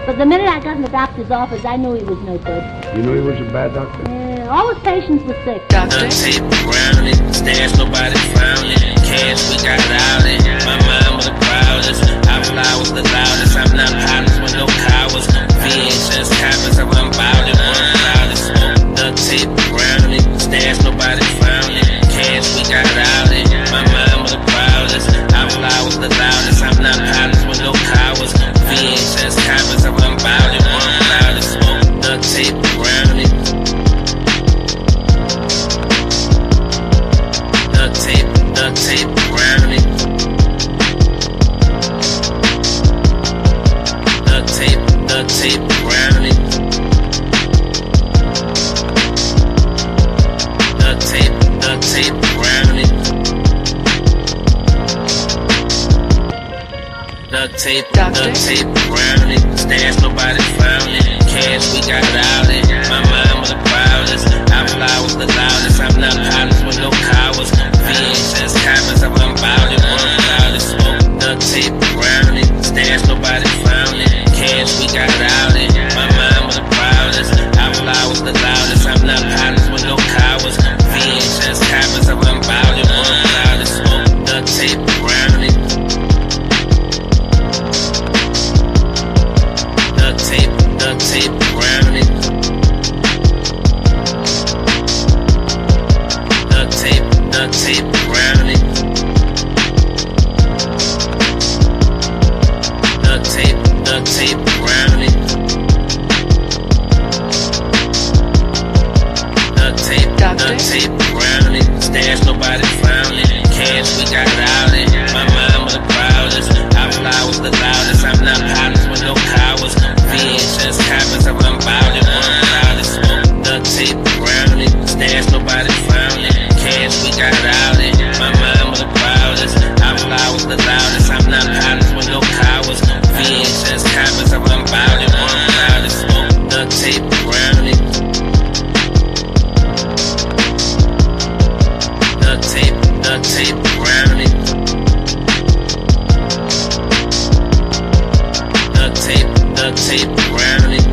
But the minute I got in the doctor's office, I knew he was no good. You knew he was a bad doctor? Yeah, all his patients were sick. Doctor. Tape around it, stash, nobody found it. Cash, we got out it. My mind was the proudest. I fly was the loudest. I'm not pilots with no cowards. VHS copies, I run about it. One loudest. Duct tape around it, stash, nobody found it. Cash, we got out it. My mind was the proudest. I fly was the loudest. I'm not pilots with no cowards. VHS copies, I run about it. One loudest. Duct tape around it. Duct tape around it. Duct tape around it. Duct tape around it. Duct tape around it. Stash, nobody found it. Cash, we got out it. My mind was the proudest. I fly was the loudest. I'm not pilots with no cowards. VHS copies, I run about it. One loudest. Duct tape around it. Stash, nobody found it. Cash, we got out it. My mind was the proudest. I fly was the loudest. I'm not pilots with no cowards. VHS copies, I run about it. One loudest. Duct tape around it. Duct tape around it. Duct tape around it. Duct tape around it. Duct tape around it. Stash, nobody found it. Cash, we got out it. My mind was the proudest. I fly was the loudest. I'm not pilots with no cowards. VHS copies, I run about it. One loudest. Duct tape around it. Stash, nobody found it. Cash, we got out it. My mind was the proudest. I fly was the loudest. I'm not pilots with no cowards. VHS copies, I run about it. One loudest. Duct tape around it. Duct tape around it. Duct tape around it.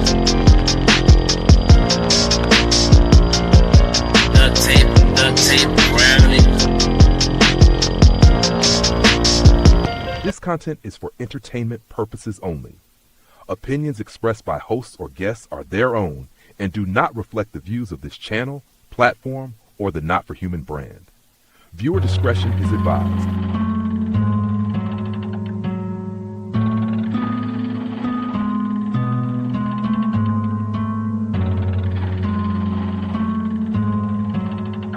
Duct tape around it. This content is for entertainment purposes only. Opinions expressed by hosts or guests are their own and do not reflect the views of this channel, platform, or the Not for Human brand. Viewer discretion is advised.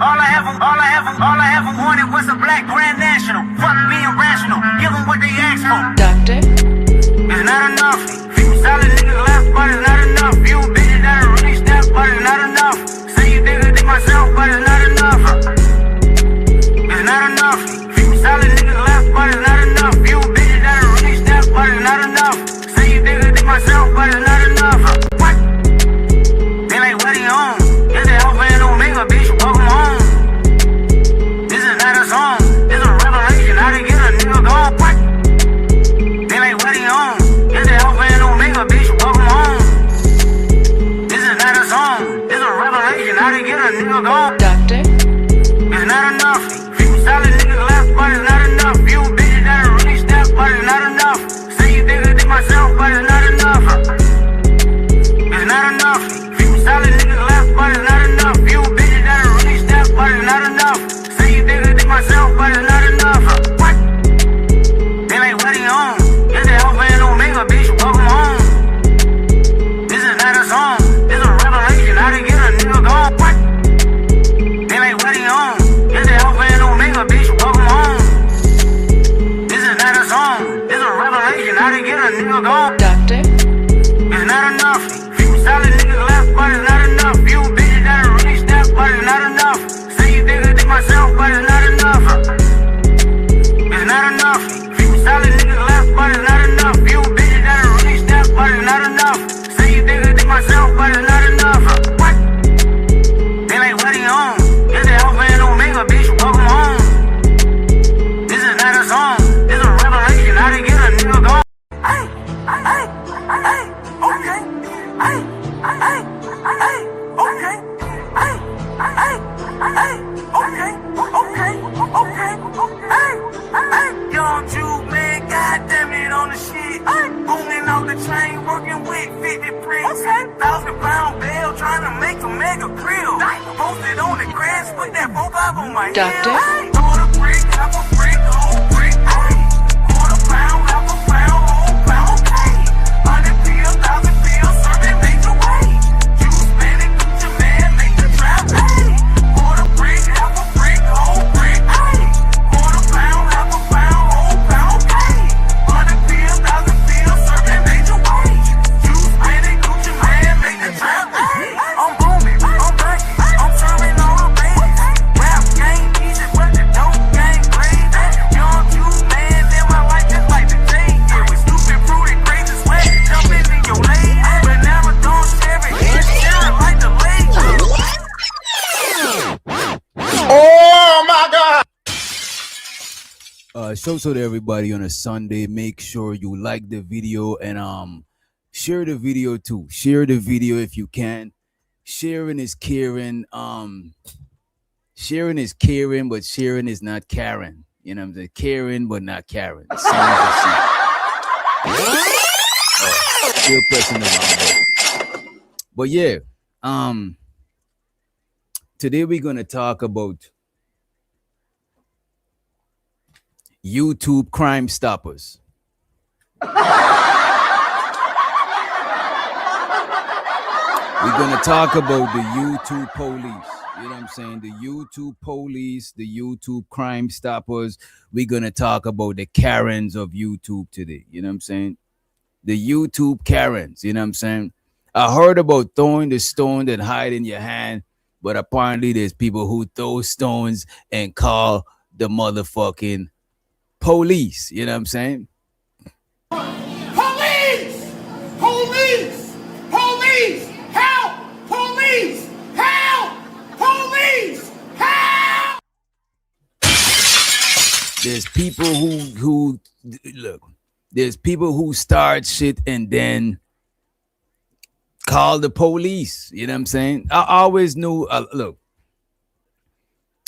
All I ever wanted was a black grand national. Fuck being rational, give them what they asked for. Doctor. It's not enough. Few solid niggas left, but it's not enough. Few bitches that'll really step, but it's not enough. Say you dig myself, but it's not enough. It's not enough. Few solid niggas left, but it's not enough. Few bitches that'll really step, but it's not enough. Say you dig myself, but it's not enough. What? They like, what do you own? Is it Alpha and Omega, bitch? Welcome home. This is not a song. It's a revelation. How to get a nigga gone? What? They like, what do you own? Is it Alpha and Omega, bitch? Welcome home. This is not a song. It's a revelation. How to get a nigga gone? Doctor. It's not enough. Few solid niggas left, but it's not enough. Few bitches that'll really step, but it's not enough. Say you dig myself, but it's not enough. It's not enough. Few solid niggas left, but it's not enough. Few bitches that'll really step, but it's not enough. Say you dig myself, but it's not enough. What? They like, what do you own? Is it Alpha and Omega, bitch? Welcome home. This is not a song. It's a revelation. How to get a nigga gone? What? They like, what do you own? Is it Alpha and Omega, bitch? Welcome home. This is not a song. It's a revelation. How to get a nigga gone? Doctor. It's not enough. Few solid niggas left, but it's not enough. Few bitches that'll really step, but it's not enough. Say you dig myself, but it's not enough. It's not enough. Few solid niggas left, but it's not enough. Few bitches that'll really step, but it's not enough. Say you dig myself, but it's not enough. What? They like, what do you own? Is it Alpha and Omega, bitch? Welcome home. This is not a song. It's a revelation. How to get a nigga gone? Hey, hey, hey, hey. Doctor. Shout out to everybody on a Sunday. Make sure you like the video and share the video too. Share the video if you can. Sharing is caring. Sharing is caring, but sharing is not Karen. You know what I'm saying? Caring but not Karen. Still pressing the wrong button. But yeah, today we're gonna talk about YouTube Crime Stoppers. We're gonna talk about the YouTube police. You know what I'm saying? The YouTube police, the YouTube Crime Stoppers. We're gonna talk about the Karens of YouTube today. You know what I'm saying? The YouTube Karens. You know what I'm saying? I heard about throwing the stone that hide in your hand, but apparently there's people who throw stones and call the motherfucking police. You know what I'm saying? Police! Police! Police! Help! Police! Help! Police! Help! There's people who look. There's people who start shit and then call the police. You know what I'm saying? I always knew. Look,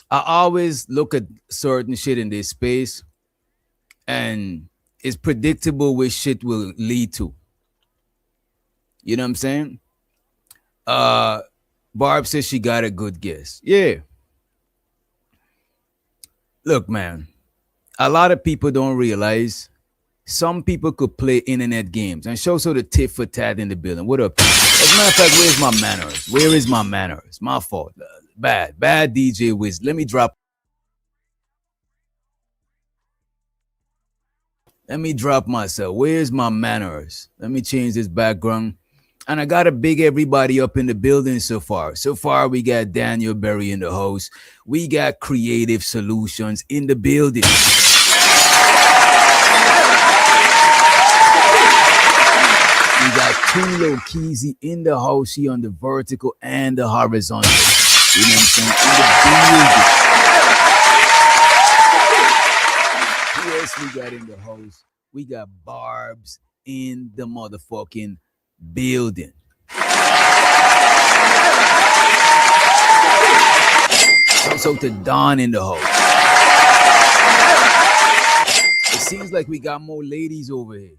I always look at certain shit in this space, and it's predictable where shit will lead to. You know what I'm saying? Barb says she got a good guess. Yeah. Look, man, a lot of people don't realize some people could play internet games. And show so the tit for tat in the building. What up? As a matter of fact, where's my manners? Where is my manners? My fault. Bad DJ Wiz. Let me drop myself. Where's my manners? Let me change this background. And I got to big everybody up in the building so far. So far, we got Daniel Berry in the house. We got Creative Solutions in the building. We got Tulio Keezy in the house. She on the vertical and the horizontal. You know what I'm saying? In the building. Who else we got in the house? We got Barbs in the motherfucking building. So to Don in the house. It seems like we got more ladies over here.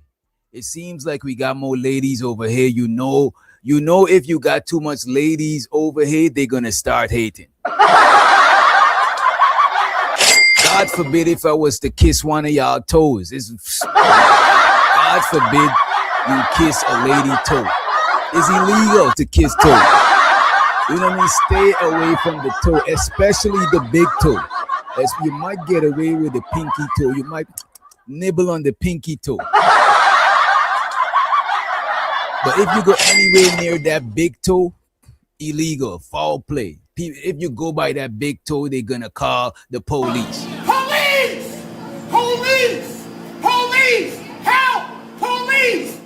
You know, if you got too much ladies over here, they're gonna start hating. God forbid if I was to kiss one of y'all toes. God forbid you kiss a lady toe. It's illegal to kiss toe. You know what I mean? Stay away from the toe, especially the big toe. As you might get away with the pinky toe. You might nibble on the pinky toe. But if you go anywhere near that big toe, illegal, foul play. If you go by that big toe, they're gonna call the police. Police! Police! Police! Help! Police!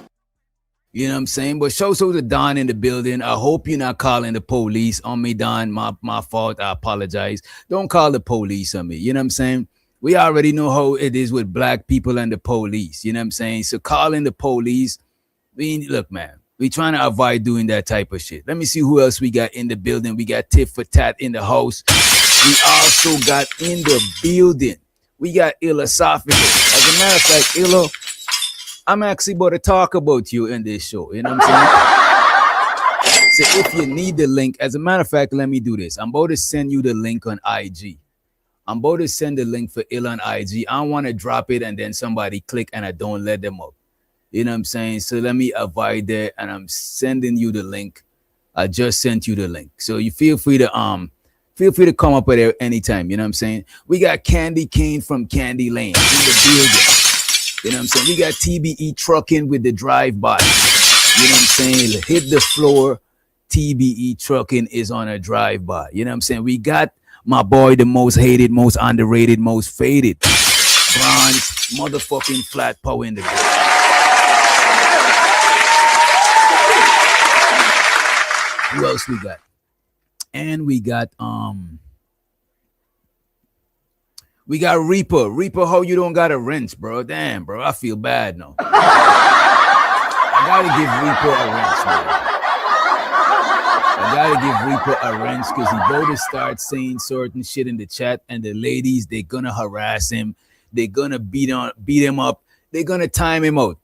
You know what I'm saying? But show the Don in the building. I hope you're not calling the police on me, Don. My fault. I apologize. Don't call the police on me. You know what I'm saying? We already know how it is with black people and the police. You know what I'm saying? So calling the police, look, man, we trying to avoid doing that type of shit. Let me see who else we got in the building. We got Tit for Tat in the house. We also got in the building. We got Philosophical. As a matter of fact, Illa, I'm actually about to talk about you in this show. You know what I'm saying? So if you need the link, as a matter of fact, let me do this. I'm about to send you the link on IG. I'm about to send the link for Illa on IG. I don't want to drop it and then somebody click and I don't let them up. You know what I'm saying? So let me avoid that, and I'm sending you the link. I just sent you the link. So you feel free to come up with it anytime. You know what I'm saying? We got Candy Cane from Candy Lane in the building. You know what I'm saying? We got TBE Trucking with the drive-by. You know what I'm saying? Hit the floor. TBE Trucking is on a drive-by. You know what I'm saying? We got my boy, the most hated, most underrated, most faded, Bronze motherfucking Flat Power in the building. Who else we got? And we got Reaper. Reaper, how you don't got a wrench, bro? Damn, bro, I feel bad now. I gotta give Reaper a wrench, man. I gotta give Reaper a wrench because he about to start saying certain shit in the chat, and the ladies, they're gonna harass him, they're gonna beat him up, they're gonna time him out.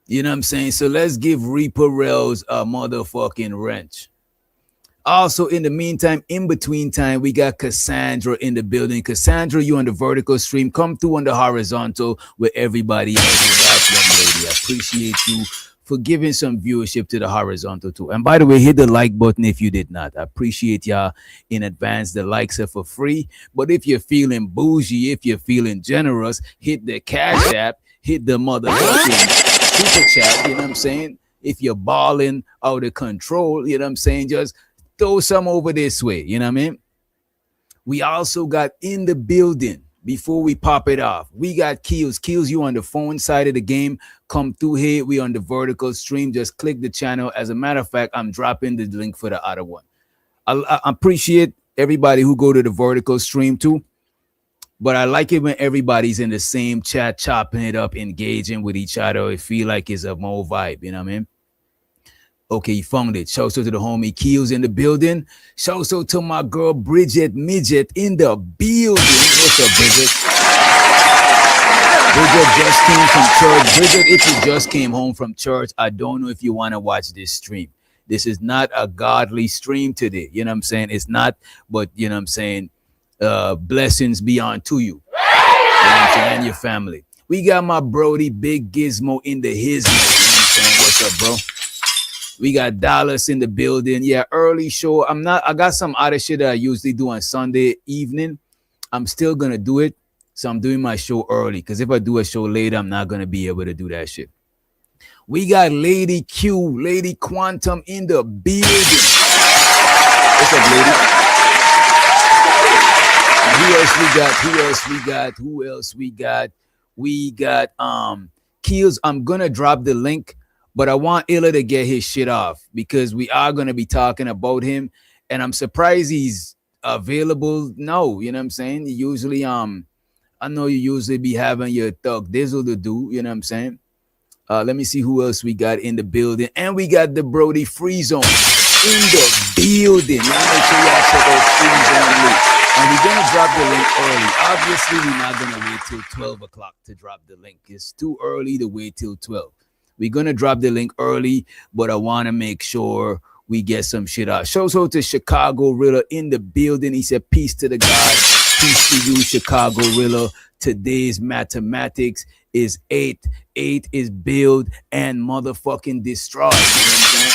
You know what I'm saying? So let's give Reaper Rails a motherfucking wrench. Also, in the meantime, in between time, we got Cassandra in the building. Cassandra, you on the vertical stream. Come through on the horizontal with everybody else. That young lady. I appreciate you for giving some viewership to the horizontal too. And by the way, hit the like button if you did not. I appreciate y'all in advance. The likes are for free. But if you're feeling bougie, if you're feeling generous, hit the Cash App, hit the motherfucking super chat. You know what I'm saying? If you're balling out of control, you know what I'm saying? Just throw some over this way, you know what I mean? We also got in the building, before we pop it off, we got Keels. Keels, you on the phone side of the game. Come through here. We on the vertical stream. Just click the channel. As a matter of fact, I'm dropping the link for the other one. I appreciate everybody who go to the vertical stream too. But I like it when everybody's in the same chat, chopping it up, engaging with each other. It feel like it's a more vibe, you know what I mean? Okay, you found it. Shout out to the homie Keels in the building. Shout out to my girl Bridget Midget in the building. What's up, Bridget? Bridget just came from church. Bridget, if you just came home from church, I don't know if you want to watch this stream. This is not a godly stream today. You know what I'm saying? It's not, but you know what I'm saying? Blessings be unto you. You know what I'm saying? And your family. We got my Brody Big Gizmo in the Hizmo. You know what I'm saying? What's up, bro? We got Dallas in the building. Yeah, early show. I got some other shit that I usually do on Sunday evening. I'm still gonna do it. So I'm doing my show early. Because if I do a show later, I'm not gonna be able to do that shit. We got Lady Q, Lady Quantum in the building. What's up, lady? Who else we got? We got Keels. I'm gonna drop the link. But I want Illa to get his shit off because we are going to be talking about him. And I'm surprised he's available now. You know what I'm saying? Usually, I know you usually be having your Thug Dizzle to do. You know what I'm saying? Let me see who else we got in the building. And we got the Brody Free Zone in the building. Y'all make sure y'all check out Free Zone. And we're going to drop the link early. Obviously, we're not going to wait till 12 o'clock to drop the link. It's too early to wait till 12. We're going to drop the link early, but I want to make sure we get some shit out. Shout out to Chicago Rilla in the building. He said, peace to the God. Peace to you, Chicago Rilla. Today's mathematics is 8. 8 is build and motherfucking destroy. You know what I'm saying?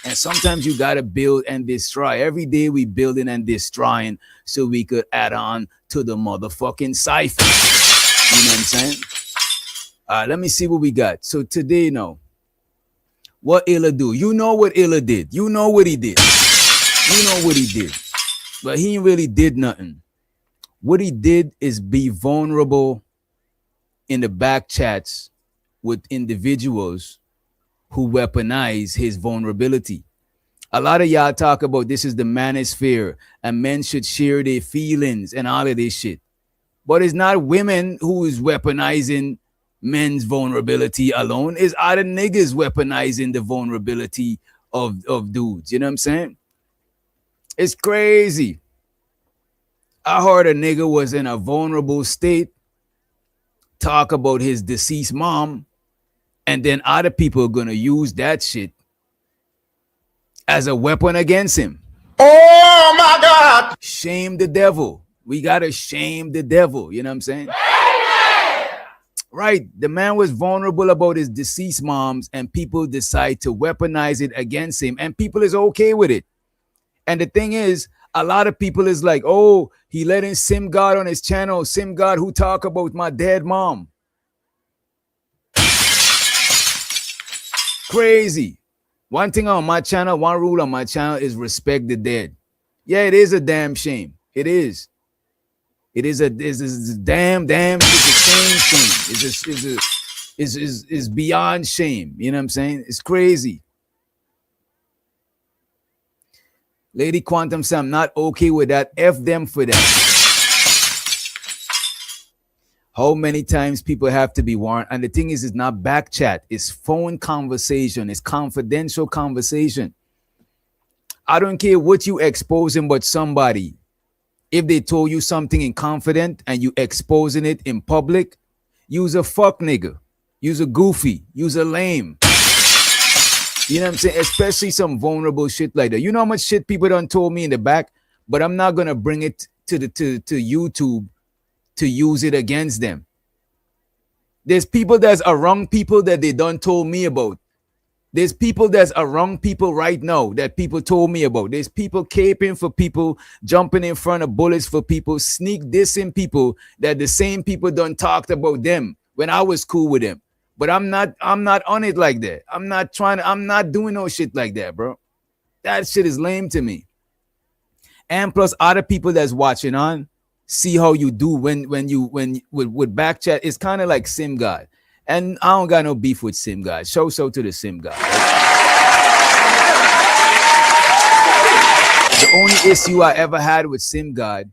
And sometimes you got to build and destroy. Every day we building and destroying so we could add on to the motherfucking cipher. You know what I'm saying? Let me see what we got. So today, now, what Illa do? You know what Illa did. You know what he did. You know what he did. But he really did nothing. What he did is be vulnerable in the back chats with individuals who weaponize his vulnerability. A lot of y'all talk about this is the manosphere and men should share their feelings and all of this shit. But it's not women who is weaponizing men's vulnerability alone. Is other niggas weaponizing the vulnerability of dudes. You know what I'm saying? It's crazy. I heard a nigga was in a vulnerable state talk about his deceased mom, and then other people are gonna use that shit as a weapon against him. Oh my God! Shame the devil. We gotta shame the devil. You know what I'm saying? Right. The man was vulnerable about his deceased moms, and people decide to weaponize it against him, and people is okay with it. And the thing is, a lot of people is like, oh, he let in Sim God on his channel, Sim God who talk about my dead mom. Crazy. One thing on my channel, one rule on my channel is respect the dead. Yeah, it is a damn shame. It is. It is a damn it's a shame. It's beyond shame. You know what I'm saying? It's crazy. Lady Quantum said, I'm not okay with that. F them for that. How many times people have to be warned? And the thing is, it's not back chat. It's phone conversation. It's confidential conversation. I don't care what you exposing, but somebody, if they told you something in confident and you exposing it in public, use a fuck nigga, use a goofy, use a lame. You know what I'm saying? Especially some vulnerable shit like that. You know how much shit people done told me in the back, but I'm not gonna bring it to YouTube to use it against them. There's people that's around people that they done told me about. There's people that's around people right now that people told me about. There's people caping for people, jumping in front of bullets for people, sneak dissing people that the same people done talked about them when I was cool with them. But I'm not on it like that. I'm not doing no shit like that, bro. That shit is lame to me. And plus other people that's watching on see how you do when you with back chat. It's kind of like Sim God. And I don't got no beef with Sim God. Show so to the Sim God. The only issue I ever had with Sim God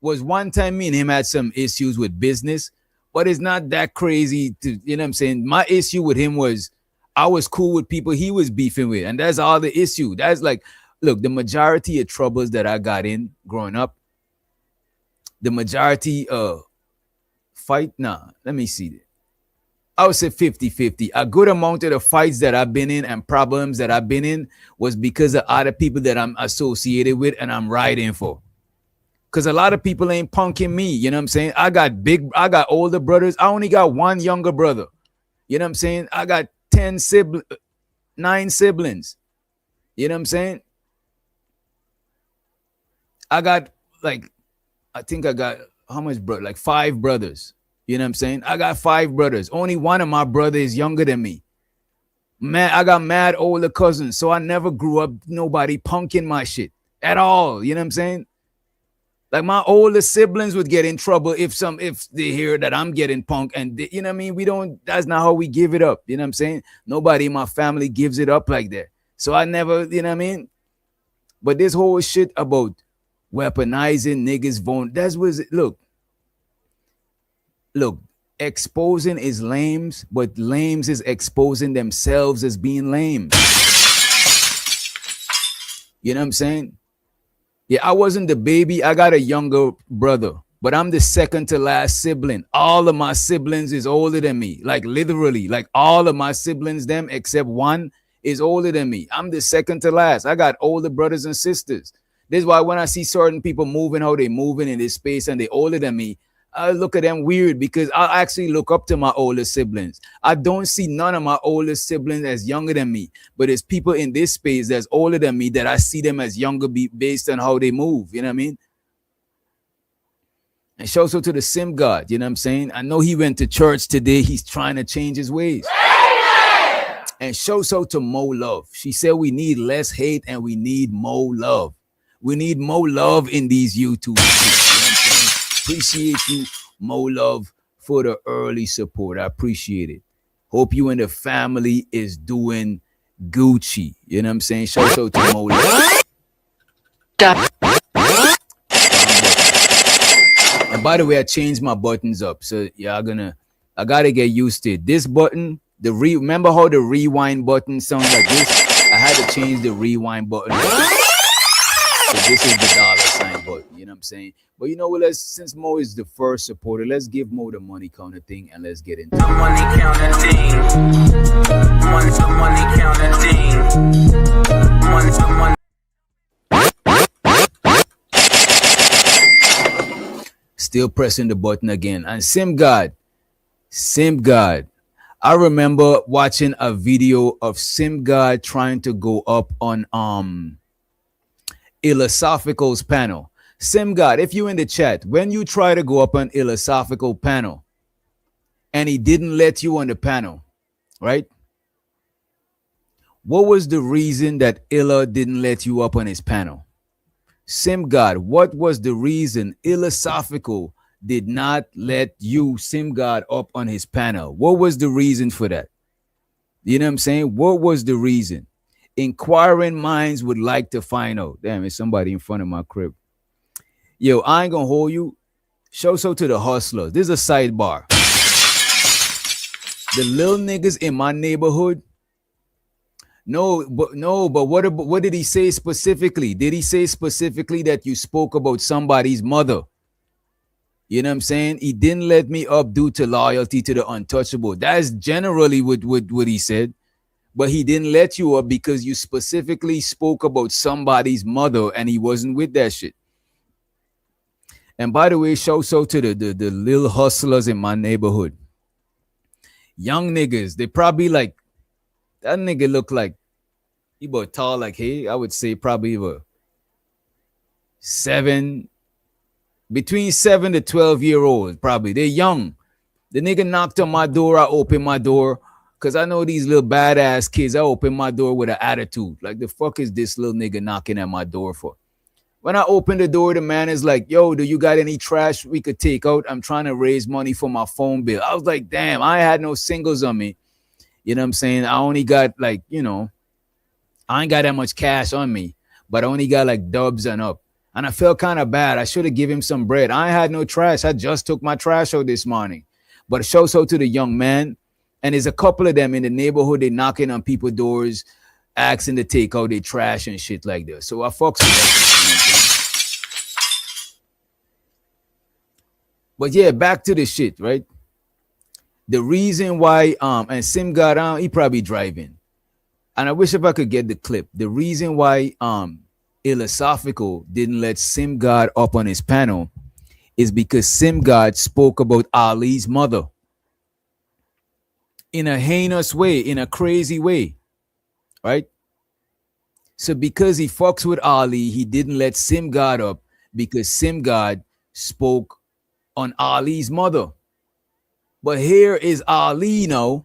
was one time me and him had some issues with business, but it's not that crazy to, you know what I'm saying? My issue with him was I was cool with people he was beefing with, and that's all the issue. That's like, look, the majority of troubles that I got in growing up, the majority fight, let me see. I would say 50-50. A good amount of the fights that I've been in and problems that I've been in was because of other people that I'm associated with and I'm riding for. Because a lot of people ain't punking me, you know what I'm saying? I got older brothers. I only got one younger brother. You know what I'm saying? I got 9 siblings. You know what I'm saying? I got how much brother? Like 5 brothers. You know what I'm saying? I got 5 brothers. Only one of my brothers is younger than me. Man, I got mad older cousins. So I never grew up nobody punking my shit at all. You know what I'm saying? Like my older siblings would get in trouble if they hear that I'm getting punked, and you know what I mean? That's not how we give it up. You know what I'm saying? Nobody in my family gives it up like that. So I never, you know what I mean? But this whole shit about weaponizing niggas, that's what it, look, exposing is lames, but lames is exposing themselves as being lame. You know what I'm saying? Yeah, I wasn't the baby. I got a younger brother, but I'm the second to last sibling. All of my siblings is older than me. Like literally, like all of my siblings, them except one is older than me. I'm the second to last. I got older brothers and sisters. This is why when I see certain people moving how they moving in this space and they older than me, I look at them weird because I actually look up to my older siblings. I don't see none of my older siblings as younger than me, but there's people in this space that's older than me that I see them as younger based on how they move. You know what I mean? And show so to the Sim God. You know what I'm saying? I know he went to church today. He's trying to change his ways. And show so to Mo Love. She said we need less hate and we need Mo Love. We need Mo Love in these YouTube videos. Appreciate you, Mo Love, for the early support. I appreciate it. Hope you and the family is doing Gucci. You know what I'm saying? Shout out to Mo Love. And by the way, I changed my buttons up. So yeah, I gotta get used to it. This button, remember how the rewind button sounds like this? I had to change the rewind button. So this is the $sign button, you know what I'm saying? But you know what, since Mo is the first supporter, let's give Mo the money counter thing and let's get into it. The money counter thing. The money counter thing. Still pressing the button again. And Sim God. I remember watching a video of Sim God trying to go up on Philosophical's panel. Sim God, if you in the chat, when you try to go up on Philosophical panel and he didn't let you on the panel, right? What was the reason that Illa didn't let you up on his panel? Sim God, what was the reason Philosophical did not let you, Sim God, up on his panel? What was the reason for that? You know what I'm saying? What was the reason? Inquiring minds would like to find out. Damn, it's somebody in front of my crib. Yo, I ain't gonna hold you. Show so to the hustlers. This is a sidebar. The little niggas in my neighborhood. No, but what did he say specifically? Did he say specifically that you spoke about somebody's mother? You know what I'm saying? He didn't let me up due to loyalty to the untouchable. That's generally what he said. But he didn't let you up because you specifically spoke about somebody's mother and he wasn't with that shit. And by the way, show so to the little hustlers in my neighborhood. Young niggas, they probably like, that nigga look like, he about tall like, hey, I would say probably about between 7 to 12-year-olds, probably. They're young. The nigga knocked on my door, I opened my door. Cause I know these little badass kids, I open my door with an attitude. Like, the fuck is this little nigga knocking at my door for? When I open the door, the man is like, yo, do you got any trash we could take out? I'm trying to raise money for my phone bill. I was like, damn, I had no singles on me. You know what I'm saying? I only got like, you know, I ain't got that much cash on me, but I only got like dubs and up. And I felt kind of bad. I should have given him some bread. I had no trash. I just took my trash out this morning. But show so to the young man. And there's a couple of them in the neighborhood. They knocking on people's doors, asking to take out their trash and shit like that. So I fucks with that. But yeah, back to the shit, right? The reason why, and Sim got on, he probably driving. And I wish if I could get the clip. The reason why Philosophical didn't let Sim God up on his panel is because Sim God spoke about Ali's mother in a heinous way, in a crazy way, right? So because he fucks with Ali, he didn't let Sim God up because Sim God spoke on Ali's mother. But here is Ali now.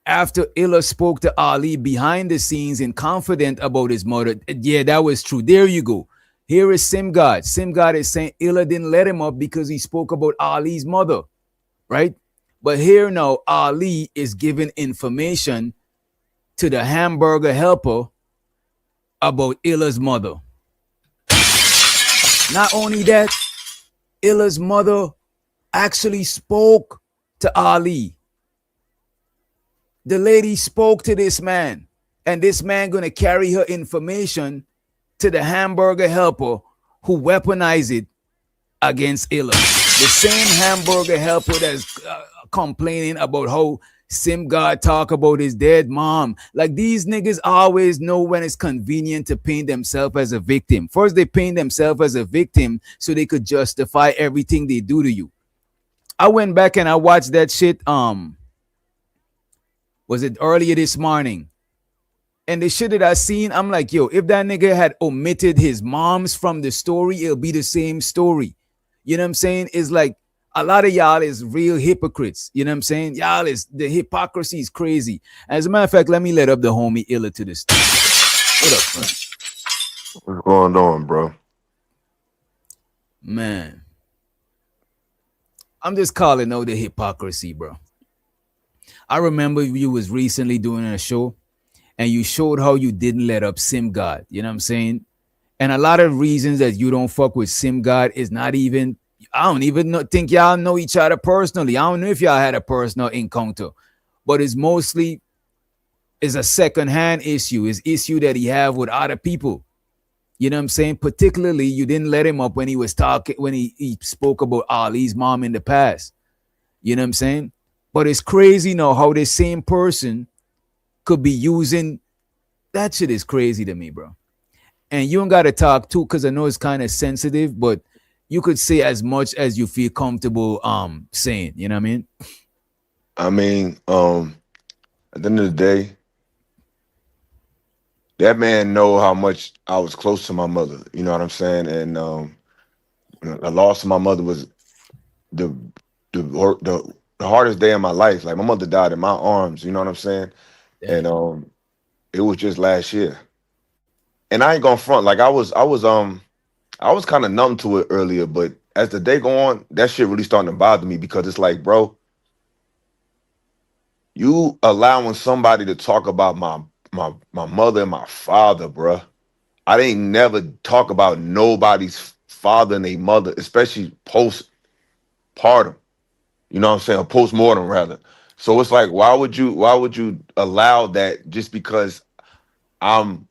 After Illa spoke to Ali behind the scenes and confident about his mother. Yeah, that was true. There you go. Here is Sim God. Sim God is saying Illa didn't let him up because he spoke about Ali's mother, right? But here now, Ali is giving information to the hamburger helper about Illa's mother. Not only that, Illa's mother actually spoke to Ali. The lady spoke to this man, and this man gonna carry her information to the hamburger helper who weaponized it against Illa. The same hamburger helper that's complaining about how Sim God talk about his dead mom. Like, these niggas always know when it's convenient to paint themselves as a victim. First, they paint themselves as a victim so they could justify everything they do to you. I went back and I watched that shit. Was it earlier this morning? And the shit that I seen, I'm like, yo, if that nigga had omitted his moms from the story, it'll be the same story. You know what I'm saying? It's like a lot of y'all is real hypocrites. You know what I'm saying? Y'all is, the hypocrisy is crazy. As a matter of fact, let me let up the homie Illa to this. What up, bro? What's going on, bro? Man, I'm just calling out the hypocrisy, bro. I remember you was recently doing a show and you showed how you didn't let up Sim God. You know what I'm saying? And a lot of reasons that you don't fuck with Sim God is not even, I don't even think y'all know each other personally. I don't know if y'all had a personal encounter, but it's mostly is a secondhand issue. Is issue that he have with other people. You know what I'm saying? Particularly, you didn't let him up when he was talking, when he spoke about Ali's mom in the past. You know what I'm saying? But it's crazy now how the same person could be using, that shit is crazy to me, bro. And you don't got to talk too, because I know it's kind of sensitive, but you could say as much as you feel comfortable saying. You know what I mean? I mean, at the end of the day, that man know how much I was close to my mother. You know what I'm saying? And the loss of my mother was the the hardest day of my life. Like my mother died in my arms. You know what I'm saying? Damn. And it was just last year. And I ain't gonna front. Like I was kind of numb to it earlier, but as the day go on, that shit really starting to bother me because it's like, bro, you allowing somebody to talk about my mother and my father, bro. I didn't never talk about nobody's father and their mother, especially postpartum. You know what I'm saying? Or post-mortem rather. So it's like, why would you allow that just because I'm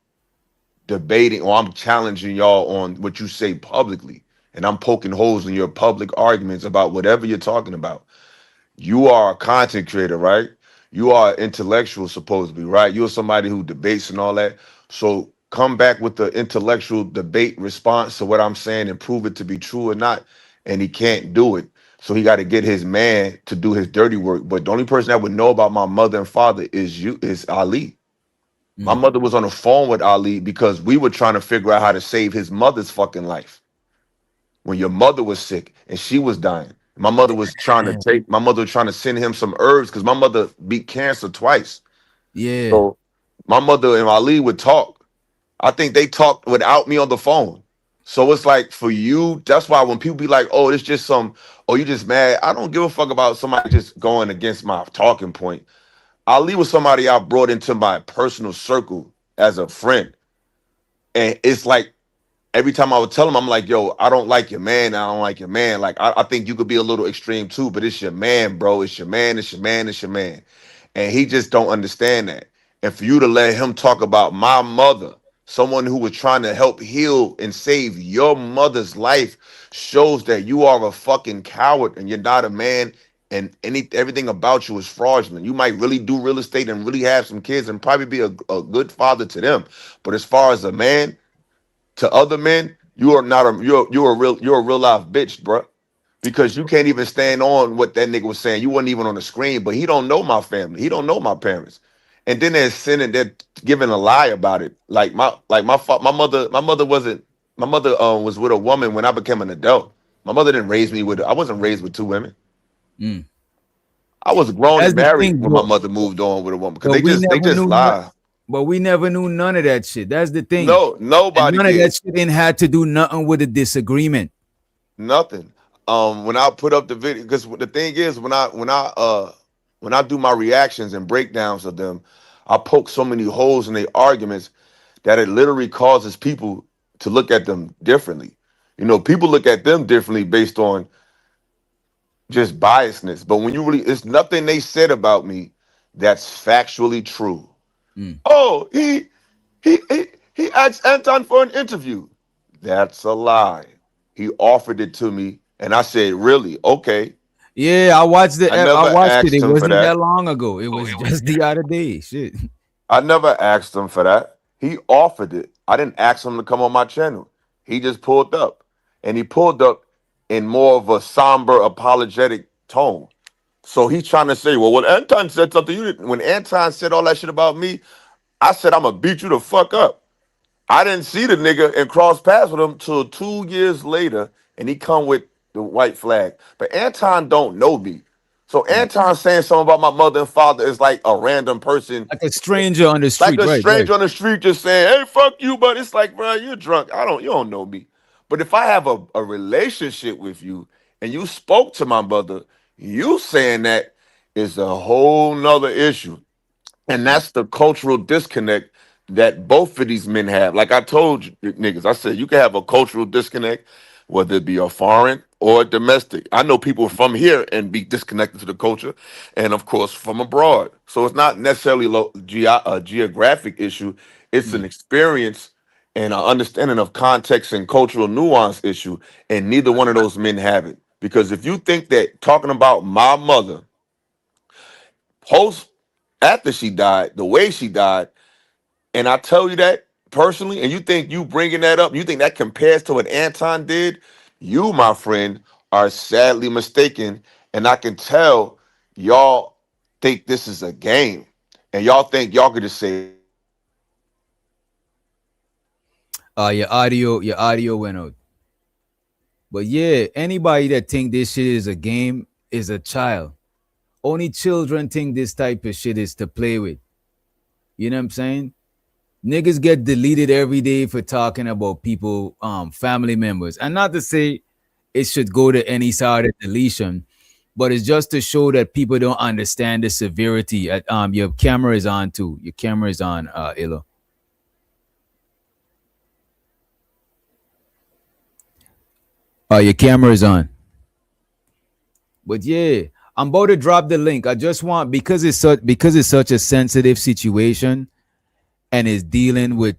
debating or I'm challenging y'all on what you say publicly and I'm poking holes in your public arguments about whatever you're talking about? You are a content creator, right? You are intellectual, supposedly, right? You're somebody who debates and all that. So come back with the intellectual debate response to what I'm saying and prove it to be true or not. And he can't do it. So he got to get his man to do his dirty work. But the only person that would know about my mother and father is Ali. My mother was on the phone with Ali because we were trying to figure out how to save his mother's fucking life when your mother was sick and she was dying. My mother was trying to send him some herbs because my mother beat cancer twice. Yeah. So my mother and Ali would talk. I think they talked without me on the phone. So it's like for you, that's why when people be like, oh, it's just you just mad. I don't give a fuck about somebody just going against my talking point. Ali was somebody I brought into my personal circle as a friend. And it's like every time I would tell him, I'm like, yo, I don't like your man. I don't like your man. Like, I think you could be a little extreme too, but it's your man, bro. It's your man. It's your man. It's your man. And he just don't understand that. And for you to let him talk about my mother, someone who was trying to help heal and save your mother's life, shows that you are a fucking coward and you're not a man. And everything about you is fraudulent. You might really do real estate and really have some kids and probably be a good father to them. But as far as a man, to other men, you are not a you're a real life bitch, bro. Because you can't even stand on what that nigga was saying. You wasn't even on the screen, but he don't know my family. He don't know my parents. And then they're sending, they're giving a lie about it. My mother was with a woman when I became an adult. My mother didn't raise me I wasn't raised with two women. Mm. I was grown That's and the married thing, when my bro. mother moved on with a woman because But we they never just knew. lie. But we never knew none of that shit. That's the thing. No, And nobody none of did. that shit didn't had to do nothing with a disagreement. Nothing. When I put up the video, because the thing is, when I do my reactions and breakdowns of them, I poke so many holes in their arguments that it literally causes people to look at them differently. You know, people look at them differently based on just biasness. But when you really, it's nothing they said about me that's factually true. Mm. Oh, he he asked Anton for an interview. That's a lie. He offered it to me, and I said, "Really? Okay." Yeah, I I never watched it. asked It him for wasn't that that. long ago. It was just the other day. Shit. I never asked him for that. He offered it. I didn't ask him to come on my channel. He just pulled up, and he pulled up in more of a somber, apologetic tone. So he's trying to say, "Well, when Anton said something, you didn't." When Anton said all that shit about me, I said, "I'm gonna beat you the fuck up." I didn't see the nigga and cross paths with him till 2 years later, and he come with the white flag. But Anton don't know me. So Mm. Anton saying something about my mother and father is like a random person, Like a stranger on the like street. a Right, right. stranger on the street just saying, "Hey, fuck you," but it's like, bro, you're drunk. You don't know me. But if I have a relationship with you and you spoke to my mother, you saying that is a whole nother issue. And Mm. that's the cultural disconnect that both of these men have. Like I told you niggas, I said you can have a cultural disconnect, whether it be a foreign or a domestic. I know people from here and be disconnected to the culture, and of course from abroad. So it's not necessarily a geographic issue. It's an Mm. experience and an understanding of context and cultural nuance issue. And neither one of those men have it. Because if you think that talking about my mother post after she died, the way she died, and I tell you that personally, and you think you bringing that up, you think that compares to what Anton did, You, my friend, are sadly mistaken, and I can tell y'all think this is a game, and y'all think y'all could just say, Your audio went out. But yeah, anybody that think this shit is a game is a child. Only children think this type of shit is to play with. You know what I'm saying? Niggas get deleted every day for talking about people, family members. And not to say it should go to any side of deletion, but it's just to show that people don't understand the severity. Your camera is on too. Your camera is on, Illo. Your camera is on. But yeah, I'm about to drop the link. I just want, because it's such a sensitive situation and is dealing with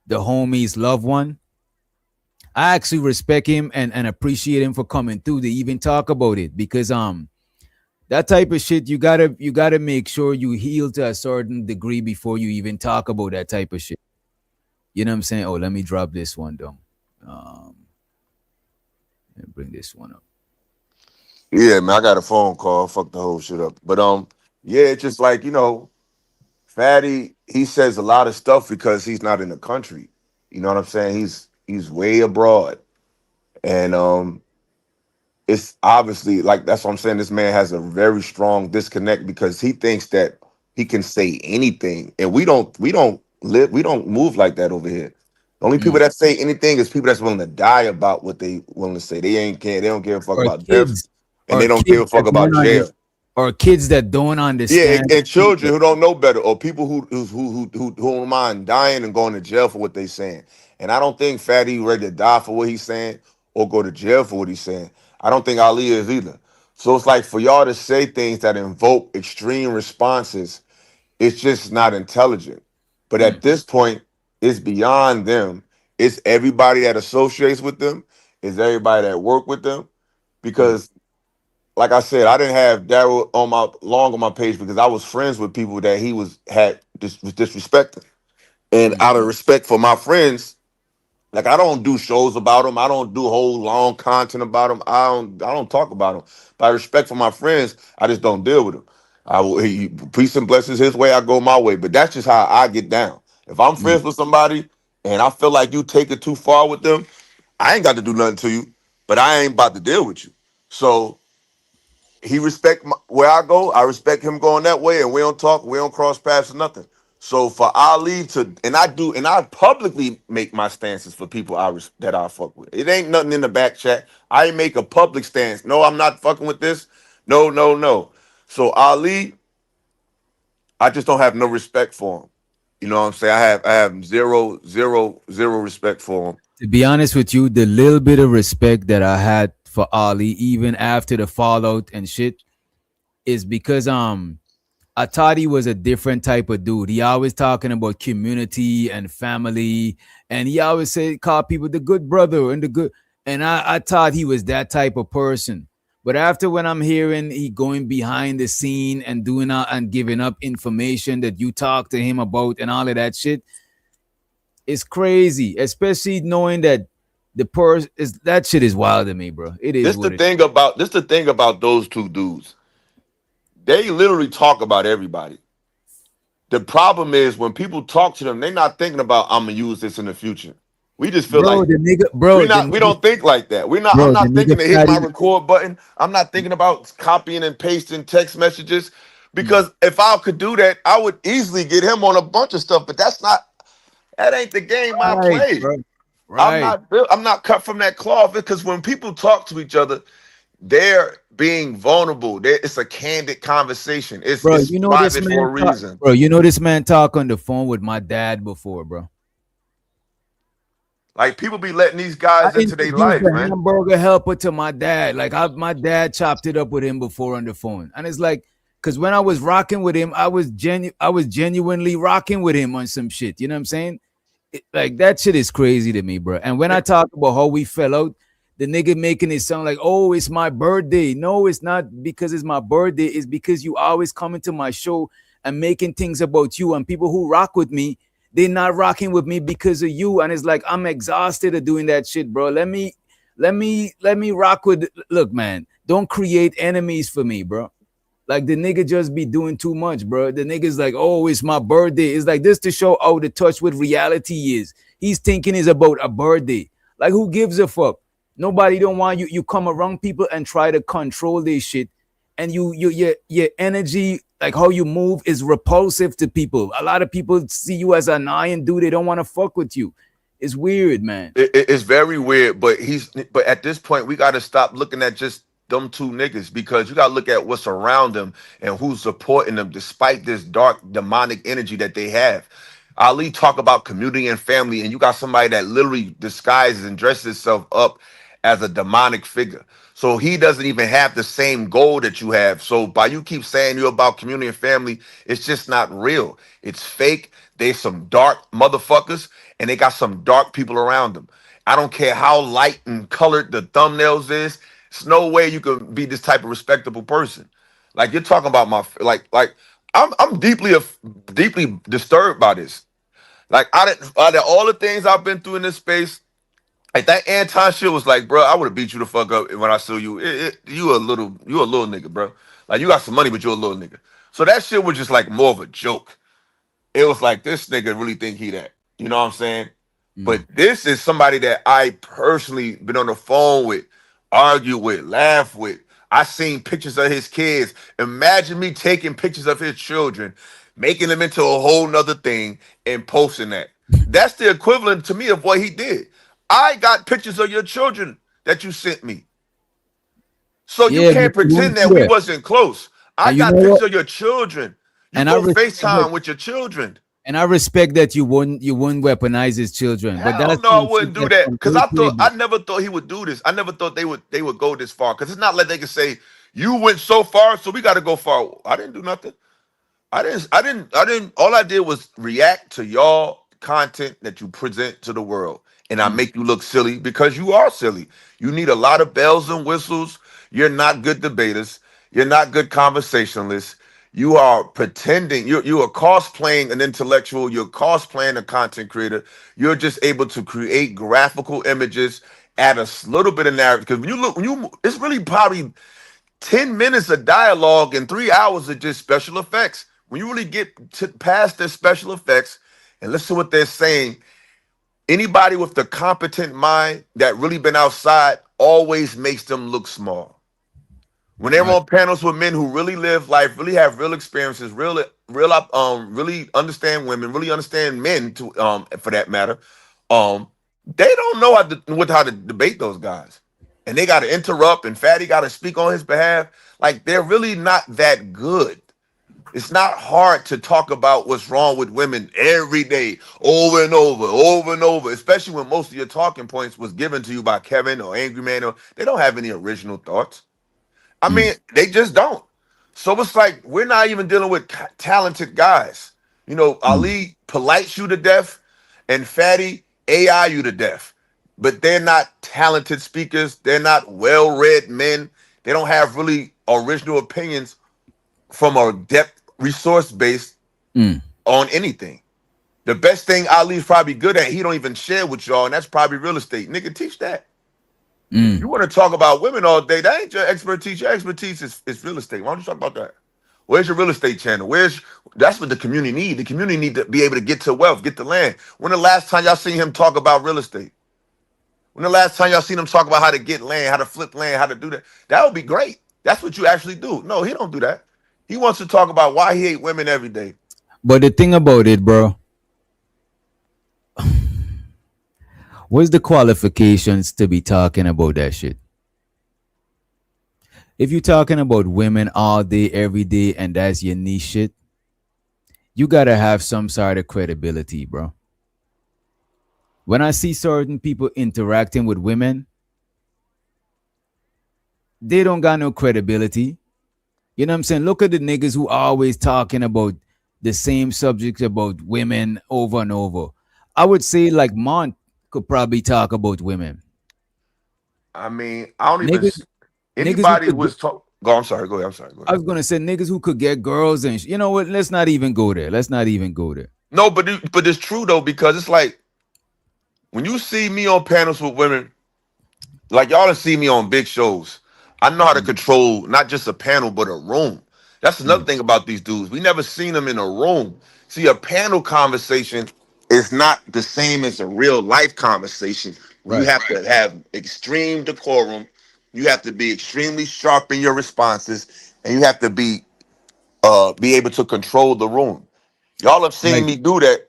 the homie's loved one. I actually respect him and appreciate him for coming through to even talk about it, because that type of shit, you gotta make sure you heal to a certain degree before you even talk about that type of shit. You know what I'm saying? Oh, let me drop this one down. Let me bring this one up. yeah, man, I got a phone call, fuck the whole shit up. But yeah, it's just like, Fatty, he says a lot of stuff because he's not in the country. You know what I'm saying? He's way abroad. And it's obviously, like, that's what I'm saying. This man has a very strong disconnect because he thinks that he can say anything. And we don't move like that over here. The only people Mm. that say anything is people that's willing to die about what they willing to say. They don't give a fuck Or about death, kids, and or they don't give kids a that fuck about don't jail. or kids that don't Yeah, understand. and children who don't know better, or people who don't mind dying and going to jail for what they saying. And I don't think Fatty ready to die for what he's saying or go to jail for what he's saying. I don't think Ali is either. So it's like, for y'all to say things that invoke extreme responses, it's just not intelligent. But at Mm, this point, it's beyond them. It's everybody that associates with them. It's everybody that work with them. mm, Because, like I said, I didn't have Daryl on my page because I was friends with people that he was disrespecting. And mm, out of respect for my friends, like, I don't do shows about them. I don't do whole long content about them. I don't talk about them. By respect for my friends, I just don't deal with them. Peace and blessings his way, I go my way. But that's just how I get down. If I'm mm. friends with somebody and I feel like you take it too far with them, I ain't got to do nothing to you, but I ain't about to deal with you. So he respect where I go. I respect him going that way, and we don't talk. We don't cross paths or nothing. So for Ali to, and I publicly make my stances for people that I fuck with. It ain't nothing in the back chat. I make a public stance. No, I'm not fucking with this. No, no, no. So Ali, I just don't have no respect for him. You know what I'm saying? I have zero, zero, zero respect for him. To be honest with you, the little bit of respect that I had for Ali, even after the fallout and shit, is because I thought he was a different type of dude. He always talking about community and family, and he always call people the good brother and the good. And I thought he was that type of person. But after, when I'm hearing he going behind the scene and doing and giving up information that you talk to him about and all of that shit, it's crazy. Especially knowing that the person is, that shit is wild to me, bro. It is This what the it. thing about this the thing about those two dudes. They literally talk about everybody. The problem is when people talk to them, they're not thinking about, I'm gonna use this in the future. We just feel Bro, like the nigga, we don't think like that. I'm bro, the not nigga thinking to hit my fatty. record button. I'm not thinking about copying and pasting text messages. Because if I could do that, I would easily get him on a bunch of stuff. But that ain't the game I Right, play. bro. I'm Right. not built, I'm not cut from that cloth, because when people talk to each other, they're being vulnerable. It's a candid conversation. It's Bro, it's you know this private for man a talk, reason. bro. You know this man talk on the phone with my dad before, bro. Like, people be letting these I guys into their introduced life, the man. hamburger helper to my dad. Like, my dad chopped it up with him before on the phone, and it's like, because when I was rocking with him, I was genuinely rocking with him on some shit. You know what I'm saying? Like, that shit is crazy to me, bro. And when I talk about how we fell out, the nigga making it sound like, oh, it's my birthday. No, it's not because it's my birthday. It's because you always come into my show and making things about you, and people who rock with me, they're not rocking with me because of you. And it's like, I'm exhausted of doing that shit, bro. Let me rock with. Look, man, don't create enemies for me, bro. Like the nigga just be doing too much, bro. The nigga's like, oh, it's my birthday. It's like this to show how the touch with reality is. He's thinking it's about a birthday. Like, who gives a fuck? Nobody don't want you. You come around people and try to control this shit, and your energy, like how you move, is repulsive to people. A lot of people see you as an iron dude. They don't want to fuck with you. It's weird, man. It's very weird, but at this point we got to stop looking at just them two niggas, because you got to look at what's around them and who's supporting them despite this dark demonic energy that they have. Ali talk about community and family, and you got somebody that literally disguises and dresses itself up as a demonic figure. So he doesn't even have the same goal that you have. So by you keep saying you're about community and family, it's just not real. It's fake. They some dark motherfuckers, and they got some dark people around them. I don't care how light and colored the thumbnails is. There's no way you can be this type of respectable person. Like, you're talking about my I'm deeply disturbed by this. Like, out of all the things I've been through in this space, like that Anton shit was like, bro, I would have beat you the fuck up when I saw you. You a little nigga, bro. Like, you got some money, but you're a little nigga. So that shit was just like more of a joke. It was like, this nigga really think he that. You know what I'm saying? But this is somebody that I personally been on the phone with, argue with, laugh with. I seen pictures of his kids. Imagine me taking pictures of his children, making them into a whole nother thing and posting that. That's the equivalent to me of what he did. I got pictures of your children that you sent me. So you can't pretend that we wasn't close. I got pictures of your children. You go FaceTime with your children. And I respect that you wouldn't weaponize his children. But that's no, I wouldn't do that, because I never thought he would do this. I never thought they would go this far, because it's not like they could say you went so far, so we got to go far. I didn't do nothing. I didn't. All I did was react to y'all content that you present to the world, and I make you look silly, because you are silly. You need a lot of bells and whistles. You're not good debaters. You're not good conversationalists. You are pretending. You are cosplaying an intellectual. You're cosplaying a content creator. You're just able to create graphical images, add a little bit of narrative. Because it's really probably 10 minutes of dialogue and 3 hours of just special effects. When you really get past their special effects and listen to what they're saying, anybody with the competent mind that really been outside always makes them look small. When they're on panels with men who really live life, really have real experiences, really understand women, really understand men, for that matter, they don't know how to debate those guys, and they got to interrupt, and Fatty got to speak on his behalf. Like, they're really not that good. It's not hard to talk about what's wrong with women every day, over and over, especially when most of your talking points was given to you by Kevin or Angry Man, or they don't have any original thoughts. I mean, they just don't. So it's like, we're not even dealing with talented guys. You know, Ali polites you to death, and Fatty AI you to death. But they're not talented speakers. They're not well-read men. They don't have really original opinions from a depth resource base on anything. The best thing Ali's probably good at, he don't even share with y'all, and that's probably real estate. Nigga, teach that. You want to talk about women all day? That ain't your expertise. Your expertise is real estate. Why don't you talk about that? Where's your real estate channel? That's what the community need. The community need to be able to get to wealth, get to land. When the last time y'all seen him talk about real estate? When the last time y'all seen him talk about how to get land, how to flip land, how to do that? That would be great. That's what you actually do. No, he don't do that. He wants to talk about why he hate women every day. But the thing about it, bro, what's the qualifications to be talking about that shit? If you're talking about women all day, every day, and that's your niche shit, you gotta have some sort of credibility, bro. When I see certain people interacting with women, they don't got no credibility. You know what I'm saying? Look at the niggas who are always talking about the same subjects about women over and over. I would say like Mont could probably talk about women. I mean, I don't even. Anybody was talk. Go. I'm sorry. Go ahead. I'm sorry. Go ahead. I was gonna say niggas who could get girls, and you know what? Let's not even go there. No, but it's true though, because it's like when you see me on panels with women, Like y'all done see me on big shows. I know how to control not just a panel, but a room. That's another thing about these dudes. We never seen them in a room. See, a panel conversation is not the same as a real life conversation. You Right. have to have extreme decorum. You have to be extremely sharp in your responses, and you have to be able to control the room. Y'all have seen Like me do that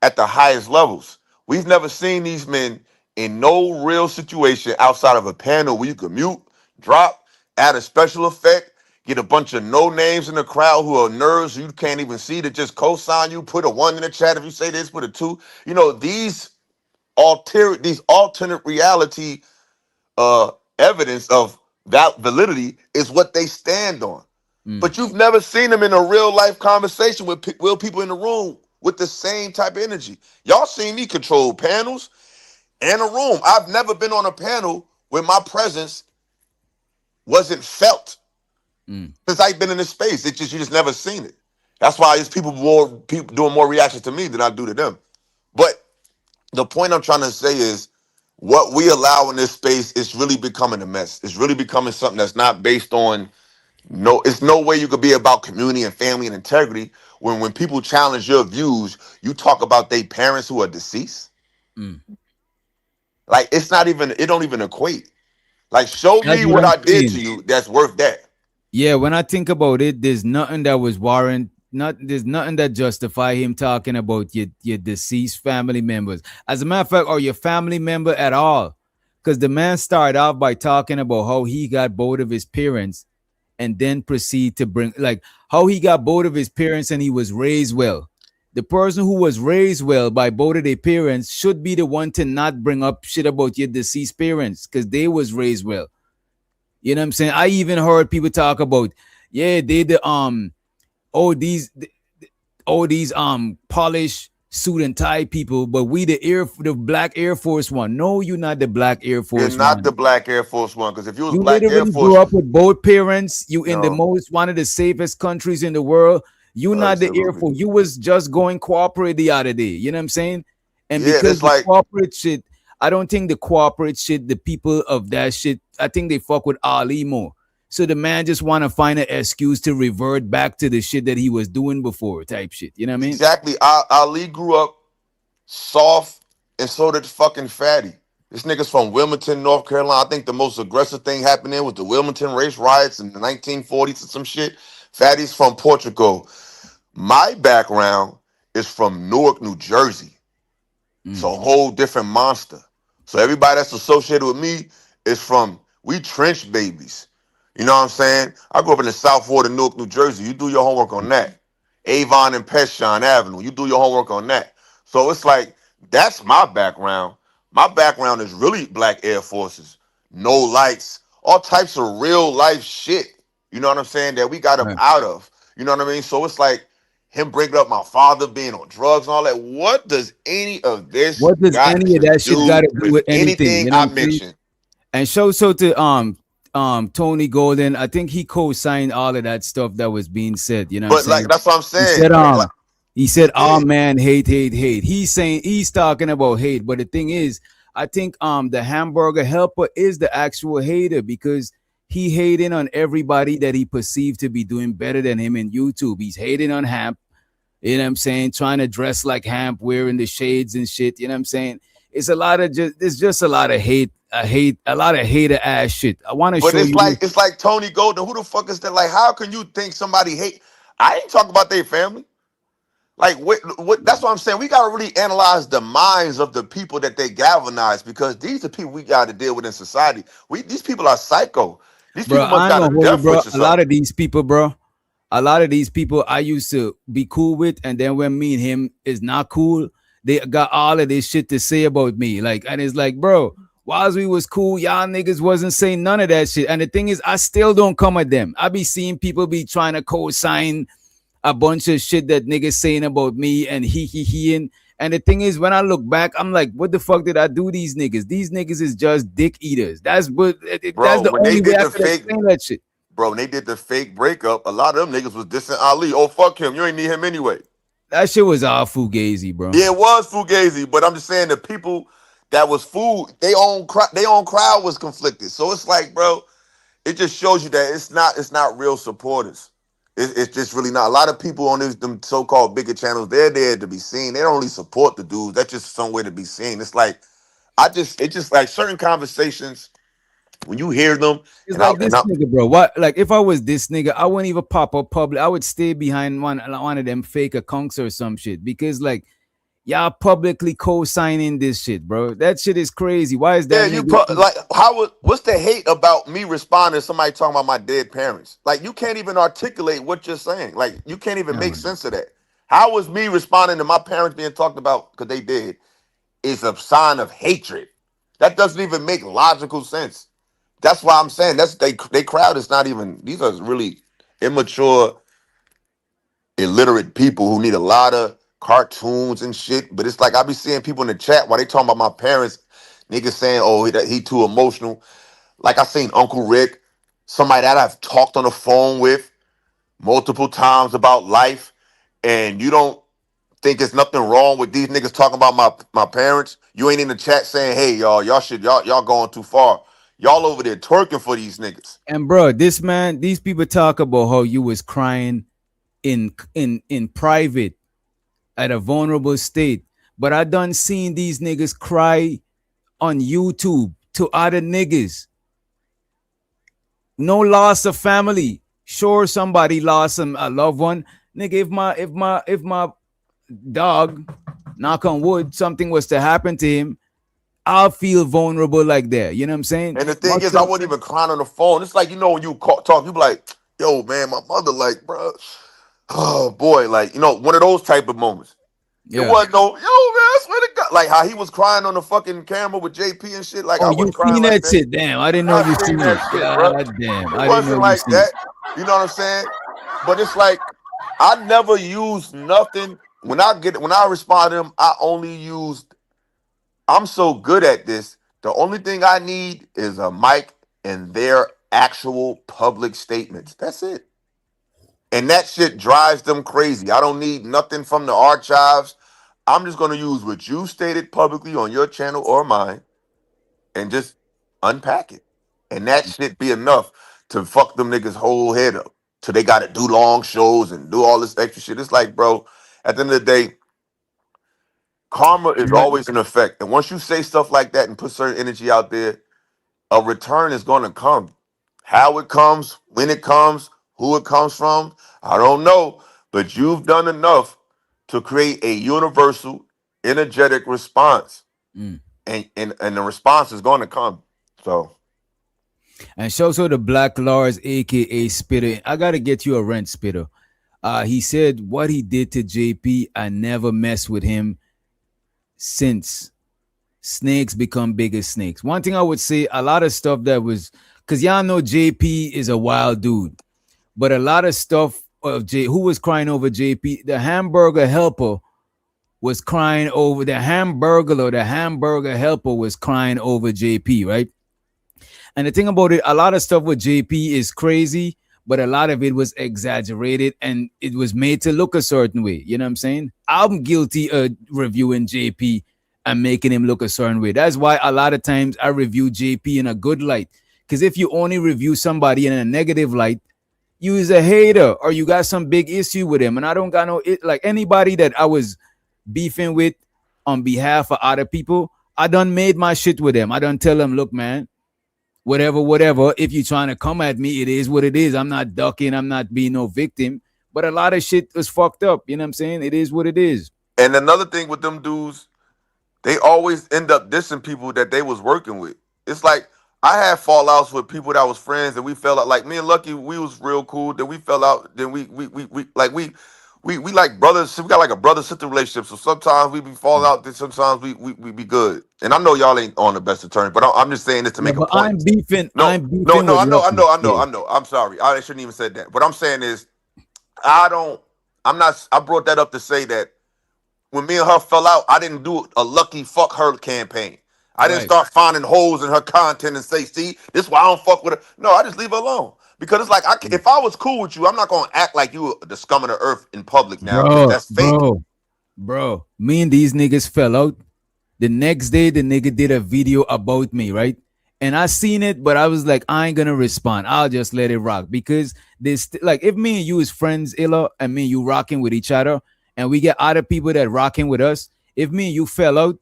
at the highest levels. We've never seen these men in no real situation outside of a panel where you can mute, drop, add a special effect, get a bunch of no names in the crowd who are nerds who you can't even see to just co-sign you, put a 1 in the chat if you say this, put a 2. You know, these alternate reality uh evidence of that validity is what they stand on. But you've never seen them in a real life conversation with real people in the room with the same type of energy. Y'all seen me control panels and a room. I've never been on a panel where my presence wasn't felt since I've been in this space. It's just you just never seen it. That's why it's people doing more reactions to me than I do to them. But the point I'm trying to say is what we allow in this space is really becoming a mess. It's really becoming something that's not based on it's no way you could be about community and family and integrity when people challenge your views, you talk about their parents who are deceased. Like it don't even equate. Like show that's me what what I'm I did to saying. you that's worth that. Yeah, when I think about it, there's nothing that was warrant. There's nothing that justify him talking about your deceased family members. As a matter of fact, or your family member at all, because the man started off by talking about how he got both of his parents, and then proceed to bring like how he got both of his parents and he was raised well. The person who was raised well by both of their parents should be the one to not bring up shit about your deceased parents because they was raised well. You know what I'm saying? I even heard people talk about, yeah, they the oh these polished suit and tie people, but we the black Air Force One. No, you're not the black Air You're Force not the One. Black Air Force One, because if you was You Black Air literally grew Force, up with both parents. You in the no, most one of the safest countries in the world. You not the Air absolutely. Force. You was just going corporate the other day. You know what I'm saying? And Yeah, because it's the like corporate shit, I don't think the corporate shit, the people of that shit, I think they fuck with Ali more. So the man just want to find an excuse to revert back to the shit that he was doing before, type shit. You know what I mean? exactly. Ali grew up soft, and so did fucking Fatty. This nigga's from Wilmington, North Carolina. I think the most aggressive thing happening was the Wilmington race riots in the 1940s or some shit. Fatty's from Portugal. My background is from Newark, New Jersey. It's a whole different monster. So everybody that's associated with me is we trench babies. You know what I'm saying? I grew up in the South Ward of Newark, New Jersey. You do your homework on that. Avon and Peshon Avenue. You do your homework on that. So it's like, that's my background. My background is really Black Air Forces. No lights. All types of real life shit. You know what I'm saying? That we got him Right. out of. You know what I mean? So it's like, him bringing up my father being on drugs and all that. What does any of this What does got any of to that shit got do to do with with anything? anything You know I what I'm saying? mentioned? And so to Tony Golden, I think he co-signed all of that stuff that was being said. You know what I'm But like saying? that's what I'm He saying. said Like, he said, "Oh yeah, man, hate, hate, hate." He's saying he's talking about hate, but the thing is, I think the hamburger helper is the actual hater because he hating on everybody that he perceived to be doing better than him in YouTube. He's hating on Hamp. You know what I'm saying? Trying to dress like Hamp, wearing the shades and shit. You know what I'm saying? It's a lot of it's just a lot of hate, a lot of hater ass shit. I want to but show it's you like this. it's like Tony Golden. Who the fuck is that? Like, how can you think somebody hate? I ain't talking about their family. Like, what? That's what I'm saying. We gotta really analyze the minds of the people that they galvanize because these are people we got to deal with in society. These people are psycho. These Bro, people must I ain't got a gonna hold you, death bro. wish or A lot something. of these people, bro. A lot of these people I used to be cool with, and then when me and him is not cool, they got all of this shit to say about me. Like, and it's like, bro, whilst we was cool, y'all niggas wasn't saying none of that shit. And the thing is, I still don't come at them. I be seeing people be trying to co-sign a bunch of shit that niggas saying about me and he and the thing is, when I look back, I'm like, what the fuck did I do these niggas? These niggas is just dick eaters. That's Bro, the when they only way did I the could fake explain that shit. Bro, when they did the fake breakup, a lot of them niggas was dissing Ali. Oh, fuck him. You ain't need him anyway. That shit was all fugazi, bro. Yeah, it was Fugazi, but I'm just saying the people that was food. They own crowd was conflicted. So it's like, bro, it just shows you that it's not real supporters. It's just really not. A lot of people on them so-called bigger channels, they're there to be seen. They don't really support the dudes. That's just somewhere to be seen. It's like it's just like certain conversations when you hear them. It's like this nigga, bro. What? Like if I was this nigga, I wouldn't even pop up public. I would stay behind one of them fake accounts or some shit because like y'all publicly co-signing this shit, bro. That shit is crazy. Why is that? Yeah, what's the hate about me responding to somebody talking about my dead parents? Like you can't even articulate what you're saying. Like you can't even make sense of that. How is me responding to my parents being talked about because they did is a sign of hatred? That doesn't even make logical sense. That's why I'm saying they crowd is not even. These are really immature, illiterate people who need a lot of cartoons and shit. But it's like I be seeing people in the chat while they talking about my parents, niggas saying, "Oh, he too emotional." Like I seen Uncle Rick, somebody that I've talked on the phone with multiple times about life, and you don't think there's nothing wrong with these niggas talking about my parents. You ain't in the chat saying, "Hey, y'all going too far." Y'all over there twerking for these niggas. And bro, these people talk about how you was crying in private at a vulnerable state. But I done seen these niggas cry on YouTube to other niggas. No loss of family. Sure, somebody lost a loved one. Nigga, if my dog, knock on wood, something was to happen to him, I'll feel vulnerable like that. You know what I'm saying? And the thing is, I wouldn't even cry on the phone. It's like, when you talk, you be like, yo, man, my mother, like, bro, oh, boy, like, one of those type of moments. Yeah. It wasn't no, yo, man, I swear to God. Like how he was crying on the fucking camera with JP and shit. Like, I was crying seen like that shit. Damn, I didn't know you seen that shit. God damn. It wasn't like that. You know what I'm saying? But it's like, I never used nothing. When I respond to them, I'm so good at this. The only thing I need is a mic and their actual public statements. That's it. And that shit drives them crazy. I don't need nothing from the archives. I'm just going to use what you stated publicly on your channel or mine and just unpack it. And that shit be enough to fuck them niggas' whole head up. So they got to do long shows and do all this extra shit. It's like, bro, at the end of the day, karma is always in effect. And once you say stuff like that and put certain energy out there, a return is going to come. How it comes, when it comes, who it comes from, I don't know. But you've done enough to create a universal, energetic response. And the response is going to come. So. And show the Black Lars, a.k.a. Spitter. I got to get you a rent, Spitter. He said what he did to JP, I never mess with him since snakes become bigger snakes. One thing I would say, a lot of stuff that was, because y'all know JP is a wild dude, but a lot of stuff of who was crying over JP, the hamburger helper was crying over the hamburger helper was crying over JP, right? And the thing about it, a lot of stuff with JP is crazy, but a lot of it was exaggerated and it was made to look a certain way. You know what I'm saying? I'm guilty of reviewing JP and making him look a certain way. That's why a lot of times I review JP in a good light. Because if you only review somebody in a negative light, you is a hater or you got some big issue with him. And I don't got like anybody that I was beefing with on behalf of other people, I done made my shit with them. I done tell them, look, man, whatever. If you're trying to come at me, it is what it is. I'm not ducking. I'm not being no victim. But a lot of shit was fucked up. You know what I'm saying? It is what it is. And another thing with them dudes, they always end up dissing people that they was working with. It's like I had fallouts with people that was friends and we fell out. Like me and Lucky, we was real cool. Then we fell out. Then we like brothers. We got like a brother-sister relationship. So sometimes we be falling out. Then sometimes we be good. And I know y'all ain't on the best of terms, but I'm just saying this to make a point. I'm beefing. No, I know. I'm sorry. I shouldn't even said that. What I'm saying is, I brought that up to say that when me and her fell out, I didn't do a lucky fuck her campaign. I didn't start finding holes in her content and say, see, this is why I don't fuck with her. No, I just leave her alone. Because it's like, if I was cool with you, I'm not going to act like you the scum of the earth in public now. That's fake. Bro, me and these niggas fell out The next day, the nigga did a video about me, right? And I seen it, but I was like, I ain't gonna respond. I'll just let it rock because this, like, if me and you is friends, Illa, and me and you rocking with each other, and we get other people that rocking with us. If me and you fell out,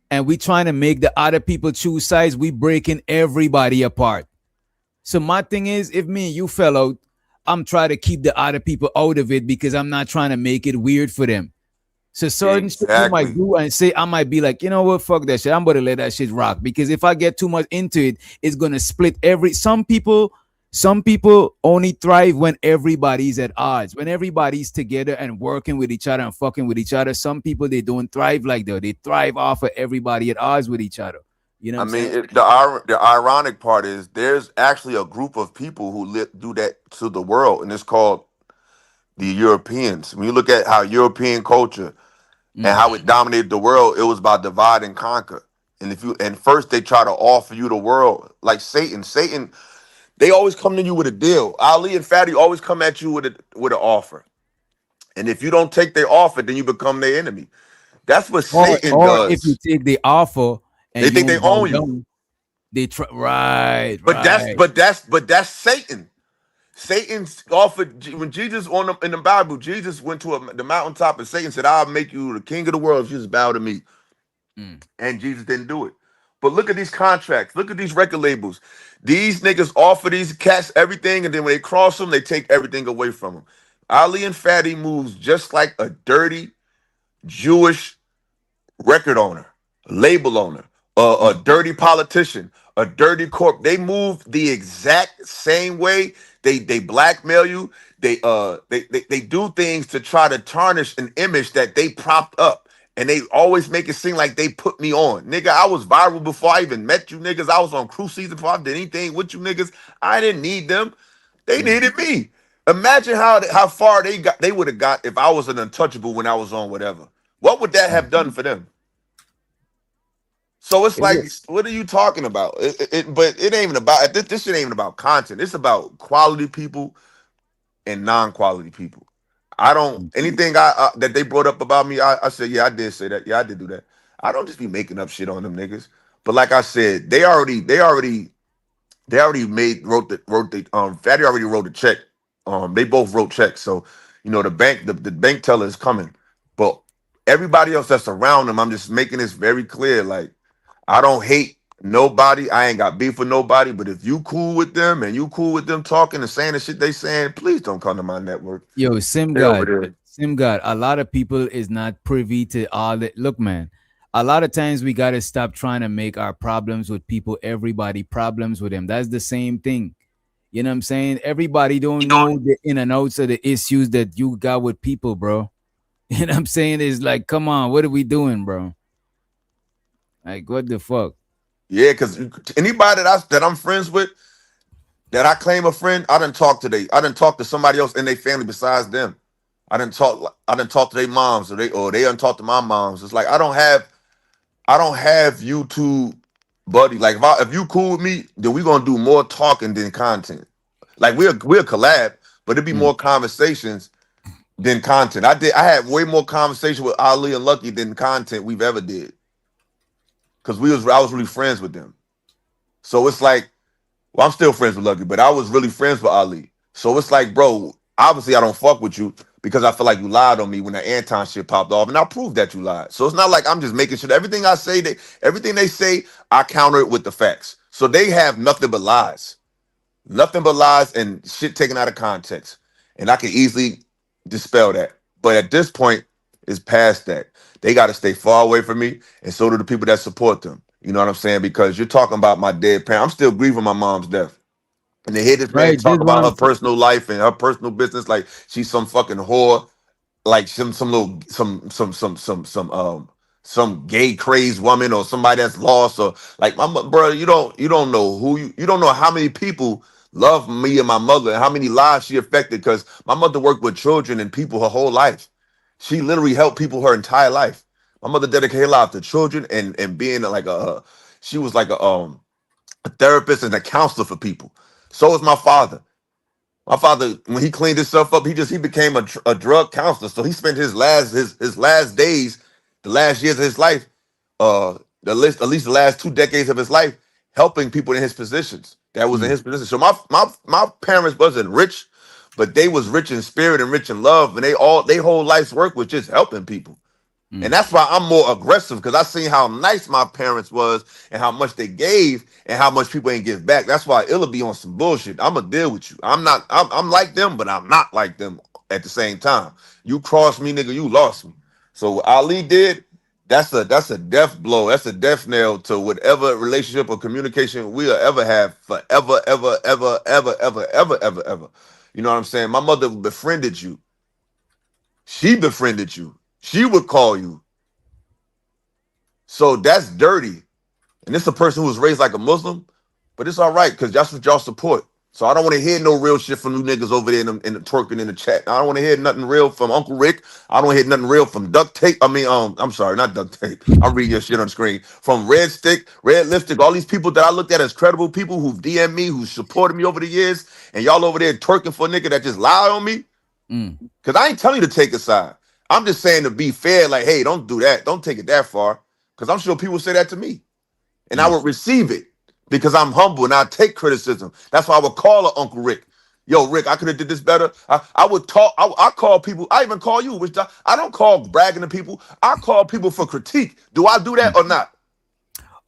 and we trying to make the other people choose sides, we breaking everybody apart. So my thing is, if me and you fell out, I'm trying to keep the other people out of it because I'm not trying to make it weird for them. So certain shit you might Exactly. do and say, I might be like, you know what, fuck that shit. I'm gonna let that shit rock. Because if I get too much into it, it's gonna split some people only thrive when everybody's at odds, when everybody's together and working with each other and fucking with each other. Some people they don't thrive like that. They thrive off of everybody at odds with each other. You know what I I'm mean, saying? the ironic part is there's actually a group of people who do that to the world, and it's called the Europeans. When you look at how European culture and how it dominated the world, it was about divide and conquer. And first they try to offer you the world, like Satan, they always come to you with a deal. Ali and Fatty always come at you with an offer, and if you don't take their offer, then you become their enemy. That's what Satan Or if you does. take the offer and They you think they don't bow own you, down, they try. Right, but that's right. but that's but that's Satan. Satan offered when Jesus in the Bible, Jesus went to the mountaintop and Satan said, "I'll make you the king of the world if you just bow to me." Mm. And Jesus didn't do it. But look at these contracts. Look at these record labels. These niggas offer these cats everything, and then when they cross them, they take everything away from them. Ali and Fatty moves just like a dirty Jewish record owner, label owner, a dirty politician, a dirty corp. They move the exact same way. They blackmail you. They do things to try to tarnish an image that they propped up. And they always make it seem like they put me on. Nigga, I was viral before I even met you niggas. I was on cruise season before I did anything with you niggas. I didn't need them. They needed me. Imagine how far they would have got if I was an untouchable when I was on whatever. What would that have done for them? So it's like, what are you talking about? But it ain't even about this shit ain't even about content. It's about quality people and non-quality people. I don't anything that they brought up about me. I said, yeah, I did say that. Yeah, I did do that. I don't just be making up shit on them niggas. But like I said, they already wrote the Fatty already wrote a check. They both wrote checks. So the bank teller is coming. But everybody else that's around them, I'm just making this very clear. Like, I don't hate nobody. I ain't got beef with nobody. But if you cool with them and you cool with them talking and saying the shit they saying, please don't come to my network. Yo, Sim They over God, there. Sim God. A lot of people is not privy to all that. Look, man. A lot of times we gotta stop trying to make our problems with people, everybody problems with them. That's the same thing. You know what I'm saying? Everybody don't know the in and outs of the issues that you got with people, bro. You know what I'm saying? It's like, come on, what are we doing, bro? Like, what the fuck? Yeah, because anybody that I'm friends with, that I claim a friend, I didn't talk to somebody else in their family besides them. I didn't talk to their moms or they didn't talk to my moms. It's like I don't have YouTube buddy. Like if you cool with me, then we gonna do more talking than content. Like we'll collab, but it'd be more conversations than content. I had way more conversation with Ali and Lucky than content we've ever did. Cause I was really friends with them. So it's like, well, I'm still friends with Lucky, but I was really friends with Ali. So it's like, bro, obviously I don't fuck with you because I feel like you lied on me when that Anton shit popped off, and I proved that you lied. So it's not like I'm just making sure everything I say, everything they say, I counter it with the facts. So they have nothing but lies and shit taken out of context, and I can easily dispel that. But at this point, it's past that. They got to stay far away from me, and so do the people that support them. You know what I'm saying? Because you're talking about my dead parent. I'm still grieving my mom's death. And they hear this man Right. This talk what about I'm her personal life and her personal business like she's some fucking whore, like some gay crazed woman or somebody that's lost or like brother. You don't know you don't know how many people love me and my mother and how many lives she affected because my mother worked with children and people her whole life. She literally helped people her entire life. My mother dedicated her life to children and being like she was like a therapist and a counselor for people. So is my father. My father, when he cleaned himself up, he became a drug counselor. So he spent his last days, the last years of his life, at least the last 2 decades of his life, helping people in his positions. That was in his position. So my parents wasn't rich, but they was rich in spirit and rich in love, and they whole life's work was just helping people. And that's why I'm more aggressive, because I seen how nice my parents was and how much they gave and how much people ain't give back. That's why it'll be on some bullshit. I'm gonna deal with you. I'm like them, but I'm not like them at the same time. You crossed me, nigga, you lost me. So what Ali did, that's a death blow. That's a death nail to whatever relationship or communication we'll ever have forever, ever, ever, ever, ever, ever, ever, ever. You know what I'm saying? My mother befriended you. She befriended you. She would call you. So that's dirty. And this is a person who was raised like a Muslim, but it's all right, because that's what y'all support. So I don't want to hear no real shit from you niggas over there in the twerking in the chat. I don't want to hear nothing real from Uncle Rick. I don't want to hear nothing real from Duct Tape. I'm sorry, not Duct Tape. I'm reading your shit on the screen. From Red Stick, Red Lipstick, all these people that I looked at as credible people who've DM'd me, who supported me over the years, and y'all over there twerking for a nigga that just lied on me. Because I ain't telling you to take a side. I'm just saying to be fair, like, hey, don't do that. Don't take it that far. Because I'm sure people say that to me. And I would receive it because I'm humble and I take criticism. That's why I would call her Uncle Rick. Yo, Rick, I could have did this better. I would talk. I call people. I even call you, which I don't call bragging to people. I call people for critique. Do I do that or not?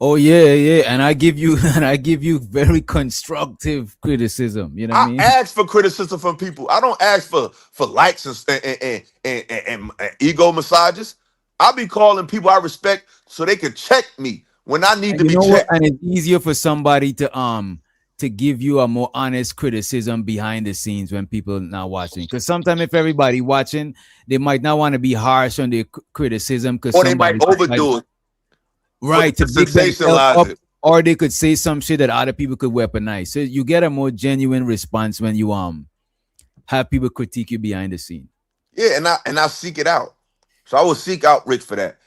Oh yeah, and I give you very constructive criticism. You know what I mean? I ask for criticism from people. I don't ask for likes and ego massages. I be calling people I respect so they can check me when I need to be checked. And it's easier for somebody to give you a more honest criticism behind the scenes when people not watching. Because sometimes if everybody watching, they might not want to be harsh on their criticism, because or they might overdo it. Right, to sensationalize it. Or they could say some shit that other people could weaponize. So you get a more genuine response when you have people critique you behind the scene. Yeah, and I seek it out. So I will seek out Rick for that.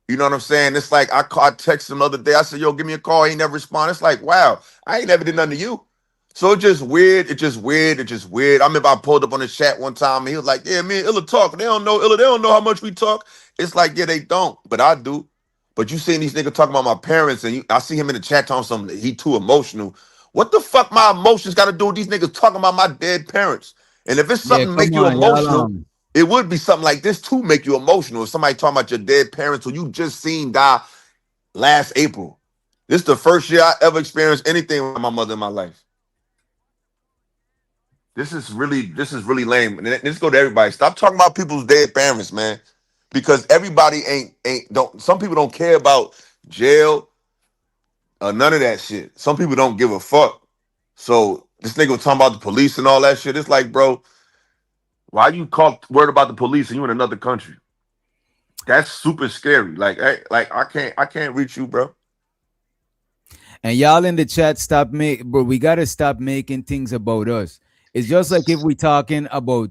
You know what I'm saying? It's like I text him the other day. I said, yo, give me a call. He ain't never respond. It's like, wow, I ain't never did nothing to you. So it's just weird. It's just weird. I remember I pulled up on the chat one time and he was like, yeah, me and Illa talk. They don't know Illa. They don't know how much we talk. It's like, yeah, they don't, but I do. But you seen these niggas talking about my parents, and I see him in the chat talking something. He too emotional. What the fuck my emotions got to do with these niggas talking about my dead parents? And if it's something to make you emotional, it would be something like this to make you emotional. If somebody talking about your dead parents who you just seen die last April. This is the first year I ever experienced anything with my mother in my life. This is really lame. And let's go to everybody. Stop talking about people's dead parents, man. Because everybody some people don't care about jail or none of that shit. Some people don't give a fuck. So this nigga was talking about the police and all that shit. It's like, bro, why you worried about the police and you in another country? That's super scary. Like I can't reach you, bro. And y'all in the chat, bro, we gotta stop making things about us. It's just like if we talking about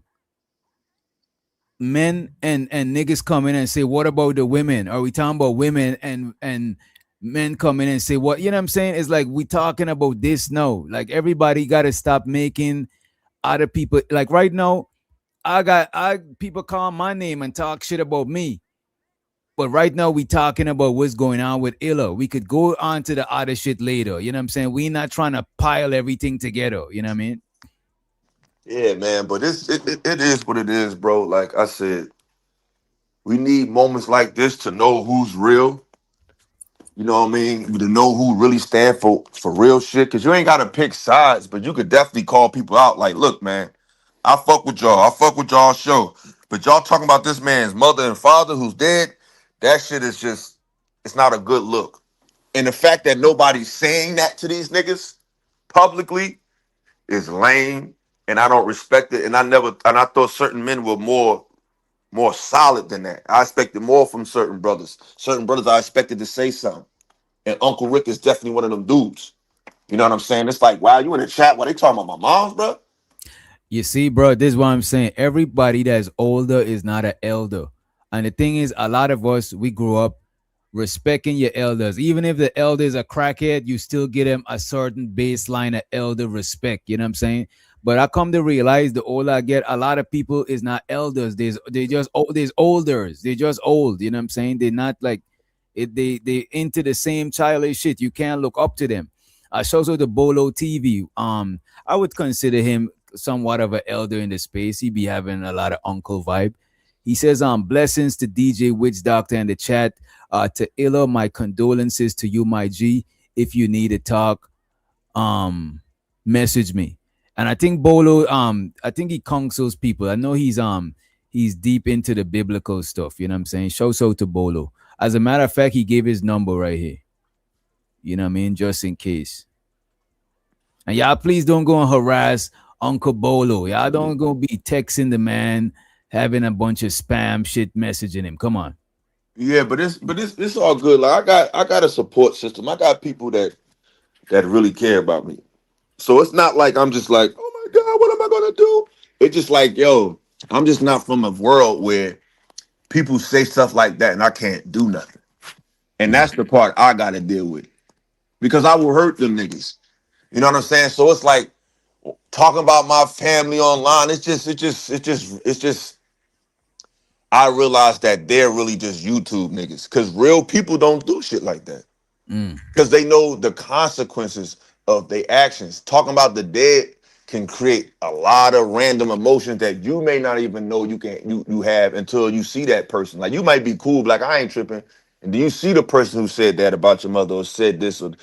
men and niggas come in and say, what about the women? Are we talking about women and men come in and say, what? You know what I'm saying? It's like we talking about this now. Like everybody got to stop making other people. Like right now, people call my name and talk shit about me. But right now we talking about what's going on with Illa. We could go on to the other shit later. You know what I'm saying? We not trying to pile everything together. You know what I mean? Yeah, man, but it is what it is, bro. Like I said, we need moments like this to know who's real. You know what I mean? To know who really stand for real shit. Because you ain't got to pick sides, but you could definitely call people out. Like, look, man, I fuck with y'all. I fuck with y'all show. But y'all talking about this man's mother and father who's dead, that shit is just, it's not a good look. And the fact that nobody's saying that to these niggas publicly is lame. And I don't respect it. And I thought certain men were more solid than that. I expected more from certain brothers. Certain brothers I expected to say something. And Uncle Rick is definitely one of them dudes. You know what I'm saying? It's like, wow, you in the chat while they talking about my moms, bro? You see, bro, this is what I'm saying. Everybody that's older is not an elder. And the thing is, a lot of us, we grew up respecting your elders. Even if the elders are crackhead, you still give them a certain baseline of elder respect. You know what I'm saying? But I come to realize the older I get, a lot of people is not elders. There's olders. They're just old. You know what I'm saying? They're not like, They into the same childish shit. You can't look up to them. Shows out to Bolo TV. I would consider him somewhat of an elder in the space. He be having a lot of uncle vibe. He says, blessings to DJ Witch Doctor in the chat. To Illa, my condolences to you, my G. If you need to talk, message me. And I think Bolo, I think he counsels people. I know he's deep into the biblical stuff. You know what I'm saying? Show so to Bolo. As a matter of fact, he gave his number right here. You know what I mean? Just in case. And y'all, please don't go and harass Uncle Bolo. Y'all don't go be texting the man, having a bunch of spam shit messaging him. Come on. Yeah, but it's all good. Like I got a support system. I got people that really care about me. So it's not like I'm just like, oh my God, what am I gonna do? It's just like, yo, I'm just not from a world where people say stuff like that and I can't do nothing. And that's the part I gotta deal with. Because I will hurt them niggas. You know what I'm saying? So it's like talking about my family online. It's just I realize that they're really just YouTube niggas. Because real people don't do shit like that. Because they know the consequences of their actions. Talking about the dead can create a lot of random emotions that you may not even know you have until you see that person. Like you might be cool, like I ain't tripping. And then you see the person who said that about your mother or said this, and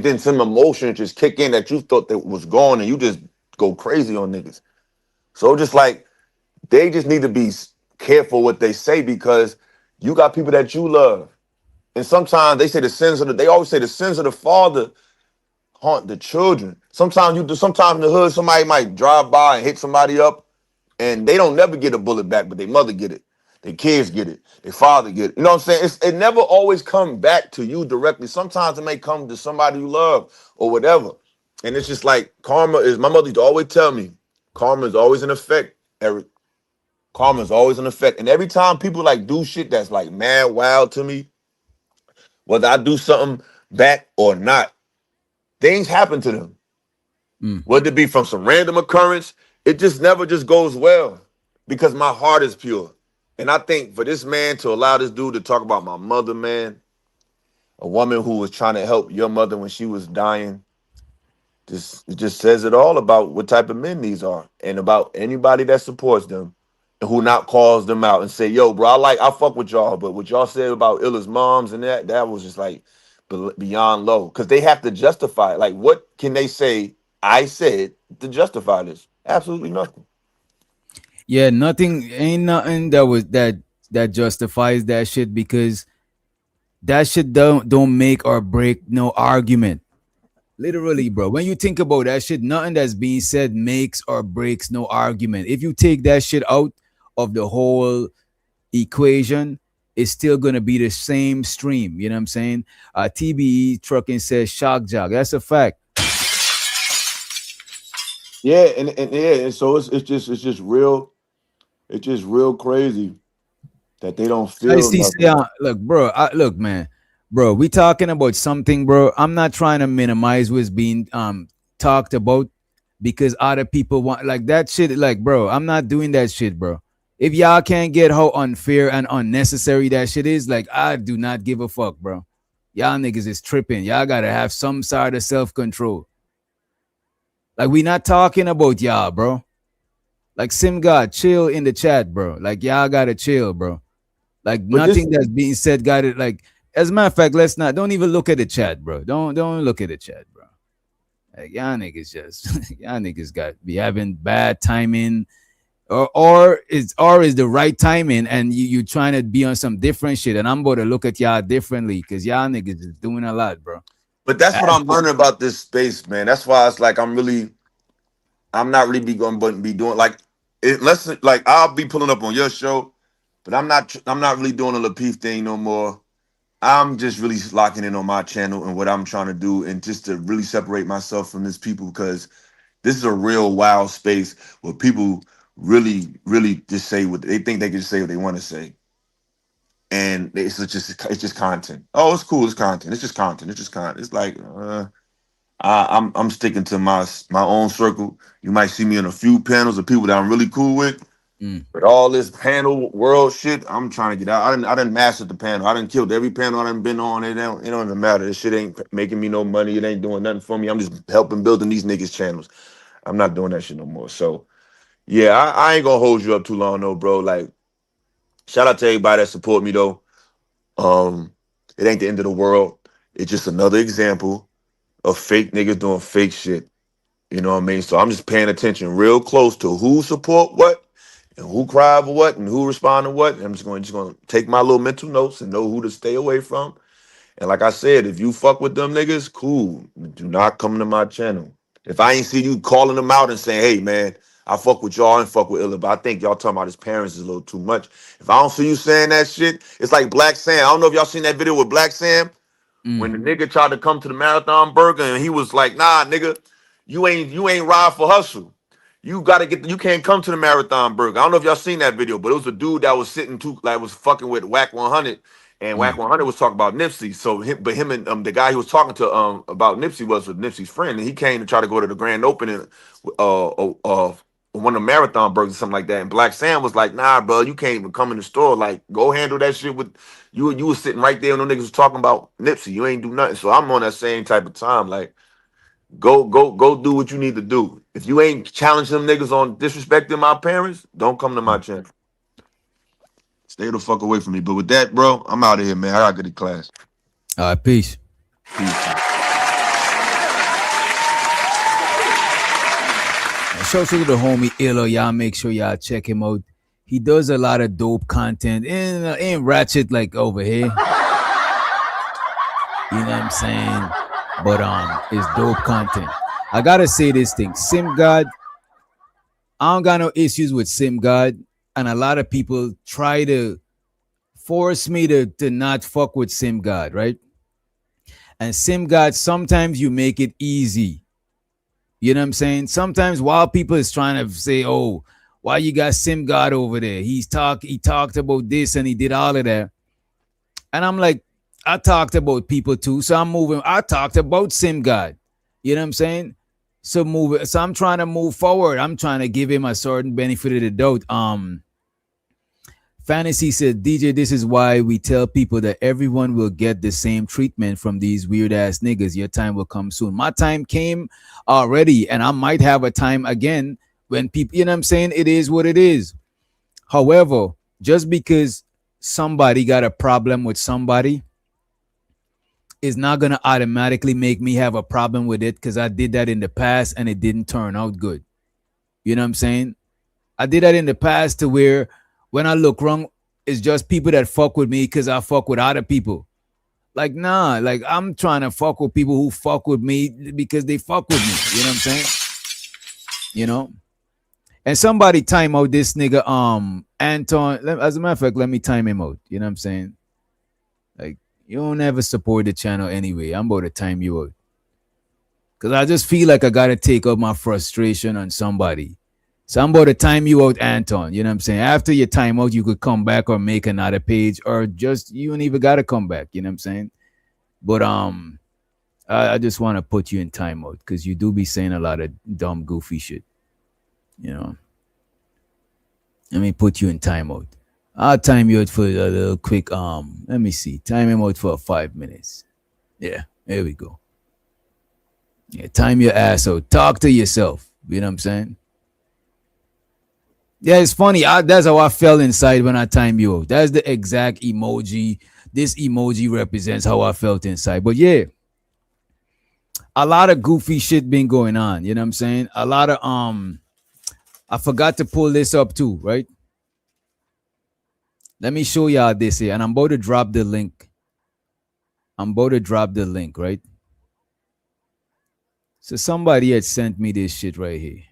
then some emotion just kick in that you thought that was gone and you just go crazy on niggas. So just like, they just need to be careful what they say because you got people that you love. And sometimes they always say the sins of the father haunt the children. Sometimes in the hood, somebody might drive by and hit somebody up and they don't never get a bullet back, but their mother get it. Their kids get it. Their father get it. You know what I'm saying? It never always come back to you directly. Sometimes it may come to somebody you love or whatever. And it's just like karma is, my mother used to always tell me, karma is always in effect, Eric. Karma is always in effect. And every time people like do shit that's like mad wild to me, whether I do something back or not, things happen to them. Whether it be from some random occurrence, it just never just goes well because my heart is pure. And I think for this man to allow this dude to talk about my mother, man, a woman who was trying to help your mother when she was dying, it just says it all about what type of men these are and about anybody that supports them and who not calls them out and say, yo, bro, I fuck with y'all, but what y'all said about Illa's moms and that was just like beyond low. Because they have to justify it. Like, what can they say I said to justify this? Absolutely nothing. Yeah, ain't nothing that justifies that shit because that shit don't make or break no argument. Literally, bro. When you think about that shit, nothing that's being said makes or breaks no argument. If you take that shit out of the whole equation, it's still gonna be the same stream. You know what I'm saying? TBE Trucking says shock jock. That's a fact. Yeah, and so it's just real crazy that they don't feel nothing. Look, bro. Look, man. Bro, we talking about something, bro. I'm not trying to minimize what's being talked about because other people want like that shit. Like, bro, I'm not doing that shit, bro. If y'all can't get how unfair and unnecessary that shit is, like, I do not give a fuck, bro. Y'all niggas is tripping. Y'all gotta have some sort of self-control. Like, we not talking about y'all, bro. Like, Sim God, chill in the chat, bro. Like, y'all gotta chill, bro. Like, but nothing that's being said got it. Like, as a matter of fact, don't even look at the chat, bro. Don't look at the chat, bro. Like, y'all niggas got be having bad timing, or is the right timing, and you trying to be on some different shit, and I'm about to look at y'all differently because y'all niggas is doing a lot, bro. But that's what I'm learning about this space, man. That's why it's like I'm not really going to be doing like unless like I'll be pulling up on your show, but I'm not really doing a Lapeef thing no more. I'm just really locking in on my channel and what I'm trying to do, and just to really separate myself from this people because this is a real wild space where people really, really just say what they think they can say what they want to say, and it's just content. Oh, it's cool. It's content. It's just content. It's just content. It's like I'm sticking to my own circle. You might see me in a few panels of people that I'm really cool with, But all this panel world shit, I'm trying to get out. I didn't master the panel. I didn't killed every panel I done been on. It don't even matter. This shit ain't making me no money. It ain't doing nothing for me. I'm just helping building these niggas channels. I'm not doing that shit no more. So yeah, I ain't gonna hold you up too long though, bro. Like, shout out to everybody that support me though. Um, it ain't the end of the world. It's just another example of fake niggas doing fake shit. You know what I mean? So I'm just paying attention real close to who support what and who cry for what and who respond to what. And I'm just gonna take my little mental notes and know who to stay away from. And like I said, if you fuck with them niggas, cool. Do not come to my channel. If I ain't see you calling them out and saying, hey man, I fuck with y'all and fuck with Illa, but I think y'all talking about his parents is a little too much. If I don't see you saying that shit, it's like Black Sam. I don't know if y'all seen that video with Black Sam when the nigga tried to come to the Marathon Burger and he was like, nah, nigga, you ain't ride for hustle. You can't come to the Marathon Burger. I don't know if y'all seen that video, but it was a dude that was sitting like was fucking with Whack 100, and Whack 100 was talking about Nipsey. So him and the guy he was talking to about Nipsey was with Nipsey's friend, and he came to try to go to the grand opening of one of the Marathon Burgers or something like that. And Black Sam was like, nah, bro, you can't even come in the store. Like, go handle that shit with you. You was sitting right there when the niggas was talking about Nipsey. You ain't do nothing. So I'm on that same type of time. Like, go do what you need to do. If you ain't challenge them niggas on disrespecting my parents, don't come to my channel. Stay the fuck away from me. But with that, bro, I'm out of here, man. I gotta get to class. All right, peace. Shout out to the homie Illa. Y'all make sure y'all check him out. He does a lot of dope content. Ain't ratchet like over here. You know what I'm saying? But it's dope content. I gotta say this thing. Sim God, I don't got no issues with Sim God. And a lot of people try to force me to not fuck with Sim God, right? And Sim God, sometimes you make it easy. You know what I'm saying? Sometimes while people is trying to say, oh, why you got Sim God over there? He talked about this and he did all of that. And I'm like, I talked about people too. So I'm moving. I talked about Sim God. You know what I'm saying? So I'm trying to move forward. I'm trying to give him a certain benefit of the doubt. Fantasy said, DJ, this is why we tell people that everyone will get the same treatment from these weird ass niggas. Your time will come soon. My time came already, and I might have a time again when people, you know what I'm saying? It is what it is. However, just because somebody got a problem with somebody is not going to automatically make me have a problem with it, because I did that in the past and it didn't turn out good. You know what I'm saying? I did that in the past to where when I look wrong, it's just people that fuck with me because I fuck with other people. Like, nah, like I'm trying to fuck with people who fuck with me because they fuck with me. You know what I'm saying? You know? And somebody time out this nigga, Anton. As a matter of fact, let me time him out. You know what I'm saying? Like, you don't ever support the channel anyway. I'm about to time you out. Because I just feel like I got to take out my frustration on somebody. So I'm about to time you out, Anton. You know what I'm saying? After your time out, you could come back or make another page, or just you don't even gotta come back. You know what I'm saying? But I just want to put you in timeout because you do be saying a lot of dumb, goofy shit. You know. Let me put you in timeout. I'll time you out for a little quick. Let me see. Time him out for 5 minutes. Yeah, there we go. Yeah, time your ass out. Talk to yourself. You know what I'm saying? Yeah, it's funny. That's how I felt inside when I timed you out. That's the exact emoji. This emoji represents how I felt inside. But yeah, a lot of goofy shit been going on. You know what I'm saying? A lot of I forgot to pull this up too, right? Let me show y'all this here, and I'm about to drop the link. Right? So somebody had sent me this shit right here.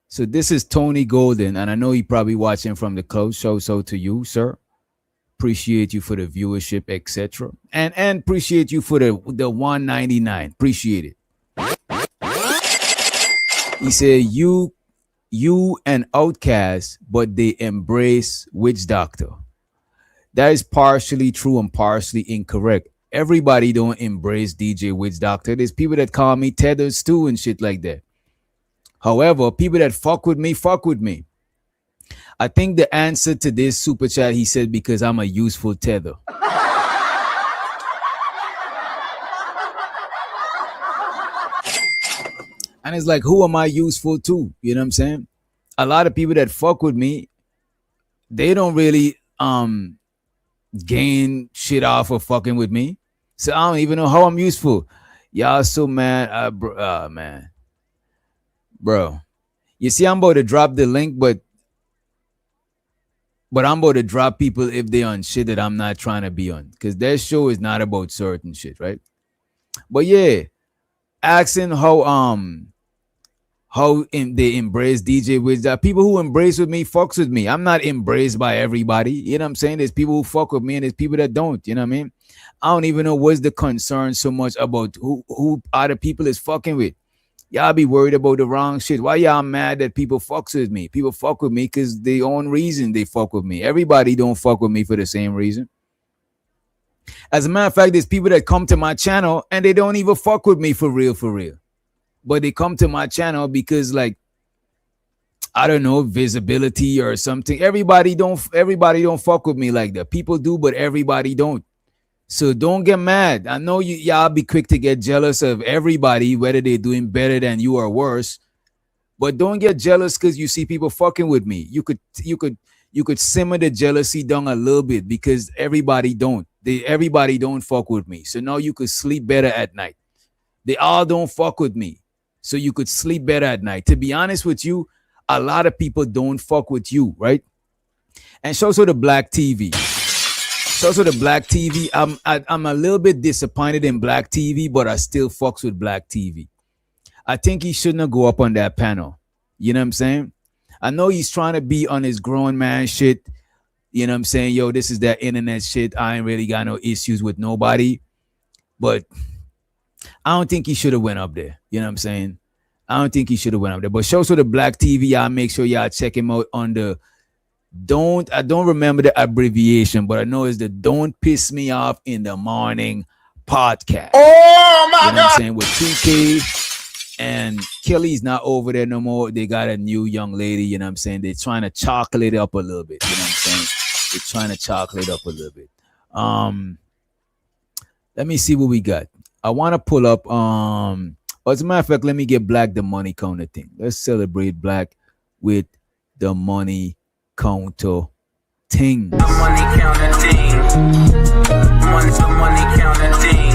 So this is Tony Golden, and I know he probably watching from the close show. So to you, sir, appreciate you for the viewership, etc. And appreciate you for the 199. Appreciate it. He said you and Outcast, but they embrace Witch Doctor. That is partially true and partially incorrect. Everybody don't embrace DJ Witch Doctor. There's people that call me Tethers too and shit like that. However, people that fuck with me, fuck with me. I think the answer to this super chat, he said, because I'm a useful tether. And it's like, who am I useful to? You know what I'm saying? A lot of people that fuck with me, they don't really gain shit off of fucking with me. So I don't even know how I'm useful. Y'all so mad. Man. Bro. You see, I'm about to drop the link, but I'm about to drop people if they on shit that I'm not trying to be on. Because their show is not about certain shit, right? But yeah, asking how they embrace DJ Wiz. That people who embrace with me fucks with me. I'm not embraced by everybody. You know what I'm saying? There's people who fuck with me and there's people that don't. You know what I mean? I don't even know what's the concern so much about who other people is fucking with. Y'all be worried about the wrong shit. Why y'all mad that people fucks with me? People fuck with me because their own reason they fuck with me. Everybody don't fuck with me for the same reason. As a matter of fact, there's people that come to my channel and they don't even fuck with me for real. But they come to my channel because, like, I don't know, visibility or something. Everybody don't fuck with me like that. People do, but everybody don't. So don't get mad. I know y'all be quick to get jealous of everybody, whether they're doing better than you or worse. But don't get jealous because you see people fucking with me. You could simmer the jealousy down a little bit because everybody don't. Everybody don't fuck with me. So now you could sleep better at night. They all don't fuck with me. So you could sleep better at night. To be honest with you, a lot of people don't fuck with you, right? And show the Black TV. So the Black TV, I'm a little bit disappointed in Black TV, but I still fucks with Black TV. I think he shouldn't have go up on that panel. You know what I'm saying? I know he's trying to be on his grown man shit. You know what I'm saying? Yo, this is that internet shit. I ain't really got no issues with nobody. But I don't think he should have went up there. You know what I'm saying? I don't think he should have went up there. But show the Black TV, y'all make sure y'all check him out on the I don't remember the abbreviation, but I know it's the Don't Piss Me Off in the Morning podcast. Oh my you know God! What I'm saying? With 2K and Kelly's not over there no more. They got a new young lady, you know what I'm saying? They're trying to chocolate up a little bit, you know what I'm saying? They're trying to chocolate up a little bit. Let me see what we got. I want to pull up as a matter of fact, let me get Black the money counter thing. Let's celebrate Black with the money counter thing. The money counter thing. Money counter thing.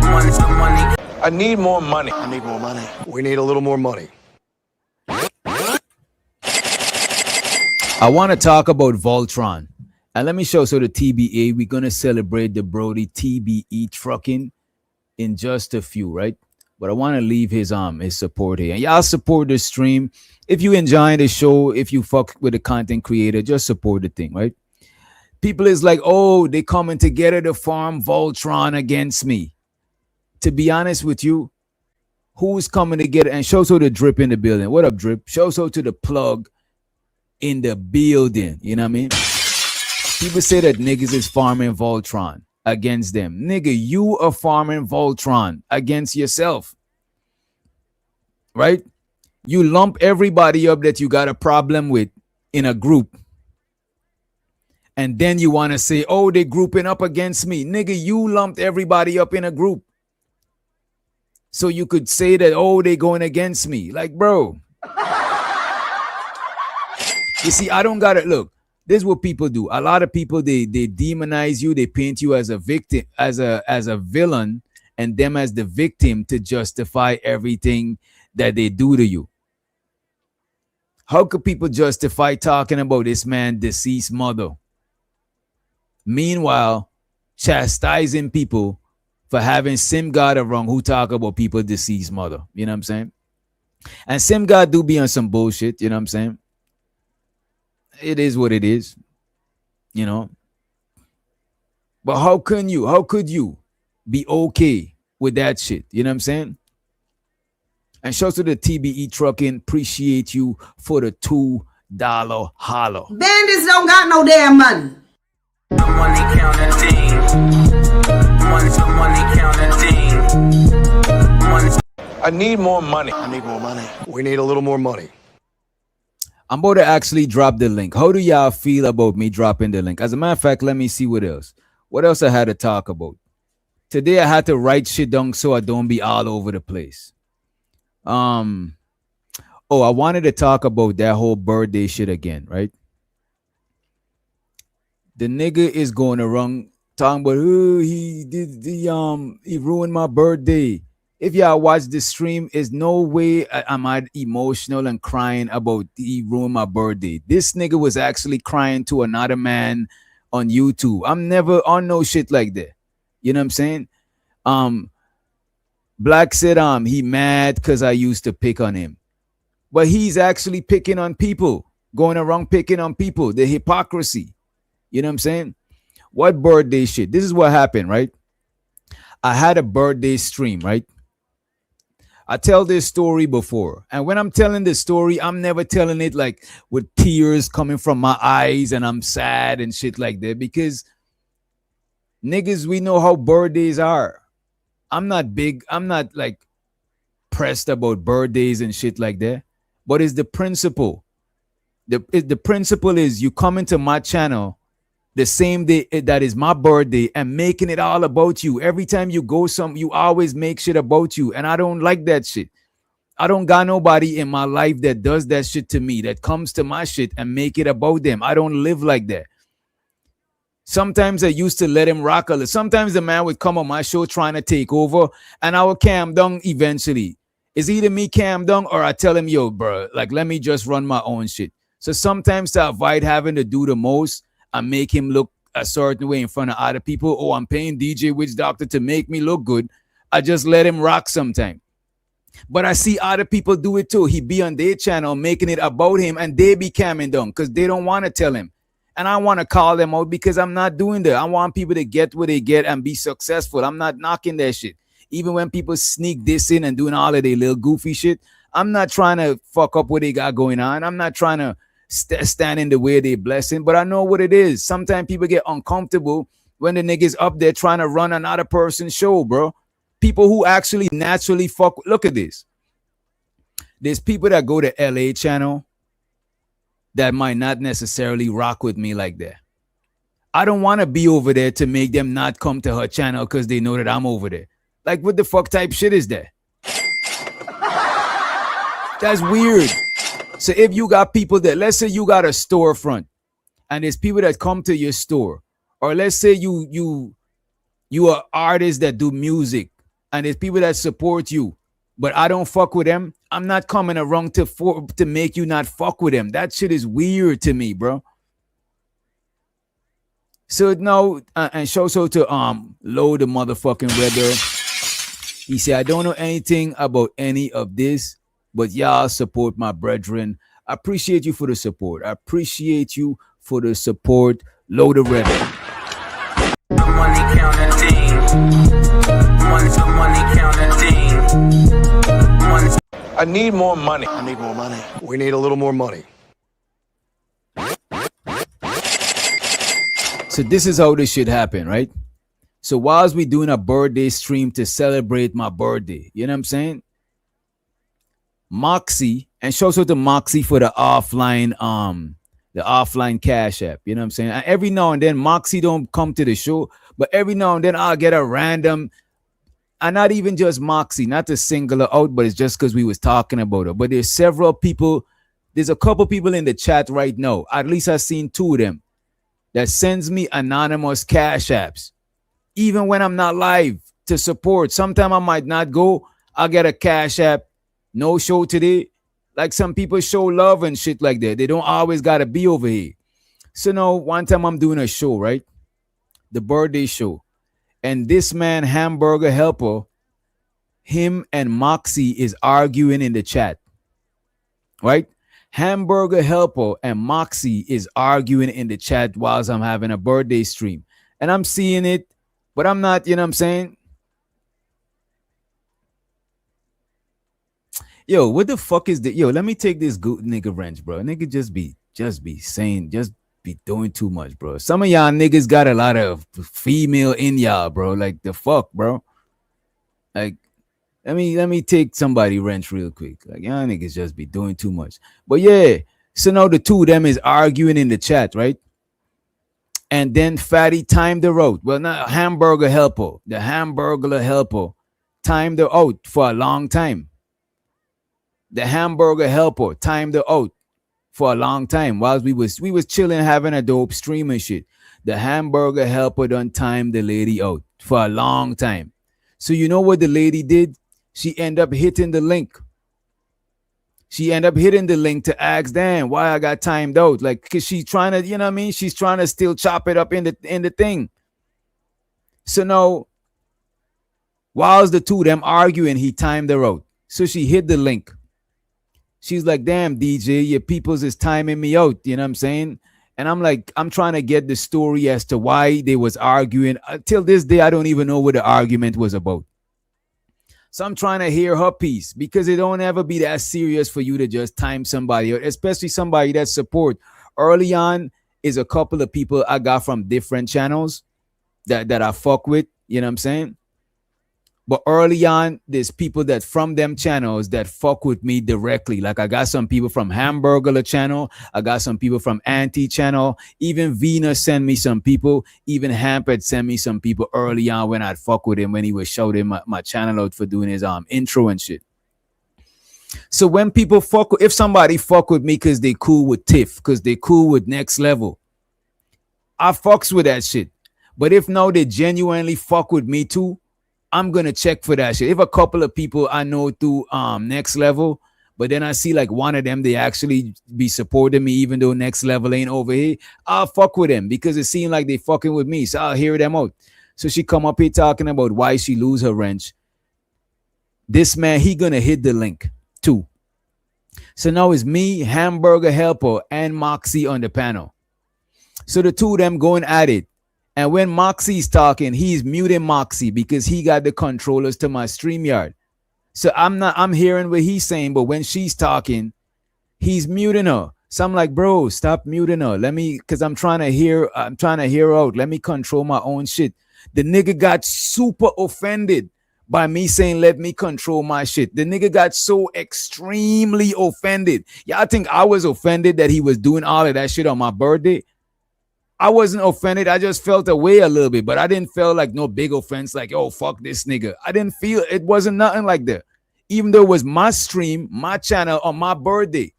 Money. I need more money. I need more money. We need a little more money. I want to talk about Voltron. And let me show the TBA. We're going to celebrate the Brody TBE trucking in just a few, right? But I want to leave his support here. And y'all support the stream. If you enjoy the show, if you fuck with the content creator, just support the thing, right? People is like, oh, they coming together to farm Voltron against me. To be honest with you, who's coming together? And show the Drip in the building. What up, Drip? Show to the plug in the building. You know what I mean? People say that niggas is farming Voltron against them. Nigga, you are farming Voltron against yourself. Right? You lump everybody up that you got a problem with in a group. And then you want to say, oh, they grouping up against me. Nigga, you lumped everybody up in a group. So you could say that, oh, they going against me. Like, bro. You see, I don't got to look. This is what people do. A lot of people, they demonize you. They paint you as a victim, as a villain, and them as the victim to justify everything that they do to you. How could people justify talking about this man's deceased mother? Meanwhile, chastising people for having Sim God around who talk about people's deceased mother. You know what I'm saying? And Sim God do be on some bullshit. You know what I'm saying? It is what it is. You know? But how could you be okay with that shit? You know what I'm saying? And shout to the TBE trucking. Appreciate you for the $2 holler. Bandits don't got no damn money. The money counter thing. Money counter thing. I need more money. I need more money. We need a little more money. I'm about to actually drop the link. How do y'all feel about me dropping the link? As a matter of fact, let me see what else. What else I had to talk about? Today I had to write shit down so I don't be all over the place. Oh, I wanted to talk about that whole birthday shit again, right? The nigga is going around talking about he ruined my birthday. If y'all watch the stream, is no way I'm emotional and crying about he ruined my birthday. This nigga was actually crying to another man on YouTube. I'm never on no shit like that. You know what I'm saying? Black said he mad because I used to pick on him. But he's actually picking on people, going around picking on people. The hypocrisy. You know what I'm saying? What birthday shit? This is what happened, right? I had a birthday stream, right? I tell this story before. And when I'm telling this story, I'm never telling it like with tears coming from my eyes and I'm sad and shit like that. Because niggas, we know how birthdays are. I'm not like pressed about birthdays and shit like that. But it's the principle. The principle is you come into my channel the same day that is my birthday and making it all about you. Every time you go you always make shit about you. And I don't like that shit. I don't got nobody in my life that does that shit to me, that comes to my shit and make it about them. I don't live like that. Sometimes I used to let him rock a little. Sometimes the man would come on my show trying to take over and I would calm down eventually. It's either me calm down or I tell him, yo, bro, like, let me just run my own shit. So sometimes to avoid having to do the most, I make him look a certain way in front of other people. Oh, I'm paying DJ Witch Doctor to make me look good. I just let him rock sometime. But I see other people do it too. He be on their channel making it about him and they be calming down because they don't want to tell him. And I want to call them out because I'm not doing that. I want people to get what they get and be successful. I'm not knocking that shit. Even when people sneak this in and doing all of their little goofy shit, I'm not trying to fuck up what they got going on. I'm not trying to stand in the way of their blessing, but I know what it is. Sometimes people get uncomfortable when the niggas up there trying to run another person's show, bro. People who actually naturally fuck. Look at this. There's people that go to LA channel that might not necessarily rock with me like that. I don't want to be over there to make them not come to her channel because they know that I'm over there. Like, what the fuck type shit is that? That's weird. So if you got people that, let's say you got a storefront and there's people that come to your store, or let's say you are artists that do music and there's people that support you, but I don't fuck with them, I'm not coming around to make you not fuck with them. That shit is weird to me, bro. So now, and show so to load the motherfucking rebel. He said, I don't know anything about any of this, but y'all support my brethren. I appreciate you for the support. I appreciate you for the support. Load the rebel. Money counting team. Money counting team. I need more money. I need more money. We need a little more money. So this is how this shit happened, right? So whilst we doing a birthday stream to celebrate my birthday, you know what I'm saying? Moxie, and shout out to Moxie for the offline cash app, you know what I'm saying? And every now and then Moxie don't come to the show, but every now and then I'll get a random, and not even just Moxie, not to single her out, but it's just because we was talking about her. But there's several people, there's a couple people in the chat right now, at least I've seen two of them, that sends me anonymous cash apps, even when I'm not live, to support. Sometimes I might not go, I'll get a cash app. No show today. Like some people show love and shit like that. They don't always got to be over here. So now one time I'm doing a show, right? The birthday show. And this man, Hamburger Helper, him and Moxie is arguing in the chat, right? Hamburger Helper and Moxie is arguing in the chat whilst I'm having a birthday stream. And I'm seeing it, but I'm not, you know what I'm saying? Yo, what the fuck is that? Yo, let me take this good nigga wrench, bro. Nigga just be saying, just be doing too much, bro. Some of y'all niggas got a lot of female in y'all, bro. Like the fuck, bro. Like Let me take somebody wrench real quick. Like y'all niggas just be doing too much. But yeah, so now the two of them is arguing in the chat, right? And then Fatty timed her out. Well, not hamburger helper. The hamburger helper timed her out for a long time. The hamburger helper timed her out for a long time while we was chilling, having a dope stream and shit. The hamburger helper done timed the lady out for a long time. So you know what the lady did? She ended up hitting the link. She ended up hitting the link to ask Dan why I got timed out. Like, cause she's trying to, you know what I mean? She's trying to still chop it up in the thing. So now, whilst the two of them arguing, he timed her out. So she hit the link. She's like, damn, DJ, your peoples is timing me out. You know what I'm saying? And I'm like, I'm trying to get the story as to why they was arguing. Till this day, I don't even know what the argument was about. So I'm trying to hear her piece because it don't ever be that serious for you to just time somebody out, especially somebody that support. Early on is a couple of people I got from different channels that I fuck with. You know what I'm saying? But early on, there's people that from them channels that fuck with me directly. Like I got some people from Hamburger channel. I got some people from Anti channel. Even Venus sent me some people. Even Hamp had sent me some people early on when I'd fuck with him when he was shouting my channel out for doing his intro and shit. So when people if somebody fuck with me because they cool with Tiff, because they cool with Next Level, I fucks with that shit. But if now they genuinely fuck with me too, I'm gonna check for that shit. If a couple of people I know through Next Level, but then I see like one of them, they actually be supporting me even though Next Level ain't over here, I'll fuck with them because it seems like they fucking with me. So I'll hear them out. So she come up here talking about why she lose her wrench. This man, he gonna hit the link too. So now it's me, Hamburger Helper, and Moxie on the panel. So the two of them going at it. And when Moxie's talking, he's muting Moxie because he got the controllers to my StreamYard. So I'm hearing what he's saying, but when she's talking, he's muting her. So I'm like, bro, stop muting her. Because I'm trying to hear out. Let me control my own shit. The nigga got super offended by me saying, let me control my shit. The nigga got so extremely offended. Yeah, I think I was offended that he was doing all of that shit on my birthday. I wasn't offended. I just felt away a little bit, but I didn't feel like no big offense, like, oh, fuck this nigga. I didn't feel, it wasn't nothing like that. Even though it was my stream, my channel on my birthday.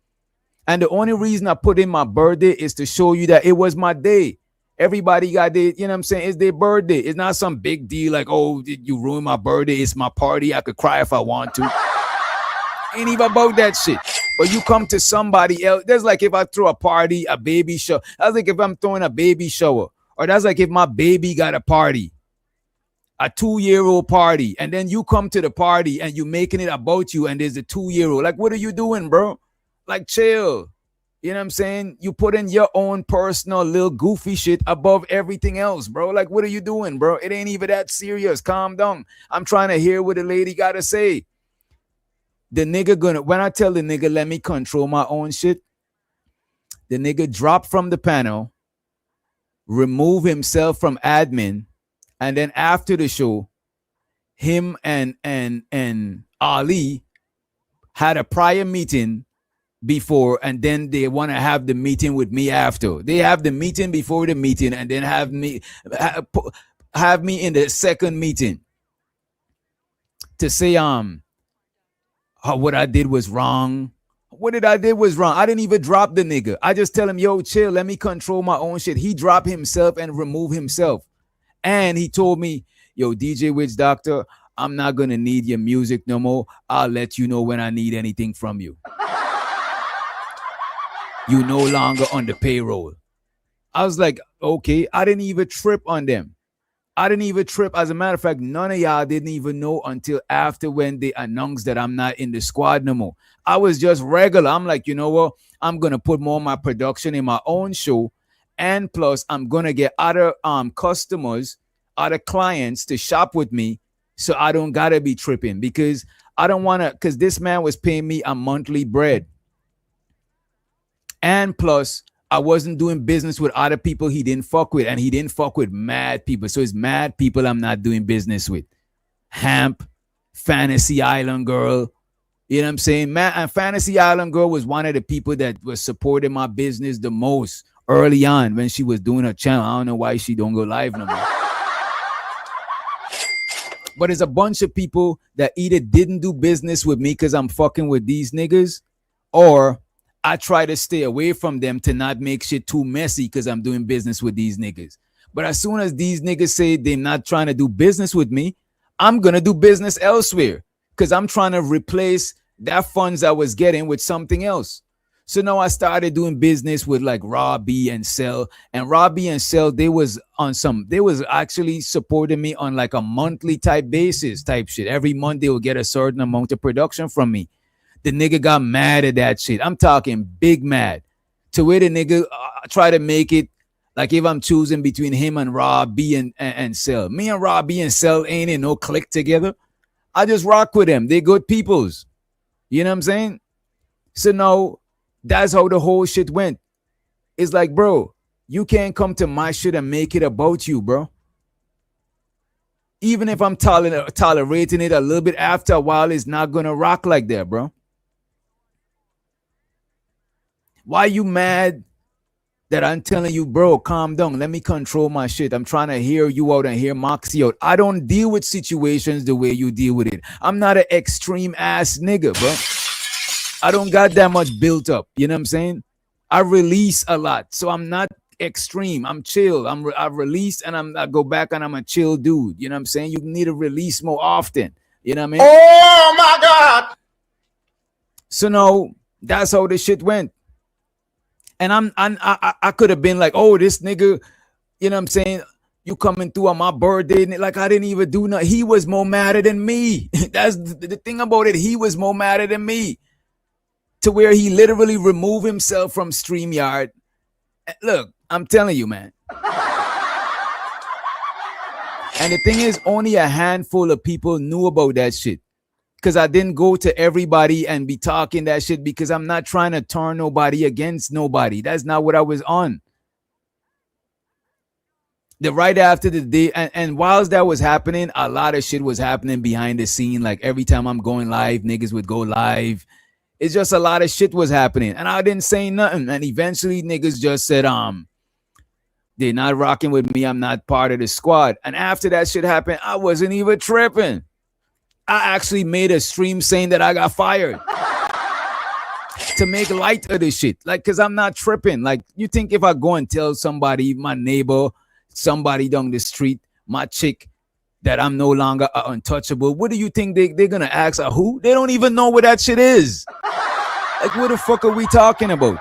And the only reason I put in my birthday is to show you that it was my day. Everybody got their, you know what I'm saying? It's their birthday. It's not some big deal like, oh, did you ruin my birthday? It's my party. I could cry if I want to. Ain't even about that shit. But you come to somebody else. That's like if I throw a party, a baby shower. That's like if I'm throwing a baby shower. Or that's like if my baby got a party, a 2-year-old party. And then you come to the party and you making it about you and there's a 2-year-old. Like, what are you doing, bro? Like, chill. You know what I'm saying? You put in your own personal little goofy shit above everything else, bro. Like, what are you doing, bro? It ain't even that serious. Calm down. I'm trying to hear what the lady got to say. The nigga when I tell the nigga, let me control my own shit, the nigga drop from the panel, remove himself from admin, and then after the show, him and Ali had a prior meeting before, and then they want to have the meeting with me after. They have the meeting before the meeting, and then have me in the second meeting to say what I did was wrong. What did I did was wrong. I didn't even drop the nigga. I just tell him, yo, chill, let me control my own shit. He dropped himself and remove himself. And he told me, yo, DJ Witch Doctor, I'm not going to need your music no more. I'll let you know when I need anything from you. You no longer on the payroll. I was like, okay, I didn't even trip on them. I didn't even trip. As a matter of fact, none of y'all didn't even know until after when they announced that I'm not in the squad no more. I was just regular. I'm like, you know what? I'm going to put more of my production in my own show. And plus, I'm going to get other customers, other clients to shop with me. So I don't got to be tripping because I don't want to, because this man was paying me a monthly bread. And plus, I wasn't doing business with other people he didn't fuck with, and he didn't fuck with mad people. So it's mad people I'm not doing business with. Hamp, Fantasy Island Girl. You know what I'm saying? Man, and Fantasy Island Girl was one of the people that was supporting my business the most early on when she was doing her channel. I don't know why she don't go live no more. But there's a bunch of people that either didn't do business with me because I'm fucking with these niggas, or I try to stay away from them to not make shit too messy because I'm doing business with these niggas. But as soon as these niggas say they're not trying to do business with me, I'm going to do business elsewhere because I'm trying to replace that funds I was getting with something else. So now I started doing business with like Robbie and Cell. And Robbie and Cell, they was actually supporting me on like a monthly type basis type shit. Every month they would get a certain amount of production from me. The nigga got mad at that shit. I'm talking big mad. To where the nigga try to make it like if I'm choosing between him and Robbie and Cell. Me and Robbie and Cell ain't in no click together. I just rock with them. They good peoples. You know what I'm saying? So now that's how the whole shit went. It's like, bro, you can't come to my shit and make it about you, bro. Even if I'm tolerating it a little bit after a while, it's not gonna rock like that, bro. Why you mad that I'm telling you, bro, calm down. Let me control my shit. I'm trying to hear you out and hear Moxie out. I don't deal with situations the way you deal with it. I'm not an extreme ass nigga, bro. I don't got that much built up. You know what I'm saying? I release a lot. So I'm not extreme. I'm chill. I release and I go back and I'm a chill dude. You know what I'm saying? You need to release more often. You know what I mean? Oh my God. So no, that's how the shit went. And I could have been like, oh, this nigga, you know what I'm saying? You coming through on my birthday. Like I didn't even do nothing. He was more madder than me. That's the thing about it. He was more madder than me. To where he literally removed himself from StreamYard. Look, I'm telling you, man. And the thing is, only a handful of people knew about that shit. Because I didn't go to everybody and be talking that shit because I'm not trying to turn nobody against nobody. That's not what I was on. The right after the day, and whilst that was happening, a lot of shit was happening behind the scene. Like every time I'm going live, niggas would go live. It's just a lot of shit was happening. And I didn't say nothing. And eventually niggas just said, they're not rocking with me. I'm not part of the squad. And after that shit happened, I wasn't even tripping. I actually made a stream saying that I got fired to make light of this shit. Like, cause I'm not tripping. Like, you think if I go and tell somebody, my neighbor, somebody down the street, my chick, that I'm no longer untouchable, what do you think they're gonna ask? Who? They don't even know what that shit is. Like, what the fuck are we talking about?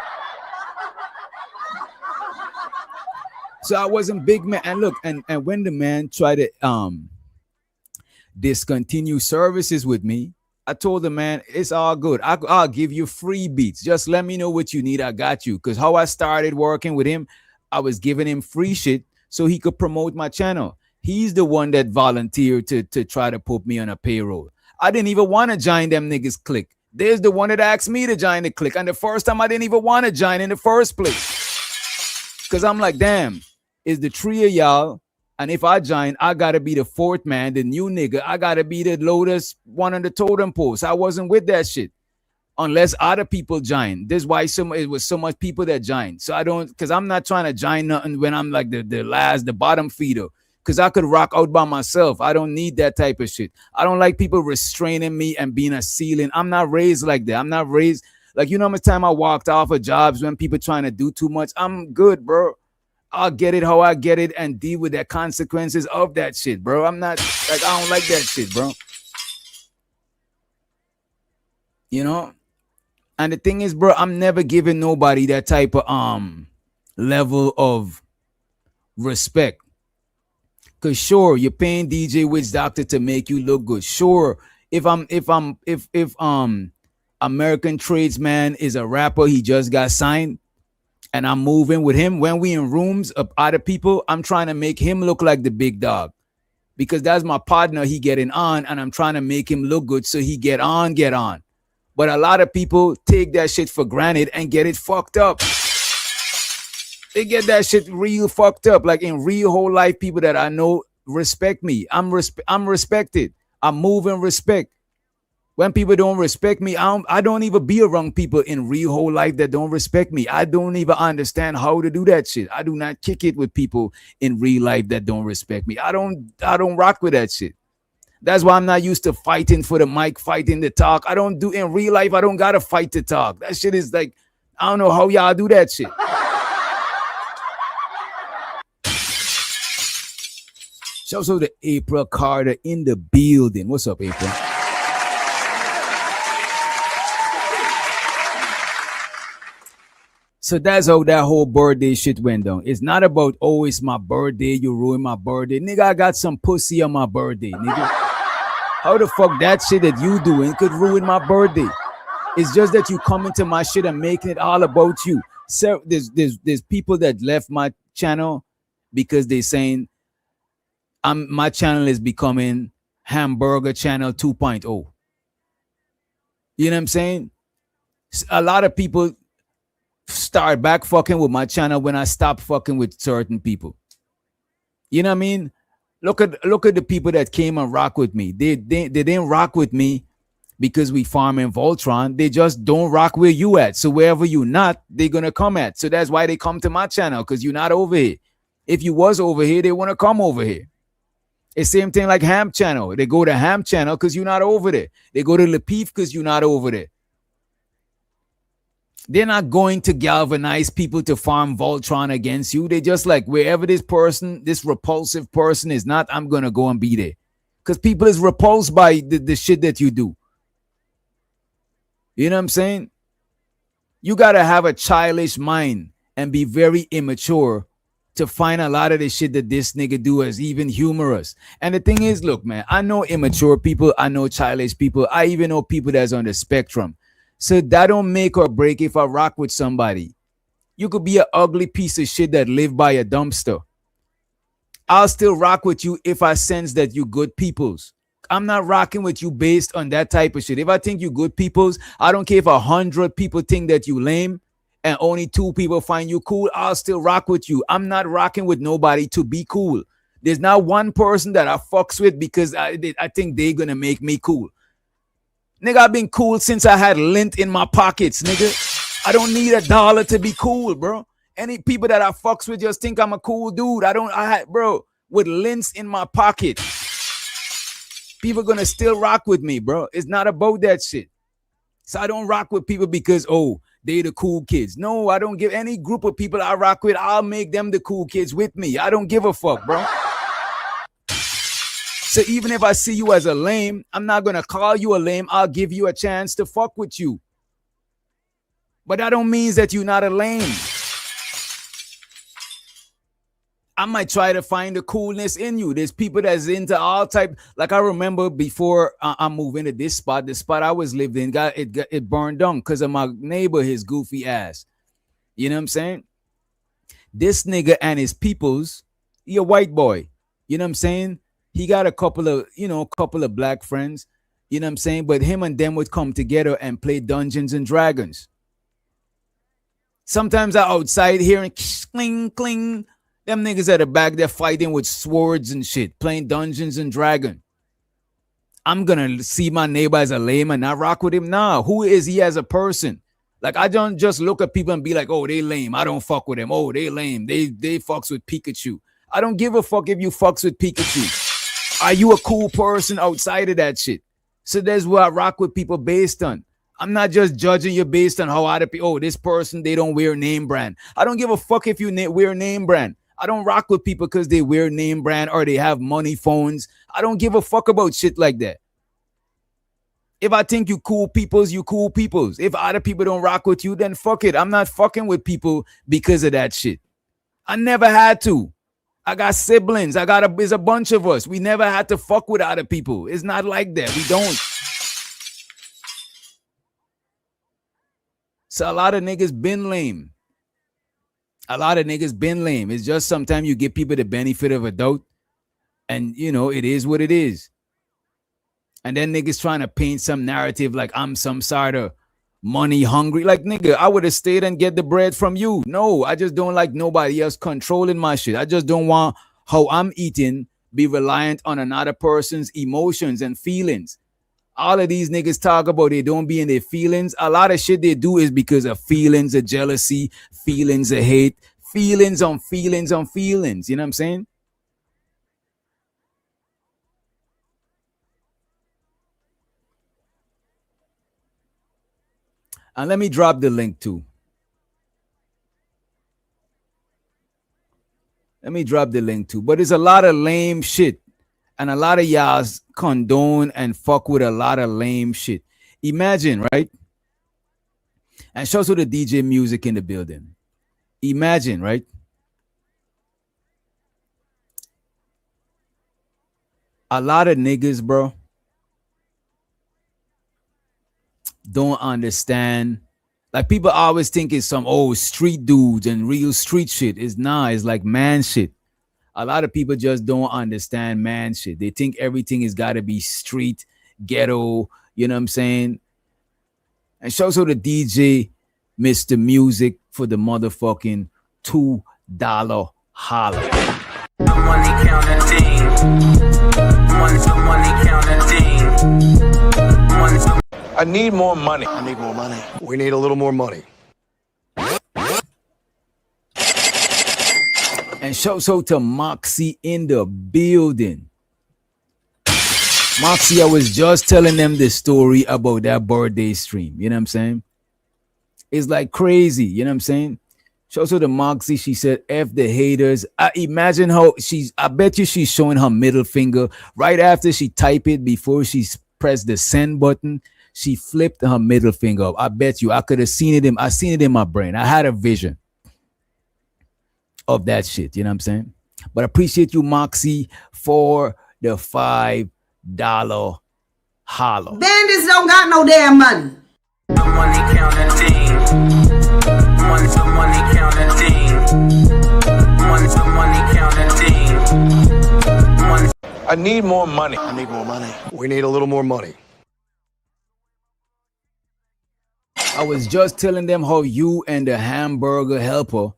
So I wasn't big man. And look, and when the man tried to discontinue services with me, I told the man, it's all good. I'll give you free beats. Just let me know what you need. I got you. Because how I started working with him, I was giving him free shit so he could promote my channel. He's the one that volunteered to try to put me on a payroll. I didn't even want to join them niggas clique. There's the one that asked me to join the clique. And the first time I didn't even want to join in the first place. Because I'm like, damn, it's the three of y'all. And if I join, I got to be the fourth man, the new nigga. I got to be the lowest one on the totem pole. So I wasn't with that shit. Unless other people join. This is why it was so much people that joined. So I don't, because I'm not trying to join nothing when I'm like the bottom feeder. Because I could rock out by myself. I don't need that type of shit. I don't like people restraining me and being a ceiling. I'm not raised like that. I'm not raised, like, you know how much time I walked off of jobs when people trying to do too much? I'm good, bro. I'll get it how I get it and deal with the consequences of that shit, bro. I'm not, like, I don't like that shit, bro. You know? And the thing is, bro, I'm never giving nobody that type of level of respect. Cause sure, you're paying DJ Witch Doctor to make you look good. Sure, if American Tradesman is a rapper, he just got signed, and I'm moving with him. When we in rooms of other people, I'm trying to make him look like the big dog. Because that's my partner, he getting on, and I'm trying to make him look good so he get on. But a lot of people take that shit for granted and get it fucked up. They get that shit real fucked up. Like in real whole life, people that I know respect me. I'm respected. I move in respect. When people don't respect me, I don't even be around people in real whole life that don't respect me. I don't even understand how to do that shit. I do not kick it with people in real life that don't respect me. I don't rock with that shit. That's why I'm not used to fighting for the mic, fighting to talk. I don't do in real life. I don't gotta fight to talk. That shit is like, I don't know how y'all do that shit. Shouts out to April Carter in the building. What's up, April? So that's how that whole birthday shit went down. It's not about, oh, it's my birthday, you ruined my birthday. Nigga, I got some pussy on my birthday, nigga. How the fuck that shit that you doing could ruin my birthday? It's just that you come into my shit and making it all about you. So there's people that left my channel because they saying my channel is becoming hamburger channel 2.0. You know what I'm saying? A lot of people start back fucking with my channel when I stop fucking with certain people. You know what I mean? Look at the people that came and rock with me. They didn't rock with me because we farm in Voltron. They just don't rock where you at. So wherever you not, they're gonna come at. So that's why they come to my channel, because you're not over here. If you was over here, they want to come over here. It's same thing like Ham channel. They go to Ham channel because you're not over there. They go to Lapeef because you're not over there. They're not going to galvanize people to farm Voltron against you. They just like, wherever this person, this repulsive person is not, I'm going to go and be there. Because people is repulsed by the shit that you do. You know what I'm saying? You got to have a childish mind and be very immature to find a lot of the shit that this nigga do as even humorous. And the thing is, look, man, I know immature people. I know childish people. I even know people that's on the spectrum. So that don't make or break if I rock with somebody. You could be an ugly piece of shit that live by a dumpster. I'll still rock with you if I sense that you good peoples. I'm not rocking with you based on that type of shit. If I think you good peoples, I don't care if 100 people think that you lame and only 2 people find you cool, I'll still rock with you. I'm not rocking with nobody to be cool. There's not one person that I fucks with because I think they're going to make me cool. Nigga, I've been cool since I had lint in my pockets, nigga. I don't need $1 to be cool, bro. Any people that I fucks with just think I'm a cool dude. Bro, with lints in my pocket. People gonna still rock with me, bro. It's not about that shit. So I don't rock with people because, oh, they the cool kids. No, I don't give any group of people I rock with. I'll make them the cool kids with me. I don't give a fuck, bro. So even if I see you as a lame, I'm not going to call you a lame. I'll give you a chance to fuck with you. But that don't mean that you're not a lame. I might try to find the coolness in you. There's people that's into all type. Like I remember before I moved into this spot, the spot I was lived in, it burned down because of my neighbor, his goofy ass. You know what I'm saying? This nigga and his peoples, he a white boy. You know what I'm saying? He got a couple of black friends, you know what I'm saying? But him and them would come together and play Dungeons and Dragons. Sometimes I outside hearing cling, cling. Them niggas at the back, they're fighting with swords and shit, playing Dungeons and Dragons. I'm going to see my neighbor as a lame and not rock with him? Nah, who is he as a person? Like, I don't just look at people and be like, oh, they lame. I don't fuck with them. Oh, they lame. They fucks with Pikachu. I don't give a fuck if you fucks with Pikachu. Are you a cool person outside of that shit? So that's what I rock with people based on. I'm not just judging you based on how other people, oh, this person, they don't wear name brand. I don't give a fuck if you wear name brand. I don't rock with people because they wear name brand or they have money phones. I don't give a fuck about shit like that. If I think you cool peoples, you cool peoples. If other people don't rock with you, then fuck it. I'm not fucking with people because of that shit. I never had to. I got siblings. There's a bunch of us. We never had to fuck with other people. It's not like that. We don't. So a lot of niggas been lame. It's just sometimes you give people the benefit of a doubt. And, you know, it is what it is. And then niggas trying to paint some narrative like I'm some sort of money hungry. Like, nigga, I would have stayed and get the bread from you. No, I just don't like nobody else controlling my shit. I just don't want how I'm eating be reliant on another person's emotions and feelings. All of these niggas talk about they don't be in their feelings. A lot of shit they do is because of feelings of jealousy, feelings of hate, feelings on feelings on feelings. You know what I'm saying? And let me drop the link too. Let me drop the link too. But there's a lot of lame shit. And a lot of y'all condone and fuck with a lot of lame shit. Imagine, right? And show to the DJ music in the building. Imagine, right? A lot of niggas, bro, don't understand. Like people always think it's some street dudes and real street shit. It's like man shit. A lot of people just don't understand man shit. They think everything has got to be street, ghetto, you know what I'm saying? And show so the DJ Mr. Music for the motherfucking $2 holler. Money counting team. Money counting team. I need more money. I need more money. We need a little more money. And show so to Moxie in the building. Moxie, I was just telling them the story about that birthday stream. You know what I'm saying? It's like crazy. You know what I'm saying? Show so to Moxie. She said, F the haters. I imagine how I bet you she's showing her middle finger right after she type it before she pressed the send button. She flipped her middle finger up. I bet you I could have seen it. I seen it in my brain. I had a vision of that shit, you know what I'm saying? But I appreciate you, Moxie, for the $5 holler. Bandits don't got no damn money. Money counting team. Money counting team. Money counting team. I need more money. I need more money. We need a little more money. I was just telling them how you and the hamburger helper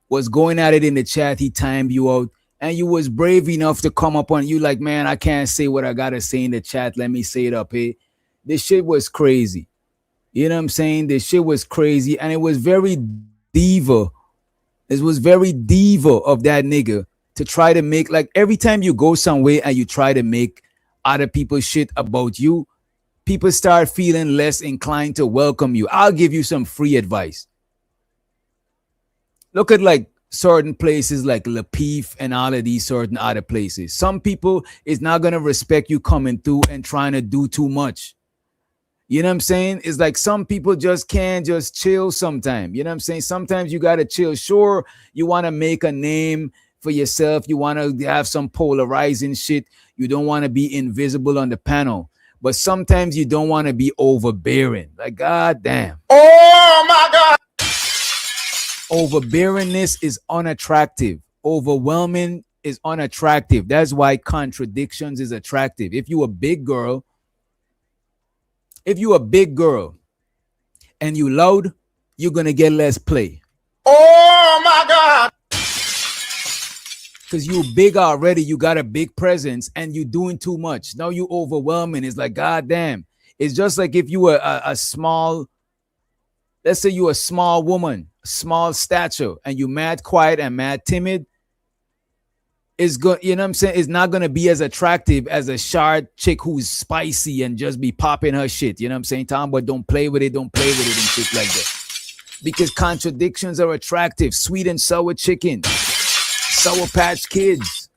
was going at it in the chat. He timed you out and you was brave enough to come up on you like, man, I can't say what I gotta say in the chat. Let me say it up here. This shit was crazy. You know what I'm saying? This shit was crazy. And it was very diva. It was very diva of that nigga to try to make, like, every time you go somewhere and you try to make other people's shit about you, people start feeling less inclined to welcome you. I'll give you some free advice. Look at like certain places like Lapeef and all of these certain other places. Some people is not going to respect you coming through and trying to do too much. You know what I'm saying? It's like some people just can't just chill sometimes. You know what I'm saying? Sometimes you got to chill. Sure, you want to make a name for yourself. You want to have some polarizing shit. You don't want to be invisible on the panel. But sometimes you don't want to be overbearing. Like, God damn. Oh my God. Overbearingness is unattractive. Overwhelming is unattractive. That's why contradictions is attractive. If you a big girl and you loud, you're going to get less play. Oh my God. Because you big already, you got a big presence and you doing too much. Now you overwhelming. It's like, God damn. It's just like if you were a small, let's say you a small woman, small stature, and you mad quiet and mad timid. It's good, you know what I'm saying? It's not gonna be as attractive as a short chick who's spicy and just be popping her shit. You know what I'm saying, Tom? But don't play with it and shit like that. Because contradictions are attractive. Sweet and sour chicken, Sour Patch Kids.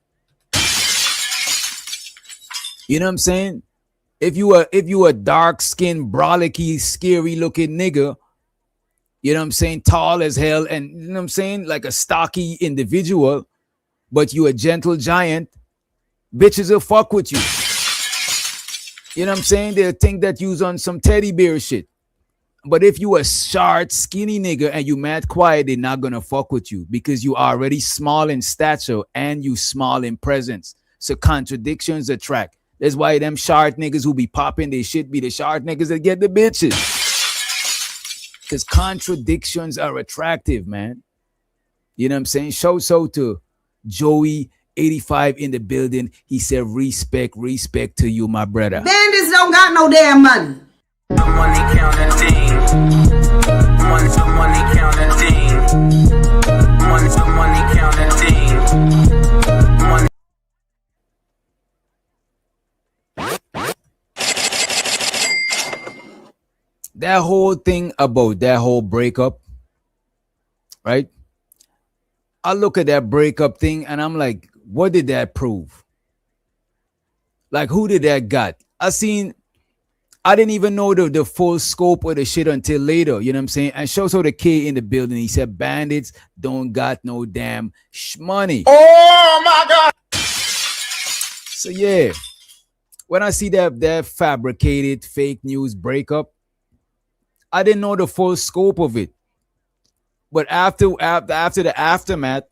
You know what I'm saying? If you a dark skinned, brolicky, scary looking nigga, you know what I'm saying, tall as hell, and you know what I'm saying, like a stocky individual, but you a gentle giant, bitches will fuck with you. You know what I'm saying? They'll think that you's on some teddy bear shit. But if you a short, skinny nigga and you mad quiet, they're not gonna fuck with you because you already small in stature and you small in presence. So contradictions attract. That's why them short niggas who be popping they shit be the short niggas that get the bitches. Because contradictions are attractive, man. You know what I'm saying? Show so to Joey 85 in the building. He said, respect to you, my brother. Bandits don't got no damn money. The money counting team. Money counting team. Money counting team. Money. That whole thing about that whole breakup, right? I look at that breakup thing and I'm like, what did that prove? Like, who did that got? I didn't even know the full scope of the shit until later. You know what I'm saying? And shows how the kid in the building, he said, bandits don't got no damn money. Oh my God. So yeah, when I see that fabricated fake news breakup, I didn't know the full scope of it. But after the aftermath,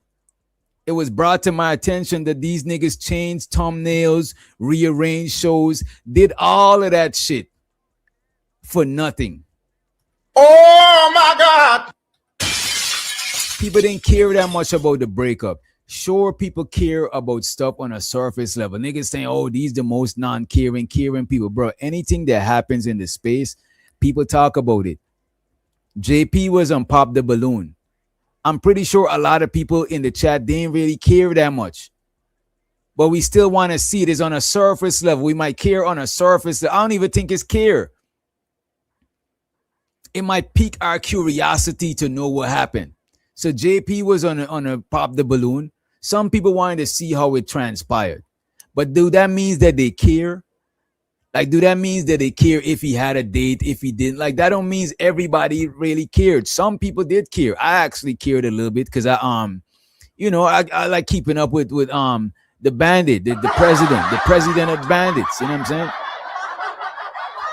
it was brought to my attention that these niggas changed thumbnails, rearranged shows, did all of that shit for nothing. Oh my God. People didn't care that much about the breakup. Sure, people care about stuff on a surface level. Niggas saying, oh, these the most non-caring people. Bro, anything that happens in the space, people talk about it. JP was on Pop the Balloon. I'm pretty sure a lot of people in the chat didn't really care that much. But we still want to see it. It's on a surface level. We might care on a surface. I don't even think it's care. It might pique our curiosity to know what happened. So JP was on a Pop the Balloon. Some people wanted to see how it transpired. But do that mean that they care? Like, do that mean that they care if he had a date, if he didn't? Like, that don't mean everybody really cared. Some people did care. I actually cared a little bit because I like keeping up with the bandit, the president of bandits. You know what I'm saying?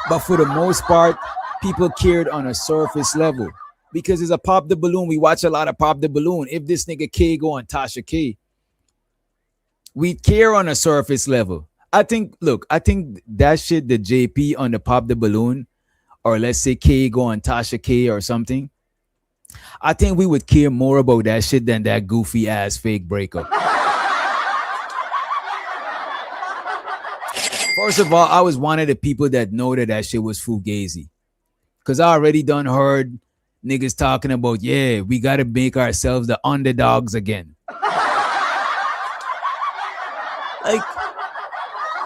But for the most part, people cared on a surface level because it's a Pop the Balloon. We watch a lot of Pop the Balloon. If this nigga K go on Tasha K, we care on a surface level. I think that shit, the JP on the Pop the Balloon, or let's say K go on Tasha K or something, I think we would care more about that shit than that goofy ass fake breakup. First of all, I was one of the people that know that shit was fugazi. Because I already done heard niggas talking about, yeah, we got to make ourselves the underdogs again.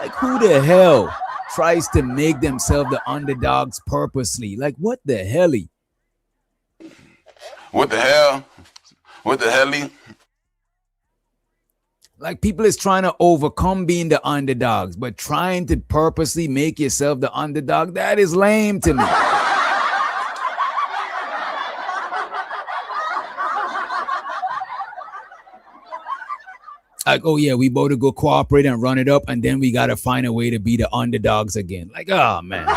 Like, who the hell tries to make themselves the underdogs purposely? Like, what the helly? What the hell? What the helly? Like, people is trying to overcome being the underdogs, but trying to purposely make yourself the underdog, that is lame to me. Like, oh yeah, we both to go cooperate and run it up, and then we gotta find a way to be the underdogs again. Like, oh man.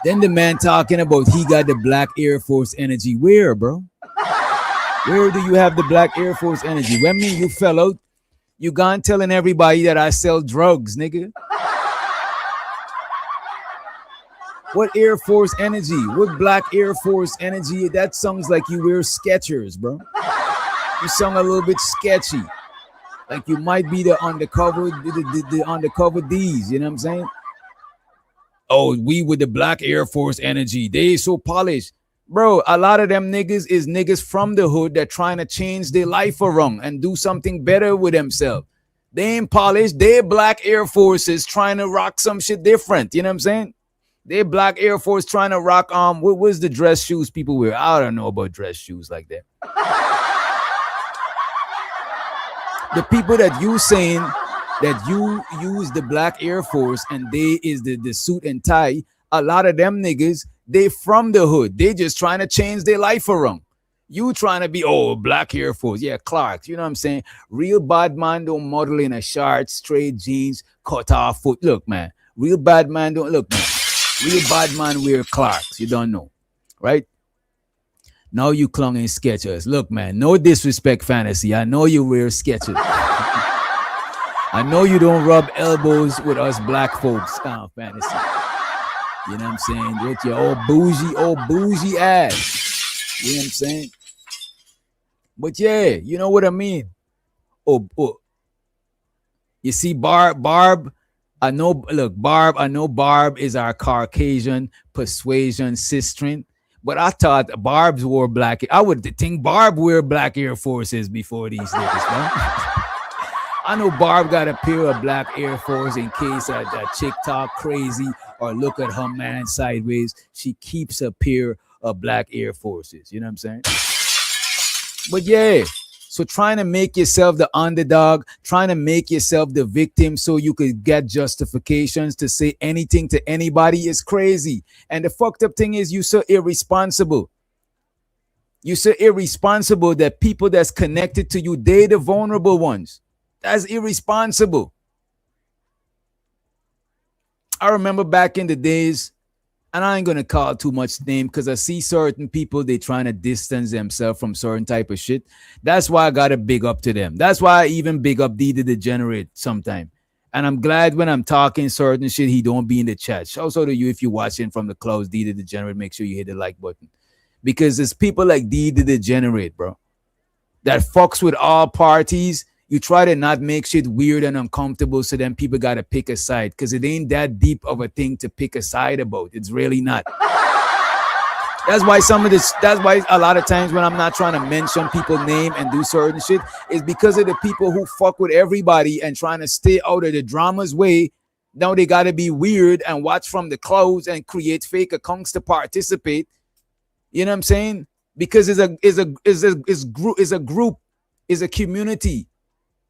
Then the man talking about he got the Black Air Force energy. Where, bro? Where do you have the Black Air Force energy? When me you fell out, you gone telling everybody that I sell drugs, nigga. What Air Force energy? What Black Air Force energy? That sounds like you wear Skechers, bro. You sound a little bit sketchy. Like you might be the undercover, the undercover D's, you know what I'm saying? Oh, we with the Black Air Force energy. They so polished. Bro, a lot of them niggas is niggas from the hood that trying to change their life around and do something better with themselves. They ain't polished. They Black Air Forces trying to rock some shit different. You know what I'm saying? They Black Air Force trying to rock what was the dress shoes people wear? I don't know about dress shoes like that. The people that you saying that you use the Black Air Force and they is the suit and tie, a lot of them niggas, they from the hood. They just trying to change their life around. You trying to be, oh, Black Air Force. Yeah, Clark. You know what I'm saying? Real bad man don't model in a shirt, straight jeans, cut off foot. Look, man. Real bad man don't look, man. Real bad man wear Clarks. You don't know, right? Now you clung in Skechers. Look, man, no disrespect, Fantasy. I know you wear Skechers. I know you don't rub elbows with us black folks, Fantasy. You know what I'm saying? With your old bougie ass. You know what I'm saying? But yeah, you know what I mean. Oh, you see, Barb. I know. Look, Barb. I know Barb is our Caucasian persuasion sister, but I thought Barb's wore black. I would think Barb wear black Air Forces before these niggas, man. I know Barb got a pair of black Air Force in case that chick talk crazy or look at her man sideways. She keeps a pair of black Air Forces. You know what I'm saying? But yeah, so trying to make yourself the underdog, trying to make yourself the victim so you could get justifications to say anything to anybody is crazy. And the fucked up thing is you so irresponsible. You so irresponsible that people that's connected to you, they the vulnerable ones. That's irresponsible. I remember back in the days, and I ain't gonna call too much name because I see certain people, they trying to distance themselves from certain type of shit. That's why I gotta big up to them. That's why I even big up D the Degenerate sometime. And I'm glad when I'm talking certain shit, he don't be in the chat. Shout out to you if you're watching from the close, D the Degenerate. Make sure you hit the like button. Because it's people like D the Degenerate, bro, that fucks with all parties. You try to not make shit weird and uncomfortable, so then people got to pick a side, because it ain't that deep of a thing to pick a side about. It's really not. That's why that's why a lot of times when I'm not trying to mention people's name and do certain shit, is because of the people who fuck with everybody and trying to stay out of the drama's way. Now they got to be weird and watch from the clothes and create fake accounts to participate. You know what I'm saying? Because it's a group, is a community.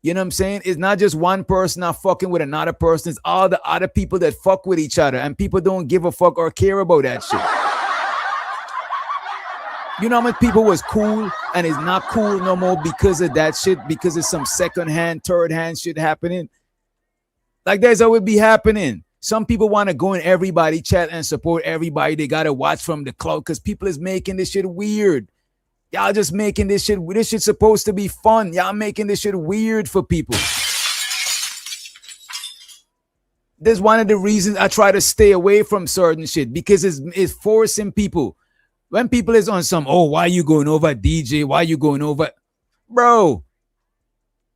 You know what I'm saying? It's not just one person not fucking with another person. It's all the other people that fuck with each other, and people don't give a fuck or care about that shit. You know how much people was cool and is not cool no more because of that shit, because it's some second-hand, third-hand shit happening. Like that's how it be happening. Some people want to go in everybody chat and support everybody. They got to watch from the cloud because people is making this shit weird. Y'all just making this shit. This shit's supposed to be fun. Y'all making this shit weird for people. That's one of the reasons I try to stay away from certain shit, because it's forcing people. When people is on some, oh, why you going over DJ? Why you going over? Bro,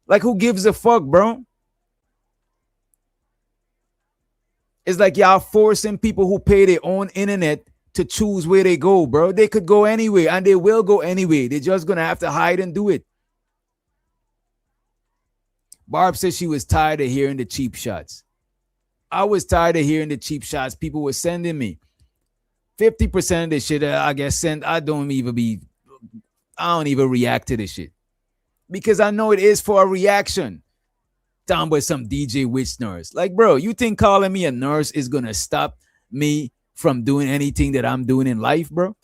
like who gives a fuck, bro? It's like y'all forcing people who pay their own internet to choose where they go, bro. They could go anywhere, and they will go anywhere. They're just gonna have to hide and do it. Barb said she was tired of hearing the cheap shots. I was tired of hearing the cheap shots people were sending me. 50% of this shit I get sent, I don't even react to this shit, because I know it is for a reaction. Down by some DJ witch nurse. Like, bro, you think calling me a nurse is gonna stop me from doing anything that I'm doing in life, bro?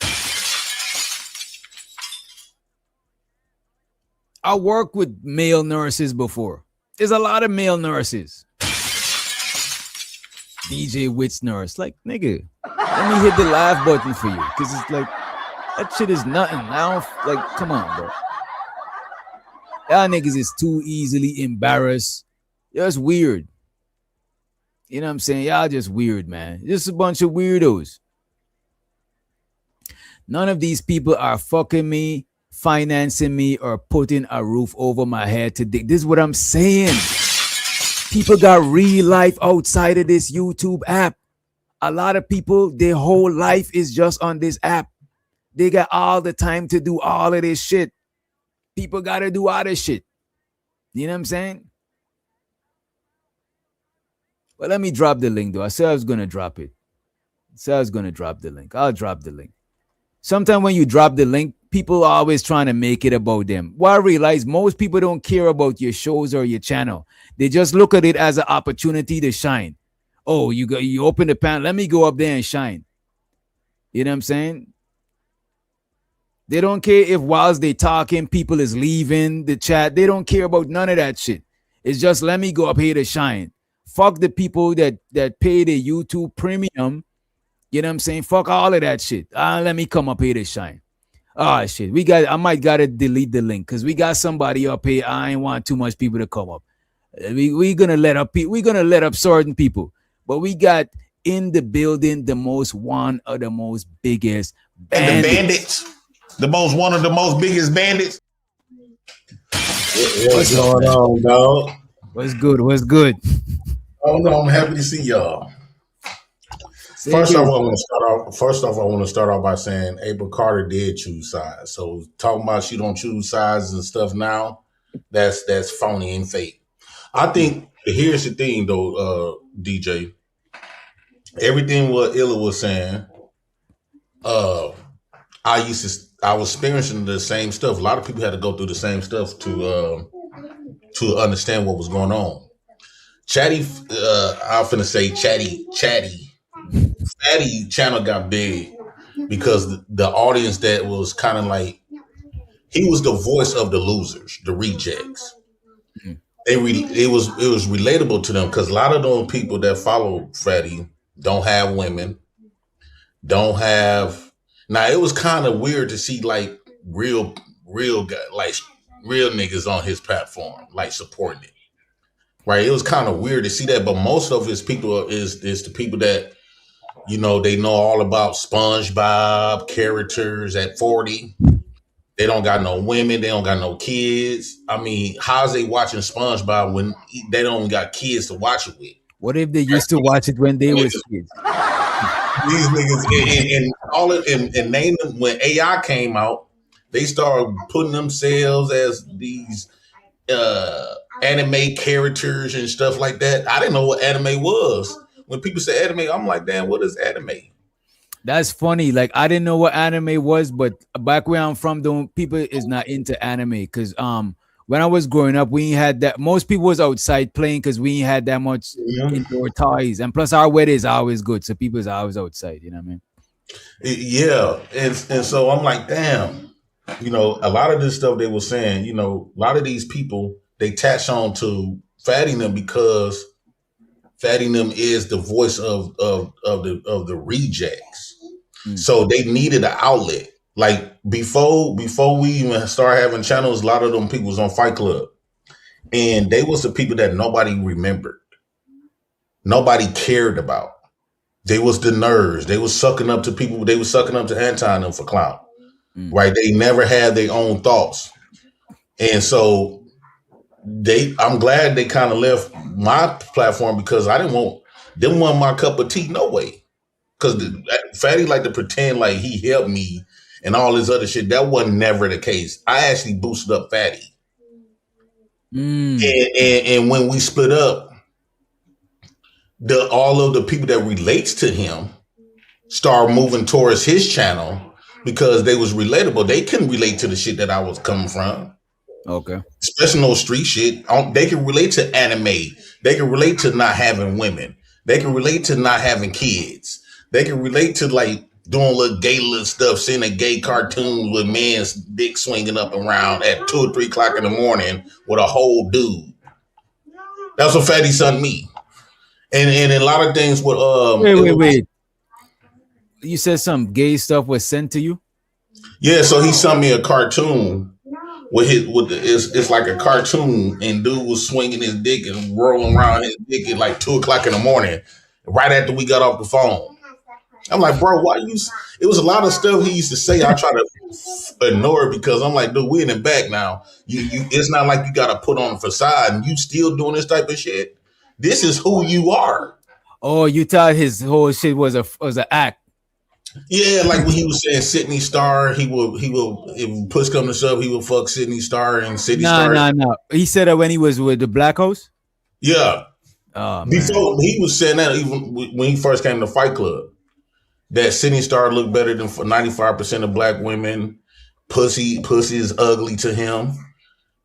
I worked with male nurses before. There's a lot of male nurses. DJ witch nurse. Like, nigga, let me hit the laugh button for you, because it's like, that shit is nothing. I don't, like, come on, bro. Y'all niggas is too easily embarrassed. It's weird. You know what I'm saying? Y'all just weird, man. Just a bunch of weirdos. None of these people are fucking me, financing me, or putting a roof over my head to dig. This is what I'm saying. People got real life outside of this YouTube app. A lot of people, their whole life is just on this app. They got all the time to do all of this shit. People got to do all this shit. You know what I'm saying? Well, let me drop the link, though. I said I was going to drop it. I'll drop the link. Sometimes when you drop the link, people are always trying to make it about them. Well, I realize most people don't care about your shows or your channel. They just look at it as an opportunity to shine. Oh, you open the pan. Let me go up there and shine. You know what I'm saying? They don't care if whilst they talking, people is leaving the chat. They don't care about none of that shit. It's just, let me go up here to shine. Fuck the people that pay the YouTube premium. You know what I'm saying? Fuck all of that shit. Let me come up here to shine. Oh shit. I might gotta delete the link because we got somebody up here. I ain't want too much people to come up. We're gonna let up certain people. But we got in the building one of the most biggest bandits. And the bandits. One of the most biggest bandits. What's going on, dog? What's good? What's good? Oh no, I'm happy to see y'all. First off, I want to start off by saying April Carter did choose sides. So talking about she don't choose sides and stuff now, that's phony and fake. I think here's the thing though, DJ. Everything what Illa was saying, I was experiencing the same stuff. A lot of people had to go through the same stuff to understand what was going on. Chatty, I'm finna say Chatty. Fatty channel got big because the audience that was kind of like, he was the voice of the losers, the rejects. It was relatable to them because a lot of those people that follow Fatty don't have women, don't have. Now it was kind of weird to see like real guy, like real niggas on his platform, like supporting it. Right? It was kind of weird to see that, but most of his people is the people that, you know, they know all about SpongeBob characters at 40. They don't got no women. They don't got no kids. I mean, how's they watching SpongeBob when they don't got kids to watch it with? What if they used to watch it when they was kids? These niggas and name them when AI came out, they started putting themselves as these anime characters and stuff like that. I didn't know what anime was. When people say anime, I'm like, damn, what is anime? That's funny. Like, I didn't know what anime was, but back where I'm from, though, people is not into anime because when I was growing up, we ain't had that. Most people was outside playing because we ain't had that much indoor toys, and plus our weather is always good, so people is always outside. You know what I mean? Yeah, and so I'm like, damn. You know, a lot of this stuff they were saying. You know, a lot of these people they attach on to Fatty them because Fatty them is the voice of the rejects. So they needed an outlet. Like before we even start having channels, a lot of them people was on Fight Club. And they was the people that nobody remembered. Nobody cared about. They was the nerds. They was sucking up to people. They was sucking up to Anton and them for clout. Right? They never had their own thoughts. And so I'm glad they kind of left my platform because I didn't want my cup of tea, no way. Because Fatty like to pretend like he helped me and all this other shit. That wasn't never the case. I actually boosted up Fatty. And when we split up, all of the people that relates to him started moving towards his channel because they was relatable. They couldn't relate to the shit that I was coming from. Okay. Especially no street shit. They can relate to anime. They can relate to not having women. They can relate to not having kids. They can relate to like doing little stuff, seeing a gay cartoon with man's dick swinging up around at 2 or 3 o'clock in the morning with a whole dude. That's what Fatty sent me. And a lot of things with wait. You said some gay stuff was sent to you? Yeah, so he sent me a cartoon it's like a cartoon, and dude was swinging his dick and rolling around his dick at like 2 o'clock in the morning, right after we got off the phone. I'm like, bro, why you? It was a lot of stuff he used to say. I try to ignore it because I'm like, dude, we in the back now. You it's not like you got to put on a facade and you still doing this type of shit. This is who you are. Oh, you thought his whole shit was an act. Yeah, like when he was saying Sydney Star, he will if push come to shove, he will fuck Sydney Star and Sydney Star. No. He said that when he was with the Black Host? Yeah. Oh, before he was saying that even when he first came to Fight Club, that Sydney Star looked better than 95% of black women. Pussy is ugly to him.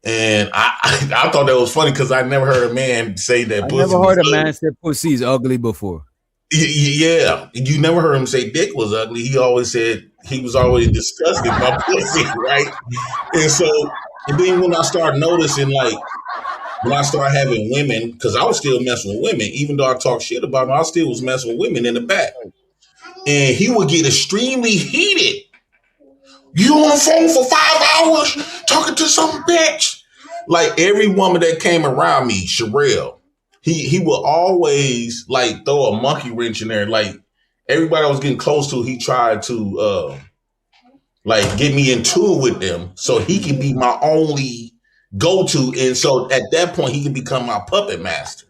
And I thought that was funny because I never heard a man say that. I never heard a man say pussy is ugly before. Yeah, you never heard him say dick was ugly. He always said he was always disgusted by pussy, right? And then when I started noticing, like, when I started having women, because I was still messing with women, even though I talk shit about them, I still was messing with women in the back. And he would get extremely heated. You on the phone for 5 hours talking to some bitch? Like every woman that came around me, Sherelle, he would always like throw a monkey wrench in there. Like everybody I was getting close to, he tried to like get me into it with them so he could be my only go to, and so at that point he can become my puppet master.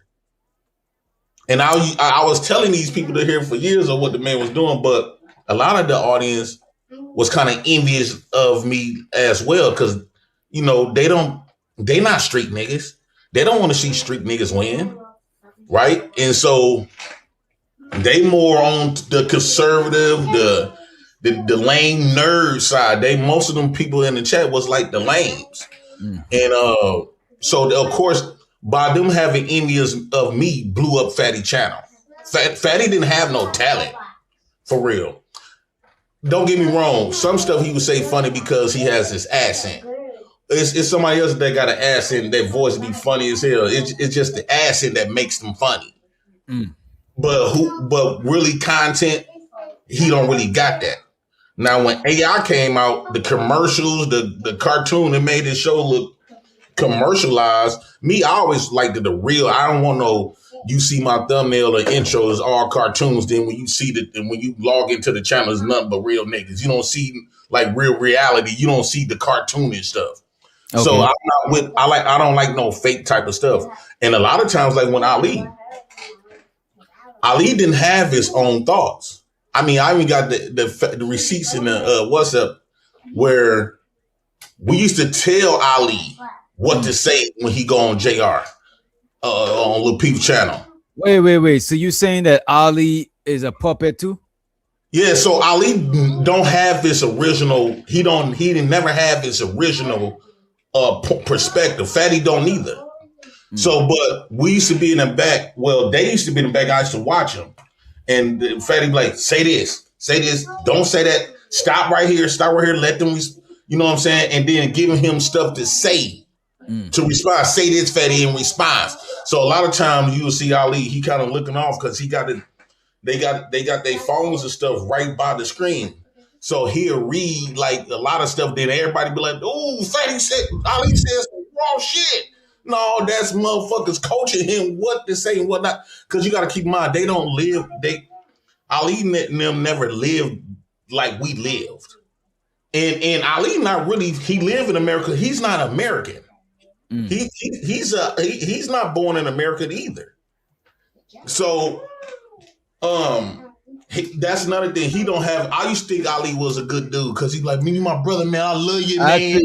And I was telling these people to hear for years of what the man was doing, but a lot of the audience was kind of envious of me as well, because they not street niggas. They don't want to see street niggas win, right? And so they more on the conservative, the lame nerd side. Most of them people in the chat was like the lames. And so of course, by them having envious of me, blew up Fatty channel. Fatty didn't have no talent, for real. Don't get me wrong. Some stuff he would say funny because he has this accent. It's somebody else that got an accent, that voice be funny as hell. It's just the accent that makes them funny. But really content, he don't really got that. Now when AI came out, the commercials, the cartoon, it made this show look commercialized. Me, I always liked the real. I don't want no, you see my thumbnail or intro is all cartoons. Then when you see and when you log into the channel, it's nothing but real niggas. You don't see like real reality. You don't see the cartoonish stuff. Okay. So I'm not with. I don't like no fake type of stuff. And a lot of times, like when Ali didn't have his own thoughts. I mean, I even got the receipts in the WhatsApp where we used to tell Ali what to say when he go on JR on Lil Peep channel. Wait. So you saying that Ali is a puppet too? Yeah. So Ali don't have this original. He didn't never have his original perspective. Fatty don't either. So, but we used to be in the back. Well, they used to be in the back. I used to watch them, and Fatty be like, say this, don't say that. Stop right here. Let them. You know what I'm saying? And then giving him stuff to say. To respond, say this, Fatty, in response. So a lot of times you will see Ali, he kind of looking off because they got their phones and stuff right by the screen. So he'll read like a lot of stuff. Then everybody be like, "Oh, Fatty said Ali says wrong shit." No, that's motherfuckers coaching him what to say and what not. Because you got to keep in mind, they don't live. Ali and them never lived like we lived. And Ali not really. He lived in America. He's not American. He's not born in America either. So that's another thing. He don't have. I used to think Ali was a good dude because he's like, me, my brother, man. I love you, man.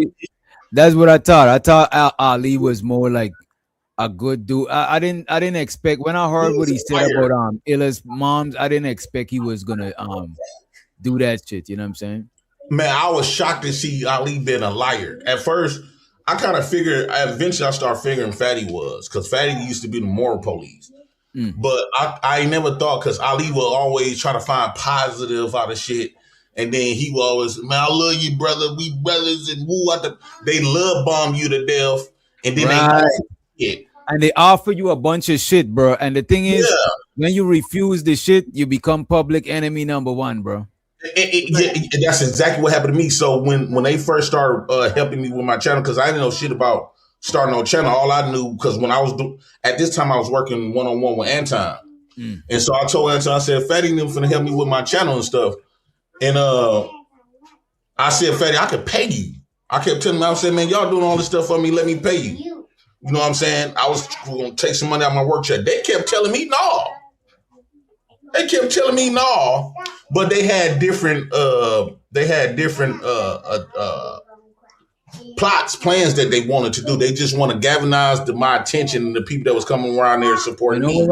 That's what I thought. I thought Ali was more like a good dude. I didn't expect when I heard what he said about Illa's moms. I didn't expect he was gonna do that shit. You know what I'm saying? Man, I was shocked to see Ali being a liar. At first, I kind of figured. Eventually, I started figuring Fatty was because Fatty used to be the moral police. But I never thought because Ali will always try to find positive out of shit. And then he will always, man, I love you, brother. We brothers and woo. They love bomb you to death. And then they offer you a bunch of shit, bro. And the thing is, when you refuse the shit, you become public enemy number one, bro. That's exactly what happened to me. So when they first started helping me with my channel, because I didn't know shit about starting no channel. All I knew, because when I was at this time I was working one-on-one with Anton. And so I told Anton, I said, Fatty them finna help me with my channel and stuff. And I said, Fatty, I could pay you. I kept telling him, I said, man, y'all doing all this stuff for me, let me pay you. You know what I'm saying? I was gonna take some money out of my work check. They kept telling me no. But they had different plans that they wanted to do. They just want to galvanize my attention and the people that was coming around there supporting me.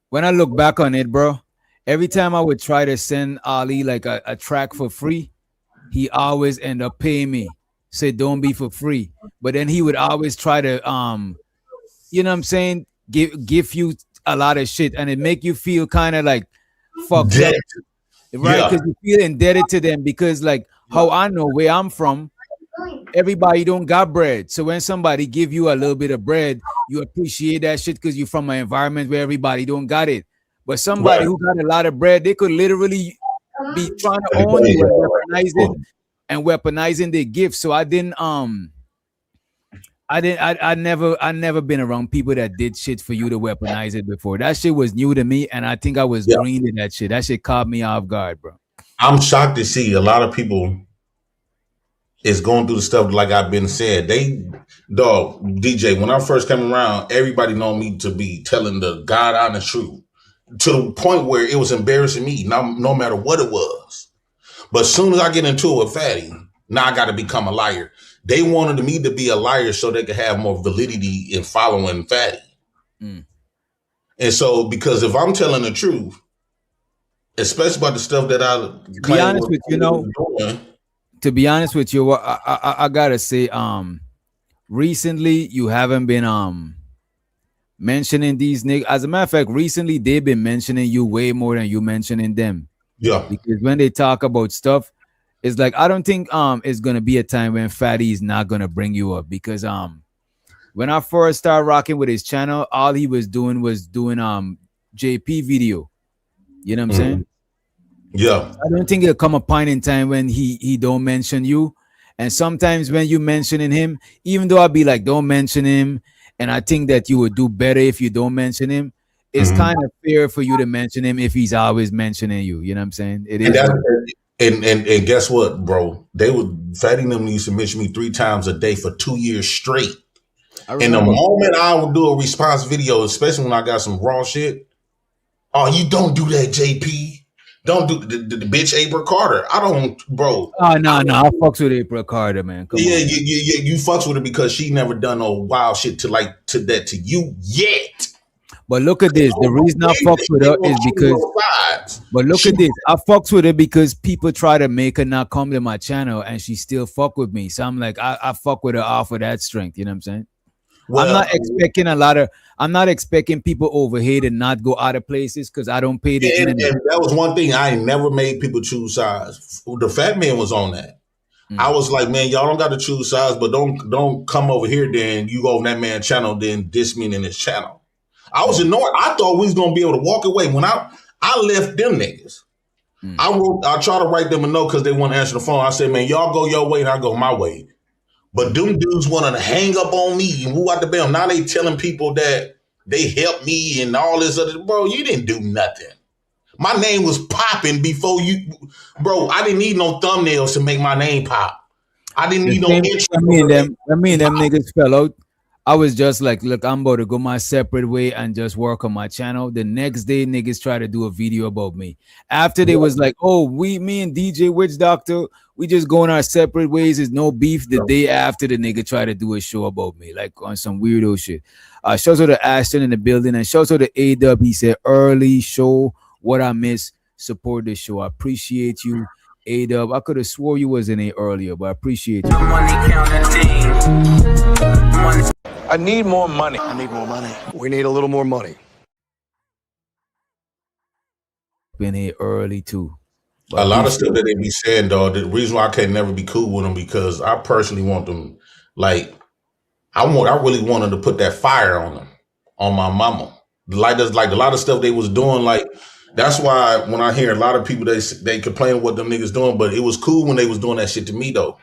When I look back on it, bro, every time I would try to send Ali like a track for free, he always end up paying me. Say don't be for free. But then he would always try to you know what I'm saying, give you a lot of shit, and it make you feel kind of like fucked up. Right? Because you feel indebted to them, because like how I know where I'm from, everybody don't got bread. So when somebody give you a little bit of bread, you appreciate that shit because you're from an environment where everybody don't got it. But somebody who got a lot of bread, they could literally be trying to own you and weaponizing their gifts. So I never been around people that did shit for you to weaponize it before. That shit was new to me, and I think I was green in that shit. That shit caught me off guard, bro. I'm shocked to see a lot of people is going through the stuff like I've been said. Dog, DJ, when I first came around, everybody know me to be telling the God honest truth to the point where it was embarrassing me, no matter what it was. But as soon as I get into it with Fatty, now I got to become a liar. They wanted me to be a liar so they could have more validity in following Fatty. And so, because if I'm telling the truth, especially about the stuff that I be honest with you, to be honest with you, I gotta say, recently you haven't been mentioning these niggas. As a matter of fact, recently they've been mentioning you way more than you mentioning them. Yeah. Because when they talk about stuff, it's like I don't think it's gonna be a time when Fatty is not gonna bring you up, because when I first started rocking with his channel, all he was doing JP video. You know what I'm saying? Yeah. I don't think it'll come a point in time when he don't mention you. And sometimes when you mentioning him, even though I'll be like, don't mention him, and I think that you would do better if you don't mention him, it's kind of fair for you to mention him if he's always mentioning you. You know what I'm saying? It is. And guess what, bro? Fatty and them used to mention me 3 times a day for 2 years straight. And the moment I would do a response video, especially when I got some raw shit, oh, you don't do that, JP. Don't do the bitch April Carter. I don't, bro. Oh no, I fucks with April Carter, man. Come on. You fucks with her because she never done no wild shit to you yet. But look at this. The reason I fucks with her is because. But look at this. I fucks with her because people try to make her not come to my channel, and she still fuck with me. So I'm like, I fuck with her off of that strength. You know what I'm saying? Well, I'm not expecting people over here to not go out of places because I don't pay the internet. And that was one thing I ain't never made people choose sides. The Fat Man was on that. I was like, man, y'all don't got to choose sides, but don't come over here. Then you go on that man's channel, then diss me in his channel. I was annoyed. I thought we was gonna be able to walk away when I left them niggas. I try to write them a note because they want to answer the phone. I said, man, y'all go your way and I go my way. But them dudes want to hang up on me and woo out the bell. Now they telling people that they helped me and all this other. Bro, you didn't do nothing. My name was popping before you. Bro, I didn't need no thumbnails to make my name pop. I didn't need no intro. I mean, them niggas fell out. I was just like, look, I'm about to go my separate way and just work on my channel. The next day, niggas try to do a video about me. After they was like, oh, me and DJ Witch Doctor, we just going our separate ways. There's no beef. The day after, the nigga try to do a show about me, like on some weirdo shit. Shouts out to Ashton in the building, and shouts out to A-Dub. He said, early show, what I miss, support the show. I appreciate you, A-Dub. I could have swore you was in it earlier, but I appreciate you. I need more money. I need more money. We need a little more money. Been here early too. But a lot of stuff that they be saying, dog. The reason why I can never be cool with them because I personally want them, like, I really wanted to put that fire on them, on my mama. Like a lot of stuff they was doing, like that's why when I hear a lot of people they complain what them niggas doing, but it was cool when they was doing that shit to me though.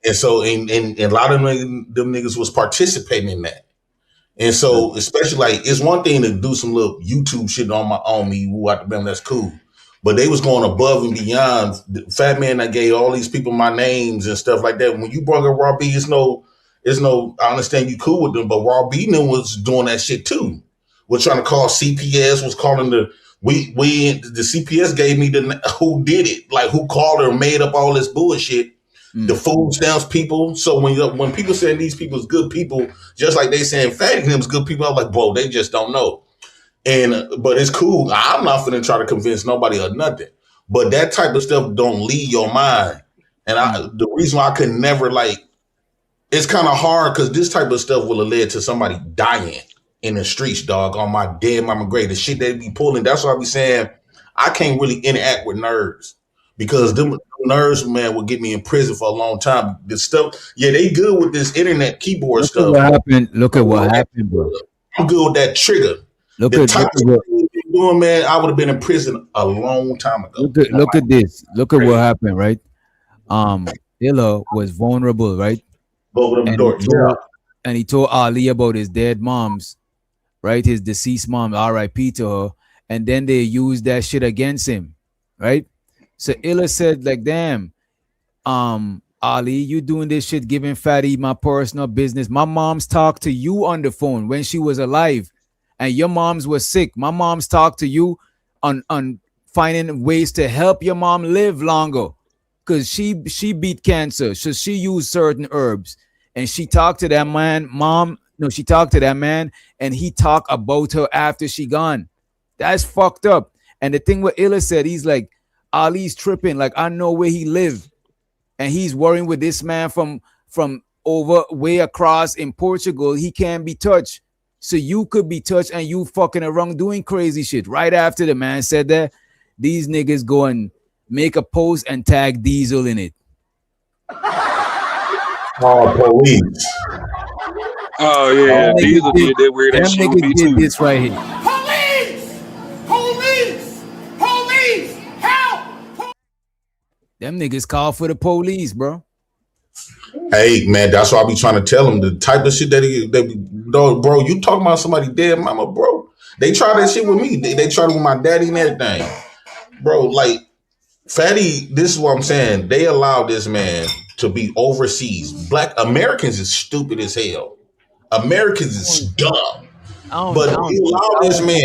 And so, and a lot of them niggas was participating in that. And so, especially like, it's one thing to do some little YouTube shit on me, woo out the band, that's cool. But they was going above and beyond. The Fat Man that gave all these people my names and stuff like that. When you brought up Raw B, it's no, I understand you cool with them, but Raw B was doing that shit too. We're trying to call CPS, was calling the CPS gave me the who did it, like who called her and made up all this bullshit. The food stamps people. So when people saying these people's good people, just like they saying Fatty and them's good people, I'm like, bro, they just don't know. But it's cool. I'm not finna try to convince nobody or nothing. But that type of stuff don't leave your mind. And the reason why I could never it's kind of hard because this type of stuff will have led to somebody dying in the streets, dog, on my dead mama grave. The shit they be pulling. That's why I be saying I can't really interact with nerds. Because them nerds, man, will get me in prison for a long time. This stuff, yeah, they good with this internet keyboard stuff. Look at what happened, bro. I'm good with that trigger. Look at what you're doing, man. I would have been in prison a long time ago. Look at this. Look at what happened, right? Illa was vulnerable, right? And he told Ali about his dead moms, right? His deceased mom, R.I.P. to her, and then they used that shshit against him, right? So Illa said, like, damn, Ali, you doing this shit, giving Fatty my personal business. My mom's talked to you on the phone when she was alive, and your mom's was sick. My mom's talked to you on finding ways to help your mom live longer, because she beat cancer, so she used certain herbs, and she talked to that man. She talked to that man, and he talked about her after she gone. That's fucked up. And the thing what Illa said, he's like, Ali's tripping. Like, I know where he lived. And he's worrying with this man from over way across in Portugal. He can't be touched. So you could be touched and you fucking around doing crazy shit. Right after the man said that, these niggas go and make a post and tag Diesel in it. Oh, police. Oh yeah, Diesel did that weird ass shit with me too. This right here. Police! Help! Them niggas call for the police, bro. Hey man, that's why I be trying to tell them the type of shit that bro. You talking about somebody dead mama, bro? They try that shit with me. They try it with my daddy and everything, bro. Like Fatty, this is what I'm saying. They allow this man to be overseas. Black Americans is stupid as hell. Americans is dumb. But you allow this man.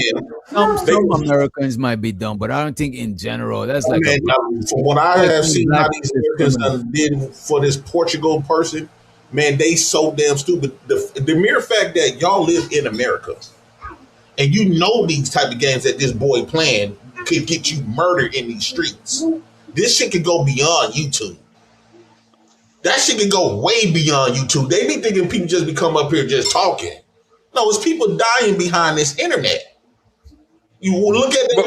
Some Americans might be dumb, but I don't think in general. That's like from what I have seen how these Americans did for this Portugal person, man, they so damn stupid. The mere fact that y'all live in America and you know these type of games that this boy playing could get you murdered in these streets. This shit could go beyond YouTube. That shit could go way beyond YouTube. They be thinking people just be come up here just talking. No, it's people dying behind this internet. You look at that.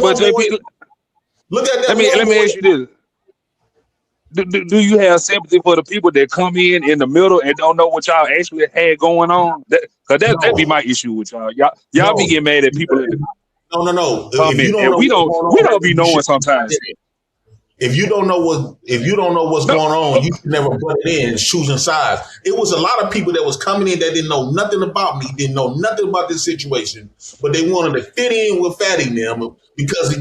Look at that. Let me ask you this: do you have sympathy for the people that come in the middle and don't know what y'all actually had going on? Because that be my issue with y'all. Y'all be getting mad at people. No. And we don't be knowing sometimes. If you don't know what's going on, you can never butt it in choosing sides. It was a lot of people that was coming in that didn't know nothing about me, didn't know nothing about this situation, but they wanted to fit in with Fatty and them because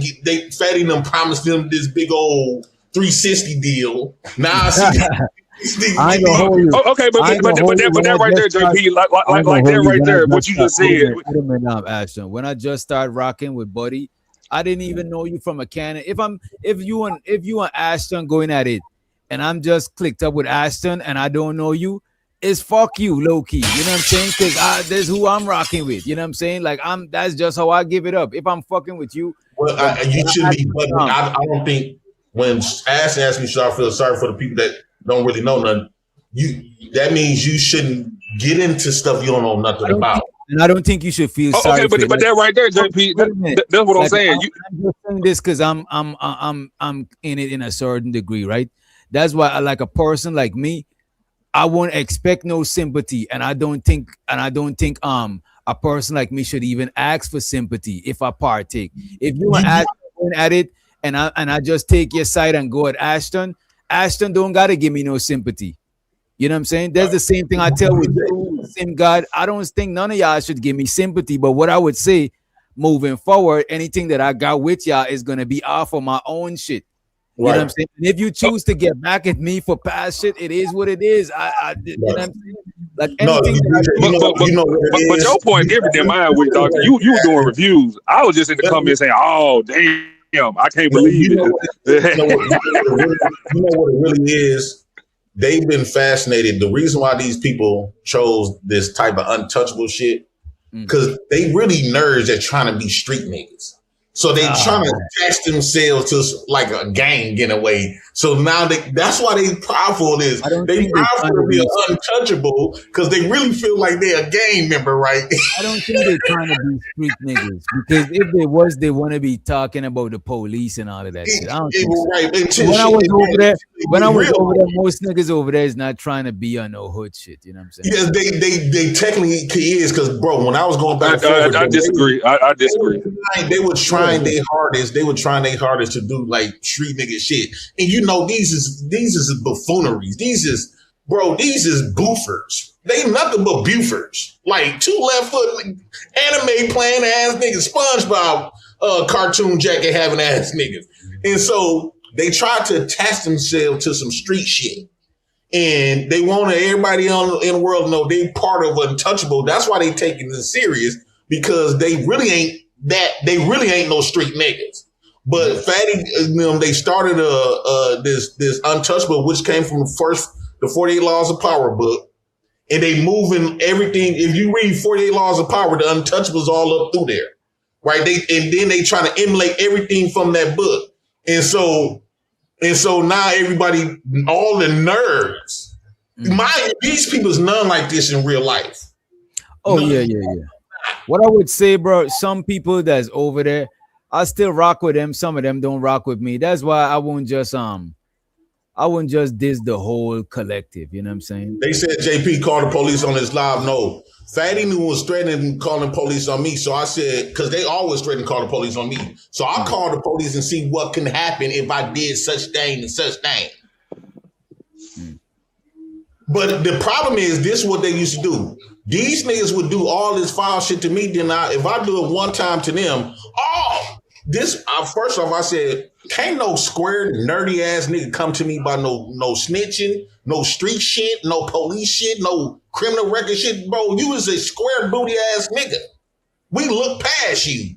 Fatty and them promised them this big old 360 deal. Now I see. I ain't gonna hold you. Okay, but that right there, JP, like that right there, what you just said. Ashton, when I just started rocking with Buddy, I didn't even know you from a cannon. If you and Ashton going at it, and I'm just clicked up with Ashton and I don't know you, it's fuck you, low key. You know what I'm saying? Because that's who I'm rocking with. You know what I'm saying? Like that's just how I give it up. If I'm fucking with you, well, you should be. But I don't think when Ashton asked me, should I feel sorry for the people that don't really know nothing? That means you shouldn't get into stuff you don't know nothing about. And I don't think you should feel sorry. Okay, but that right there, JP, that's what I'm saying. I'm just saying this because I'm in it in a certain degree, right? That's why, like a person like me, I won't expect no sympathy, and I don't think a person like me should even ask for sympathy if I partake. If you want Ashton at it, and I just take your side and go at Ashton don't gotta give me no sympathy. You know what I'm saying? That's the same thing I tell with you, Sim God. I don't think none of y'all should give me sympathy, but what I would say, moving forward, anything that I got with y'all is gonna be off of my own shit. You know what I'm saying? And if you choose to get back at me for past shit, it is what it is. You know what I'm saying? Like anything. But your point different than mine with Doctor. You were doing reviews. I was just in the comments saying, "Oh damn, I can't believe it." You know what it really is. They've been fascinated. The reason why these people chose this type of untouchable shit, because they really nerds that trying to be street niggas. So they trying to attach themselves to like a gang in a way. So now that's why they prideful is. They prideful to be untouchable because they really feel like they're a gang member, right? I don't think they're trying to be street niggas because if they was, they want to be talking about the police and all of that shit. I don't think so. Right. When I was over there, most niggas over there is not trying to be on no hood shit. You know what I'm saying? Yeah, they technically is because, bro, when I was going back, I disagree. I disagree. They were trying their hardest. They were trying their hardest to do like street nigga shit. And you know, these is buffooneries. These is boofers. They nothing but bufers. Like 2 left foot anime playing ass niggas, SpongeBob cartoon jacket having ass niggas. And so they tried to attach themselves to some street shit. and they want everybody in the world to know they part of Untouchable. That's why they taking this serious, because they really ain't no street niggas. But Fatty, they started this Untouchable, which came from the 48 Laws of Power book. And they moving everything. If you read 48 Laws of Power, the Untouchables all up through there, right? And then they trying to emulate everything from that book. And so now everybody, all the nerds, these people's none like this in real life. Oh, yeah. What I would say, bro, some people that's over there, I still rock with them. Some of them don't rock with me. That's why I won't just diss the whole collective. You know what I'm saying? They said JP called the police on his live. No, Fatty knew was threatening calling police on me. So I said, because they always threaten to call the police on me. So I called the police and see what can happen if I did such thing and such thing. But the problem is, this is what they used to do. These niggas would do all this foul shit to me. Then if I do it one time to them, first off, I said, can't no square nerdy ass nigga come to me by no snitching, no street shit, no police shit, no criminal record shit. Bro, you is a square booty ass nigga. We look past you.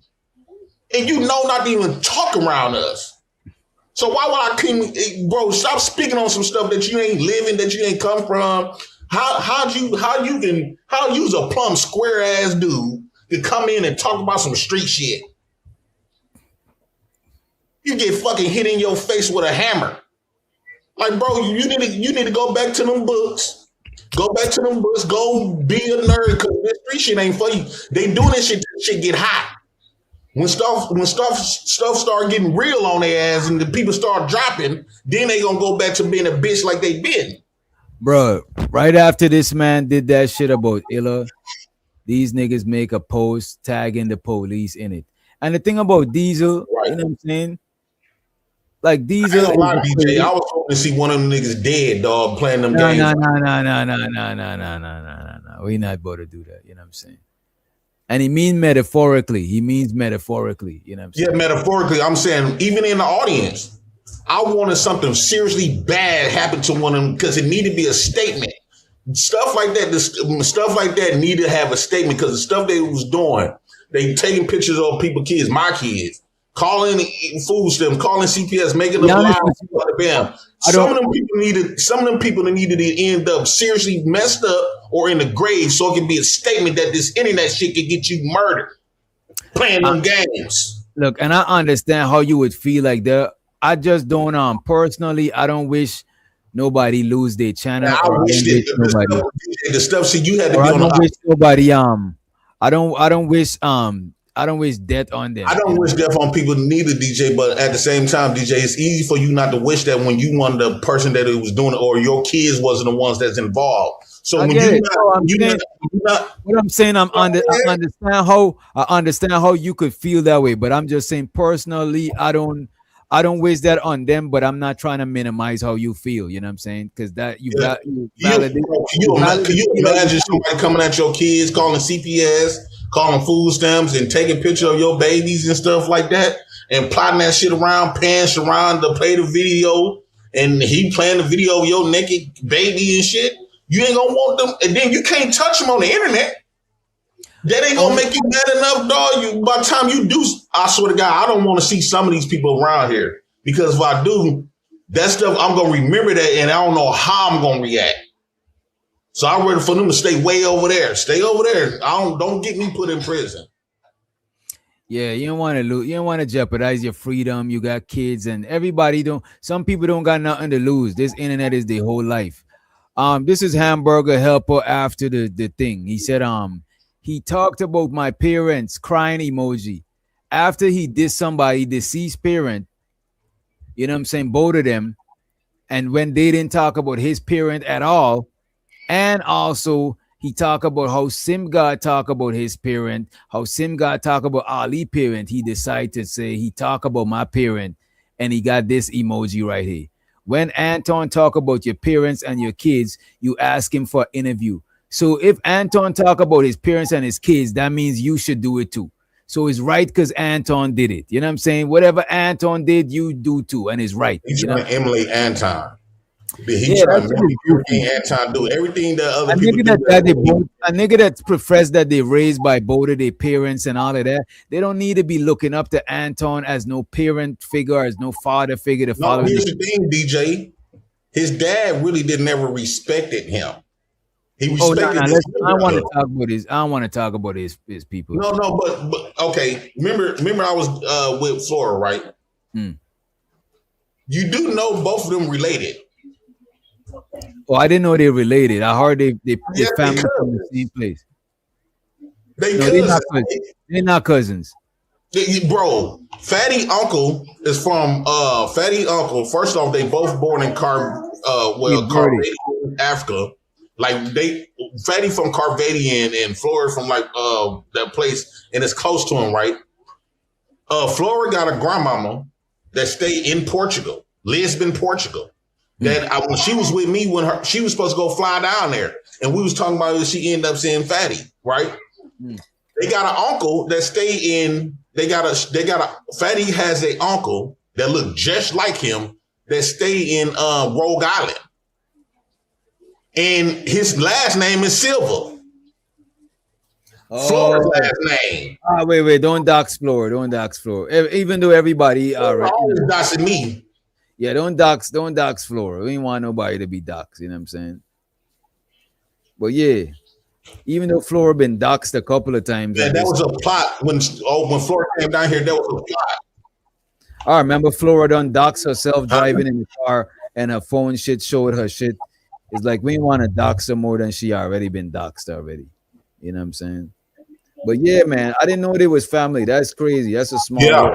And you know not to even talk around us. So why would I keep, bro, stop speaking on some stuff that you ain't living, that you ain't come from. How you's a plumb square ass dude to come in and talk about some street shit? You get fucking hit in your face with a hammer. Like, bro, you need to go back to them books. Go back to them books. Go be a nerd, because this street shit ain't for you. They doing this shit get hot. When stuff start getting real on their ass and the people start dropping, then they gonna go back to being a bitch like they been. Bro, right after this man did that shit about Illa, these niggas make a post tagging the police in it. And the thing about Diesel, right, you know what I'm saying? Like Diesel, DJ, I was hoping to see one of them niggas dead, dog, playing them games. No. We not about to do that. You know what I'm saying? And he means metaphorically. You know what I'm saying? Yeah, metaphorically. I'm saying even in the audience, I wanted something seriously bad happen to one of them, because it needed to be a statement. Stuff like that need to have a statement, because the stuff they was doing, they taking pictures of people, kids, my kids, calling food stamps, calling CPS, making them live. Some of them people needed to end up seriously messed up or in the grave, so it can be a statement that this internet shit can get you murdered playing them games. Look, and I understand how you would feel like that. I just don't personally, I don't wish nobody lose their channel. I wish the stuff so you had to be on the wish nobody I don't wish death on them. I don't wish death on people neither, DJ, but at the same time, DJ, it's easy for you not to wish that when you wanted the person that it was doing it, or your kids wasn't the ones that's involved. So I understand how you could feel that way, but I'm just saying personally, I don't wish that on them, but I'm not trying to minimize how you feel. You know what I'm saying? Because that you imagine somebody coming at your kids, calling CPS, calling food stamps, and taking pictures of your babies and stuff like that, and plotting that shit around, paying Sharon to play the video, and he playing the video of your naked baby and shit. You ain't gonna want them, and then you can't touch them on the internet. That ain't gonna make you mad enough, dog. By the time you do, I swear to God, I don't want to see some of these people around here, because if I do, that stuff, I'm gonna remember that, and I don't know how I'm gonna react. So I'm ready for them to stay way over there. Stay over there. Don't get me put in prison. Yeah, you don't want to lose. You don't want to jeopardize your freedom. You got kids, and everybody don't. Some people don't got nothing to lose. This internet is their whole life. This is Hamburger Helper after the thing. He said, he talked about my parents, crying emoji. After he did somebody, deceased parent, you know what I'm saying, both of them. And when they didn't talk about his parent at all, and also he talked about how Sim God talk about his parent, how Sim God talk about Ali parent, he decided to say he talk about my parent, and he got this emoji right here. When Anton talk about your parents and your kids, you ask him for an interview. So if Anton talk about his parents and his kids, that means you should do it too. So it's right because Anton did it. You know what I'm saying? Whatever Anton did, you do too, and it's right. He's trying to emulate Anton. He Yeah, trying that to shit mimic is goofy. everything and trying to do everything that other A people nigga do. a nigga that profess that they raised by both of their parents and all of that, they don't need to be looking up to Anton as no parent figure, as no father figure to No, follow. here's the thing, DJ. His dad really didn't ever respected him. He Oh no, respected no, his I don't want brother. to talk about his. I don't want to talk about his people. No, but okay. Remember, I was with Flora, right? Mm. You do know both of them related. Oh, I didn't know they related. I heard they Yes, family from the same place. They No, cousins. they're not cousins. Bro, Fatty Uncle is from Fatty Uncle. First off, they both born in Carvadian, Africa. Like Fatty from Carvadian and Flora from like that place, and it's close to him, right? Flora got a grandmama that stayed in Portugal, Lisbon, Portugal. That when she was with me when she was supposed to go fly down there, and we was talking about it, she ended up seeing Fatty, right? They got an uncle that stayed in. Fatty has a uncle that looked just like him that stayed in Rogue Island, and his last name is Silver. Flora's last name. Wait, don't dox Flora. Don't dox Flora. Even though everybody already doxing me. Yeah, don't dox Flora. We ain't want nobody to be doxed, you know what I'm saying? But yeah, even though Flora been doxed a couple of times. Yeah, that was a plot when Flora came down here. That was a plot. I remember Flora done dox herself driving in the car, and her phone shit showed her shit. It's like we want to dox her more than she already been doxed already. You know what I'm saying? But yeah, man, I didn't know they was family. That's crazy. That's a small. Yeah.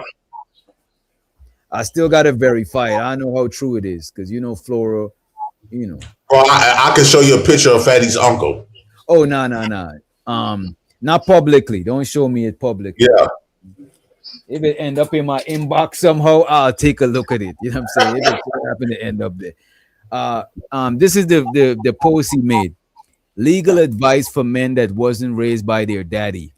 I still gotta verify it. I know how true it is because you know Flora, you know. Bro, I can show you a picture of Fatty's uncle. Oh no. Not publicly. Don't show me it publicly. Yeah. If it end up in my inbox somehow, I'll take a look at it. You know what I'm saying? If it happen to end up there. This is the post he made. Legal advice for men that wasn't raised by their daddy.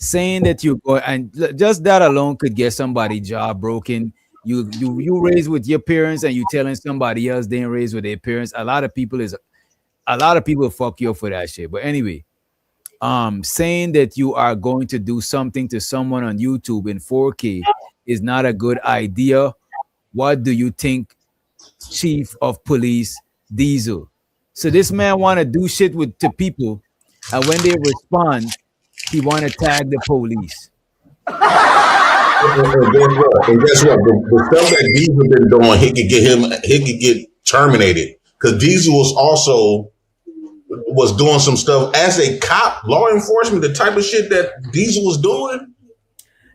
Saying that you go and just that alone could get somebody job broken. You raised with your parents and you telling somebody else they ain't raised with their parents. A lot of people fuck you up for that shit. But anyway, saying that you are going to do something to someone on YouTube in 4K is not a good idea. What do you think, Chief of Police Diesel? So this man want to do shit to people, and when they respond, he want to tag the police. And guess what? The stuff that Diesel been doing, he could get terminated because Diesel was doing some stuff as a cop, law enforcement. The type of shit that Diesel was doing,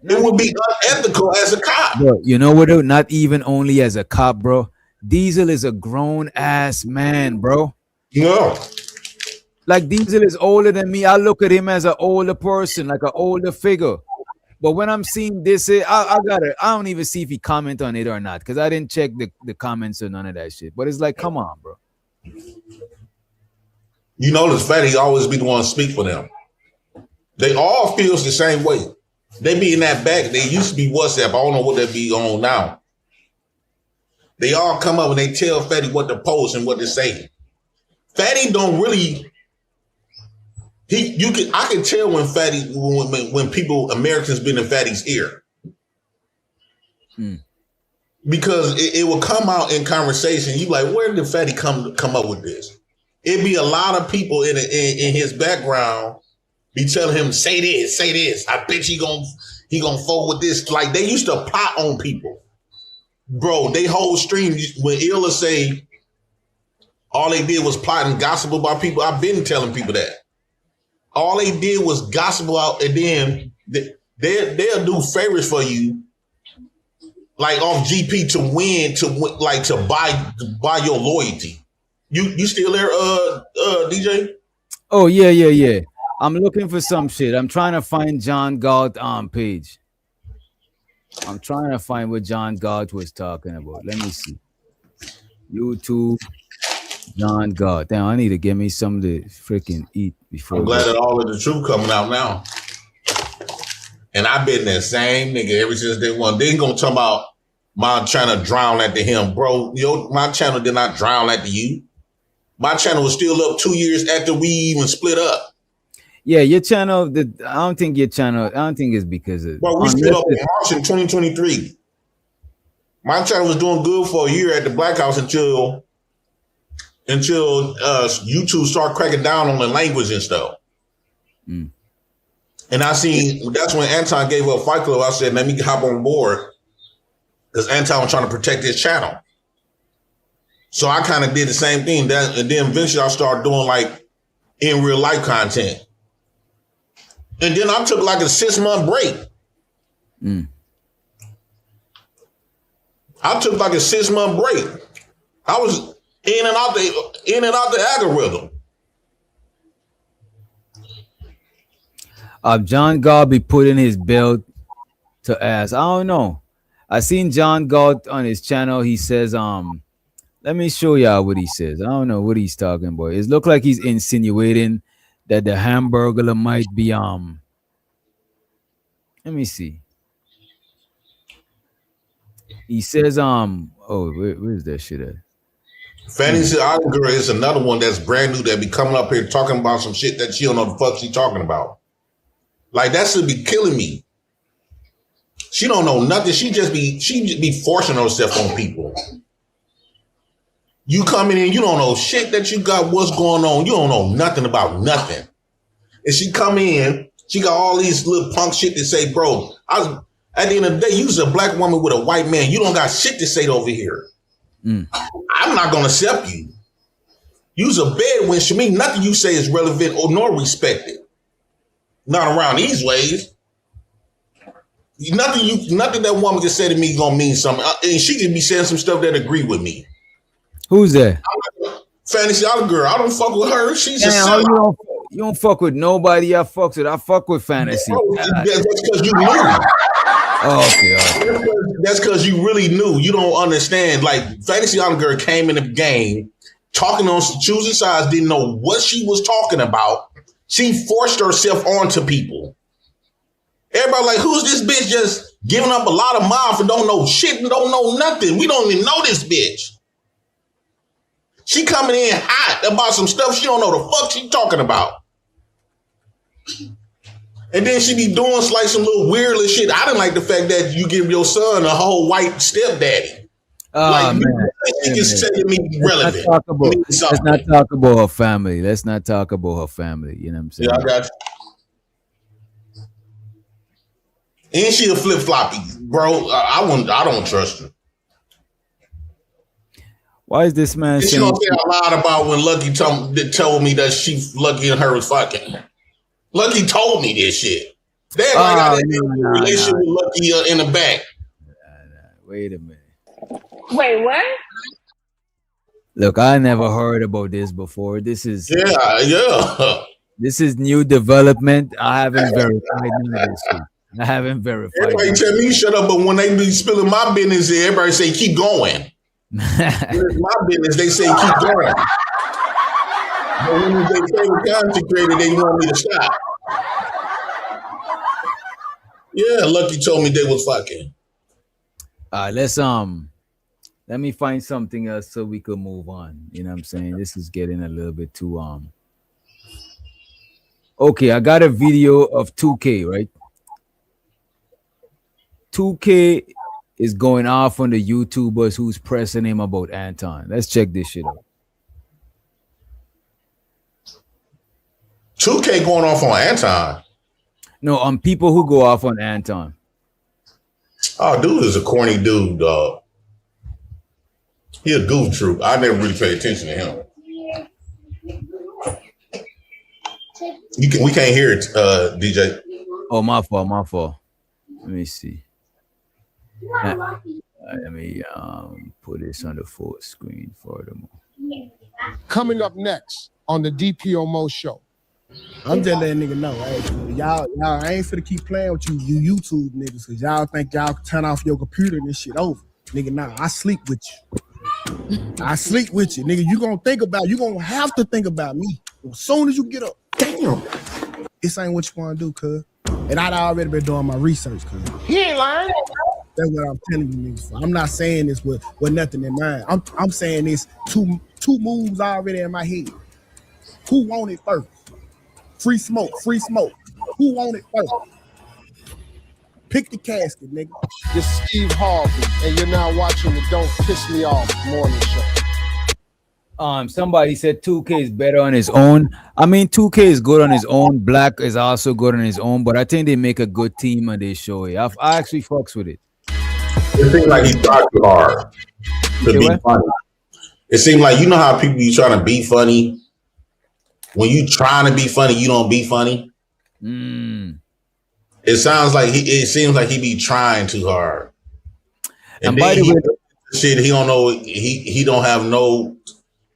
it would be unethical as a cop. Bro, you know what? Not even only as a cop, bro. Diesel is a grown ass man, bro. No. Like Diesel is older than me. I look at him as an older person, like an older figure. But when I'm seeing this, I don't even see if he comment on it or not because I didn't check the comments or none of that shit. But it's like, come on, bro. You notice Fatty always be the one to speak for them. They all feels the same way. They be in that back. They used to be WhatsApp. I don't know what they be on now. They all come up and they tell Fatty what to post and what to say. Fatty don't really. I can tell when Fatty when Americans been in Fatty's ear. Because it will come out in conversation. You like, where did Fatty come up with this? It'd be a lot of people in his background be telling him, say this. I bet he gonna forward this. Like they used to plot on people. Bro, they whole stream when Illa say all they did was plot and gossip about people. I've been telling people that. All they did was gossip out, and then they'll do favors for you, like off GP to buy your loyalty. You still there, DJ? Oh yeah. I'm looking for some shit. I'm trying to find John Galt page. I'm trying to find what John Galt was talking about. Let me see. YouTube, John Galt. Damn, I need to get me something to freaking eat before. I'm glad that all of the truth coming out now. And I've been that same nigga ever since day one. They ain't gonna talk about my channel drown after him, bro. My channel did not drown after you. My channel was still up 2 years after we even split up. Yeah, your channel. I don't think your channel. I don't think it's because of. Bro, we split up in March in 2023. My channel was doing good for a year at the Black House until YouTube started cracking down on the language and stuff. Mm. And I seen that's when Anton gave up Fight Club. I said, let me hop on board because Anton was trying to protect his channel. So I kind of did the same thing. And then eventually I started doing like in real life content. And then I took like a 6-month break. Mm. I took like a 6-month break. I was in and out the algorithm. John Gall be putting his belt to ass. I don't know. I seen John Gall on his channel. He says, let me show y'all what he says. I don't know what he's talking about. It look like he's insinuating that the Hamburglar might be let me see. He says, where's that shit at? Fantasy Island Girl is another one that's brand new that be coming up here talking about some shit that she don't know the fuck she talking about. Like that should be killing me. She don't know nothing. She just be forcing herself on people. You coming in, you don't know shit that you got, what's going on. You don't know nothing about nothing. And she come in, she got all these little punk shit to say, bro. At the end of the day, you's a black woman with a white man. You don't got shit to say over here. Mm. I'm not gonna accept you. You's a bedwench to me. Nothing you say is relevant or nor respected. Not around these ways. Nothing that woman can say to me gonna mean something. And she can be saying some stuff that agree with me. Who's that? Fantasy Island Girl. I don't fuck with her. She's a sellout. You don't fuck with nobody. I fuck with Fantasy. Bro, that's because you knew. Okay. That's because you really knew. You don't understand. Like Fantasy Island Girl came in the game talking on choosing sides, didn't know what she was talking about. She forced herself onto people. Everybody like, who's this bitch just giving up a lot of mouth and don't know shit and don't know nothing? We don't even know this bitch. She coming in hot about some stuff she don't know the fuck she talking about. And then she be doing like some little weird little shit. I didn't like the fact that you give your son a whole white stepdaddy. Oh, like, man. She can say to me relevant. Let's not talk about her family. Let's not talk about her family. You know what I'm saying? Yeah, I got you. And she a flip-floppy, bro. I don't trust her. Why is this man saying? She don't say a lot about when Lucky told me that Lucky and her was fucking. Lucky told me this shit. That got a relationship with Lucky in the back. Wait a minute. Wait, what? Look, I never heard about this before. This is This is new development. I haven't verified none of this shit. I haven't verified. Everybody tell me shut up, but when they be spilling my business, everybody say keep going. It's my business, they say keep going. But when they favorite content creator, they want me to stop. Yeah, Lucky told me they was fucking. Let's let me find something else so we could move on. You know what I'm saying? This is getting a little bit too Okay, I got a video of 2K, right? 2K is going off on the YouTubers who's pressing him about Anton. Let's check this shit out. 2K going off on Anton? No, on people who go off on Anton. Oh, dude is a corny dude, dog. He a goof troop. I never really paid attention to him. We can't hear it, DJ. Oh, my fault. Let me see. Let me put this on the full screen furthermore. Coming up next on the DPO Mo Show. I'm just letting nigga know, hey, y'all, I ain't finna keep playing with you YouTube niggas, cause y'all think y'all can turn off your computer and this shit over. Nigga, nah, I sleep with you. I sleep with you, nigga. You gonna have to think about me as soon as you get up. Damn, this ain't what you wanna do, cuz. And I'd already been doing my research, cuz. He ain't lying. That's what I'm telling you niggas for. I'm not saying this with nothing in mind. I'm saying this two moves already in my head. Who want it first? Free smoke. Who want it first? Pick the casket, nigga. This is Steve Harvey, and you're now watching the Don't Piss Me Off morning show. Somebody said 2K is better on his own. I mean, 2K is good on his own. Black is also good on his own, but I think they make a good team on this show. I actually fucks with it. It seems like he tried too hard to be funny. It seems like, you know how people be trying to be funny. When you trying to be funny, you don't be funny. It seems like he be trying too hard. And by the way, shit, he don't know. He don't have no.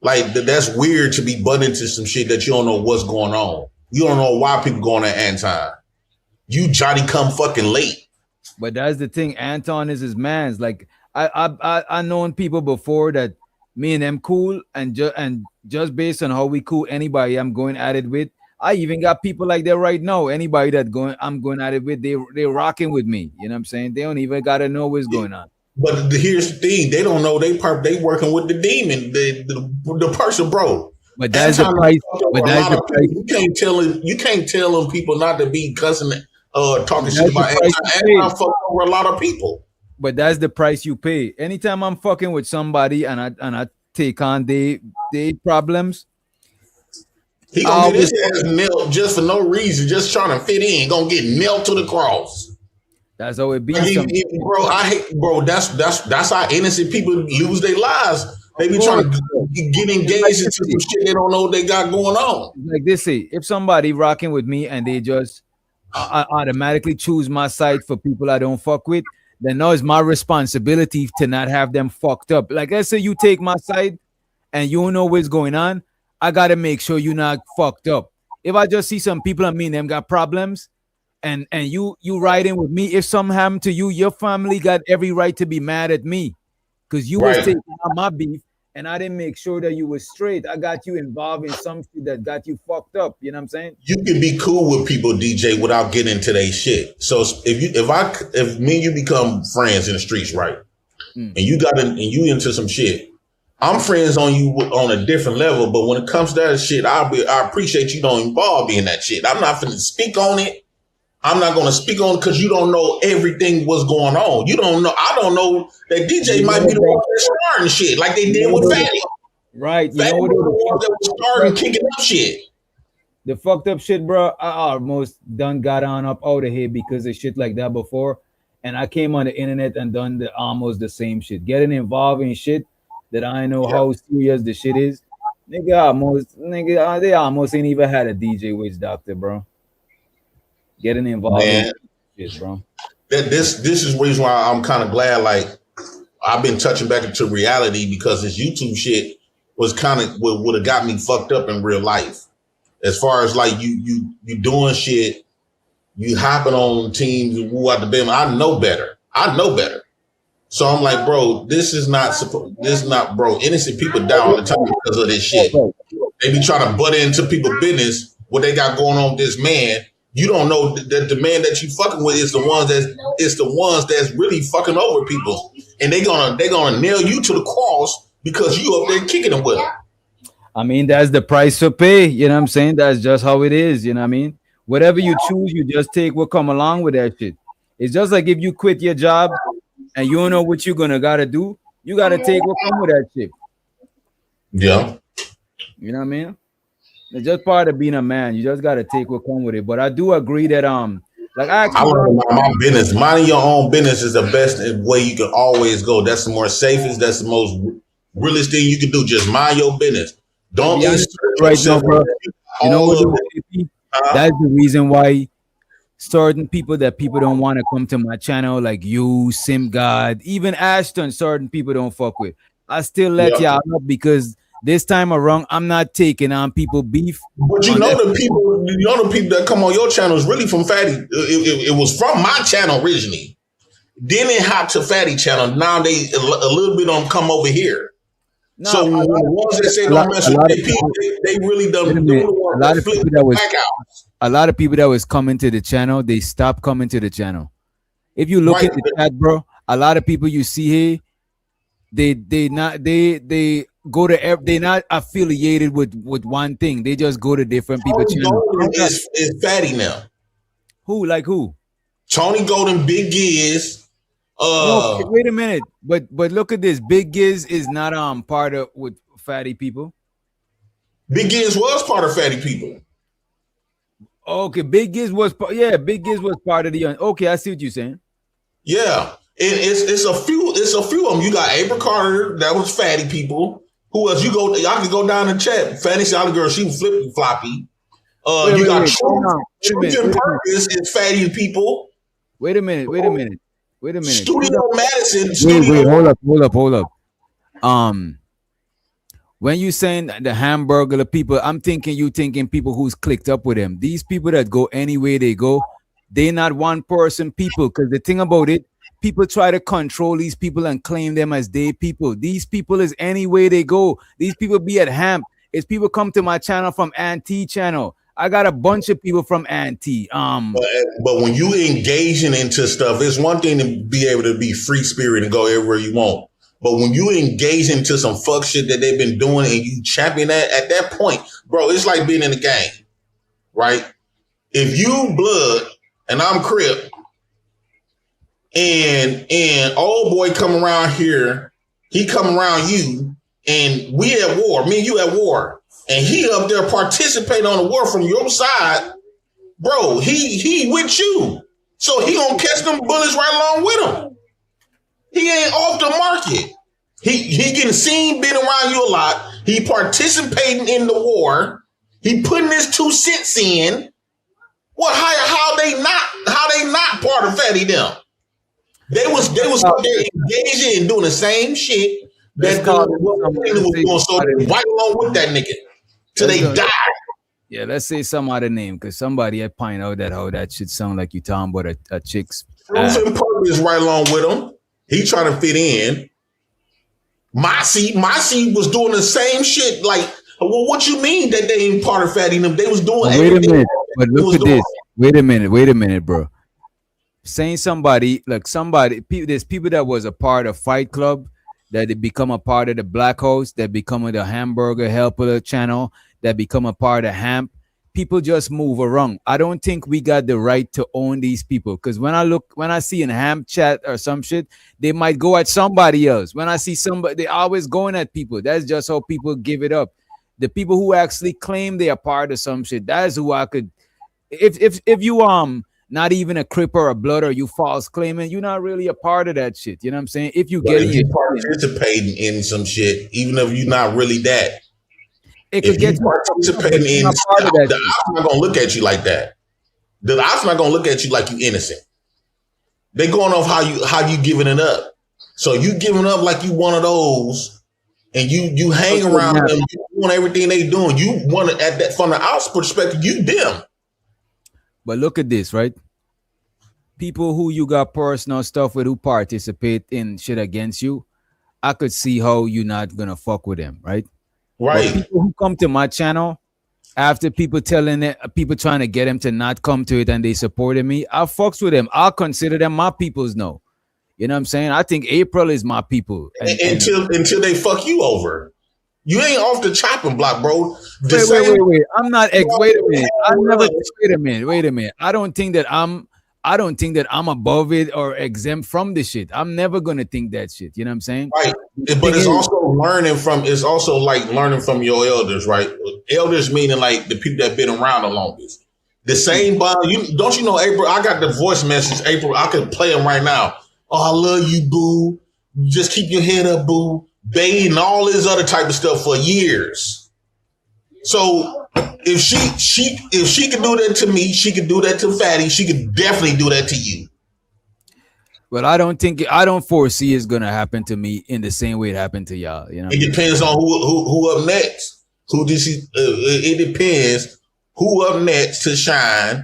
Like, that's weird to be butt into some shit that you don't know what's going on. You don't know why people going at Anton. You Johnny come fucking late. But that's the thing. Anton is his man's. Like, I known people before that me and them cool, and just based on how we cool, anybody I'm going at it with. I even got people like that right now. Anybody that I'm going at it with, they rocking with me. You know what I'm saying? They don't even gotta know what's going on. But here's the thing: they don't know they working with the demon, the person, bro. But that's the price. But that's the price. You can't tell them people not to be cussing, talking shit about Anton fucking over a lot of people. But that's the price you pay. Anytime I'm fucking with somebody and I take on their problems, he gonna get his ass nailed just for no reason, just trying to fit in. Gonna get nailed to the cross. That's how it be. Bro, I hate, bro. That's how innocent people lose their lives. They be trying to get engaged into some shit they don't know what they got going on. Like this, if somebody rocking with me and they just automatically choose my side for people I don't fuck with, then now it's my responsibility to not have them fucked up. Like, let's say you take my side and you don't know what's going on, I gotta make sure you're not fucked up. If I just see some people, I mean, them got problems, and you riding with me, if something happened to you, your family got every right to be mad at me because you was taking out my beef and I didn't make sure that you were straight. I got you involved in something that got you fucked up. You know what I'm saying? You can be cool with people, DJ, without getting into their shit. So if me and you become friends in the streets, right? And you into some shit, I'm friends on you on a different level. But when it comes to that shit, I appreciate you don't involve me in that shit. I'm not finna speak on it. I'm not going to speak on it because you don't know everything what's going on. You don't know. I don't know that DJ might be the one that's starting shit like they did with Fatty. Right. Fatty was the one that was starting kicking up shit. The fucked up shit, bro. I almost done got on up out of here because of shit like that before. And I came on the internet and done almost the same shit. Getting involved in shit that I know how serious the shit is. They almost ain't even had a DJ witch doctor, bro. Getting involved in shit, bro. This is the reason why I'm kind of glad, like, I've been touching back into reality, because this YouTube shit was kind of what would have got me fucked up in real life. As far as like you doing shit, you hopping on teams and woo out the bed. I know better. So I'm like, bro, this is not, bro. Innocent people die all the time because of this shit. They be trying to butt into people's business, what they got going on with this man. You don't know that the man that you fucking with is the ones that's really fucking over people, and they gonna nail you to the cross because you up there kicking them with them. I mean, that's the price to pay. You know what I'm saying? That's just how it is. You know what I mean? Whatever you choose, you just take what come along with that shit. It's just like if you quit your job and you don't know what you're gotta do, you gotta take what come with that shit. Yeah. You know what I mean? It's just part of being a man. You just gotta take what come with it. But I do agree that like I want to mind my business. Minding your own business is the best way you can always go. That's the more safest. That's the most realest thing you can do. Just mind your business. Don't right now, bro. You know what? That's the reason why certain people that people don't want to come to my channel, like you, Sim God, even Ashton, certain people don't fuck with. I still let y'all up because this time around, I'm not taking on people beef. But you know the people that come on your channel is really from Fatty. It was from my channel originally. Then it hopped to Fatty channel. Now they a little bit on come over here. No, so the ones that say don't mess with their people, they really done. A lot of people that was coming to the channel, they stopped coming to the channel. If you look at the chat, bro, a lot of people you see here, they go to they not affiliated with one thing. They just go to different people Tony channel. Golden is fatty now. Who like who? Tony Golden, Big Giz. No, wait a minute. But look at this. Big Giz is not part of with fatty people. Big Giz was part of fatty people. Okay, Big Giz was Big Giz was part of the okay, I see what you're saying. Yeah. It's a few of them. You got April Carter, that was fatty people. Who else? Y'all can go down and chat. Fatty Sally Girl, she was flippy floppy. You got Truth and Purpose is fatty people. Wait a minute. Studio Madison. Wait, hold up. When you saying the hamburger, the people, I'm thinking you thinking people who's clicked up with them. These people that go anywhere they go, they not one person people. Because the thing about it, people try to control these people and claim them as they people. These people is anywhere they go. These people be at Hamp. It's people come to my channel from Auntie channel. I got a bunch of people from Auntie. But when you engaging into stuff, it's one thing to be able to be free spirit and go everywhere you want. But when you engage into some fuck shit that they've been doing and you champion that, at that point, bro, it's like being in a game, right? If you blood and I'm Crip and old boy come around here, he come around you and we at war, me and you at war, and he up there participating on the war from your side, bro, he with you. So he gonna catch them bullets right along with him. He ain't off the market. He getting seen, been around you a lot. He participating in the war. He putting his 2 cents in. What? How they not part of Fatty them? They was up there engaging and doing the same shit that was doing. So right along with that nigga till they die. Yeah, let's say some other name because somebody had point out that how that should sound like you talking about a chick's. Truth and Purpose right along with him. He trying to fit in. Mossy was doing the same shit. Like, well, what you mean that they ain't part of Fatty them? They was doing everything. Wait a minute, but look at this. Wait a minute, bro. Saying there's people that was a part of Fight Club, that they become a part of the Black House, that become the Hamburger Helper channel, that become a part of Hamp. People just move around. I don't think we got the right to own these people. Because when I see in Hamp chat or some shit, they might go at somebody else. When I see somebody, they always going at people. That's just how people give it up. The people who actually claim they are part of some shit, that's who I could. If you not even a Crip or a Blood or you false claiming, you're not really a part of that shit. You know what I'm saying? If you get participating in some shit, even if you're not really that. It could get participating in the ops not gonna look at you like that. The ops not gonna look at you like you innocent. They going off how you giving it up. So you giving up like you one of those, and you hang around them, you doing everything they doing. You want to at that from the ops perspective, you them. But look at this, right? People who you got personal stuff with who participate in shit against you, I could see how you're not gonna fuck with them, right? Right. But people who come to my channel after people telling it, people trying to get them to not come to it and they supported me, I fucks with them. I'll consider them my peoples now. You know what I'm saying? I think April is my people. Until they fuck you over. You ain't off the chopping block, bro. Wait. I'm not wait a minute. I don't think that I'm above it or exempt from this shit. I'm never gonna think that shit. You know what I'm saying? Right. But it's also like learning from your elders, right? Elders meaning like the people that been around the longest. The same bond. Don't you know, April? I got the voice message, April. I could play them right now. Oh, I love you, boo. Just keep your head up, boo. Babe, and all this other type of stuff for years. So if she could do that to me, she could do that to Fatty. She could definitely do that to you. But I don't foresee it's gonna happen to me in the same way it happened to y'all. You know, it depends on who up next. It depends who up next to shine,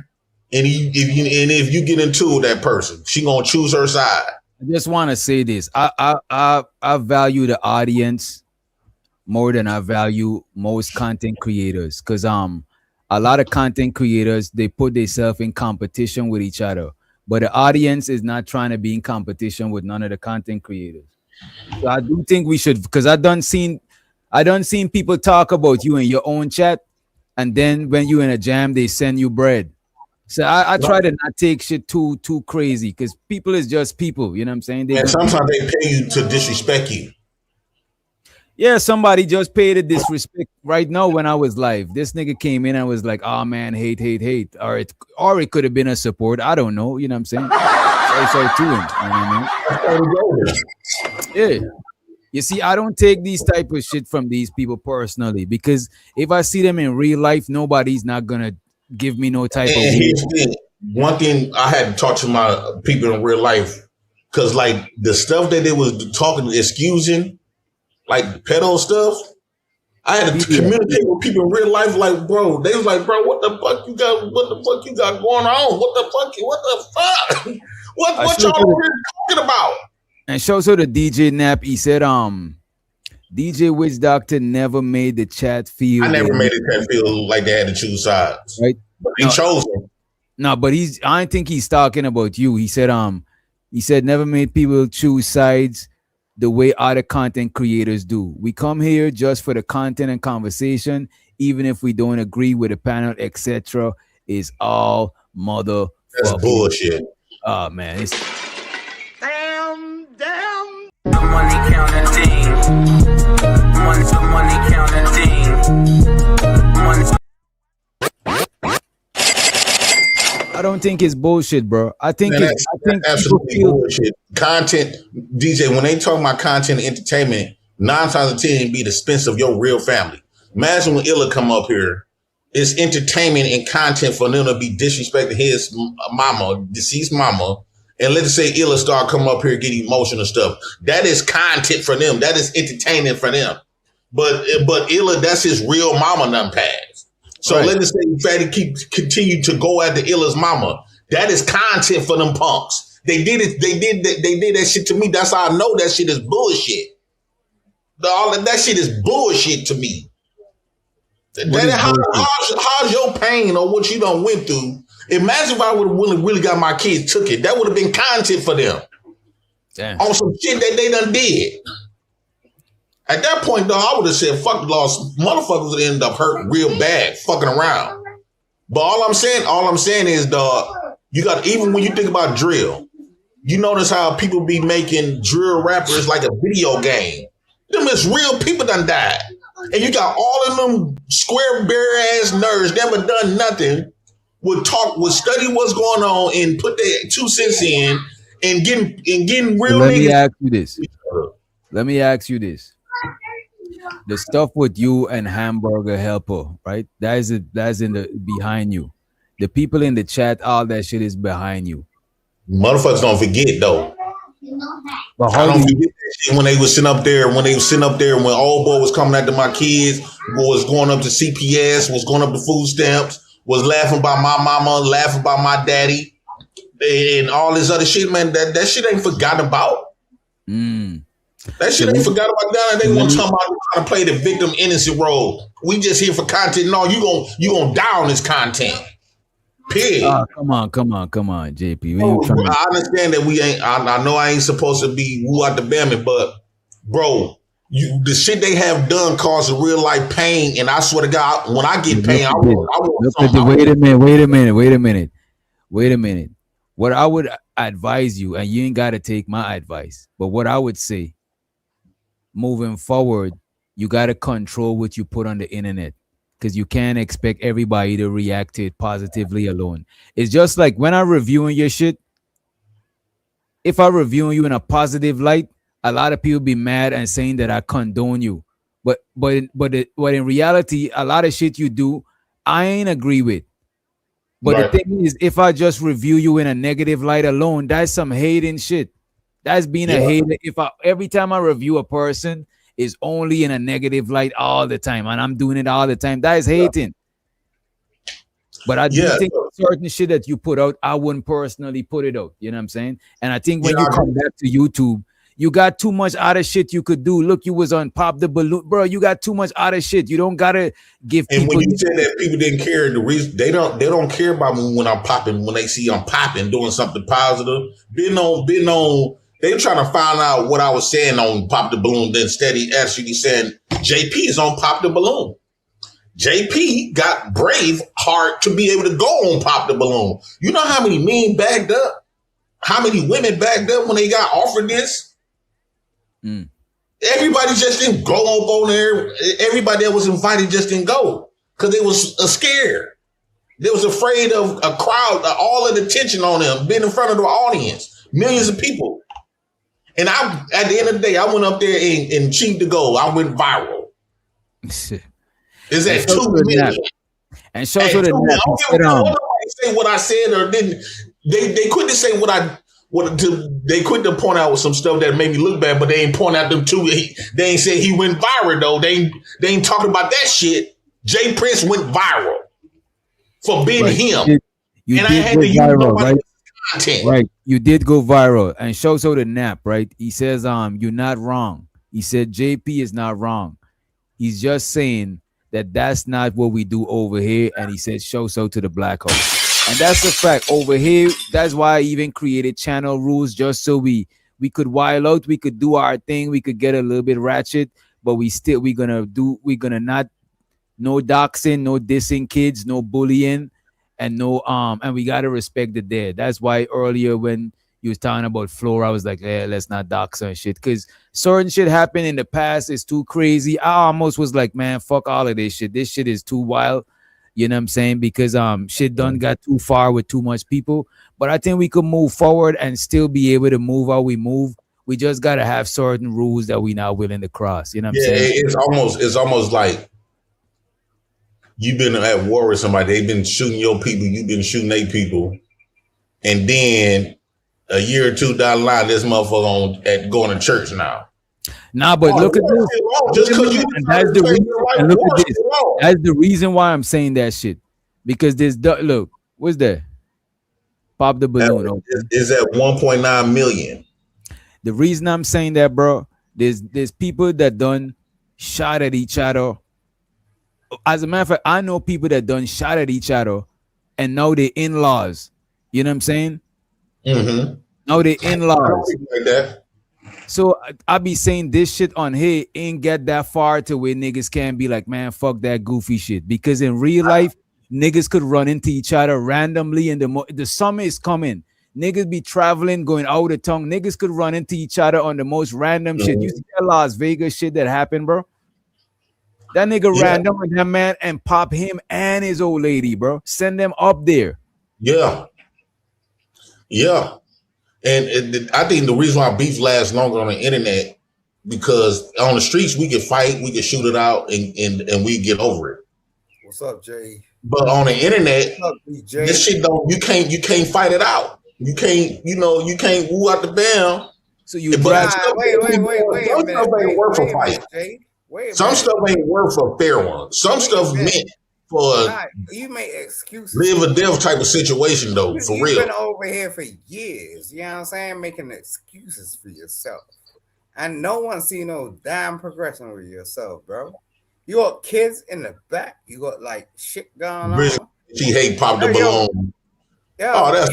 and if you get into that person, she gonna choose her side. I just want to say this: I value the audience more than I value most content creators, because a lot of content creators, they put themselves in competition with each other. but the audience is not trying to be in competition with none of the content creators. So I do think we should, because I done seen people talk about you in your own chat, and then when you in a jam, they send you bread. So I try to not take shit too crazy, because people is just people. You know what I'm saying? And sometimes they pay you to disrespect you. Yeah, somebody just paid a disrespect right now when I was live. This nigga came in and was like, "Oh man, hate," or it could have been a support. I don't know. You know what I'm saying? So to him. You know what I mean? Yeah. You see, I don't take these type of shit from these people personally, because if I see them in real life, nobody's not gonna give me no type of. Here's the thing. One thing I had to talk to my people in real life, because like the stuff that they was talking, excusing, like pedo stuff, I had to communicate with people in real life. Like, bro, they was like, bro, what the fuck you got? What the fuck you got going on? What the fuck? What y'all over here talking about? And show so the DJ Nap, he said, DJ Witch Doctor never made the chat feel. I never made the chat feel like they had to choose sides. Right? But they chose them. No, but I don't think he's talking about you. He said never made people choose sides the way other content creators do. We come here just for the content and conversation, even if we don't agree with the panel, etc. Is all mother. That's bullshit. Oh man, it's Damn. The money counting team. Money counting team. I don't think it's bullshit, bro. I think that's absolutely bullshit. Content, DJ, when they talk about content and entertainment, 9 times out of 10 be the expense of your real family. Imagine when Illa come up here, it's entertainment and content for them to be disrespecting his mama, deceased mama, and let's say Illa start come up here getting emotional stuff. That is content for them. That is entertainment for them. But Illa, that's his real mama done passed. So right. Let's say Fatty continue to go after Illa's mama. That is content for them punks. They did it. They did that shit to me. That's how I know that shit is bullshit. All of that shit is bullshit to me. How's your pain or what you done went through? Imagine if I would have really got my kids took it. That would have been content for them. Damn. On some shit that they done did. At that point, though, I would have said, fuck lost. Motherfuckers would end up hurt real bad, fucking around. But all I'm saying is, dog, you got, even when you think about drill, you notice how people be making drill rappers like a video game. Them is real people done died. And you got all of them square bare ass nerds never done nothing, would study what's going on and put their 2 cents in and getting real. Let me ask you this. The stuff with you and Hamburger Helper, right? That's in the behind you. The people in the chat, all that shit is behind you. Motherfuckers don't forget though. But I don't forget that shit when they was sitting up there. When old boy was coming after my kids, was going up to CPS, was going up to food stamps, was laughing about my mama, laughing about my daddy, and all this other shit, man. That shit ain't forgotten about. That shit ain't forgot about that. They want to talk about trying to play the victim innocent role. We just here for content. No, you gonna die on this content. Period. Come on, JP. I understand that we ain't. I know I ain't supposed to be woo out the Bammy, but bro, the shit they have done causes real life pain. And I swear to God, when I get pain, I want Wait a minute. What I would advise you, and you ain't got to take my advice, but what I would say, moving forward, you got to control what you put on the internet, because you can't expect everybody to react to it positively alone. It's just like when I'm reviewing your shit, if I'm reviewing you in a positive light, a lot of people be mad and saying that I condone you. But in reality, a lot of shit you do, I ain't agree with. But right. The thing is, if I just review you in a negative light alone, that's some hating shit. That's being a hater. Every time I review a person, is only in a negative light all the time, and I'm doing it all the time, that is hating. But I do think certain shit that you put out, I wouldn't personally put it out. You know what I'm saying? And I think when you come back to YouTube, You got too much other shit you could do. Look, you was on Pop the Balloon, bro. You got too much other shit. You don't gotta give And people. when you said that people didn't care, the reason they don't care about me when I'm popping, when they see I'm popping, doing something positive. Been on. They trying to find out what I was saying on Pop the Balloon. Then steady actually saying JP is on Pop the Balloon. JP got brave heart to be able to go on Pop the Balloon. You know how many men bagged up? How many women bagged up when they got offered this? Everybody just didn't go on there. Everybody that was invited just didn't go because they was scared. They was afraid of a crowd, all of the attention on them, being in front of the audience, millions of people. And at the end of the day, I went up there and achieved the goal. I went viral. Is that 2 million? And show so that I don't say what I said or didn't. They couldn't say they couldn't point out some stuff that made me look bad, but they ain't point out them two. They ain't say he went viral though. They ain't talking about that shit. Jay Prince went viral for being him. You and did I had go to use viral, right? content. Right. You did go viral. And show so the nap, right? He says, you're not wrong. He said JP is not wrong. He's just saying that that's not what we do over here. And he said, show so to the black hole. And that's the fact over here. That's why I even created channel rules just so we could wild out. We could do our thing. We could get a little bit ratchet, but we're gonna not no doxing, no dissing kids, no bullying, and no and we gotta respect the dead. That's why earlier when you was talking about Flora, I was like, let's not dox and shit. Cause certain shit happened in the past. It's too crazy. I almost was like, man, fuck all of this shit. This shit is too wild. You know what I'm saying? Because shit done got too far with too much people. But I think we could move forward and still be able to move how we move. We just gotta have certain rules that we not willing to cross. You know what I'm saying? It's almost like you've been at war with somebody. They've been shooting your people. You've been shooting their people. And then a year or two down the line, this motherfucker going to church now. Nah, but look at this. Just because you that's the reason. And look at this. That's the reason why I'm saying that shit. Because this look, what's that? Pop the balloon. Is at 1.9 million. The reason I'm saying that, bro, there's people that done shot at each other. As a matter of fact, I know people that done shot at each other, and now they in-laws. You know what I'm saying? Mm-hmm. Now they in-laws. Like that. So I be saying this shit on here ain't get that far to where niggas can be like, man, fuck that goofy shit. Because in real life, niggas could run into each other randomly, and the summer is coming. Niggas be traveling, going out of town. Niggas could run into each other on the most random shit. You see that Las Vegas shit that happened, bro? That nigga random with that man and pop him and his old lady, bro. Send them up there. Yeah. Yeah. And I think the reason why beef lasts longer on the internet, because on the streets we can fight, we can shoot it out, and we get over it. What's up, Jay? But on the internet, What's up, BJ? this shit you can't fight it out. You can't woo out the bam. So you wait a minute, Jay. Some stuff ain't worth a fair one. Some stuff meant for you make excuses. Live or death type of situation though, for real. You've been over here for years, you know what I'm saying, making excuses for yourself. And no one see no damn progression with yourself, bro. You got kids in the back. You got like shit going on. She hate Pop the Balloon. That's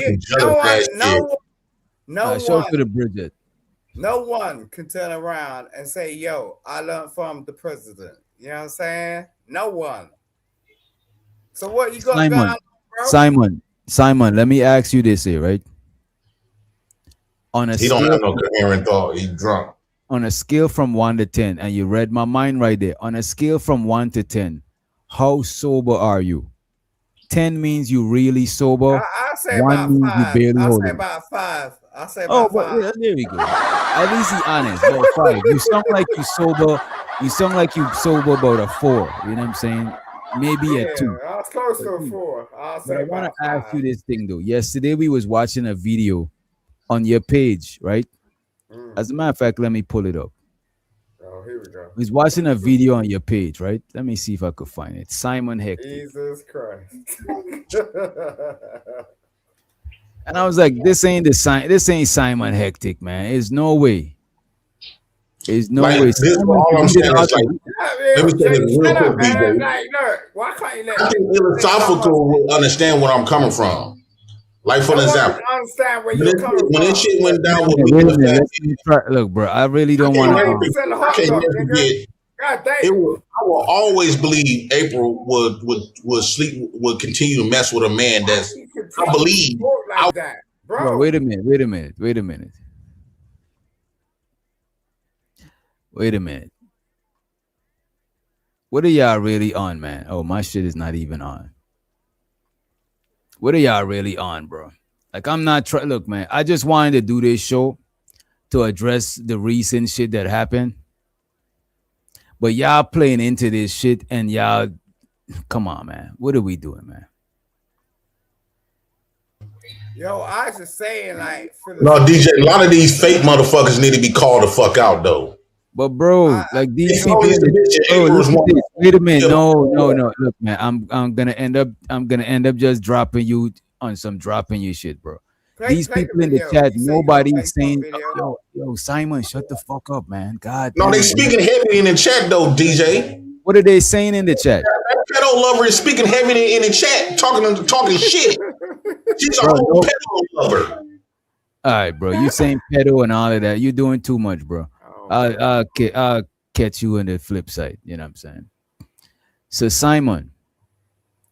show to the Bridget. No one can turn around and say, yo, I learned from the president. You know what I'm saying? No one. So what you got going on, bro? Simon, let me ask you this here, right? He don't have no coherent thought. He's drunk. On a scale from 1 to 10, and you read my mind right there. On a scale from 1 to 10, how sober are you? 10 means you really sober. I say 1 about means 5. you barely hold I say it. about 5. I say about 5. Yeah, there we go. At least he honest. About 5. You sound like you sober. You sound like you sober about a 4. You know what I'm saying? Maybe a 2. I was close to a 4. But I want to ask you this thing though. Yesterday we was watching a video on your page, right? As a matter of fact, let me pull it up. Oh, here we go. We was watching a video on your page, right? Let me see if I could find it. Simon Hector. Jesus Christ. And I was like, this ain't Simon Hectic, man. There's no way. There's no Like way. this, all I'm saying is like, let me say this real quick, DJ. Like, look, why can't you let I think philosophical will understand where I'm coming from. Like for I want example, to understand where you're coming when this from. shit went down with Wait me a and the minute. fat Let me try. Look, bro. I really don't want I to. Send a I hot can't dog, never nigga. forget. God damn. I will always believe April would continue to mess with a man that's I believe like that, Bro, wait a minute. Wait a minute. Wait a minute. Wait a minute. What are y'all really on, man? Oh, my shit is not even on. What are y'all really on, bro? Like, I'm not trying. Look, man, I just wanted to do this show to address the recent shit that happened. But y'all playing into this shit and y'all, come on, man. What are we doing, man? Yo, I was just saying, like, no, DJ. A lot of these fake motherfuckers need to be called the fuck out, though. But bro, like these people, bro, listen to this. Wait a minute, no. Look, man, I'm gonna end up just dropping you on some dropping you shit, bro. These people in the chat, nobody's saying, yo, Simon, shut the fuck up, man. God. No, they speaking heavy in the chat though, DJ. What are they saying in the chat? That pedo lover is speaking heavy in the chat, talking shit. She's a whole pedo lover. All right, bro. You saying pedo and all of that. You're doing too much, bro. I'll catch you on the flip side. You know what I'm saying? So Simon,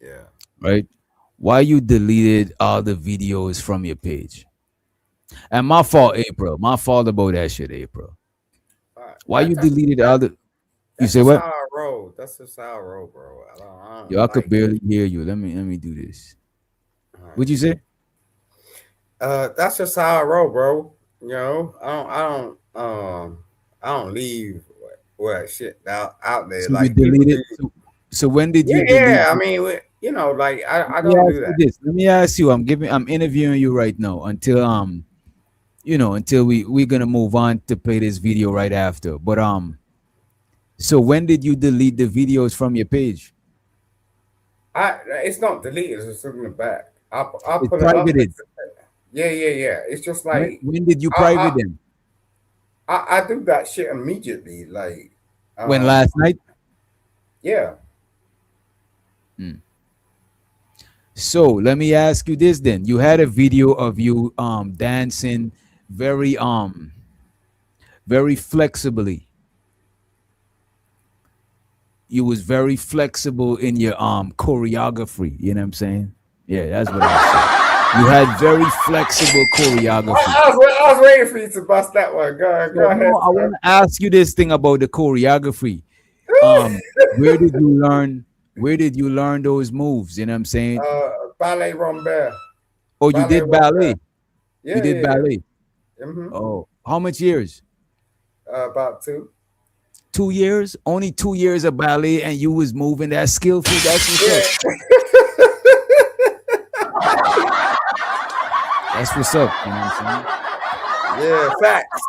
yeah, right? Why you deleted all the videos from your page? And my fault, April. My fault about that shit, April. Why you deleted all the? You say what? That's how I roll. That's just how I roll, bro. I don't Yo, I could barely hear you. Let me do this. What'd you say? That's just how I roll, bro. You know, I don't leave what shit out there. So like you deleted. So when did you? Yeah, I mean, you know, like I don't do that. Let me ask you. I'm interviewing you right now until until we're gonna move on to play this video right after. But so when did you delete the videos from your page? It's not deleted. It's in the back. I'll put privated. it up. Yeah. It's just like when did you private them? I do that shit immediately. Like when last night? Yeah. So let me ask you this then. You had a video of you dancing very flexibly. You was very flexible in your choreography. You know what I'm saying? Yeah, that's what I said. You had very flexible choreography. I was waiting for you to bust that one. Go ahead. I want to ask you this thing about the choreography. Where did you learn those moves? You know what I'm saying? Ballet Rambert. Oh, you did ballet. Yeah, you did ballet. Mm-hmm. Oh, how much years? About 2. 2 years? Only 2 years of ballet, and you was moving that skillful. That's what's up. That's what's up. You know what I'm saying? Yeah, facts.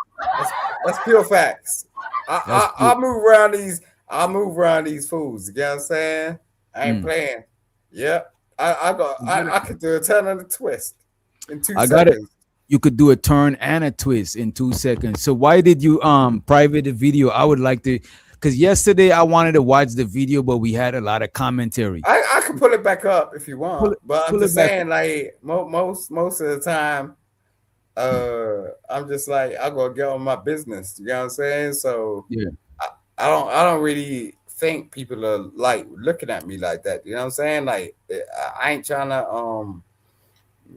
That's pure facts. I move around these. I move around these fools. You get what I'm saying? I ain't playing. Yeah, I could do a turn and a twist in 2 seconds. Got it. You could do a turn and a twist in 2 seconds. So why did you private the video? I would like to, because yesterday I wanted to watch the video, but we had a lot of commentary. I can pull it back up if you want, but I'm just saying, like most of the time, I'm just like I go get on my business. You know what I'm saying? So yeah, I don't really think people are like looking at me like that. You know what I'm saying? Like I ain't trying to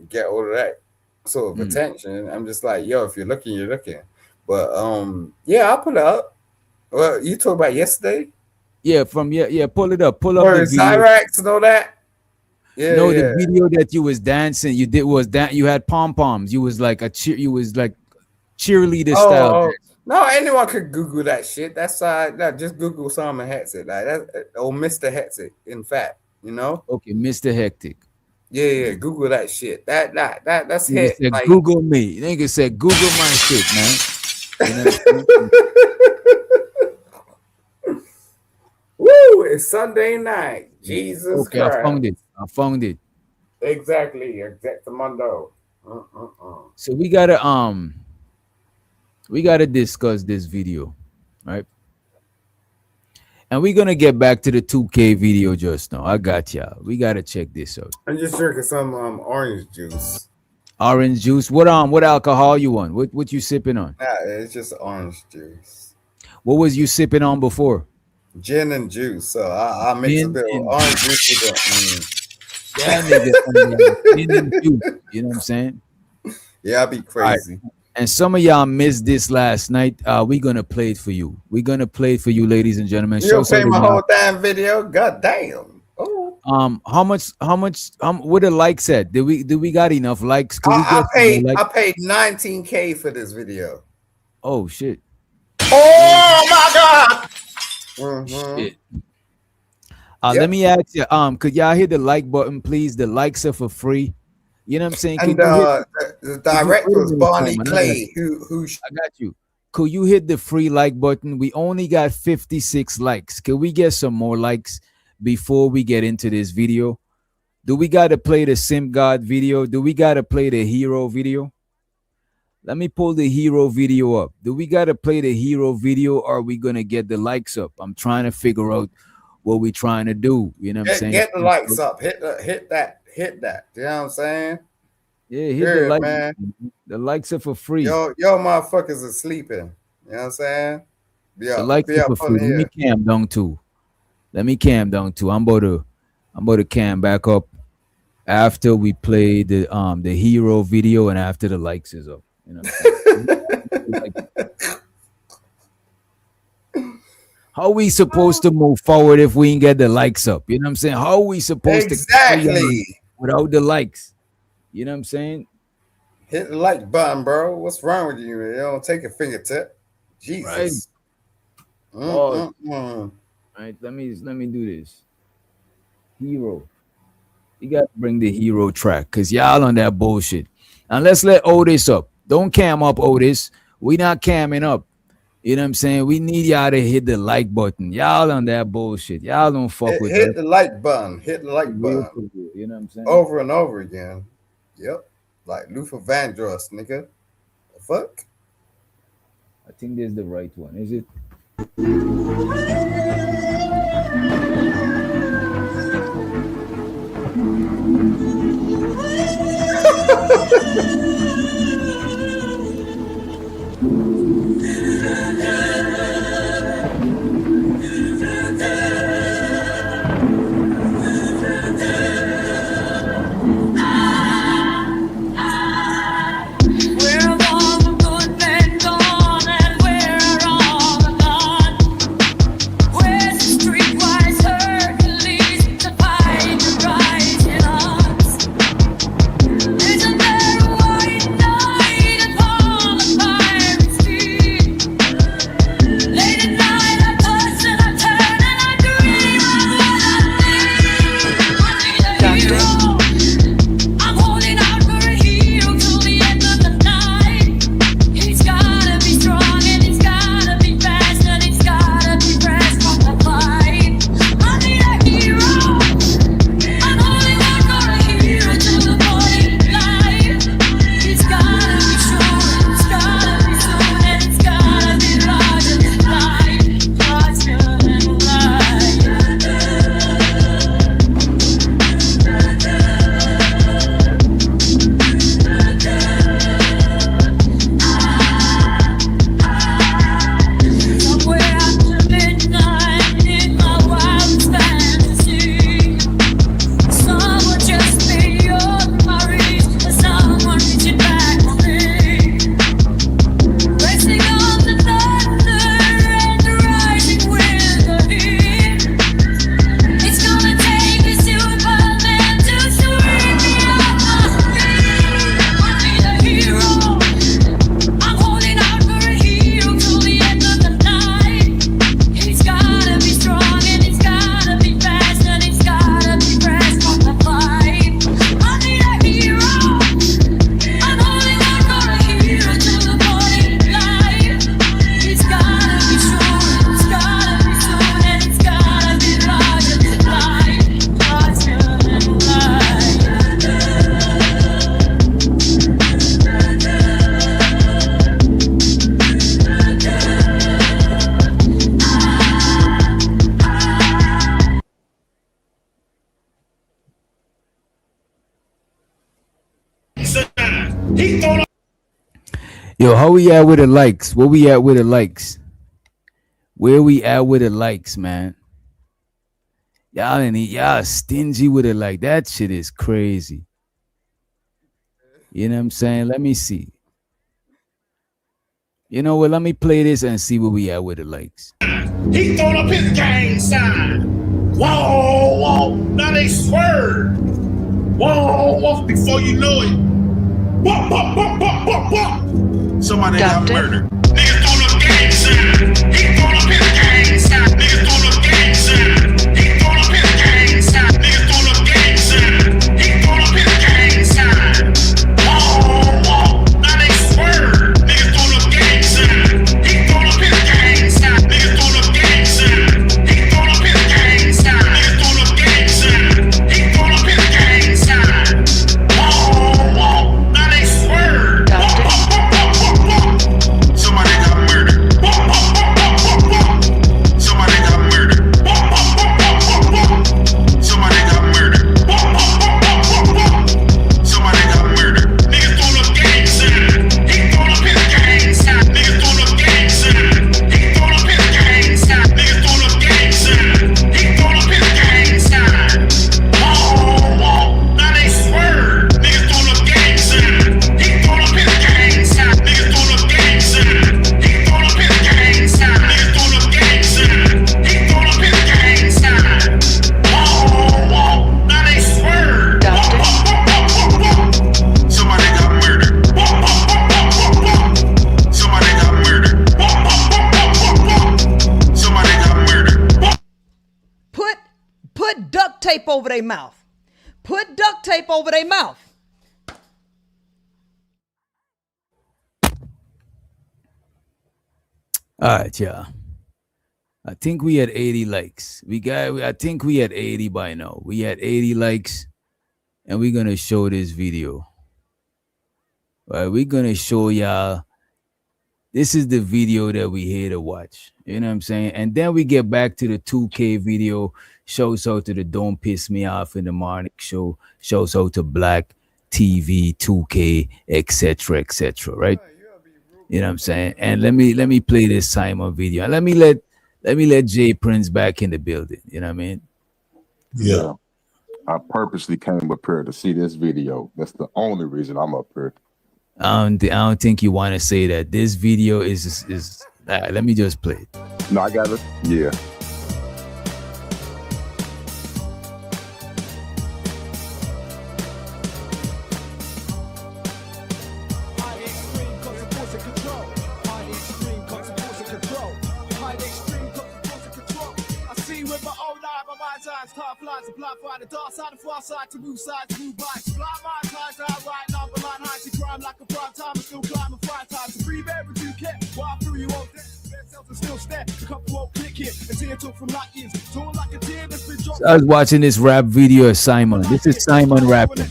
get all of that sort of attention. I'm just like, yo, if you're looking, you're looking. But yeah, I'll pull it up. Well, you talked about yesterday? Yeah, pull it up. Pull up the video. Cyrax and all that. Yeah, no, the video that you was dancing, you did was that you had pom poms. You was like cheerleader style. No, anyone could Google that shit. That's just Google Simon Hectic, like that, or Mr. Hectic. In fact, you know. Okay, Mr. Hectic. Yeah, Google that shit. That's hit. Said, like, Google me. Nigga said Google my shit, man. Woo! It's Sunday night. Jesus okay, Christ. I found it. Exactly. Exactamundo. So we gotta discuss this video. right? And we're gonna get back to the 2K video just now. I got y'all. We gotta check this out. I'm just drinking some orange juice. Orange juice. What alcohol you on? What you sipping on? Nah, it's just orange juice. What was you sipping on before? Gin and juice. So I mix a bit of orange juice with the Gin and juice. You know what I'm saying? Yeah, I'll be crazy. Right. And some of y'all missed this last night. We're gonna play it for you. We're gonna play it for you, ladies and gentlemen. You play my whole damn video? God damn. Oh. How much what the likes at? Did we got enough likes? I paid 19K for this video. Oh shit. Oh my god. Mm-hmm. Shit. Let me ask you, could y'all hit the like button, please? The likes are for free. You know what I'm saying? And the director was Barney Clay. Who I got you. Could you hit the free like button? We only got 56 likes. Can we get some more likes before we get into this video? Do we got to play the Sim God video? Do we got to play the hero video? Let me pull the hero video up. Do we got to play the hero video, or are we going to get the likes up? I'm trying to figure out what we're trying to do. You know what I'm saying? Get the likes up. Hit that. You know what I'm saying? Yeah, hit the likes, man. The likes are for free. Yo, motherfuckers are sleeping. You know what I'm saying? The likes are for free. Let me cam down too. I'm about to cam back up after we play the hero video and after the likes is up. You know what I'm saying? How we supposed to move forward if we ain't get the likes up? You know what I'm saying? How are we supposed to without the likes? You know what I'm saying? Hit the like button, bro. What's wrong with you? You don't take a fingertip. Jesus. Right. Right. Let me do this. Hero. You got to bring the hero track because y'all on that bullshit. And let's let Otis up. Don't cam up, Otis. We not camming up. You know what I'm saying? We need y'all to hit the like button. Y'all on that bullshit. Y'all don't fuck with hit the like button. Hit the like button. You know what I'm saying? Over and over again. Yep. Like Luther Vandross, nigga. The fuck? I think this is the right one. Is it? Yo, how we at with the likes? Where we at with the likes? Where we at with the likes, man? Y'all stingy with it. Like that shit is crazy. You know what I'm saying? Let me see. You know what? Let me play this and see where we at with the likes. He throwing up his gang sign. Whoa, whoa. Now they swerve. Whoa, whoa. Before you know it. Whoop, whoop, whoop, whoop, whoop, whoop. Somebody got murdered. Niggas throwing up gang sign. He throwing up his gang sign. Niggas throwing up gang sign. He throwing up his gang sign. Niggas throwing up gang sign. He throwing up his gang sign. Whoa, whoa. Now they swerve. Niggas throwing up gang sign. He throwing up his gang sign. Niggas throwing up gang sign. He throwing up his gang sign. Niggas throwing up gang sign. He throwing up his gang sign. Whoa, whoa. Now they swerve. Somebody got murdered. Somebody got murdered. Somebody got murdered. Somebody got murdered. Niggas throwing up gang sign. He throwing up his gang sign. Niggas throwing up gang sign. He throwing up his gang sign. Niggas throwing up gang sign. He throwing up his gang sign. Whoa, whoa. Now they swerve. Niggas throwing up gang sign. He throwing up his gang sign. Niggas throwing up gang sign. He throwing up his gang sign. Niggas throwing up gang sign. He throwing up his gang sign. Whoa, whoa. Now they swerve. Somebody got murdered. Somebody got murdered. Somebody got murdered. Put duct tape over their mouth. Put duct tape over their mouth. All right, yeah. I think we had 80 likes. I think we had 80 by now. We had 80 likes, and we're gonna show this video. All right, we're gonna show y'all. This is the video that we here to watch. You know what I'm saying? And then we get back to the 2K video. Shows out to the Don't Piss Me Off in the Morning show. Shows out to Black TV, 2K, etc., right? You know what I'm saying? And let me play this Simon video. And let me let Jay Prince back in the building. You know what I mean? Yeah. I purposely came up here to see this video. That's the only reason I'm up here. I don't think you want to say that. This video is let me just play it. No, I got it. Yeah. To move sides, to move bikes. Blind mind ties out right now, but line high, she crime like a prime time, and still climbing 5 times. To breathe every 2K, while through you won't still stare. The couple won't click here until you talk from light years. Torn like a tear that's been dropped. So I was watching this rap video of Simon. This is Simon rapping.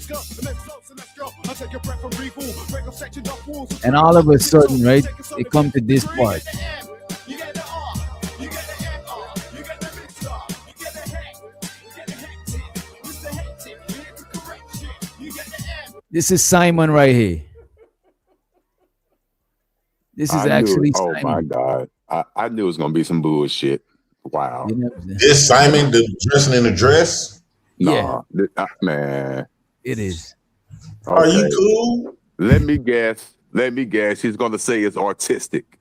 And all of a sudden, right, it comes to this part. This is Simon right here. This is actually Simon. Oh my God. I knew it was gonna be some bullshit. Wow. This Simon the dressing in a dress? Yeah. Man. It is. Okay. Are you cool? Let me guess. He's gonna say it's artistic.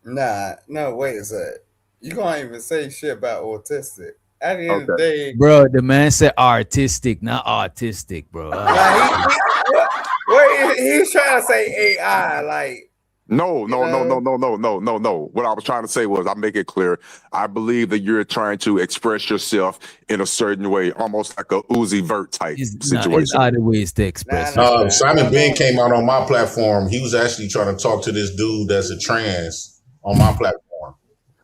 Nah, no, wait a sec. You can't even say shit about autistic. At the end of the day, bro, the man said artistic, not autistic, bro. He's trying to say AI, like. No. What I was trying to say was, I make it clear. I believe that you're trying to express yourself in a certain way, almost like a Uzi Vert type situation. It's other ways to express. Simon Ben came out on my platform. He was actually trying to talk to this dude that's a trans on my platform.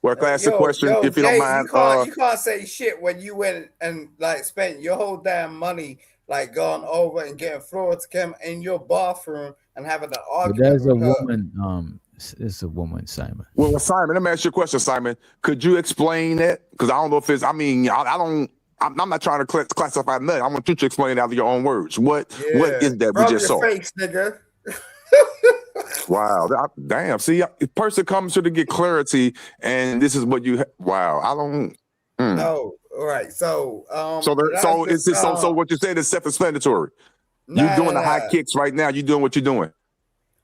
Well, classic question, if you don't mind. You can't say shit when you went and like spent your whole damn money like going over and getting Flora to come in your bathroom and having an argument. But there's a woman. It's a woman, Simon. Well, Simon, let me ask you a question, Simon. Could you explain that? Because I don't know if it's. I mean, I'm not trying to classify nothing. I want you to explain it out of your own words. What is that we just saw? Face, nigga. Wow. Damn. See, a person comes here to get clarity, and this is what you. Wow. I don't. No. All right. So So what you said is self-explanatory. You're doing the high kicks right now. You're doing what you're doing.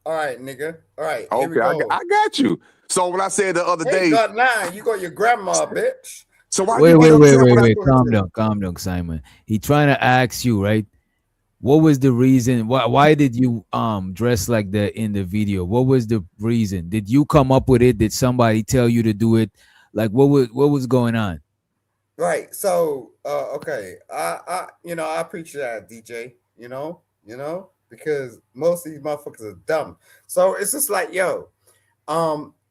All right, nigga. All right. Okay, I got you. So when I said the other day, you got 9. You got your grandma, bitch. So why? Wait. Calm down, Simon. He trying to ask you, right? What was the reason? Why did you dress like that in the video? What was the reason? Did you come up with it? Did somebody tell you to do it? Like what was going on? Right. So okay. I appreciate that, DJ. You know, because most of these motherfuckers are dumb. So it's just like, yo,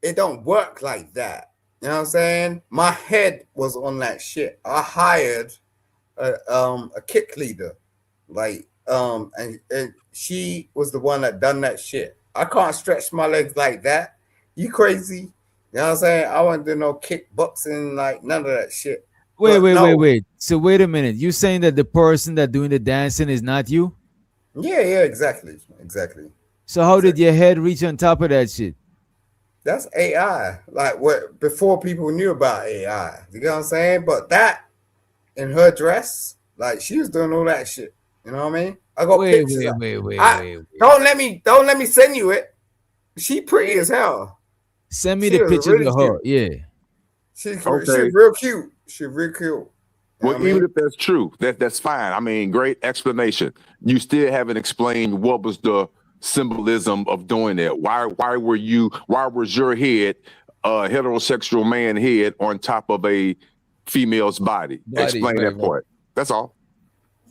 it don't work like that. You know what I'm saying? My head was on that shit. I hired a kick leader, like, and she was the one that done that shit. I can't stretch my legs like that. You crazy? You know what I'm saying? I won't do no kickboxing, like none of that shit. Wait. So wait a minute. You saying that the person that doing the dancing is not you? Yeah, exactly. So how did your head reach on top of that shit? That's AI. Like what before people knew about AI. You know what I'm saying? But that in her dress, like she was doing all that shit. You know what I mean? I got pictures. Wait. Don't let me send you it. She pretty as hell. Send me the picture of her. Yeah. She's real cute. She's real cute. Well, even if that's true, that's fine. I mean, great explanation. You still haven't explained what was the symbolism of doing that. Why was your head, a heterosexual man head, on top of a female's body? Explain that part. That's all.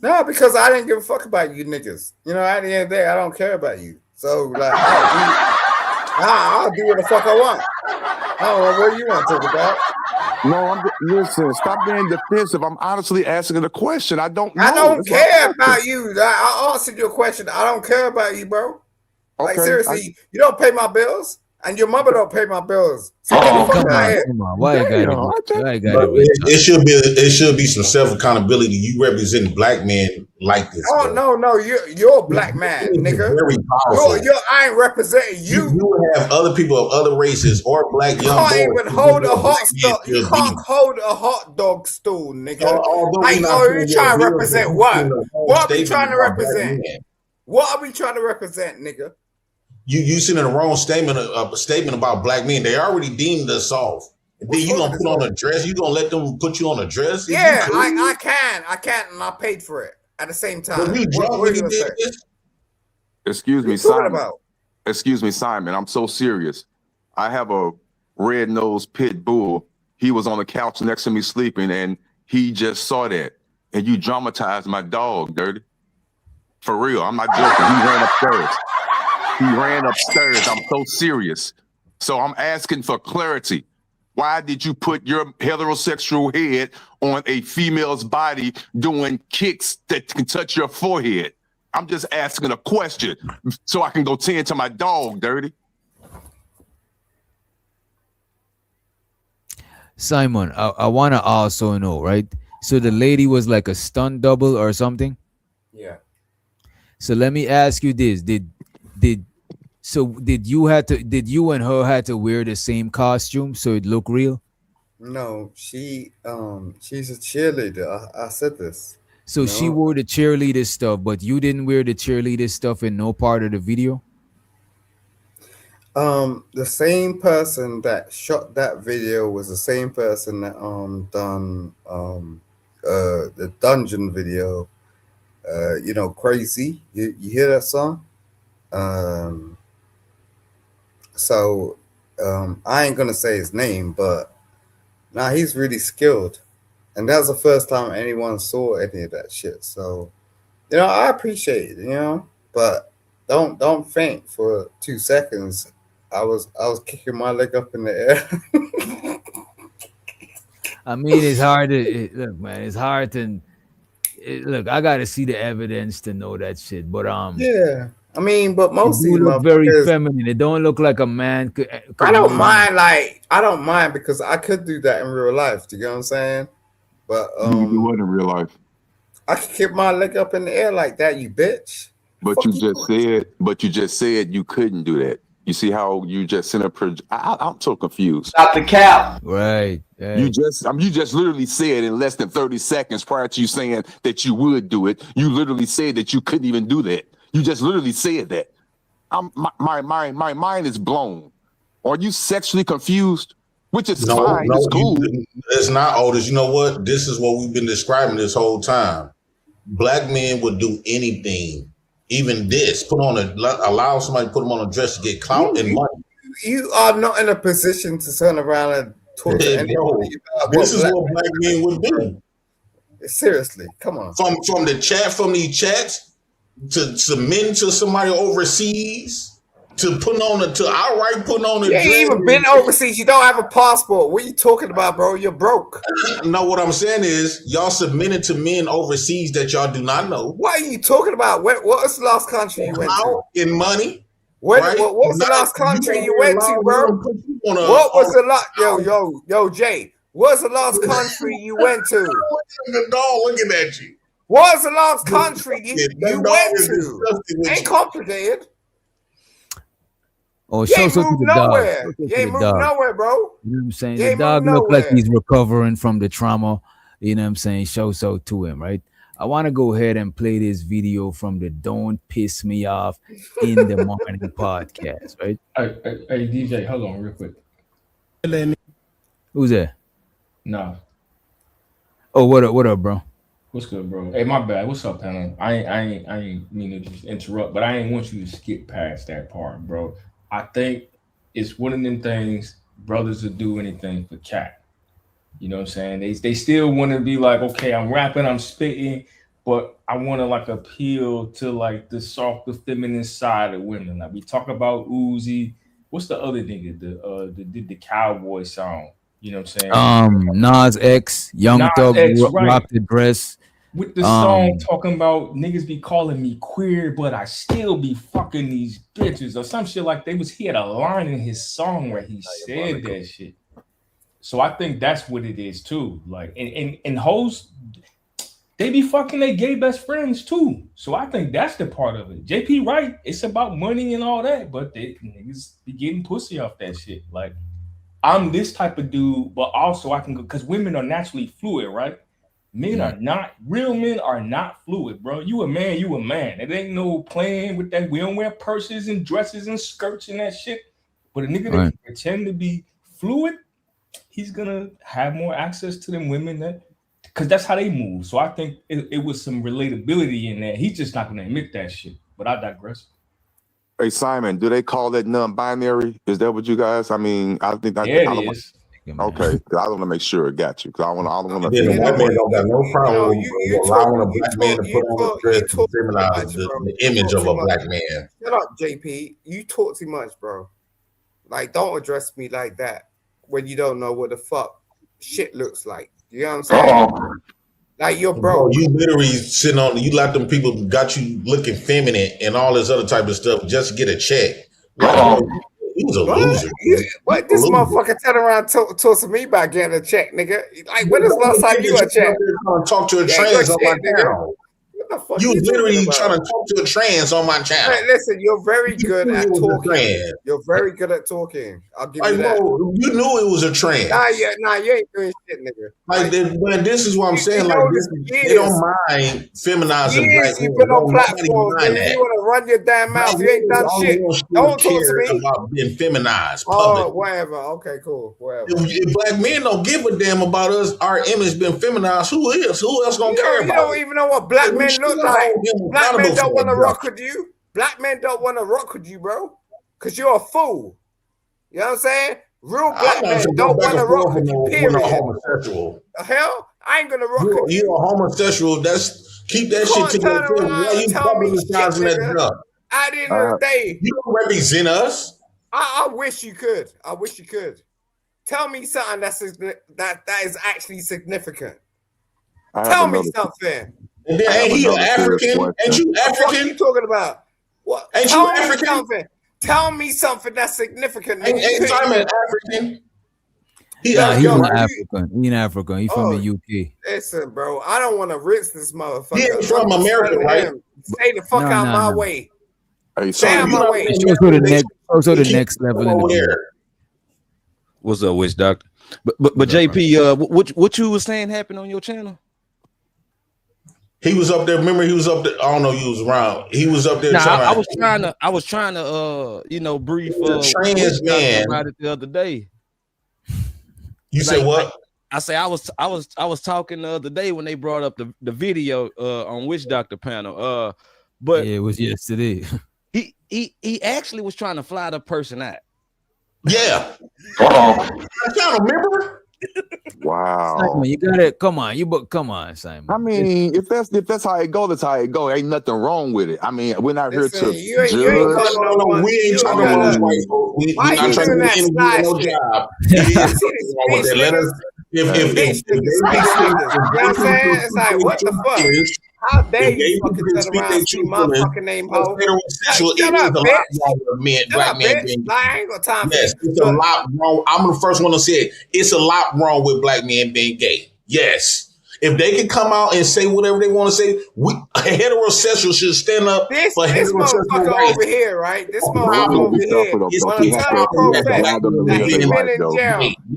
No, because I didn't give a fuck about you niggas. You know, at the end of the day, I don't care about you. So like, I'll do what the fuck I want. I don't know what you want to talk about. No, listen, stop being defensive. I'm honestly asking a question. I don't know. I don't care about you. I answered your question. I don't care about you, bro. Like, seriously, you don't pay my bills, and your mother don't pay my bills. So come on. Why you got it should be some self-accountability. You representing black men like this. Oh, bro. No, you're a black man, nigga. Very powerful. I ain't representing you. You have other people of other races or black young boys. You can't even hold a hot stool. You can't hold a hot dog stool, nigga. Like, you trying to represent what? What are we trying to represent? What are we trying to represent, nigga? You sending the wrong statement about black men. They already deemed us off. Then you gonna put on a dress? You gonna let them put you on a dress? Yeah, I can, and I paid for it at the same time. What you did this? Excuse me, Simon. Excuse me, Simon. I'm so serious. I have a red-nosed pit bull. He was on the couch next to me sleeping, and he just saw that. And you dramatized my dog, Dirty. For real, I'm not joking. He ran upstairs. I'm so serious. So I'm asking for clarity. Why did you put your heterosexual head on a female's body doing kicks that can touch your forehead? I'm just asking a question so I can go tend to my dog, Dirty. Simon, I want to also know, right? So the lady was like a stunt double or something? Yeah. So let me ask you this. Did you and her had to wear the same costume so it looked real? No, she's a cheerleader. I said this. So she wore the cheerleader stuff, but you didn't wear the cheerleader stuff in no part of the video? The same person that shot that video was the same person that done the dungeon video. Crazy. You hear that song? So I ain't gonna say his name, but he's really skilled, and that's the first time anyone saw any of that shit. So I appreciate it, but don't faint for 2 seconds. I was kicking my leg up in the air. I mean, it's hard to look, man. It's hard to look. I got to see the evidence to know that shit. But yeah. I mean, but mostly you look very feminine. It don't look like a man. I don't mind. I don't mind because I could do that in real life. Do you know what I'm saying? But you do what in real life? I could kick my leg up in the air like that, you bitch. But you just said you couldn't do that. You see how you just sent I'm so confused. Stop the cap. Right. You just literally said in less than 30 seconds prior to you saying that you would do it. You literally said that you couldn't even do that. You just literally said that. My mind is blown. Are you sexually confused? Which is fine. It's cool. It's not, Otis. You know what? This is what we've been describing this whole time. Black men would do anything, even this. Allow somebody to put them on a dress to get clout and money. You are not in a position to turn around and talk to anybody about this is what black men would do. Seriously, come on. From these chats to submitting to somebody overseas. To put on a You ain't even been overseas. You don't have a passport. What are you talking about, bro? You're broke. No, what I'm saying is y'all submitted to men overseas that y'all do not know. What are you talking about? What was the last country you went to? In money. What was the last country you went to, bro? What was the last? Yo, Jay. What's the last country you went to? The dog looking at you. What's the last country you went to? Ain't complicated. Oh, show so to the dog. You ain't moved nowhere, bro. You know what I'm saying? The dog look like he's recovering from the trauma. You know what I'm saying? Show so to him, right? I want to go ahead and play this video from the Don't Piss Me Off in the Morning podcast, right? Hey, DJ, hold on real quick. Who's that? No. Oh, what up, bro? What's good, bro? Hey, my bad. What's up, panel? I ain't mean to just interrupt, but I ain't want you to skip past that part, bro. I think it's one of them things brothers will do anything for cat. You know what I'm saying? They still want to be like, okay, I'm rapping, I'm spitting, but I want to like appeal to like the softer feminine side of women. Like we talk about Uzi. What's the other nigga? The cowboy song. You know what I'm saying? Nas X, Young Thug, Rock the Dress. With the song talking about niggas be calling me queer, but I still be fucking these bitches or some shit like he had a line in his song where he said that shit. So I think that's what it is too. Like and hoes, they be fucking their gay best friends too. So I think that's the part of it. JP right, it's about money and all that, but they niggas be getting pussy off that shit. Like I'm this type of dude, but also I can go because women are naturally fluid, right? Men are not, real men are not fluid, bro. You a man, you a man. It ain't no playing with that. We don't wear purses and dresses and skirts and that shit. But a nigga that can pretend to be fluid, he's gonna have more access to them women that, because that's how they move. So I think it was some relatability in there. He's just not gonna admit that shit. But I digress. Hey Simon, do they call that non-binary? Is that what you guys? I mean, I think that. Yeah, it is. Okay, I want to make sure it got you because I don't want to. Yeah, white man don't got no problem allowing a black man to put on a dress to feminize the image of a black man. Shut up, JP. You talk too much, bro. Like, don't address me like that when you don't know what the fuck shit looks like. You know what I'm saying? Like you're broke. You literally sitting on. You let them people got you looking feminine and all this other type of stuff just to get a check. He was a loser. What this motherfucker turn around talk to me about getting a check, nigga? Like when is the last time you got a check? Talk to a trans on my channel. You literally trying to talk to a trans on my channel. Hey, listen, you're very good at talking. You're very good at talking. I'll give you that. Bro, you knew it was a trans. Nah, you ain't doing shit, nigga. Like this is what I'm saying. Like they don't mind feminizing black you've been on platforms. You want to run your damn mouth. You ain't done shit. Don't talk to me about being feminized. Oh, whatever. Okay, cool. Whatever. If black men don't give a damn about us, our image been feminized. Who is? Who else gonna care about? You don't even know what black men look like. Black men don't want to rock with you. Black men don't want to rock with you, bro. Because you're a fool. You know what I'm saying? Real black men don't want to rock with you, period. Homosexual. The hell? I ain't going to rock with you. You're a homosexual. Keep that shit to yourself. Why you publicizing that stuff? At the end of the day. You don't represent us. I wish you could. I wish you could. Tell me something that is actually significant. Tell me something. And then ain't he African? Ain't you African? What are you talking about? What? Ain't you African? Tell me something that's significant. Ain't Simon African? He's not African. He's in Africa. He's from the UK. Listen, bro. I don't want to rinse this motherfucker. He's from America, right? Stay the fuck out my way. Hey, stay out my way. Also the next level in the building. What's up, Witch Doctor? But JP, what you was saying happened on your channel? He was up there. Remember, he was up there. I don't know. You was around. He was up there. I was trying to, brief trans man about it the other day. You said what? I say I was talking the other day when they brought up the video on Witch Doctor panel. But yeah, it was yesterday. He actually was trying to fly the person out. Yeah. I can't remember. Wow. Simon, you got it. Come on, Simon. I mean, if that's how it go, that's how it go. Ain't nothing wrong with it. I mean, we're not here to judge. We ain't talking about white folks. We not trying to get no job. Let us. If it's like, what the fuck? How dare you fucking turn around and see my fucking name, ho? Shut up, bitch. Black men being gay. I ain't got time for Yes, it's a lot wrong. I'm the first one to say it. It's a lot wrong with black men being gay. Yes. If they can come out and say whatever they want to say, heterosexual should stand up for heterosexual rights. Over here, right? This motherfucker over here.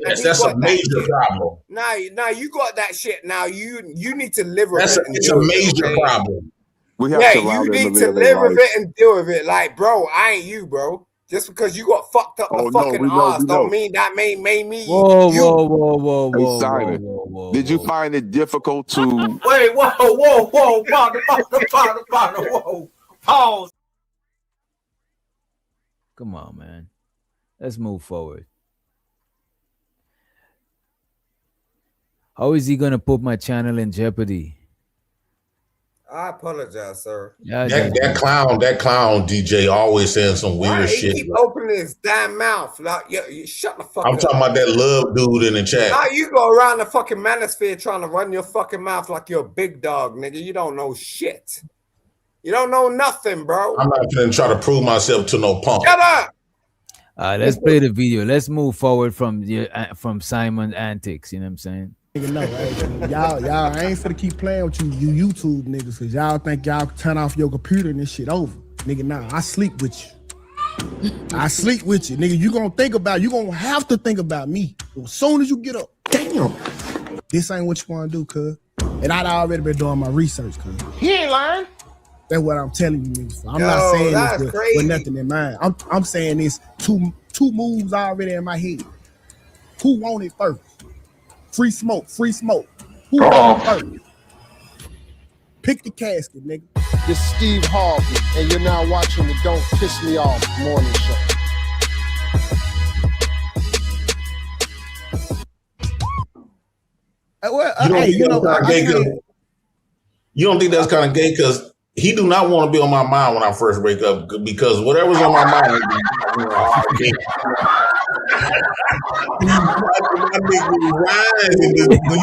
Yes, that's a major problem. Now you got that shit. Now you need to live with it. It's a major problem. We have you need to live with it and deal with it. Like, bro, I ain't you, bro. Just because you got fucked up the fucking ass don't mean that made me. Whoa. Hey, Simon, did you find it difficult to? Wait, whoa, whoa, pause. Come on, man. Let's move forward. How is he gonna put my channel in jeopardy? I apologize, sir. That clown DJ always saying some weird shit. He keep opening his damn mouth. Like, you shut the fuck up. I'm talking about that love dude in the chat. Now you go around the fucking manosphere trying to run your fucking mouth like you're a big dog, nigga. You don't know shit. You don't know nothing, bro. I'm not gonna try to prove myself to no punk. Shut up. Let's play the video. Let's move forward from Simon's antics. You know what I'm saying? Nigga, no, right? Y'all, I ain't finna keep playing with you YouTube niggas, cause y'all think y'all can turn off your computer and this shit over. Nigga, nah, I sleep with you. I sleep with you. Nigga, you gonna have to think about me. As soon as you get up, damn, this ain't what you wanna do, cuz. And I'd already been doing my research, cuz. He ain't lying. That's what I'm telling you niggas. I'm not saying this with nothing in mind. I'm saying this two moves already in my head. Who want it first? Free smoke. Who want it first? Pick the casket, nigga. This is Steve Harvey, and you're now watching the Don't Piss Me Off morning show. You don't think that's kind of gay? Because he do not want to be on my mind when I first wake up, because whatever's on my mind. When you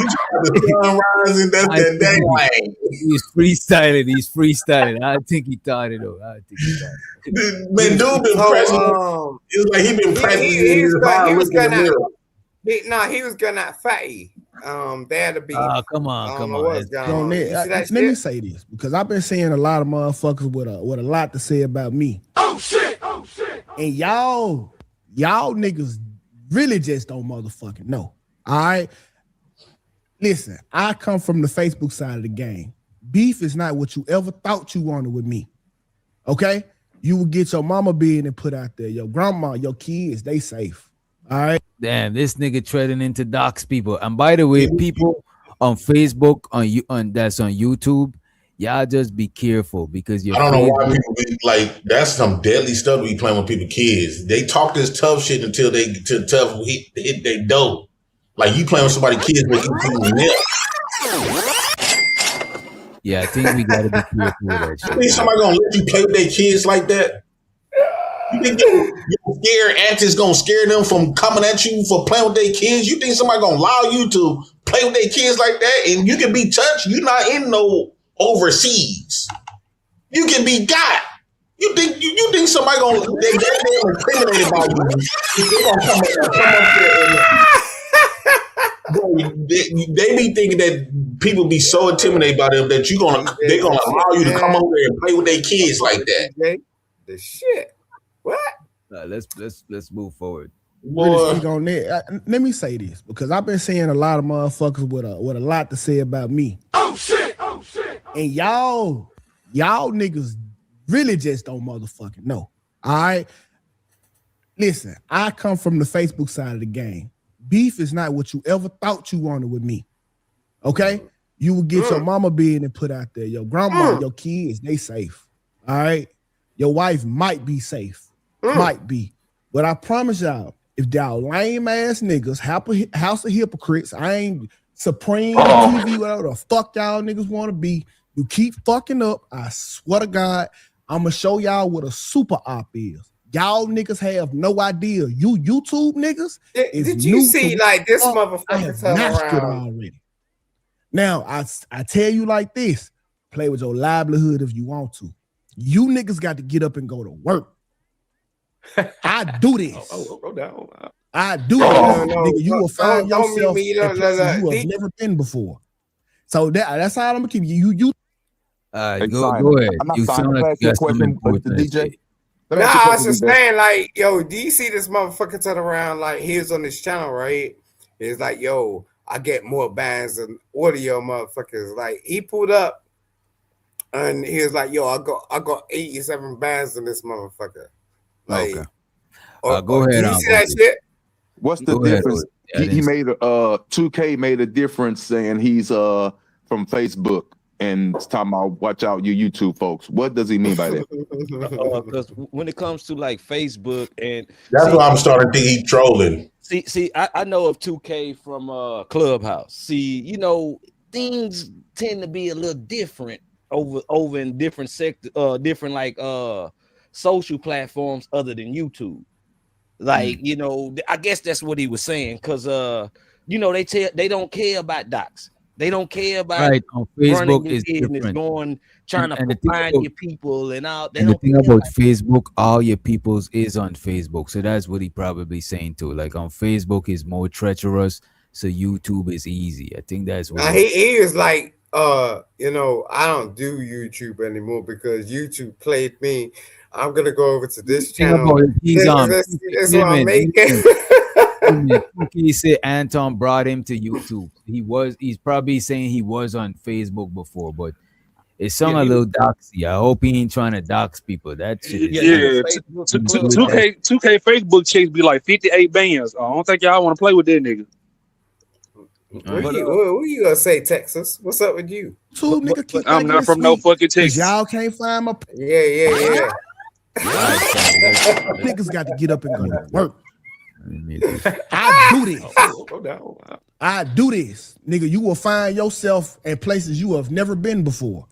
try the sun rising, that's that day. He's freestyling. I think he thought it over. Man, dude been pressing. It was like he been pressing. He was gonna fatty. They had to be. Come on. Let me say this, because I've been seeing a lot of motherfuckers with a lot to say about me. Oh shit. And y'all niggas really just don't motherfucking know. All right. Listen, I come from the Facebook side of the game. Beef is not what you ever thought you wanted with me. Okay? You will get your mama being and put out there. Your grandma, your kids, they safe. All right. Damn, this nigga treading into Doc's people. And by the way, people on Facebook, that's on YouTube, y'all just be careful, because I don't know why people be like, that's some deadly stuff to be playing with people's kids. They talk this tough shit until they hit their dough. Like, you playing with somebody's kids, but you people's nails. Yeah, I think we gotta be careful with that shit. You think somebody gonna let you play with their kids like that? You think your scare antics gonna scare them from coming at you for playing with their kids? You think somebody gonna allow you to play with their kids like that? And you can be touched. You're not in no overseas. You can be got. You think somebody gonna they goddamn intimidated by you? They gonna come up there and they be thinking that people be so intimidated by them that they're gonna allow you to come over there and play with their kids like that. The shit. What? Let's move forward. Really speak on that. Let me say this because I've been seeing a lot of motherfuckers with a lot to say about me. Oh shit! And y'all niggas really just don't motherfucking know. All right. Listen, I come from the Facebook side of the game. Beef is not what you ever thought you wanted with me. Okay? You will get your mama being and put out there. Your grandma, your kids, they safe. All right? Your wife might be safe. Might be. But I promise y'all, if y'all lame ass niggas, House of Hypocrites, I ain't Supreme TV, whatever the fuck y'all niggas want to be, you keep fucking up, I swear to God, I'm going to show y'all what a super op is. Y'all niggas have no idea. You YouTube niggas. Did you see like this motherfucker turn mastered around? already. Now, I tell you like this, play with your livelihood if you want to. You niggas got to get up and go to work. I do this. I do this. Nigga, you will find yourself in places you have never been before. So that's how I'm gonna keep you. Go ahead. You sound like you got something important to say. Nah, I was just saying, like, yo, do you see this motherfucker turn around? Like, he's on this channel, right? It's like, yo, I get more bands than audio motherfuckers. Like, he pulled up and he was like, yo, I got 87 bands in this motherfucker. Like, go ahead. Do you see that shit? What's the difference? He made 2K made a difference saying he's from Facebook and it's talking about watch out you YouTube folks. What does he mean by that? Because when it comes to like Facebook and that's why I'm starting to eat trolling. See, I know of 2K from Clubhouse. See, you know, things tend to be a little different over in different different like social platforms other than YouTube. Like, you know, I guess that's what he was saying, because you know, they don't care about docs. They don't care about on Facebook is different. Going trying to find your people and all. And the thing about Facebook, all your peoples is on Facebook. So that's what he probably saying too. Like on Facebook is more treacherous, so YouTube is easy. I think that's what he was like, you know, I don't do YouTube anymore because YouTube played me. I'm gonna go over to this channel. That's what I'm making. He said Anton brought him to YouTube. He's probably saying he was on Facebook before, but it sounds a little doxy. I hope he ain't trying to dox people. That shit is 2K Facebook chicks be like 58 bands. I don't think y'all want to play with that nigga. What you gonna say, Texas? What's up with you? I'm not from no fucking Texas. Y'all can't find my yeah. Niggas got to get up and go to work. I do this. I do this, nigga. You will find yourself in places you have never been before.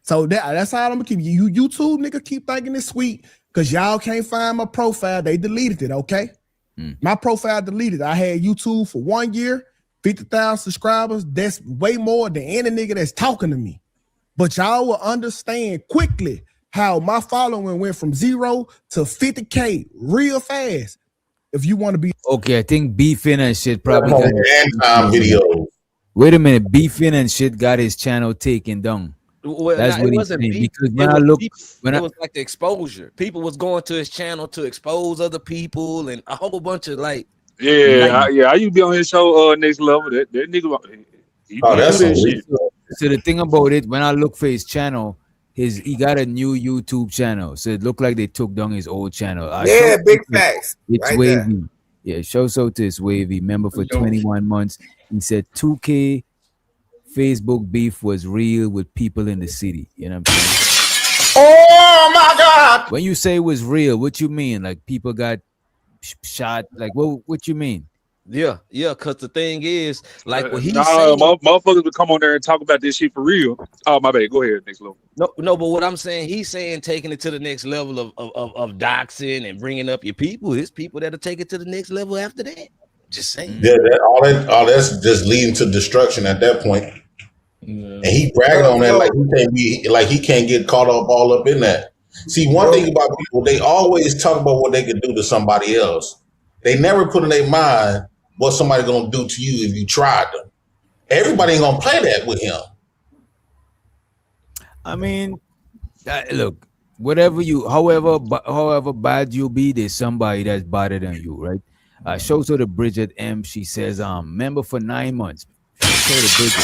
So that's how I'm gonna keep you. YouTube nigga keep thinking it's sweet because y'all can't find my profile. They deleted it. Okay, my profile deleted. I had YouTube for 1 year, 50,000 subscribers. That's way more than any nigga that's talking to me. But y'all will understand quickly how my following went from 0 to 50K real fast. If you want to be okay, I think Beefin and shit probably got video. Wait a minute, Beefin and shit got his channel taken down. Well, that's what he's saying. Because when I look, it was like the exposure. People was going to his channel to expose other people and a whole bunch of like. I used to be on his show. Next level. That nigga. That's that shit. So the thing about it, when I look for his channel, he got a new YouTube channel. So it looked like they took down his old channel. Big facts. It's right wavy. there. Yeah, show so to it's wavy. Remember for 21 months, he said 2K Facebook beef was real with people in the city. You know what I'm saying? Oh my God! When you say it was real, what you mean? Like people got shot? Like what you mean? Yeah, because the thing is, like what he's saying, motherfuckers would come on there and talk about this shit for real. Oh, my bad. Go ahead, next level. No, but what I'm saying, he's saying taking it to the next level of doxing and bringing up your people. It's people that'll take it to the next level after that. Just saying. Yeah, all that's just leading to destruction at that point. Yeah. And he bragging on that like he can't get caught all up in that. See, one thing about people, they always talk about what they could do to somebody else. They never put in their mind what somebody gonna do to you if you tried them. Everybody ain't gonna play that with him. I mean, look, whatever you, however bad you be, there's somebody that's better than you, right? Shows her to Bridget M. She says, member for 9 months. Shows her to Bridget.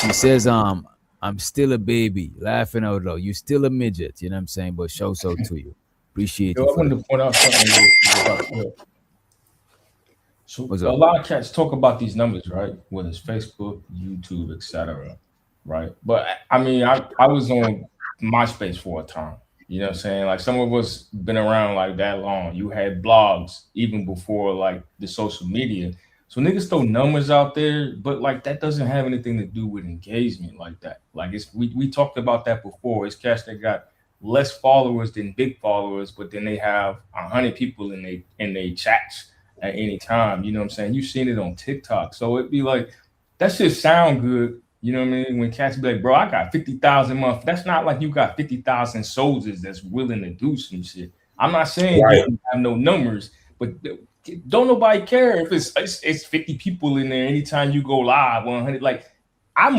She says, I'm still a baby, laughing out loud. You still a midget, you know what I'm saying? But show so to you. Appreciate Yo, you. I wanted to point out something. So a lot of cats talk about these numbers, right? Whether it's Facebook, YouTube, etc. Right? But I mean, I was on MySpace for a time. You know what I'm saying? Like some of us been around like that long. You had blogs even before like the social media. So niggas throw numbers out there, but like that doesn't have anything to do with engagement like that. Like it's we talked about that before. It's cats that got less followers than big followers, but then they have 100 people in they chats at any time. You know what I'm saying? You've seen it on TikTok. So it'd be like that shit sound good. You know what I mean? When cats be like, bro, I got 50,000 months. That's not like you got 50,000 soldiers that's willing to do some shit. I'm not saying you don't have no numbers, but don't nobody care if it's 50 people in there anytime you go live, 100. Like I've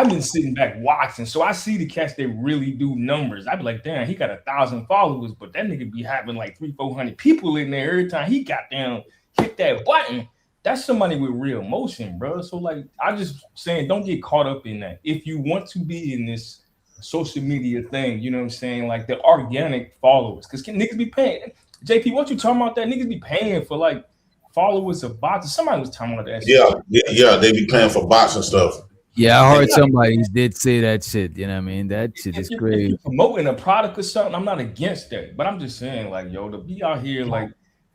been sitting back watching, so I see the cats that really do numbers. I be like, damn, he got 1,000 followers, but that nigga be having like 300-400 people in there every time he got down, hit that button. That's somebody with real emotion, bro. So like, I just saying, don't get caught up in that. If you want to be in this social media thing, you know what I'm saying, like the organic followers, because niggas be paying. JP, what you talking about? That niggas be paying for like followers of bots. Somebody was talking about that. Yeah, they be paying for bots and stuff. Yeah, I heard somebody did say that shit. You know what I mean? That shit is crazy. If you're promoting a product or something, I'm not against that. But I'm just saying, like, yo, to be out here, like,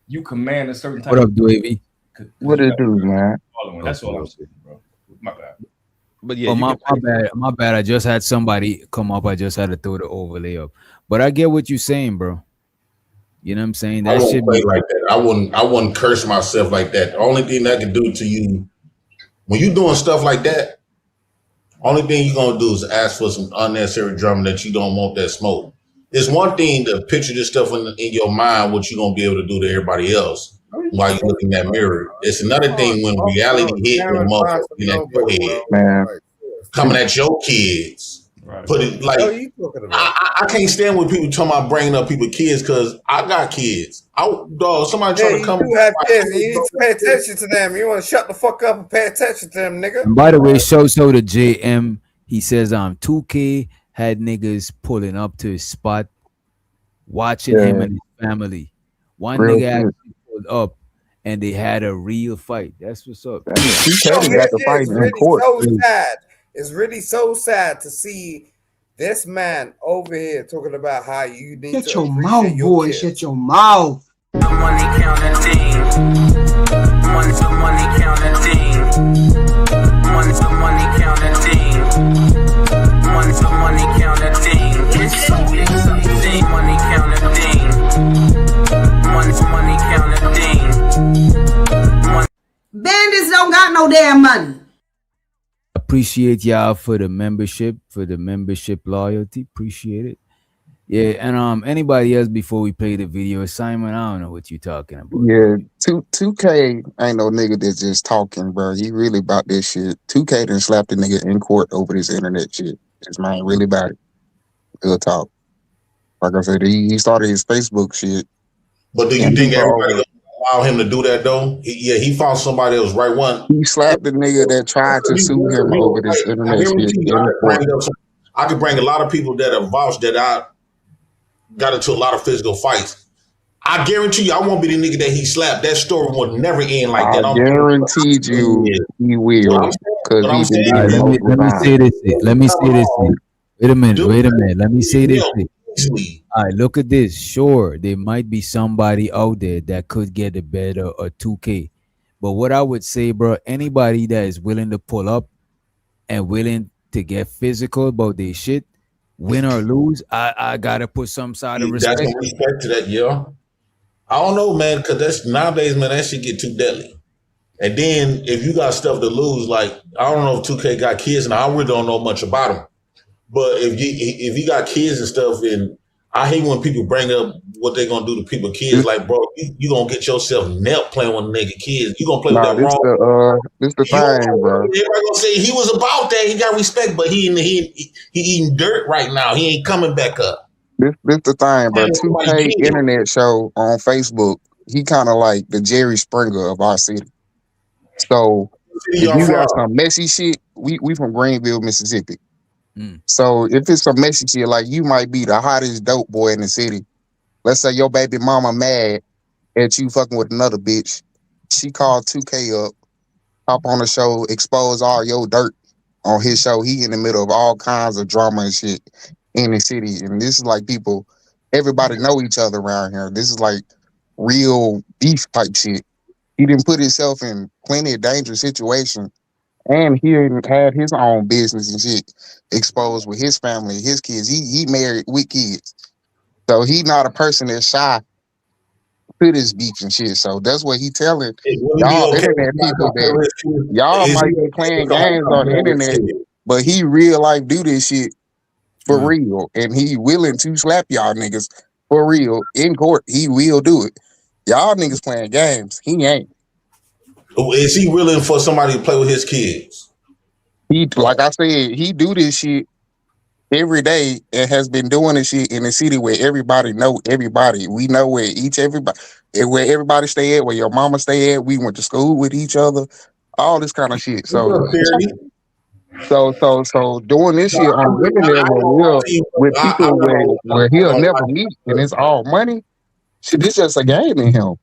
you command a certain type. What up, Dwavy? What it do, man? That's all I'm saying, bro. My bad. But yeah, my bad. I just had somebody come up. I just had to throw the overlay up. But I get what you're saying, bro. You know what I'm saying? That I shit play like that. I wouldn't curse myself like that. The only thing that can do to you when you doing stuff like that, only thing you're gonna do is ask for some unnecessary drama that you don't want that smoke. It's one thing to picture this stuff in your mind, what you're gonna be able to do to everybody else while you look in that mirror. It's another thing when reality hit your motherfucker in that head, coming at your kids. Right. Put it like I can't stand when people talking about bringing up people's kids because I got kids. Somebody trying to come. You have kids. You need to pay attention to them. You want to shut the fuck up and pay attention to them, nigga. And by the way, so to JM, he says 2K had niggas pulling up to his spot, watching him and his family. One nigga actually pulled up and they had a real fight. That's what's up. It's really so sad to see this man over here talking about how you need Shut to your mouth, boy. kids. Shut your mouth. Money counting team. Money counting team. Money counting team. Money counting team. It's so exciting. Money counting team. Money counting team. Bandits don't got no damn money. Appreciate y'all for the membership, loyalty. Appreciate it. Yeah, and anybody else before we play the video? Simon, I don't know what you talking about. Yeah, 2K ain't no nigga that's just talking, bro. He really about this shit. 2K done slapped the nigga in court over this internet shit. This man really about it. Good talk. Like I said, he started his Facebook shit. But do you think everybody allow him to do that though? He found somebody that was right one. He slapped the nigga that tried to sue him over this internet shit. I could bring a lot of people that have vouched that I got into a lot of physical fights. I guarantee you, I won't be the nigga that he slapped. That story will never end like that. I guaranteed you he will. Because let me say this. Wait a minute. Let me say this. All right, look at this. Sure, there might be somebody out there that could get a better 2K. But what I would say, bro, anybody that is willing to pull up and willing to get physical about their shit, win or lose, I gotta put some side of respect. That's respect to that, yeah. I don't know, man, because that's nowadays, man, that shit get too deadly. And then if you got stuff to lose, like I don't know if 2K got kids, and I really don't know much about them. But if you got kids and stuff, and I hate when people bring up what they're gonna do to people's kids. Like, bro, you gonna get yourself nailed playing with nigga kids. You gonna play with Nah, that wrong. this the thing, bro. Everybody gonna say he was about that. He got respect, but he eating dirt right now. He ain't coming back up. This the thing, bro. Playing with somebody's 2K kid. internet show on Facebook. He kind of like the Jerry Springer of our city. So if y'all you got from? some messy shit, we from Greenville, Mississippi. Mm. So if it's some messy shit, like you might be the hottest dope boy in the city. Let's say your baby mama mad at you fucking with another bitch. She called 2K up, hop on the show, expose all your dirt on his show. He in the middle of all kinds of drama and shit in the city. And this is like people, everybody know each other around here. This is like real beef type shit. He didn't put himself in plenty of dangerous situations. And he had his own business and shit exposed with his family, his kids. He married with kids. So he not a person that's shy to this beef and shit. So that's what he telling y'all internet people that y'all might be playing games on the internet, but he real life do this shit for real. And he willing to slap y'all niggas for real in court. He will do it. Y'all niggas playing games. He ain't. Is he willing for somebody to play with his kids? He, like I said, he do this shit every day and has been doing this shit in the city where everybody know everybody. We know where where everybody stay at, where your mama stay at. We went to school with each other, all this kind of shit. So doing this shit on the internet with people where he'll never meet and it's all money. Shit, this just a game in him.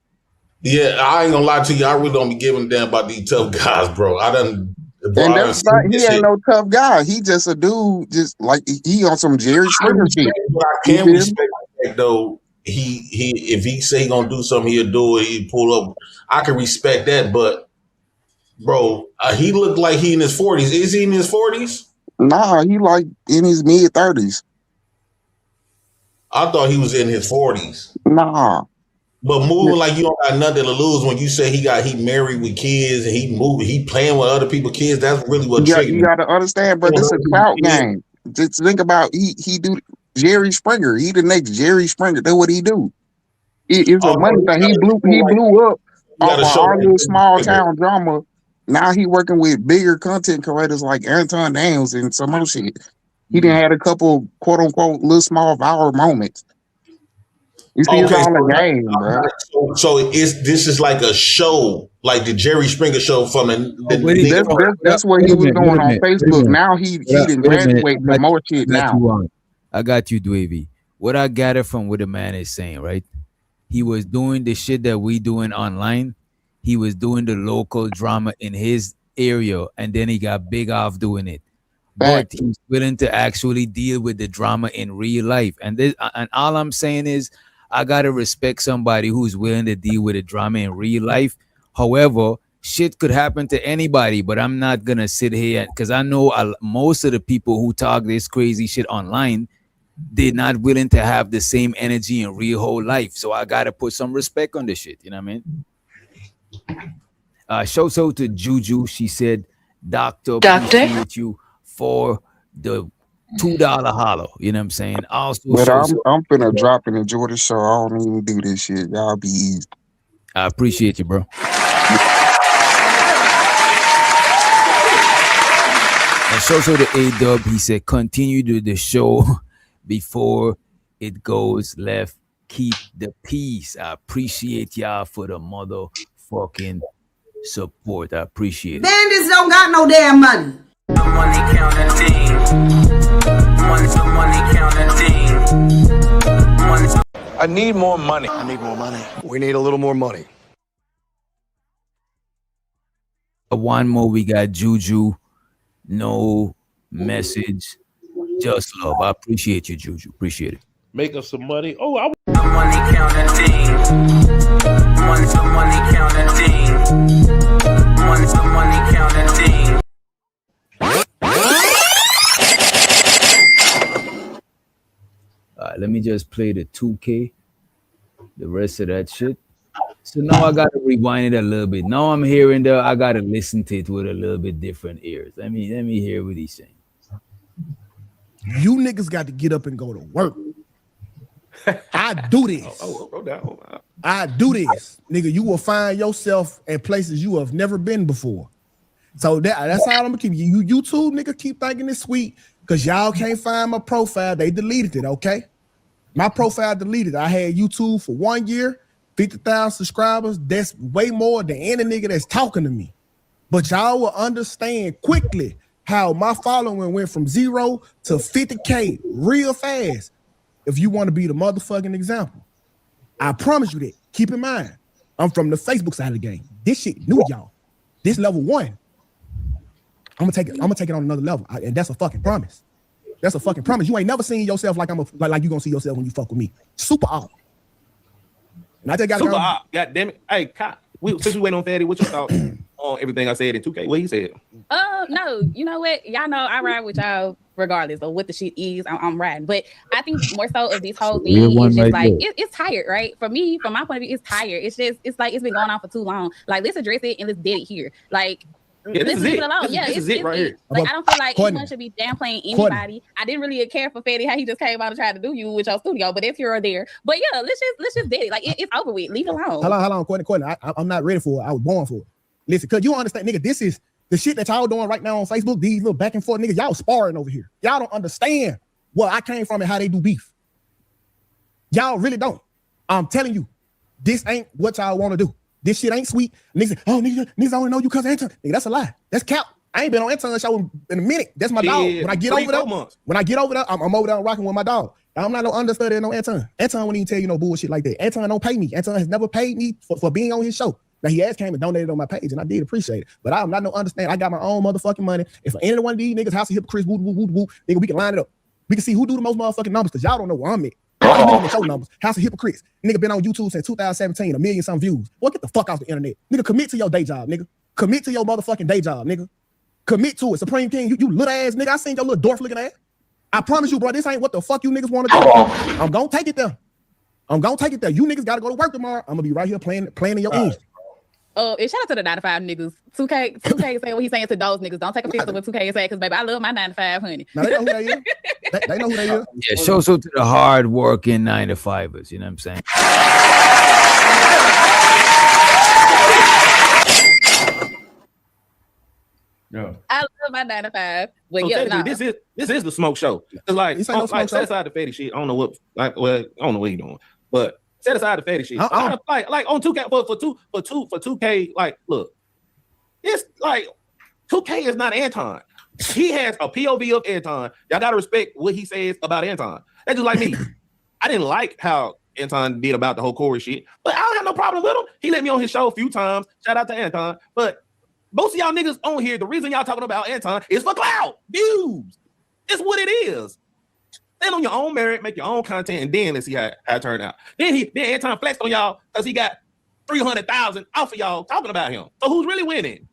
Yeah, I ain't gonna lie to you. I really don't be giving a damn about these tough guys, bro. And that's not, he ain't no tough guy. He just a dude, just like he on some Jerry Springer shit. But I can respect the fact though. He if he say he gonna do something, he'll do it. He pull up. I can respect that, but bro, he looked like he in his 40s. Is he in his 40s? Nah, he like in his mid 30s. I thought he was in his 40s. Nah. But moving like you don't got nothing to lose when you say he married with kids and he playing with other people's kids. That's really what triggered me. You got to understand, bro. This is a clout game. Just think about he do Jerry Springer. He the next Jerry Springer. That's what he do. It's a money thing. He blew up off of our little small town drama. Now he working with bigger content creators like Anton Daniels and some other shit. He done had a couple quote unquote little small viral moments. You see, it's all a game, bro. So this is like a show, like the Jerry Springer show from that's what he was doing on Facebook. Now he didn't graduate to more shit now. I got you, Dwavy. What I gathered from what the man is saying, right? He was doing the shit that we doing online. He was doing the local drama in his area, and then he got big off doing it. But he's willing to actually deal with the drama in real life. And all I'm saying is, I gotta respect somebody who's willing to deal with the drama in real life. However, shit could happen to anybody, but I'm not gonna sit here because I know most of the people who talk this crazy shit online, they're not willing to have the same energy in real whole life. So I gotta put some respect on this shit. You know what I mean? Shout out to Juju. She said, Doctor, appreciate you for the $2 hollow. You know what I'm saying? Also, but I'm finna drop and enjoy the show. I don't even do this shit. Y'all be easy. I appreciate you, bro. And shout out to A-Dub. He said, continue to the show before it goes left. Keep the peace. I appreciate y'all for the motherfucking support. I appreciate it. Bandits don't got no damn money. Money counting thing. Money counting thing. I need more money. I need more money. We need a little more money. One more, we got Juju. No message, just love. I appreciate you, Juju. Appreciate it. Make us some money. Oh, I money counting thing. Money counting thing. Money counting thing. Let me just play the 2K, the rest of that shit. So now I gotta rewind it a little bit. Now I'm hearing I gotta listen to it with a little bit different ears. Let me hear what he's saying. You niggas got to get up and go to work. I do this. I do this, nigga. You will find yourself in places you have never been before. So that's how I'm gonna keep you. YouTube nigga keep thinking it's sweet because y'all can't find my profile. They deleted it. Okay, my profile deleted. I had YouTube for 1 year, 50,000 subscribers. That's way more than any nigga that's talking to me. But y'all will understand quickly how my following went from 0 to 50K real fast. If you want to be the motherfucking example, I promise you that. Keep in mind, I'm from the Facebook side of the game. This shit new, y'all. This level 1. I'm gonna take it on another level, and that's a fucking promise. That's a fucking promise. You ain't never seen yourself like like you gonna see yourself when you fuck with me. Super off. And I just got super off. God damn it. Hey, Kai, since we waiting on Fatty, what you thought on everything I said in 2K? What he said? No, you know what? Y'all know I ride with y'all regardless of what the shit is. I'm riding, but I think more so of this whole thing is just like it's tired, right? For me, from my point of view, it's tired. It's like it's been going on for too long. Like let's address it and let's dead it here. Like. Yeah, this is it. This is it right here. Like I don't feel like anyone should be downplaying anybody. I didn't really care for Fatty how he just came out and tried to do you with your studio, but it's here or there. But yeah, let's just dead it. Like it's over with. Leave it alone. Hold on, Courtney. I'm not ready for it. I was born for it. Listen, cause you understand, nigga. This is the shit that y'all doing right now on Facebook. These little back and forth niggas, y'all sparring over here. Y'all don't understand where I came from and how they do beef. Y'all really don't. I'm telling you, this ain't what y'all want to do. This shit ain't sweet. Niggas, niggas only know you because of Anton. Nigga, that's a lie. That's cap. I ain't been on Anton show in a minute. That's my dog. When I get over there, I'm over there rocking with my dog. I'm not no understudy no Anton. Anton won't even tell you no bullshit like that. Anton don't pay me. Anton has never paid me for being on his show. Now he ass came and donated on my page, and I did appreciate it. But I'm not no understand. I got my own motherfucking money. If any one of these niggas, House of Hypocrites, nigga, we can line it up. We can see who do the most motherfucking numbers because y'all don't know where I'm at. Show numbers. House of Hypocrites. Nigga been on YouTube since 2017, 1 million some views. Boy, get the fuck off the internet. Nigga, commit to your day job, nigga. Commit to your motherfucking day job, nigga. Commit to it. Supreme King, you little ass nigga. I seen your little dwarf looking ass. I promise you, bro, this ain't what the fuck you niggas want to do. I'm gonna take it there. You niggas gotta go to work tomorrow. I'm gonna be right here playing in your ears. And shout out to the 9-to-5 niggas. 2K saying what he's saying to those niggas. Don't take a picture with 2K saying, because baby, I love my 9-to-5, honey. Now, they know who they is. They know who they is. Yeah, show so to the hard working 9-to-5ers. You know what I'm saying? Yeah. I love my 9-to-5. But so yeah, nah. this is the smoke show. It's like, set aside the Fatty shit. I don't know what I don't know what he's doing, but set aside the Fatty shit. Like on 2K for 2K. Like, look, it's like 2K is not Anton. He has a POV of Anton. Y'all gotta respect what he says about Anton. That's just like me. I didn't like how Anton did about the whole Corey shit, but I don't have no problem with him. He let me on his show a few times. Shout out to Anton. But most of y'all niggas on here, the reason y'all talking about Anton is for clout, views. It's what it is. Stand on your own merit, make your own content, and then let's see how it turned out. Then Anton flexed on y'all because he got 300,000 off of y'all talking about him. So who's really winning?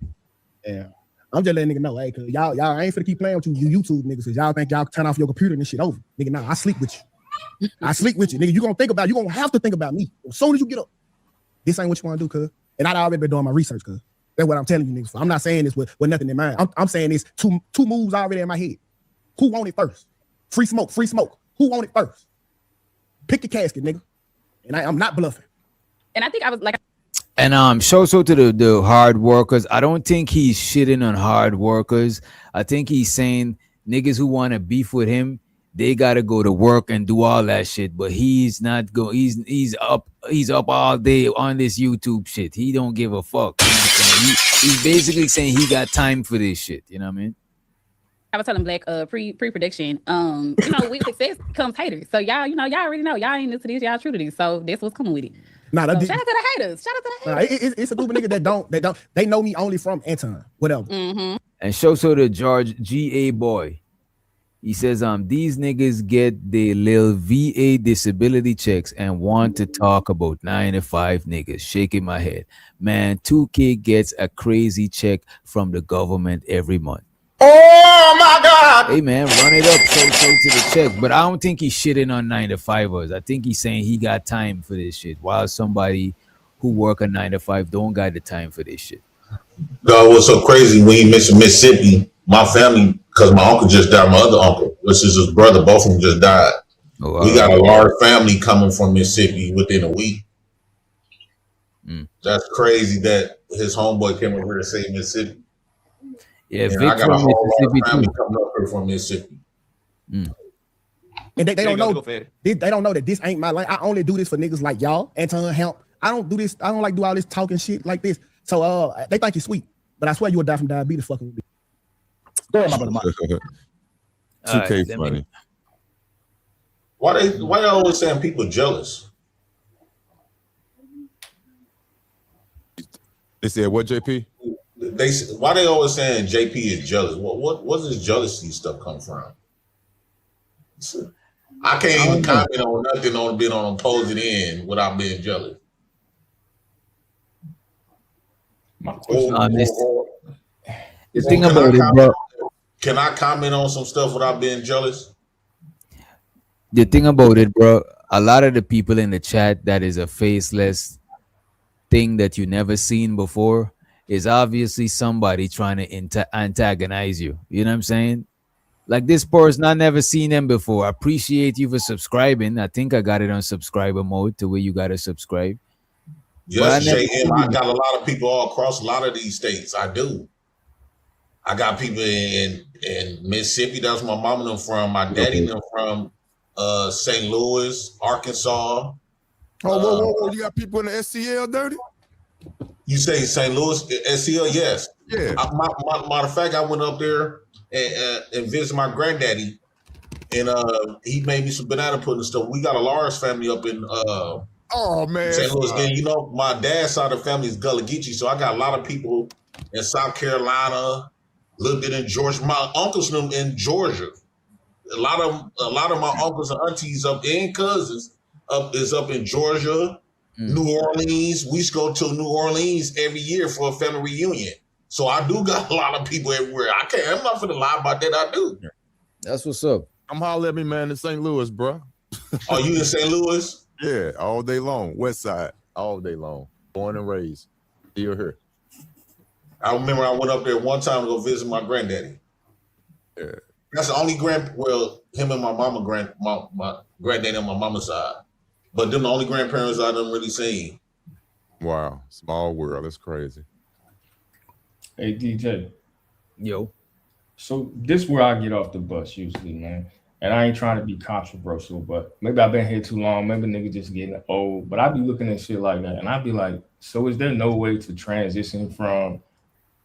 Yeah. I'm just letting niggas know, hey, cause y'all ain't finna keep playing with you YouTube niggas, cause y'all think y'all turn off your computer and this shit over. Nigga, nah, I sleep with you. Nigga, you gonna have to think about me. As soon as you get up, this ain't what you wanna do, cuz. And I'd already been doing my research, cuz. That's what I'm telling you niggas. I'm not saying this with nothing in mind. I'm saying this two moves already in my head. Who want it first? Free smoke. Who want it first? Pick the casket, nigga. And I'm not bluffing. And I think I was like, and show so to the hard workers. I don't think he's shitting on hard workers. I think he's saying niggas who want to beef with him, they gotta go to work and do all that shit. But he's not go. He's up all day on this YouTube shit. He don't give a fuck. You know what I'm saying? He's basically saying he got time for this shit. You know what I mean? I was telling Black pre-production, with success comes haters. So y'all already know. Y'all ain't into this, y'all true to this. So that's what's coming with it. Nah, so shout out to the haters. It's a group of niggas that they know me only from Anton. Whatever. Mm-hmm. And show so to George G.A. Boy. He says, these niggas get their little VA disability checks and want to talk about 9-to-5 niggas. Shaking my head. Man, 2K gets a crazy check from the government every month. Oh my God! Hey man, run it up, so to the check. But I don't think he's shitting on 9-to-5ers. I think he's saying he got time for this shit, while somebody who work a 9-to-5 don't got the time for this shit. God, what's so crazy when he mentioned Mississippi? My family, because my uncle just died, my other uncle, which is his brother, both of them just died. Oh, wow. We got a large family coming from Mississippi within a week. That's crazy that his homeboy came over here to say Mississippi. Yeah, and Vic I got from a whole Mississippi lot of family too. coming up here from Mississippi. And they don't know. Go fed. They don't know that this ain't my life. I only do this for niggas like y'all, Anton Help. I don't do this. I don't like do all this talking shit like this. So they think you're sweet, but I swear you will die from diabetes fucking with me. Go ahead, my brother. 2K funny. Why they always saying people jealous? They said what, JP? Why they always saying JP is jealous? What's this jealousy stuff come from? I can't even comment on nothing on being on opposing end without being jealous. The thing about it, bro. Can I comment on some stuff without being jealous? The thing about it, bro, a lot of the people in the chat that is a faceless thing that you never seen before is obviously somebody trying to antagonize you. You know what I'm saying? Like this person, I never seen them before. I appreciate you for subscribing. I think I got it on subscriber mode to where you got to subscribe. Yes, JM, I got a lot of people all across a lot of these states. I do. I got people in Mississippi. That's where my mom and them from. My daddy and them from St. Louis, Arkansas. Whoa. You got people in the SCL, Dirty? You say St. Louis, SCL? Yes. Yeah. Matter of fact, I went up there and visited my granddaddy, and he made me some banana pudding stuff. We got a large family up in St. Louis. Then you know my dad's side of the family is Gullah Geechee, so I got a lot of people in South Carolina, a little bit in Georgia. My uncles in Georgia. A lot of my uncles and aunties up and cousins is up in Georgia, New Orleans. We used to go to New Orleans every year for a family reunion. So I do got a lot of people everywhere. I'm not finna lie about that. I do. That's what's up. I'm hollering at me, man, in St. Louis, bro. Are you in St. Louis? Yeah, all day long. West Side, all day long. Born and raised. Still here. I remember I went up there one time to go visit my granddaddy. Yeah. That's the only him and my my granddaddy on my mama's side. But them the only grandparents I done really seen. Wow. Small world. That's crazy. Hey, DJ. Yo. So this is where I get off the bus usually, man. And I ain't trying to be controversial, but maybe I've been here too long. Maybe niggas just getting old. But I be looking at shit like that, and I be like, so is there no way to transition from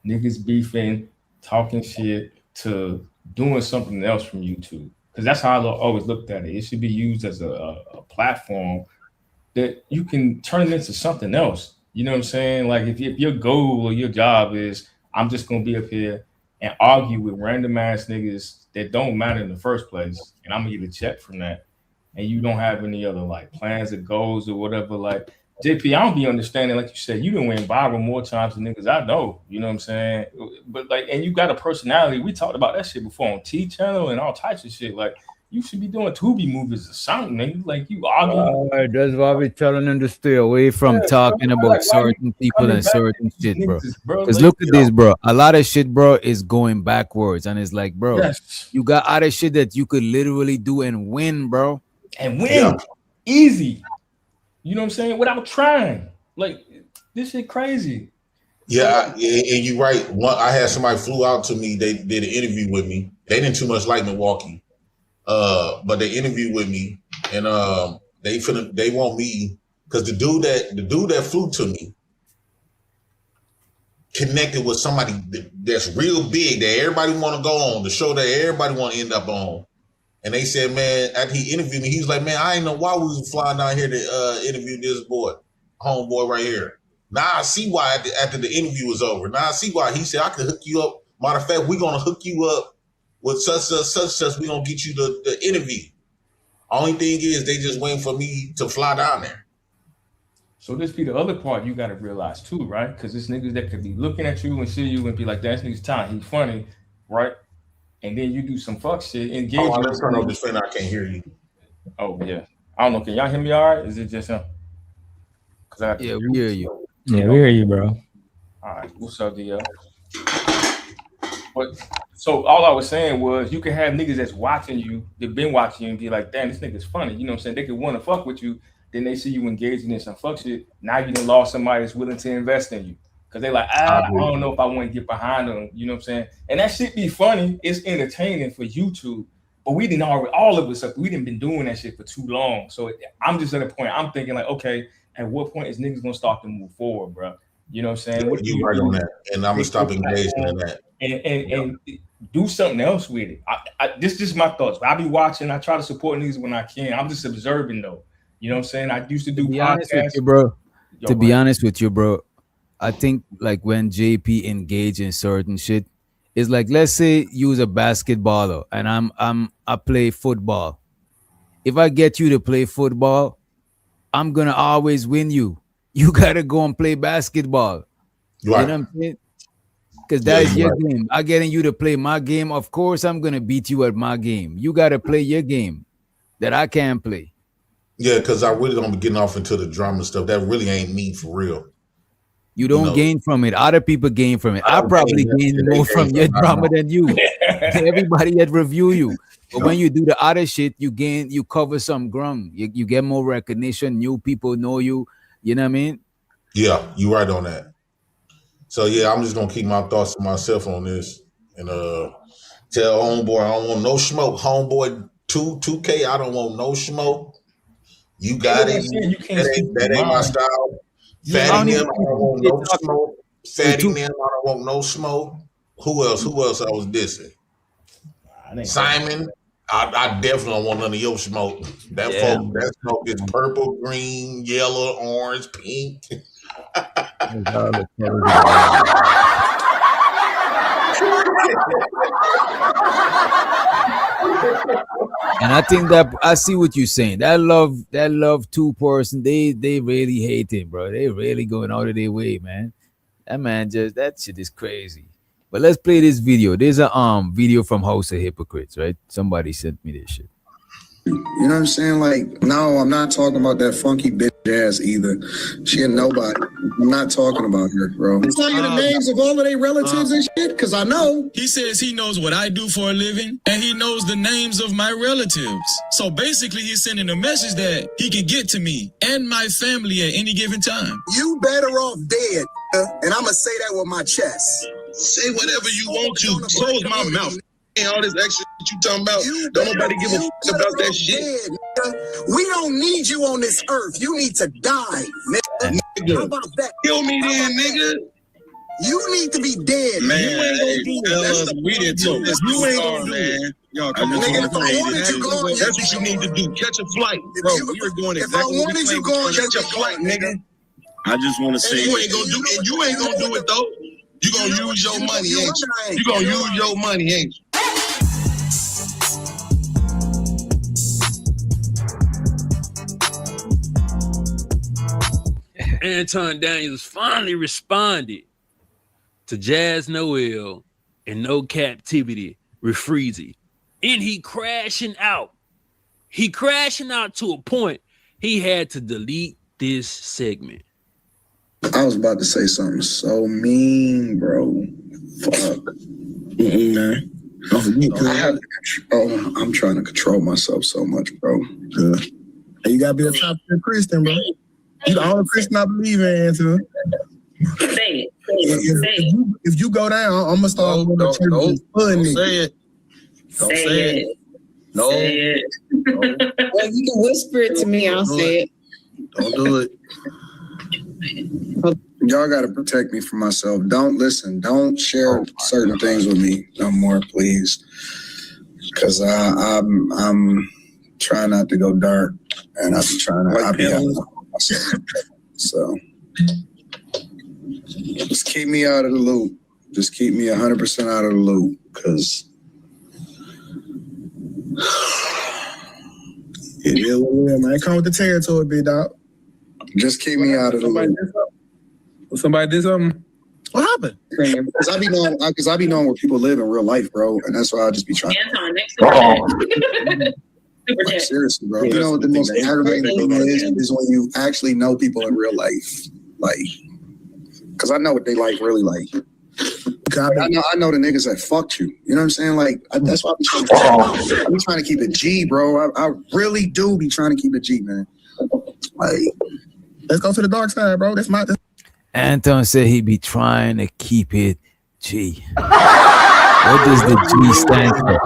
niggas beefing, talking shit, to doing something else from YouTube? Because that's how I always looked at it. It should be used as a platform that you can turn it into something else. You know what I'm saying? Like if your goal or your job is, I'm just going to be up here and argue with random ass niggas that don't matter in the first place, and I'm going to get a check from that, and you don't have any other like plans or goals or whatever, like, JP, I don't be understanding, like you said, you done went viral more times than niggas I know. You know what I'm saying? But like, and you got a personality. We talked about that shit before on T Channel and all types of shit. Like, you should be doing Tubi movies or something, nigga. Like, you arguing. That's why we telling them to stay away from talking about certain people and certain shit, bro. Because look at this, bro. A lot of shit, bro, is going backwards, and it's like, bro, you got other shit that you could literally do and win, bro, and win easy. You know what I'm saying? Without trying. Like, this shit crazy. Yeah, and you're right. I had somebody flew out to me. They did an interview with me. They didn't too much like Milwaukee, but they interviewed with me, and they want me because the dude that flew to me connected with somebody that's real big that everybody want to go on, the show that everybody want to end up on. And they said, man, after he interviewed me, he was like, man, I didn't know why we was flying down here to interview this homeboy right here. Now I see why after the interview was over. Now I see why. He said, I could hook you up. Matter of fact, we're going to hook you up with such. We're going to get you the interview. Only thing is they just waiting for me to fly down there. So this be the other part you got to realize too, right? Because it's niggas that could be looking at you and see you and be like, that's nigga's time. He's funny, right? And then you do some fuck shit. Engage. Oh, let's turn over this fan. I can't hear you. Oh yeah, I don't know. Can y'all hear me all right? Is it just him? Yeah, we hear you. Yeah, we hear you, bro. All right, what's up, DL? But So all I was saying was you can have niggas that's watching you, they've been watching you and be like, damn, this nigga's funny. You know what I'm saying? They could want to fuck with you. Then they see you engaging in some fuck shit. Now you done lost somebody that's willing to invest in you. Cause they like, I don't know if I want to get behind them. You know what I'm saying? And that shit be funny. It's entertaining for YouTube. But we didn't already, all of us, we didn't been doing that shit for too long. So I'm just at a point, I'm thinking like, okay, at what point is niggas gonna start to move forward, bro? You know what I'm saying? What you right on that. And I'm gonna stop engaging in that. And do something else with it. This is just my thoughts. I be watching, I try to support niggas when I can. I'm just observing though. You know what I'm saying? I used to do podcasts. To be honest with you, bro, I think like when JP engage in certain shit, it's like, let's say you's a basketballer and I play football. If I get you to play football, I'm gonna always win you. You gotta go and play basketball. Right. You know what I'm saying? Because that is your game. I'm getting you to play my game. Of course, I'm gonna beat you at my game. You gotta play your game that I can't play. Yeah, because I really don't be getting off into the drama stuff. That really ain't me for real. You don't gain from it. Other people gain from it. I probably gain more from your drama than you. Everybody that review you. But when you do the other shit, you cover some ground. You get more recognition. New people know you. You know what I mean? Yeah, you right on that. So yeah, I'm just gonna keep my thoughts to myself on this and tell homeboy I don't want no smoke. Homeboy 2K, I don't want no smoke. You got it. That ain't my style. Fatty them, I don't want no smoke. Fatty them, I don't want no smoke. Who else I was dissing? Simon, I definitely don't want none of your smoke. That smoke is purple, green, yellow, orange, pink. And I think that I see what you're saying. That love 2 person, they really hate him, bro. They really going out of their way, man. That shit is crazy. But let's play this video. There's a video from House of Hypocrites, right? Somebody sent me this shit. You know what I'm saying? Like, no, I'm not talking about that funky bitch ass either. She ain't nobody. I'm not talking about her, bro. Tell you the names of all of their relatives and shit, because I know. He says he knows what I do for a living, and he knows the names of my relatives. So basically, he's sending a message that he can get to me and my family at any given time. You better off dead, and I'm going to say that with my chest. Say whatever you want to. Close my mouth. And all this extra shit you talking about, don't nobody give a fuck about that shit. We don't need you on this earth. You need to die, nigga. How about that? Kill me then, nigga. You need to be dead. Man, you ain't gonna do it. We didn't talk. You ain't gonna do it. Y'all, that's what you need to do. Catch a flight, bro. We were doing exactly what we claimed. Catch a flight, nigga. I just want to say you ain't gonna do it. You ain't gonna do it though. You gonna use your money, ain't you? You gonna use your money, ain't you? Anton Daniels finally responded to Jazz Noel and No Captivity with Freezy. And he crashing out. He crashing out to a point he had to delete this segment. I was about to say something so mean, bro. Fuck. Man. I'm trying to control myself so much, bro. You gotta be a top tier Christian, bro. You the only Christian I believe in, Anton. Say it. If you go down, I'm gonna start with the church. Don't say it. Don't say it. No. Say it. No. Well, you can whisper it to me. I'll say it. Don't do it. Y'all gotta protect me from myself. Don't listen. Don't share certain things with me no more, please. Because I'm trying not to go dark, and I'm trying to be out myself. So just keep me out of the loop. Just keep me 100% out of the loop, because it is what it is, man. Come with the territory, big dog. Just keep me out of the loop. Somebody did something? What happened? Because I be knowing where people live in real life, bro, and that's why I'll just be trying. Anton, next to Like, seriously, bro. You know what the most aggravating thing is when you actually know people in real life, like, because I know what they like really like. I know the niggas that fucked you. You know what I'm saying? Like that's why I be trying to keep it G, bro. I really do be trying to keep it G, man. Like, let's go to the dark side, bro. That's my. Anton said he'd be trying to keep it G. What does the G stand for?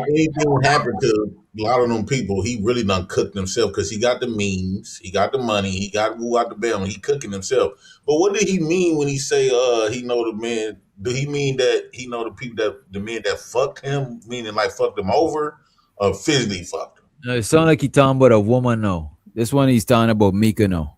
Anything happened to a lot of them people, he really done cooked himself because he got the means, he got the money, he got who out the bail, he cooking himself. But what did he mean when he say he know the men? Do he mean that he know the people that the men that fucked him, meaning like fucked him over, or physically fucked him? No, it sounds like he's talking about a woman. No, this one he's talking about Mika. No.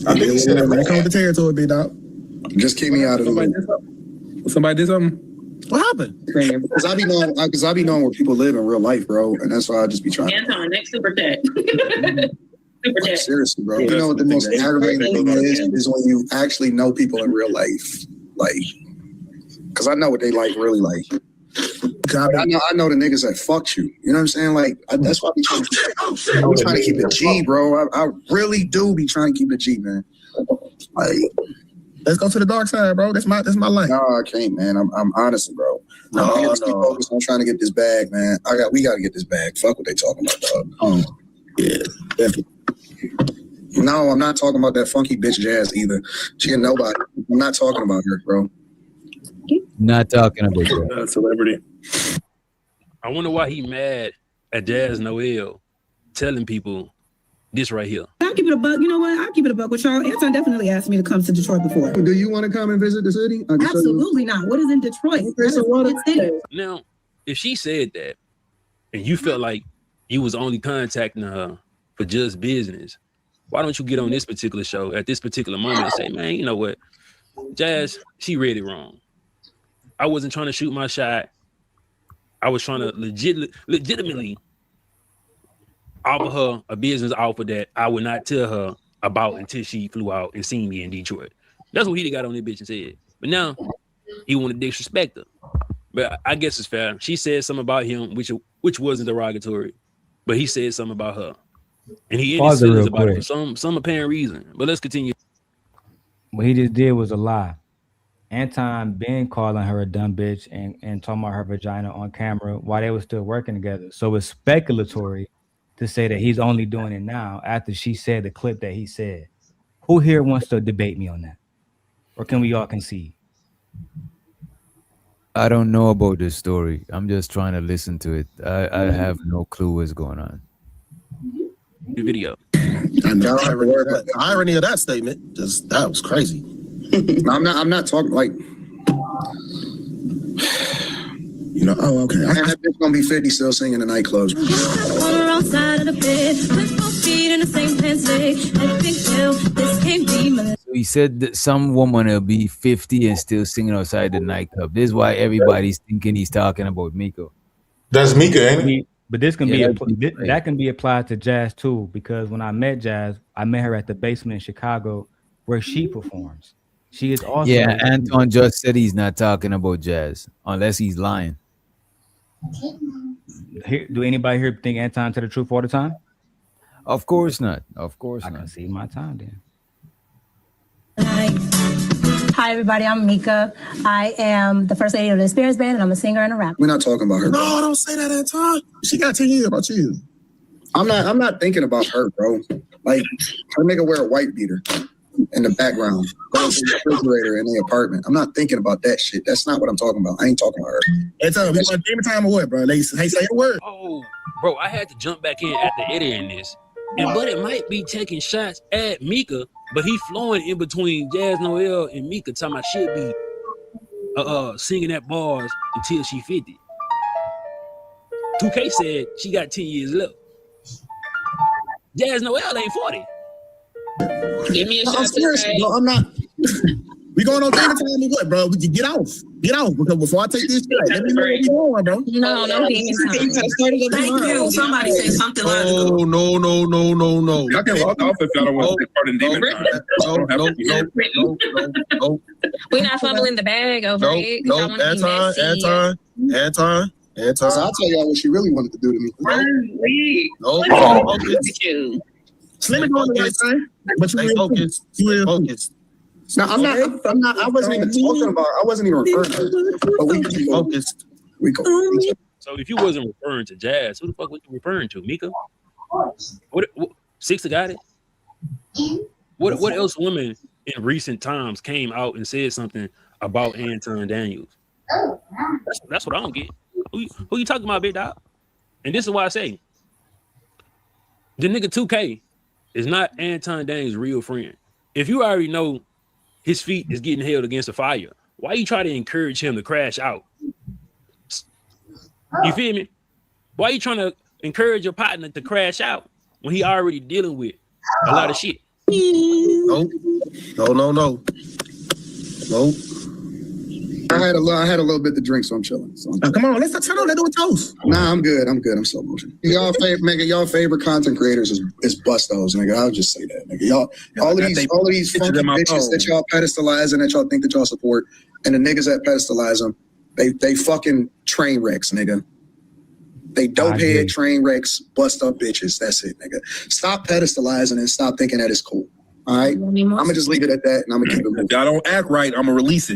I think he said it. Come with the territory, big dog. Just keep me out of the loop. Somebody did something. What happened? Because I be knowing where people live in real life, bro, and that's why I just be trying. Anton, next super chat. Like, seriously, bro. You know what the most aggravating thing is when you actually know people in real life, like, because I know what they like, really like. I know the niggas that fucked you. You know what I'm saying? Like that's why I be trying to keep it G, bro. I really do be trying to keep it G, man. Like, let's go to the dark side, bro. That's my life. No, I can't, man. I'm honestly, bro. I'm focused on trying to get this bag, man. We gotta get this bag. Fuck what they talking about, dog. Yeah, definitely. No, I'm not talking about that funky bitch Jazz either. She ain't nobody. I'm not talking about her, bro. Not talking about her. Celebrity. I wonder why he mad at Jazz Noel telling people this right here. I'll keep it a buck. You know what? I'll keep it a buck with y'all. Anton definitely asked me to come to Detroit before. Do you want to come and visit the city? Absolutely not. What is in Detroit? Now, if she said that and you felt like you was only contacting her for just business, why don't you get on this particular show at this particular moment and say, man, you know what? Jazz, she read it wrong. I wasn't trying to shoot my shot. I was trying to legitimately offer her a business offer that I would not tell her about until she flew out and seen me in Detroit. That's what he got on that bitch and said. But now he wanted to disrespect her. But I guess it's fair. She said something about him, which wasn't derogatory, but he said something about her. And he ended his feelings about it for some apparent reason. But let's continue. What he just did was a lie. Anton been calling her a dumb bitch and talking about her vagina on camera while they were still working together. So it's speculatory to say that he's only doing it now after she said the clip that he said. Who here wants to debate me on that? Or can we all concede? I don't know about this story. I'm just trying to listen to it. I have no clue what's going on. The video. The irony of that statement, that was crazy. I'm not talking like, you know. Oh, okay. That bitch gonna be 50 still singing in nightclubs. So he said that some woman will be 50 and still singing outside the nightclub. This is why everybody's thinking he's talking about Miko. That's Mika, ain't it? But this can that can be applied to Jazz too, because when I met Jazz, I met her at the basement in Chicago where she performs. She is also Anton just said he's not talking about Jazz unless he's lying. Do anybody here think Anton tell the truth all the time? Of course not. Of course I not. can see my time then. Hi, everybody. I'm Mika. I am the first lady of the Experience Band, and I'm a singer and a rapper. We're not talking about her. No, don't say that, Anton. She got 10 years about you. I'm not thinking about her, bro. Like, her nigga wear a white beater in the background, going to the refrigerator in the apartment. I'm not thinking about that shit. That's not what I'm talking about. I ain't talking about her. Anton, we want demon time or what, bro? Hey, say the word. Oh, bro, I had to jump back in after editing this. But it might be taking shots at Mika, but he flowing in between Jazz Noel and Mika, talking about she'll be singing at bars until she 50. 2K said she got 10 years left. Jazz Noel ain't 40. Give me a shot. No, I'm not. We going on demon time or what, bro? Get off, because before I take this shit, let me know where we going, bro. No demon time. Thank you. Somebody say something logical. No. Y'all can walk off if y'all don't want to take part in demon time. No. We're not fumbling the bag over it. No, Anton. So I'll tell y'all what she really wanted to do to me. No. Slim is doing the right thing, but you ain't focused. No, I'm not. I wasn't even talking about. I wasn't even referring to her. But we can focused. We go. So if you wasn't referring to Jazz, who the fuck was you referring to? Mika? What Six got it? What else women in recent times came out and said something about Anton Daniels? That's what I don't get. Who you talking about, big dog? And this is why I say the nigga 2K is not Anton Daniels' real friend. If you already know his feet is getting held against the fire, why you try to encourage him to crash out? You feel me? Why you trying to encourage your partner to crash out when he already dealing with a lot of shit? No. I had a little bit to drink, so I'm chilling. Come on, let's do a toast. Nah, I'm good. I'm slow motion. Y'all favorite content creators is Bustos, nigga. I'll just say that, nigga. All of these funky bitches that y'all pedestalize and that y'all think that y'all support, and the niggas that pedestalize them, they fucking train wrecks, nigga. They dope head train wrecks, bust up bitches. That's it, nigga. Stop pedestalizing and stop thinking that it's cool. All right, I'm gonna just leave it at that, and I'm gonna keep it moving. If y'all don't act right, I'm gonna release it.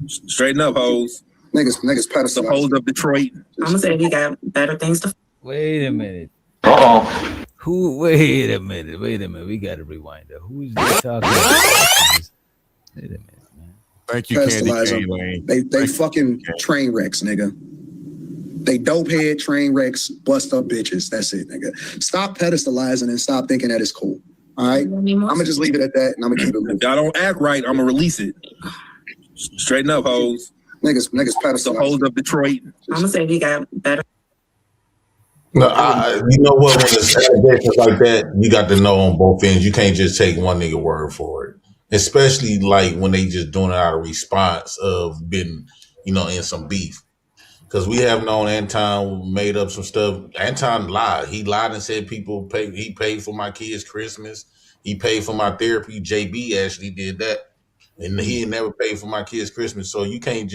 Straighten up, hoes. Niggas pedestalizing. The hoes of Detroit. I'm gonna say we got better things to. Wait a minute. Wait a minute. We gotta rewind that. Who's this talking about? Wait a minute, man. Thank you, Candy Cane. They fucking train wrecks, nigga. They dope head train wrecks, bust up bitches. That's it, nigga. Stop pedestalizing and stop thinking that it's cool. All right, I'm gonna just leave it at that, and I'm gonna keep it moving. If y'all don't act right, I'm gonna release it. Straighten up, hoes. Niggas pedestalizing. The hoes of Detroit. I'm gonna say we got better. No, you know what? When it's allegations like that, you got to know on both ends. You can't just take one nigga word for it, especially like when they just doing it out of response of being, in some beef. Because we have known Anton made up some stuff. Anton lied. He lied and said he paid for my kids' Christmas. He paid for my therapy. JB actually did that. And he had never paid for my kids' Christmas. So we can't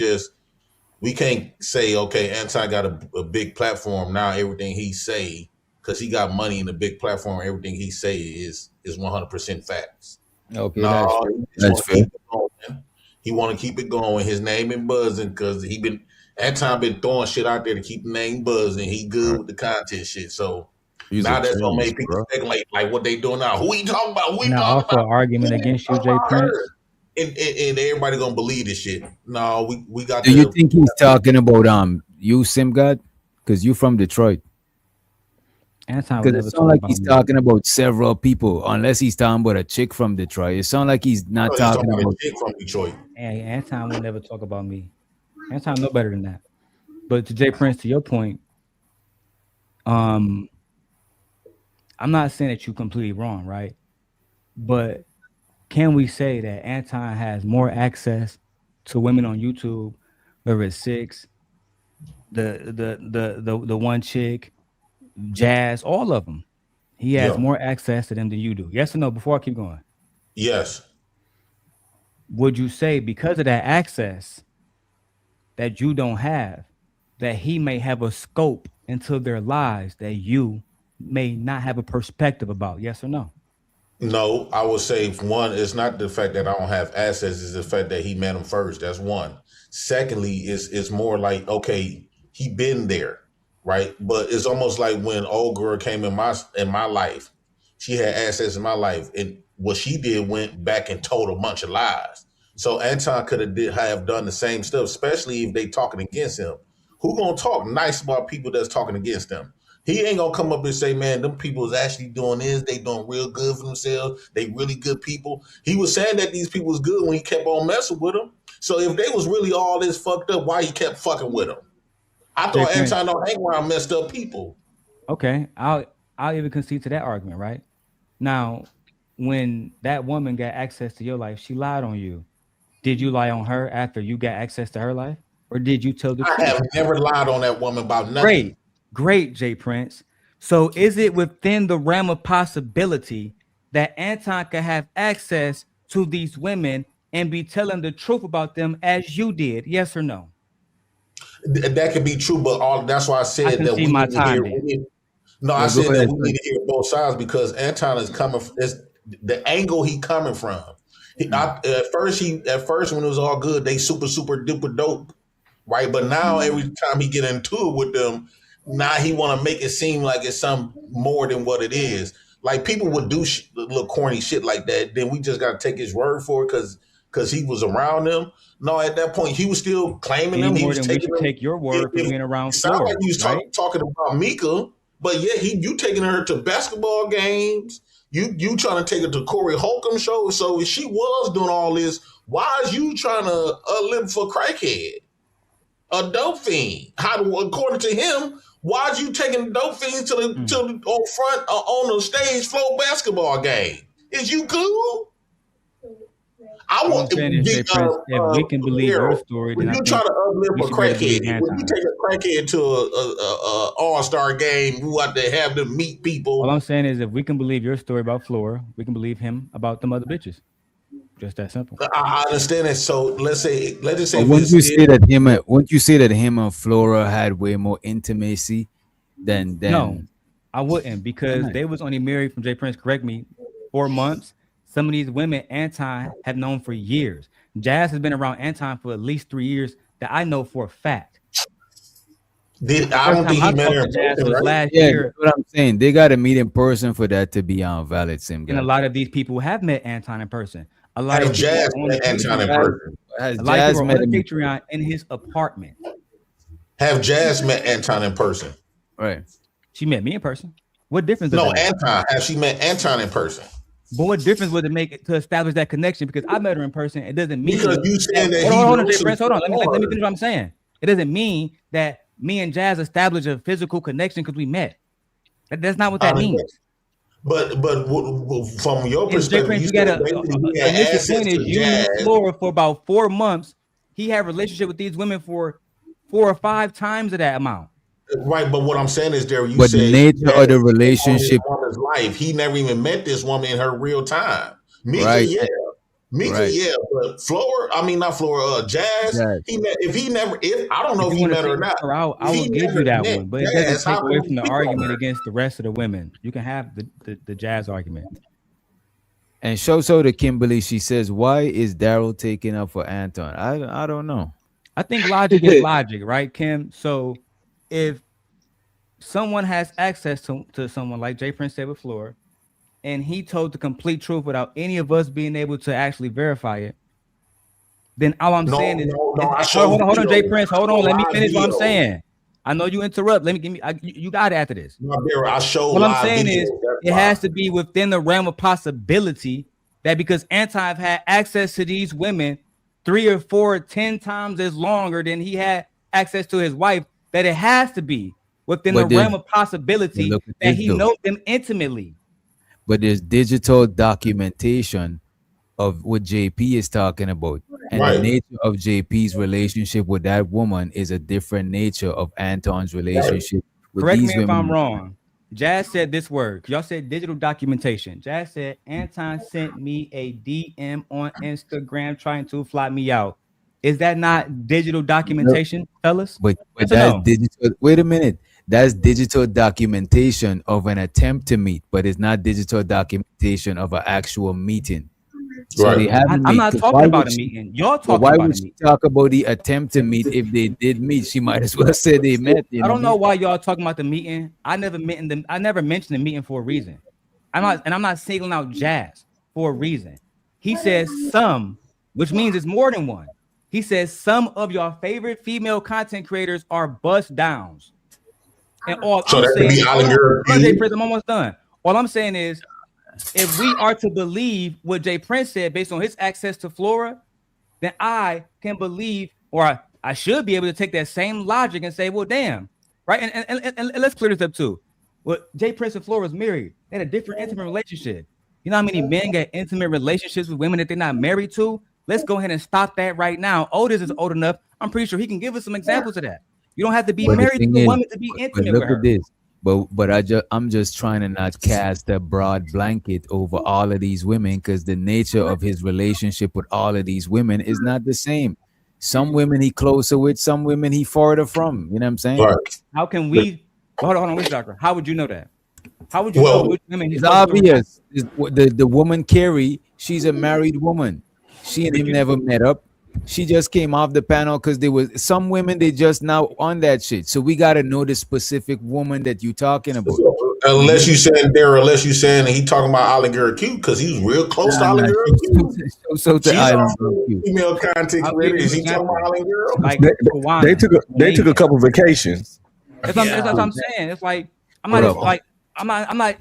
say, okay, Anton got a big platform. Now everything he say, because he got money in a big platform, everything he say is 100% facts. Okay, that's fair. He want to keep it going. His name been buzzing because Anton been throwing shit out there to keep the name buzzing. He good with the content shit. So now that's gonna make people think like what they doing now. Who he talking about? Who he talking about? Argument against you, Jay Prince. And everybody gonna believe this shit. No, we got. Do you think he's talking about you, SimGod? Because you from Detroit. Because it sounds like he's talking about several people, unless he's talking about a chick from Detroit. It sounds like he's not talking about a chick from Detroit. Hey, Anton will never talk about me. Anton know better than that. But to Jay Prince, to your point, I'm not saying that you're completely wrong, right? But can we say that Anton has more access to women on YouTube, whether it's Six, the one chick, Jazz, all of them? He has more access to them than you do. Yes or no? Before I keep going. Yes. Would you say because of that access that you don't have, that he may have a scope into their lives that you may not have a perspective about? Yes or no? No, I would say one, it's not the fact that I don't have assets, it's the fact that he met him first. That's one. Secondly, it's more like, okay, he been there, right? But it's almost like when old girl came in my life, she had assets in my life, and what she did went back and told a bunch of lies. So Anton could have done the same stuff, especially if they talking against him. Who gonna talk nice about people that's talking against them? He ain't gonna come up and say, man, them people is actually doing this. They doing real good for themselves. They really good people. He was saying that these people was good when he kept on messing with them. So if they was really all this fucked up, why he kept fucking with them? I thought Anton don't hang around messed up people. Okay, I'll even concede to that argument, right? Now, when that woman got access to your life, she lied on you. Did you lie on her after you got access to her life? Or did you tell the truth? I have never lied on that woman about nothing. Great, Jay Prince. So is it within the realm of possibility that Anton could have access to these women and be telling the truth about them as you did? Yes or no? That could be true, but that's why I said can that see we my need to hear. timing. I said that we need to hear both sides because Anton is coming. Is the angle he coming from? At first when it was all good, they super duper dope, right? But now every time he get into it with them, now he want to make it seem like it's some more than what it is. Like people would do little corny shit like that. Then we just got to take his word for it because he was around them. No, at that point he was still claiming them. He was taking them. Take your word for being around. Sound like he was talking about Mika, but yeah, you taking her to basketball games. You trying to take her to Corey Holcomb show. So if she was doing all this, why is you trying to live for crackhead, a dope fiend? According to him, why is you taking dope fiends to the on front on the stage floor basketball game? Is you cool? I want if we can believe your story, then you try to uplift a crackhead. When you take a crackhead to a all-star game, you have to have them meet people. All I'm saying is, if we can believe your story about Flora, we can believe him about them other bitches. Just that simple. I understand it. So let's just say. Wouldn't you say that him and Flora had way more intimacy than? No, I wouldn't, because they was only married, from J Prince, correct me, 4 months. Some of these women Anton have known for years. Jazz has been around Anton for at least 3 years that I know for a fact. I don't think he met her in person, right? Last Yeah, year. that's what I'm saying. They got to meet in person for that to be valid. Sim, and a lot of these people have met Anton in person. A lot of Jazz met Anton in person. A lot of people on Patreon in his apartment. Have Jazz met Anton in person? Right. She met me in person. What difference? No, Anton. Have she met Anton in person? But what difference would it make to establish that connection? Because I met her in person. It doesn't mean because you saying that. Hold on, Jay Prince. Hold on. Let me finish what I'm saying. It doesn't mean that me and Jazz established a physical connection because we met. That's not what that means. But from your perspective, you got to you Flora for about 4 months. He had a relationship with these women for 4 or 5 times of that amount. Right, but what I'm saying is, there. But the nature of the relationship, woman's life, he never even met this woman in her real time. Mika, right. Yeah, Mika, right. Yeah, but Flora, I mean not Flora, Jazz. He met. I don't know if he met her or not. I will give you that one, but it doesn't take away from the argument against the rest of the women. You can have the Jazz argument. And show to Kimberly, she says, "Why is Daryl taking up for Anton?" I don't know. I think logic is logic, right, Kim? So if someone has access to someone like J Prince said with Flora, and he told the complete truth without any of us being able to actually verify it, then all I'm saying is, hold on, J Prince, hold on, let me finish what I'm saying. I know you interrupt. You got it after this. What I'm saying is, it has to be within the realm of possibility that because Anton had access to these women 3 or 4 or 10 times as longer than he had access to his wife, that it has to be within the realm of possibility that he knows them intimately. But there's digital documentation of what JP is talking about. And the nature of JP's relationship with that woman is a different nature of Anton's relationship with Correct these me women. if I'm wrong. Jazz said this word. Y'all said digital documentation. Jazz said Anton sent me a DM on Instagram trying to fly me out. Is that not digital documentation, fellas? But that's digital. Wait a minute. That's digital documentation of an attempt to meet, but it's not digital documentation of an actual meeting. So I'm not talking about a meeting. Y'all talking about a meeting. Why would she talk about the attempt to meet if they did meet? She might as well say they met. I don't know why y'all talking about the meeting. I never mentioned the meeting for a reason. I'm not singling out Jazz for a reason. He says some, which means it's more than one. He says some of your favorite female content creators are bust downs. And all I'm saying, I'm almost done. All I'm saying is, if we are to believe what J Prince said based on his access to Flora, then I can believe, or I should be able to take that same logic and say, well, damn, right? And let's clear this up too. Well, J Prince and Flora is married. They had a different intimate relationship. You know how many men get intimate relationships with women that they're not married to? Let's go ahead and stop that right now. Otis is old enough. I'm pretty sure he can give us some examples of that. You don't have to be married to a woman to be intimate with her. At this. But I'm just trying to not cast a broad blanket over all of these women, because the nature of his relationship with all of these women is not the same. Some women he closer with, some women he farther from. You know what I'm saying? Right. How can we? Hold on, wait, doctor. How would you know that? How would you Well, know which women he's It's closer with? obvious. The woman Carrie, she's a married woman. She and him never met up. She just came off the panel because there was some women they just now on that shit. So we gotta know the specific woman that you talking about. Unless you saying there, unless you saying he talking about Island Girl Q because he was real close to Island Girl Q. So to She's Island also Girl Q. female content creator. Is he talking about Island Girl? Like They took a couple vacations. That's what I'm saying. It's like I'm not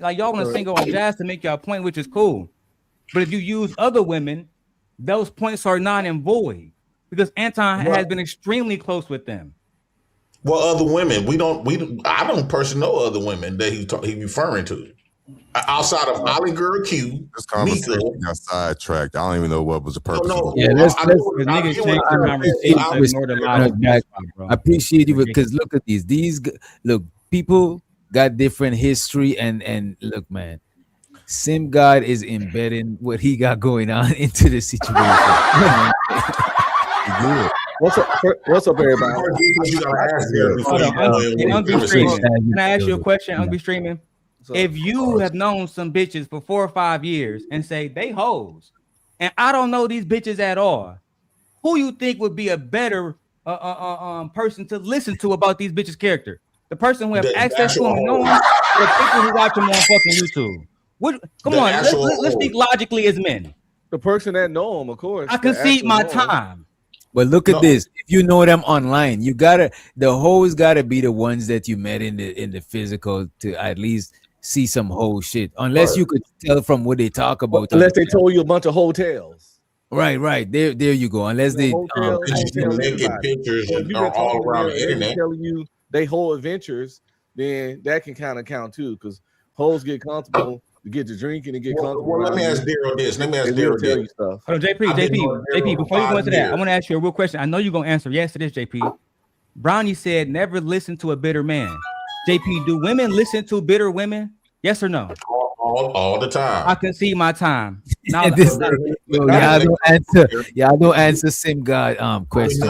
like y'all want to single on Jazz to make y'all point, which is cool. But if you use other women, those points are non and void because Anton has been extremely close with them. Well, other women, I don't personally know other women that he referring to outside of Island Girl Q. This conversation got sidetracked. I don't even know what was the purpose. I appreciate you because look at these. Look, people got different history and look, man. Sim God is embedding what he got going on into the situation. What's up, everybody? Can I ask you a question? Unbe streaming. If you have known some bitches for 4 or 5 years and say they hoes, and I don't know these bitches at all, who you think would be a better person to listen to about these bitches' character? The person who have access to them and know them, or the people who watch them on fucking YouTube? Come on, let's think logically as men. The person that know them, of course. I concede my time. But look at this. If you know them online, the hoes gotta be the ones that you met in the physical to at least see some whole shit. Unless you could tell from what they talk about. Unless they told you a bunch of hotels. Right. There you go. Unless they pictures are all around the internet telling you they whole adventures, then that can kind of count too, because hoes get comfortable to get to drinking and get comfortable. Well, let me ask Daryl this. Let me ask Daryl this. Hold on, JP, before you go into that, I want to ask you a real question. I know you're gonna answer yes to this, JP. Brownie said never listen to a bitter man. JP, do women listen to bitter women? Yes or no? All the time. I can see my time. Now, y'all don't answer Sim God question.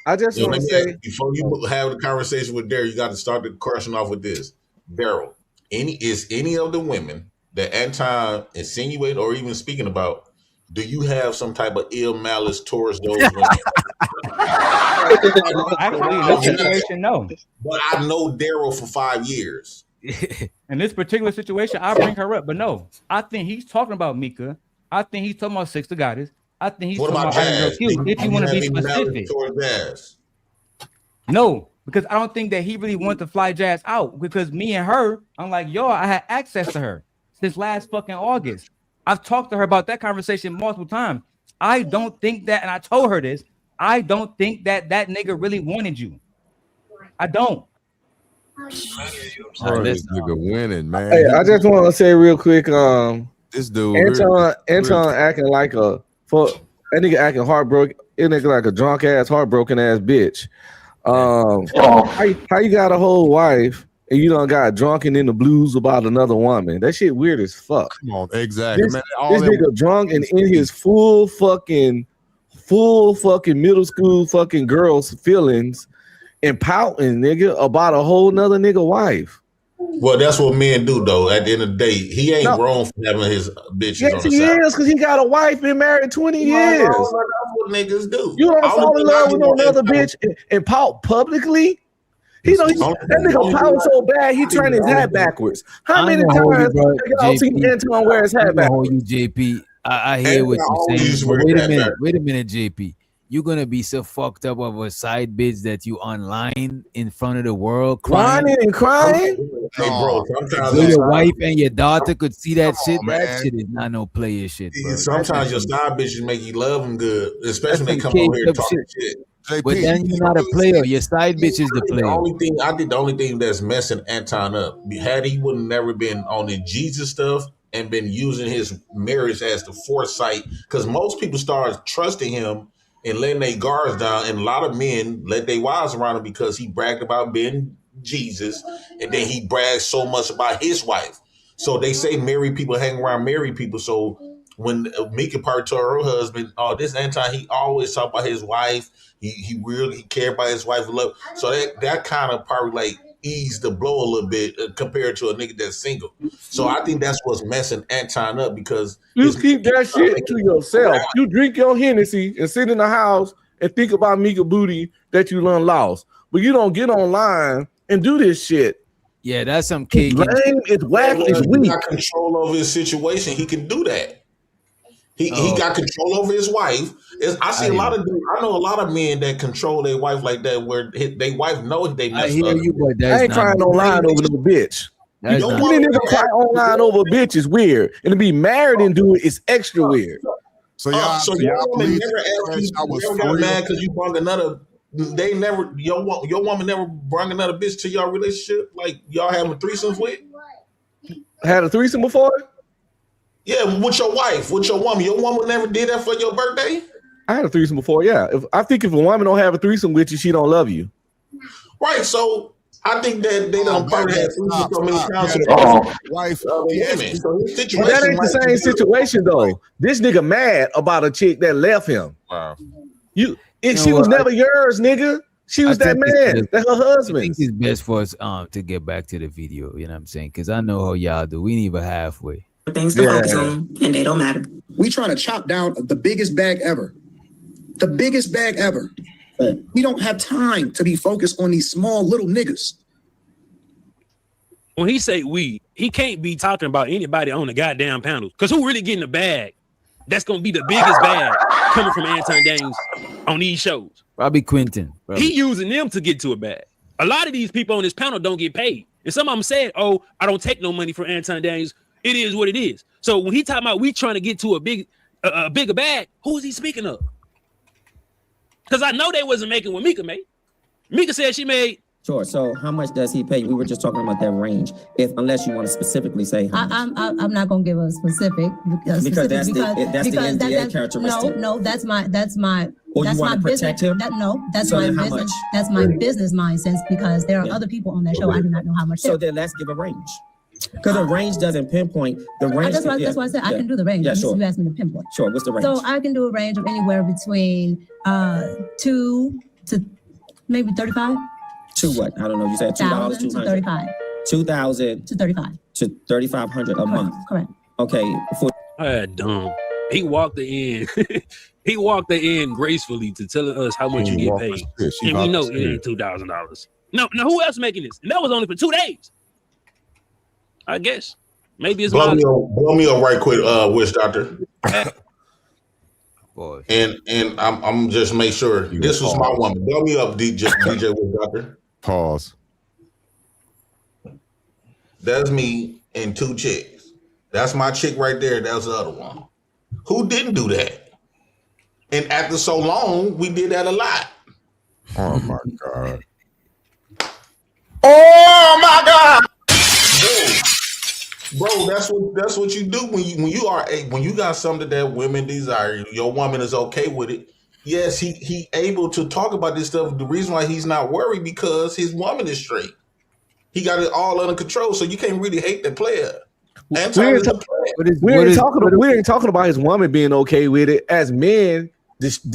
I just want to say before you have the conversation with Daryl, you got to start the question off with this. Daryl, any of the women that Anton insinuated or even speaking about, do you have some type of ill malice towards those women? Actually, in this situation, no. But I know Daryl for 5 years. In this particular situation, I'll bring her up, but no, I think he's talking about Mika. I think he's talking about Six the Goddess. I think he's talking about Jazz. If you want to be specific. No, because I don't think that he really wanted to fly Jazz out because me and her, I'm like, yo, I had access to her since last fucking August. I've talked to her about that conversation multiple times. I don't think that, and I told her this, I don't think that nigga really wanted you. I don't. This nigga winning, man. Hey, I just want to say real quick, this dude Anton acting like that nigga acting heartbroken. That nigga like a drunk ass, heartbroken ass bitch. How you got a whole wife and you done got drunk and in the blues about another woman? That shit weird as fuck. Come on, exactly. This nigga drunk and in his full fucking middle school fucking girl's feelings and pouting, nigga, about a whole nother nigga wife. Well, that's what men do, though. At the end of the day, he ain't wrong for having his bitches on the side. Yes, he is, because he got a wife, been married 20 years. That's what niggas do. You don't fall in love with another bitch and pout publicly? That nigga pout so bad, he turned his hat backwards. How many times y'all seen Anton wear his hat backwards? JP, I hear what you're saying. Wait a minute, JP. You're gonna be so fucked up of a side bitch that you online in front of the world crying and crying. Hey, bro, so your wife and your daughter could see that shit. That shit is not no player shit, bro. Sometimes your side bitches make you love them good, especially when they come over here talking shit. But then you're not a player. Your side bitch is the player. I think the only thing that's messing Anton up, had he would have never been on the Jesus stuff and been using his marriage as the foresight, because most people start trusting him and letting their guards down, and a lot of men let their wives around him because he bragged about being Jesus, and then he bragged so much about his wife. So they say married people hang around married people. So when Mika probably told her husband, "Oh, this Anton, he always talk about his wife. He really cared about his wife. Love." So that kind of probably like eased the blow a little bit compared to a nigga that's single. So I think that's what's messing Anton up because you keep that shit to yourself. You drink your Hennessy and sit in the house and think about Mika booty that you done lost, but you don't get online and do this shit. Yeah, that's some kid. It's whack. It's weak. He got control over his situation. He can do that. He got control over his wife. I know a lot of men that control their wife like that, where their wife knows they messed up. I ain't crying online over no bitch. You don't want a nigga cry online over a bitch is weird, and to be married and do it is extra weird. So your woman never asked you. You got mad because you brought another. They never. Your woman never brought another bitch to your relationship. Like y'all having threesomes with. Had a threesome before? Yeah, with your wife, with your woman. Your woman never did that for your birthday? I had a threesome before, yeah. I think if a woman don't have a threesome with you, she don't love you. Right, so I think that they don't probably have threesomes so many times. Wife, but that ain't the same situation, though. This nigga mad about a chick that left him. Wow. She was never yours, nigga. She was that man. That's her husband. I think it's best for us to get back to the video, you know what I'm saying? Because I know how y'all do. We ain't even halfway. Things to focus on, and they don't matter. We trying to chop down the biggest bag ever. The biggest bag ever. We don't have time to be focused on these small little niggas. When he say we, he can't be talking about anybody on the goddamn panel. Because who really getting the bag? That's going to be the biggest bag coming from Anton Daniels on these shows. Robbie Quinton. He using them to get to a bag. A lot of these people on this panel don't get paid. And some of them said, "Oh, I don't take no money from Anton Daniels. It is what it is." So when he talking about we trying to get to a bigger bag, who is he speaking of? Because I know they wasn't making what Mika made. Mika said she made. Sure. So how much does he pay? We were just talking about that range. Unless you want to specifically say how much. I'm not going to give a specific because that's the NDA characteristic. No, that's my Or you want to protect him? That's my business. That's my business mind sense because there are other people on that show. I do not know how much. So then let's give a range. Because the range doesn't pinpoint the range. That's why I said I can do the range. Yeah, sure. You asked me to pinpoint. Sure. What's the range? So I can do a range of anywhere between 2 to maybe 35. To what? I don't know. You said $2 to 35. 2,000 to 35 to 3,500 a month. Correct. Okay. Dumb. He walked in. He walked in gracefully to telling us how much you get paid, and we know it ain't $2,000. No, who else making this? And that was only for 2 days. I guess maybe it's blow me up right quick, Witch Doctor. Boy. And I'm just make sure this was my woman. Blow me up, DJ Witch Doctor. Pause. That's me and 2 chicks. That's my chick right there. That was the other one. Who didn't do that? And after so long, we did that a lot. Oh my God. Oh my God. Bro, that's what you do when you got something that women desire. Your woman is okay with it. Yes, he able to talk about this stuff. The reason why he's not worried because his woman is straight. He got it all under control, so you can't really hate the player. We ain't talking about his woman being okay with it. As men,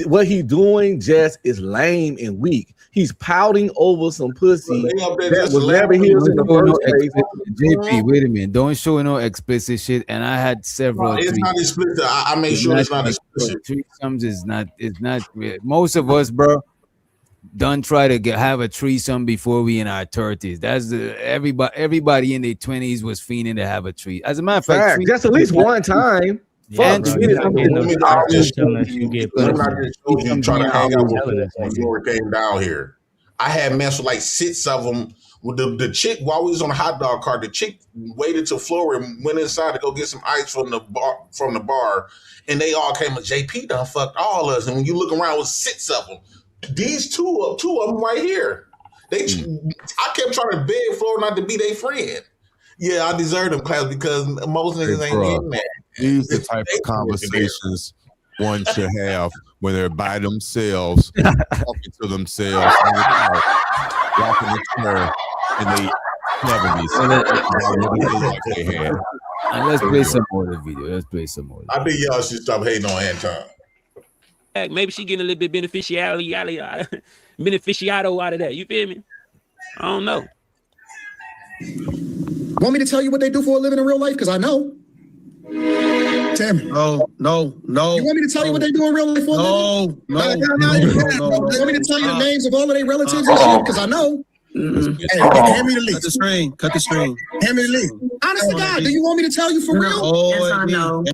what he doing just is lame and weak. He's pouting over some pussy that was never his in the first place. JP, wait a minute. Don't show no explicit shit. And I had several. It's not explicit. I made sure it's not explicit. Threesomes is not. Most of us, bro, don't try to have a threesome before we in our 30s. That's everybody in their 20s was fiending to have a threesome. As a matter of fact, that's at least one time. Yeah, I'm trying to hang out with before it came down here. I had messed with like 6 of them. With the chick, while we was on the hot dog cart, the chick waited till Florida and went inside to go get some ice from the bar, and they all came. JP done fucked all of us, and when you look around, it was 6 of them. These two of them right here. I kept trying to beg Florida not to be their friend. Yeah, I deserve them class because most niggas ain't getting that. These are the type of conversations one should have when they're by themselves, talking to themselves on the couch, walking the chair in the 70s. Like they had. And let's play some more of the video. Let's play some more. I think y'all should stop hating on Anton. Maybe she getting a little bit beneficiado out of that. You feel me? I don't know. Want me to tell you what they do for a living in real life? Because I know. Tell me. No. You want me to tell you what they do in real life for a living? No. You want me to tell you the names of all of their relatives and shit? Because I know. Hey, hand me the list. Cut the string. Hand me the list. Honest to God, do you want me to tell you for real? Yes, I know.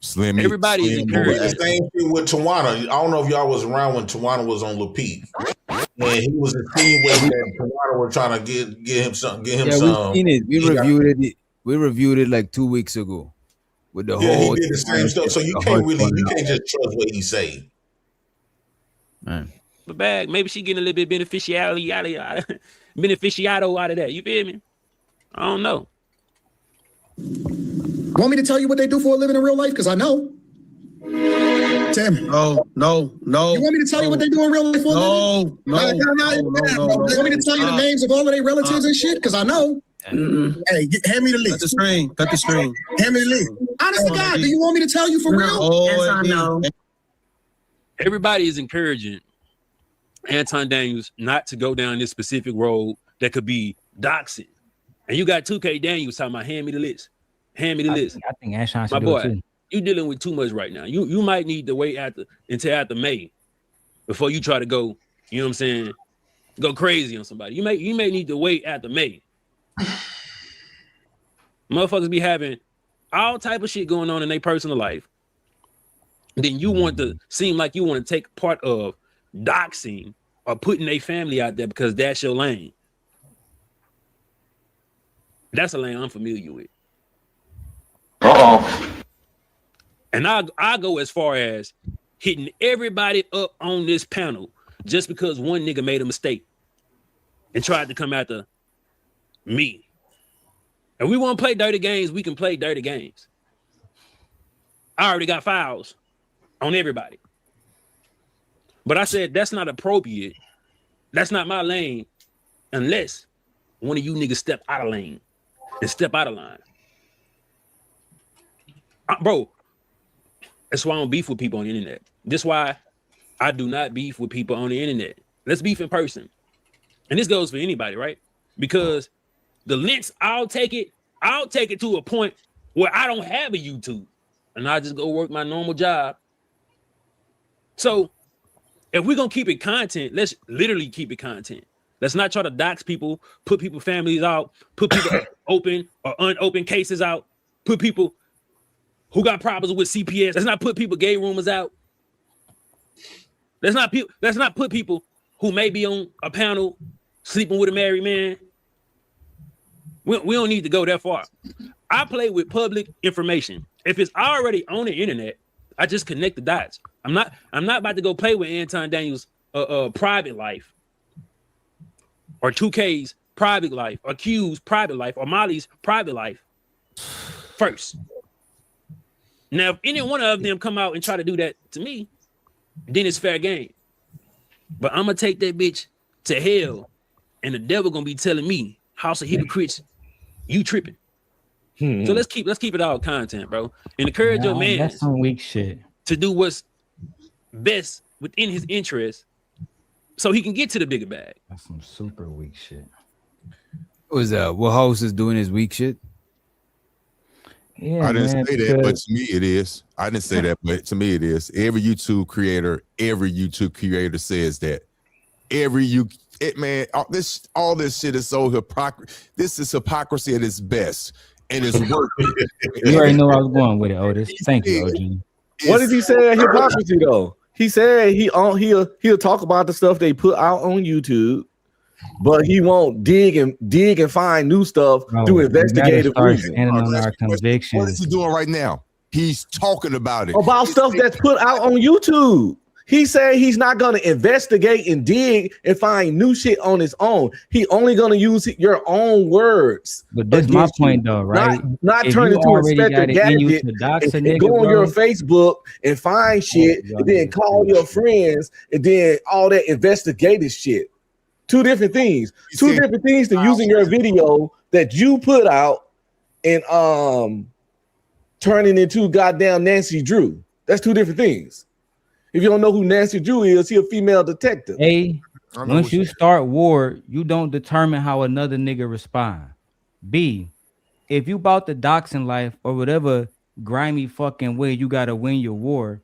Slim. Everybody is encouraged. The same thing with Tawana. I don't know if y'all was around when Tawana was on Lil Peep. And he was insinuating that Tawana were trying to get him some. We've seen it. We reviewed it like 2 weeks ago. With the whole he did the same stuff. So you can't just trust what he say. Man. But bag, maybe she getting a little bit beneficiado out of that. You feel me? I don't know. Want me to tell you what they do for a living in real life? Because I know. Tell me. No. You want me to tell you what they do in real life for a living? No. You want me to tell you the names of all of their relatives and shit? Because I know. Hey, hand me the list. Cut the string. Hand me the list. Honest to God, do you want me to tell you for real? Yes, I know. Everybody is encouraging Anton Daniels not to go down this specific road that could be doxing. And you got 2K Daniels talking about hand me the list. Hand me the list. I think Ashon should My do boy, it too. you dealing with too much right now. You might need to wait until after May before you try to go, you know what I'm saying, go crazy on somebody. You may need to wait after May. Motherfuckers be having all type of shit going on in their personal life. Then you want to seem like you want to take part of doxing or putting their family out there because that's your lane. That's a lane I'm familiar with. And I go as far as hitting everybody up on this panel just because one nigga made a mistake and tried to come after me. And we want to play dirty games, we can play dirty games. I already got files on everybody. But I said that's not appropriate. That's not my lane unless one of you niggas step out of lane and step out of line. Bro, that's why I don't beef with people on the internet. That's why I do not beef with people on the internet. Let's beef in person. And this goes for anybody, right? Because the links, I'll take it to a point where I don't have a YouTube and I just go work my normal job. So if we're gonna keep it content, let's literally keep it content. Let's not try to dox people, put people families out, put people open or unopened cases out, put people who got problems with CPS. Let's not put people gay rumors out. Let's not put people who may be on a panel sleeping with a married man. We don't need to go that far. I play with public information. If it's already on the internet, I just connect the dots. I'm not about to go play with Anton Daniels' private life, or 2K's private life, or Q's private life, or Molly's private life first. Now, if any one of them come out and try to do that to me, then it's fair game. But I'm gonna take that bitch to hell, and the devil gonna be telling me, House of Hypocrites, you tripping. So let's keep it all content, bro, and encourage your man. That's some weak shit. To do what's best within his interest, so he can get to the bigger bag. That's some super weak shit. What House is doing is weak shit? Yeah, I didn't say that, but to me it is. I didn't say that, but to me it is. Every YouTube creator says that. All this shit is so hypocrisy. This is hypocrisy at its best, and it's working. You already know I was going with it, Otis. Thank you, OG. What did he say at hypocrisy though? He said he'll talk about the stuff they put out on YouTube, but he won't dig and find new stuff through investigative reason. What is he doing right now? He's talking about it. About stuff that's put out on YouTube. He said he's not going to investigate and dig and find new shit on his own. He only going to use your own words. But that's my point, though, right? Not turn into Inspector Gadget and go on your Facebook and find shit and then call your friends and then all that investigative shit. Two different things. Two different things to using your video that you put out and turning into goddamn Nancy Drew. That's two different things. If you don't know who Nancy Drew is, she a female detective. A, once you start war, you don't determine how another nigga respond. B, if you about the doxing life or whatever grimy fucking way you gotta win your war,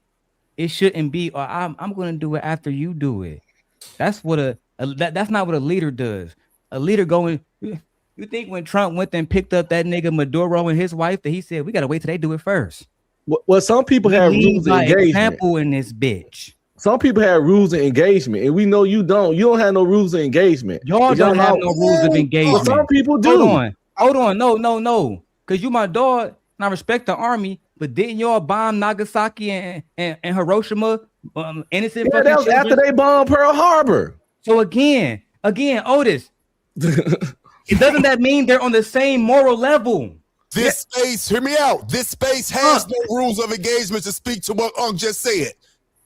it shouldn't be. I'm gonna do it after you do it. That's what that's not what a leader does. A leader going. You think when Trump went and picked up that nigga Maduro and his wife that he said we gotta wait till they do it first? Well, some people have rules of engagement. Example in this bitch. Some people have rules of engagement, and we know you don't. You don't have no rules of engagement. Y'all don't have no rules of engagement. Well, some people do. Hold on. No. Because you my dog, and I respect the army, but didn't y'all bomb Nagasaki and Hiroshima? Innocent fucking that was children? after they bombed Pearl Harbor. So again, Otis, doesn't that mean they're on the same moral level? This space, hear me out. This space has no rules of engagement to speak to what Unc just said.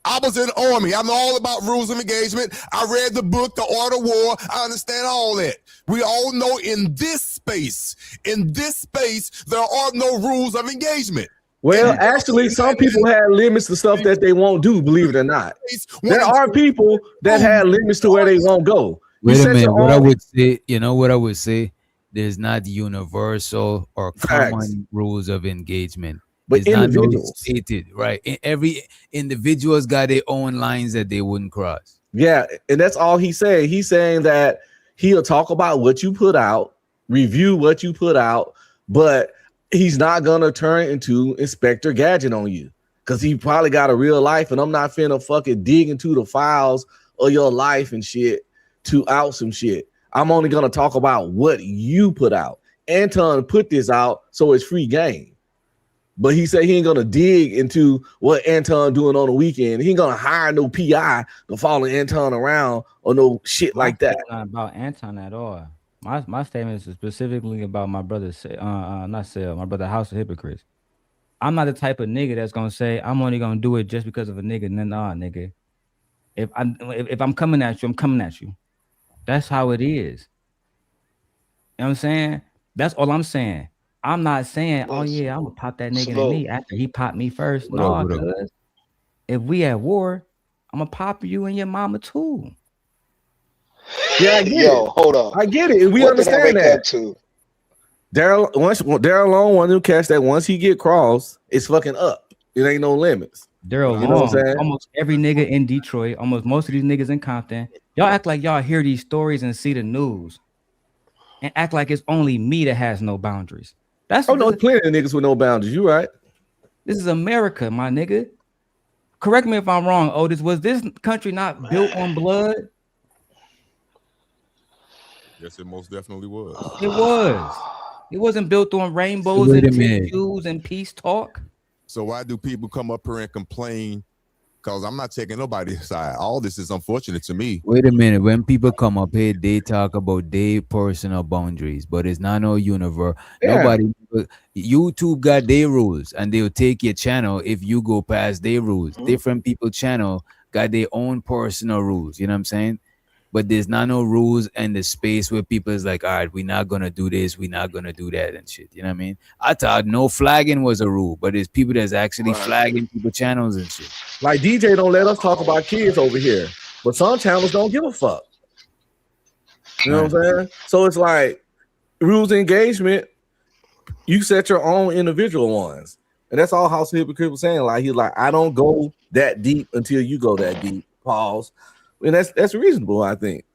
I was in the army. I'm all about rules of engagement. I read the book, The Art of War. I understand all that. We all know in this space, there are no rules of engagement. Well, actually, some people have limits to stuff that they won't do, believe it or not. There are people that have limits to where they won't go. Wait a minute. What I would say, what I would say, there's not universal or common rules of engagement. But it's individuals, not stated, right? Every individual's got their own lines that they wouldn't cross. Yeah, and that's all he's saying. He's saying that he'll talk about what you put out, review what you put out, but he's not gonna turn into Inspector Gadget on you because he probably got a real life, and I'm not finna fucking dig into the files of your life and shit to out some shit. I'm only gonna talk about what you put out. Anton put this out, so it's free game. But he said he ain't gonna dig into what Anton doing on the weekend. He ain't gonna hire no PI to follow Anton around or no shit like that. Not about Anton at all. My statement is specifically about my brother, my brother House of Hypocrites. I'm not the type of nigga that's gonna say I'm only gonna do it just because of a nigga. Nah, nigga. If I'm coming at you, I'm coming at you. That's how it is. You know what I'm saying? That's all I'm saying. I'm not saying, oh yeah, I'm gonna pop that nigga in me after he popped me first. No, because if we at war, I'm gonna pop you and your mama too. Yeah, I get it. Hold on. I get it. We understand that. Daryl Long wanted to catch that once he get crossed, it's fucking up. It ain't no limits. Daryl Long, almost every nigga in Detroit, almost most of these niggas in Compton, y'all act like y'all hear these stories and see the news and act like it's only me that has no boundaries. That's no plenty of niggas with no boundaries. You right. This is America, my nigga. Correct me if I'm wrong, Otis. Was this country not built on blood? Yes, it most definitely was. It was. It wasn't built on rainbows and tattoos and peace talk. So why do people come up here and complain? Because I'm not taking nobody's side. All this is unfortunate to me. Wait a minute. When people come up here, they talk about their personal boundaries, but it's not no universe. Yeah. Nobody. YouTube got their rules, and they'll take your channel if you go past their rules. Different people channel got their own personal rules. You know what I'm saying? But there's not no rules in the space where people is like, all right, we're not gonna do this, we're not gonna do that and shit. You know what I mean? I thought no flagging was a rule, but there's people that's actually flagging people channels and shit. Like DJ don't let us talk about kids over here, but some channels don't give a fuck. You know what I'm saying? So it's like rules of engagement. You set your own individual ones, and that's all House of Hypocrites was saying. Like he's like, I don't go that deep until you go that deep. Pause. And that's reasonable, I think.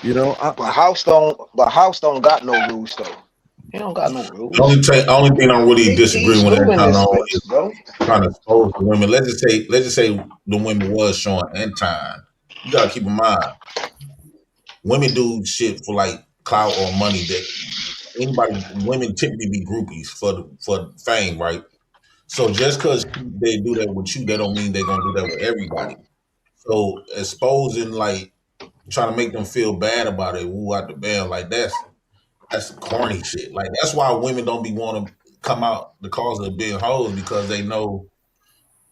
You know, but House don't got no rules though. He don't got no rules. Only thing I really disagree with Anton is trying to expose the women. Let's just say the women was showing Anton. You gotta keep in mind, women do shit for like clout or money. That women typically be groupies for fame, right? So just because they do that with you, that don't mean they're gonna do that with everybody. So exposing, like trying to make them feel bad about it, woo out the band, like that's corny shit. Like that's why women don't be want to come out the cause of being hoes, because they know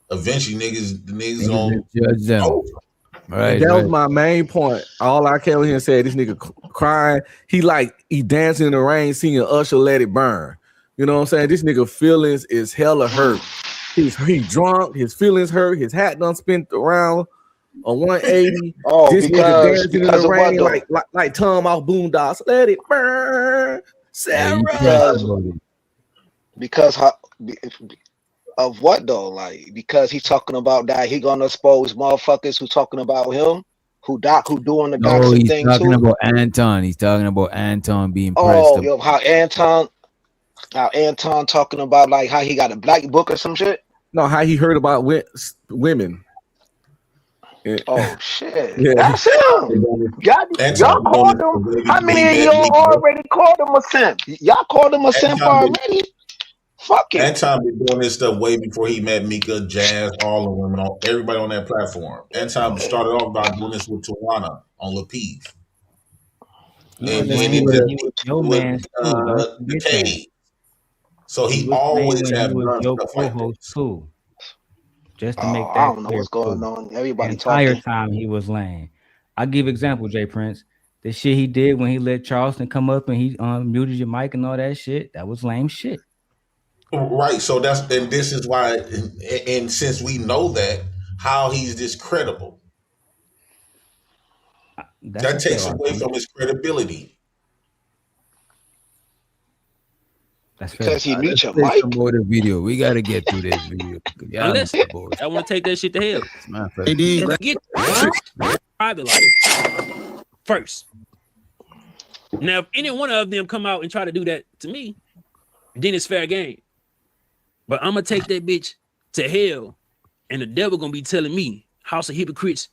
eventually the niggas gonna judge them. Right. That was my main point. All I came here and said, this nigga crying. He dancing in the rain, singing Usher, Let It Burn. You know what I'm saying? This nigga feelings is hella hurt. He drunk, his feelings hurt, his hat done spent around on 180. Oh, this because nigga dancing in the of rain what, like Tom off Boondocks. Let it burn, Sarah. Because of what though? Like, because he's talking about that he gonna expose motherfuckers who talking about him, who doing the doxing thing too. He's talking about Anton. He's talking about Anton being pressed. Oh, yo, how Anton talking about like how he got a black book or some shit. No, how he heard about women. Oh shit! Yeah. That's him. Y'all called him. How many of y'all already called him a simp? Y'all called him a simp already? Fuck it. Anton been doing this stuff way before he met Mika, Jazz, all the women, everybody on that platform. Anton started off by doing this with Tawana on Lapive. And then he did with the K. So he always had done stuff like this. Too. Just to make that I don't know what's going on. Everybody the entire talking. time he was laying. I'll give example, Jay Prince. The shit he did when he let Charleston come up and he muted your mic and all that shit, that was lame shit. Right. So this is why, and since we know that, how he's this credible. That takes away from his credibility. That's because he mute your mic. mic. The video. We gotta get through this video. Unless I want to take that shit to hell. Get private life first. Now, if any one of them come out and try to do that to me, then it's fair game. But I'm gonna take that bitch to hell, and the devil gonna be telling me, House of Hypocrites,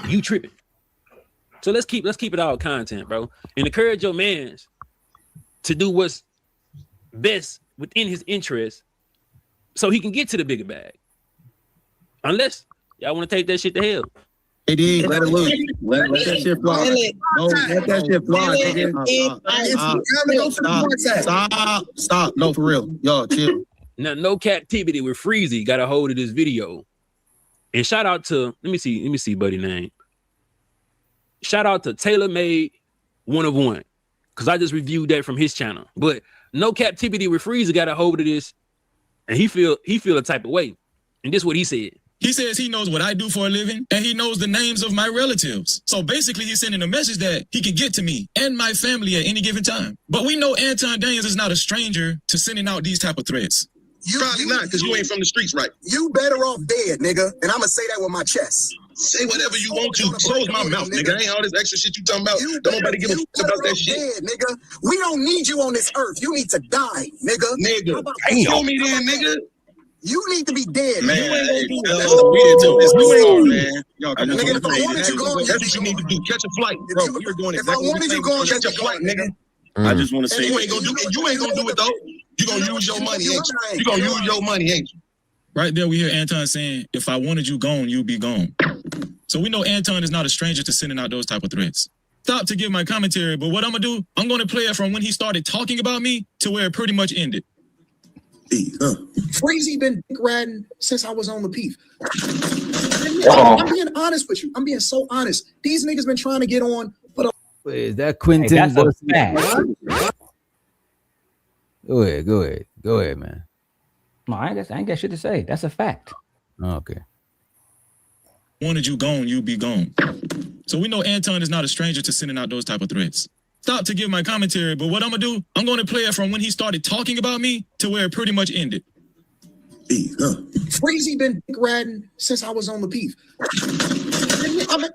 you tripping. So let's keep it all content, bro, and encourage your mans to do what's best within his interest, so he can get to the bigger bag. Unless y'all want to take that shit to hell. Let it loose. Let that shit fly. Let that shit fly. Stop. No, for real. Y'all chill. Now, no captivity with Freezy got a hold of this video. And shout out to, let me see buddy name. Shout out to Taylor Made 1 of 1. Because I just reviewed that from his channel. But no captivity with Freezy got a hold of this. And he feel a type of way. And this is what he said. He says he knows what I do for a living, and he knows the names of my relatives. So basically, he's sending a message that he can get to me and my family at any given time. But we know Anton Daniels is not a stranger to sending out these type of threats. Probably not, because you ain't from the streets, right? You better off dead, nigga. And I'ma say that with my chest. Say whatever you want to. Close my mouth, nigga. Ain't all this extra shit you talking about. Don't nobody give a fuck about that shit. Dead, nigga. We don't need you on this earth. You need to die, nigga. Nigga. Kill me then, nigga. You need to be dead, man. You ain't gonna do that. That's what you need to do. Catch a flight, bro. You're doing exactly what you're doing. Catch a flight, nigga. I just want to say you ain't gonna do it though. You gonna use your money, ain't you? You gonna use your money, ain't you? Right there, we hear Anton saying, if I wanted you gone, you'd be gone. So we know Anton is not a stranger to sending out those type of threats. Stop to give my commentary, but what I'm gonna do, I'm gonna play it from when he started talking about me to where it pretty much ended. Freezy been dick riding since I was on the Peef. I'm being honest with you. I'm being so honest. These niggas been trying to get on for the. Wait, is that Quentin? Hey, that's a fact. Go ahead, man. No, I ain't got shit to say. That's a fact. Okay. Wanted you gone, you'd be gone. So we know Anton is not a stranger to sending out those type of threats. Stop to give my commentary, but what I'm gonna do, I'm gonna play it from when he started talking about me to where it pretty much ended. Freezy been dick riding since I was on the Peef.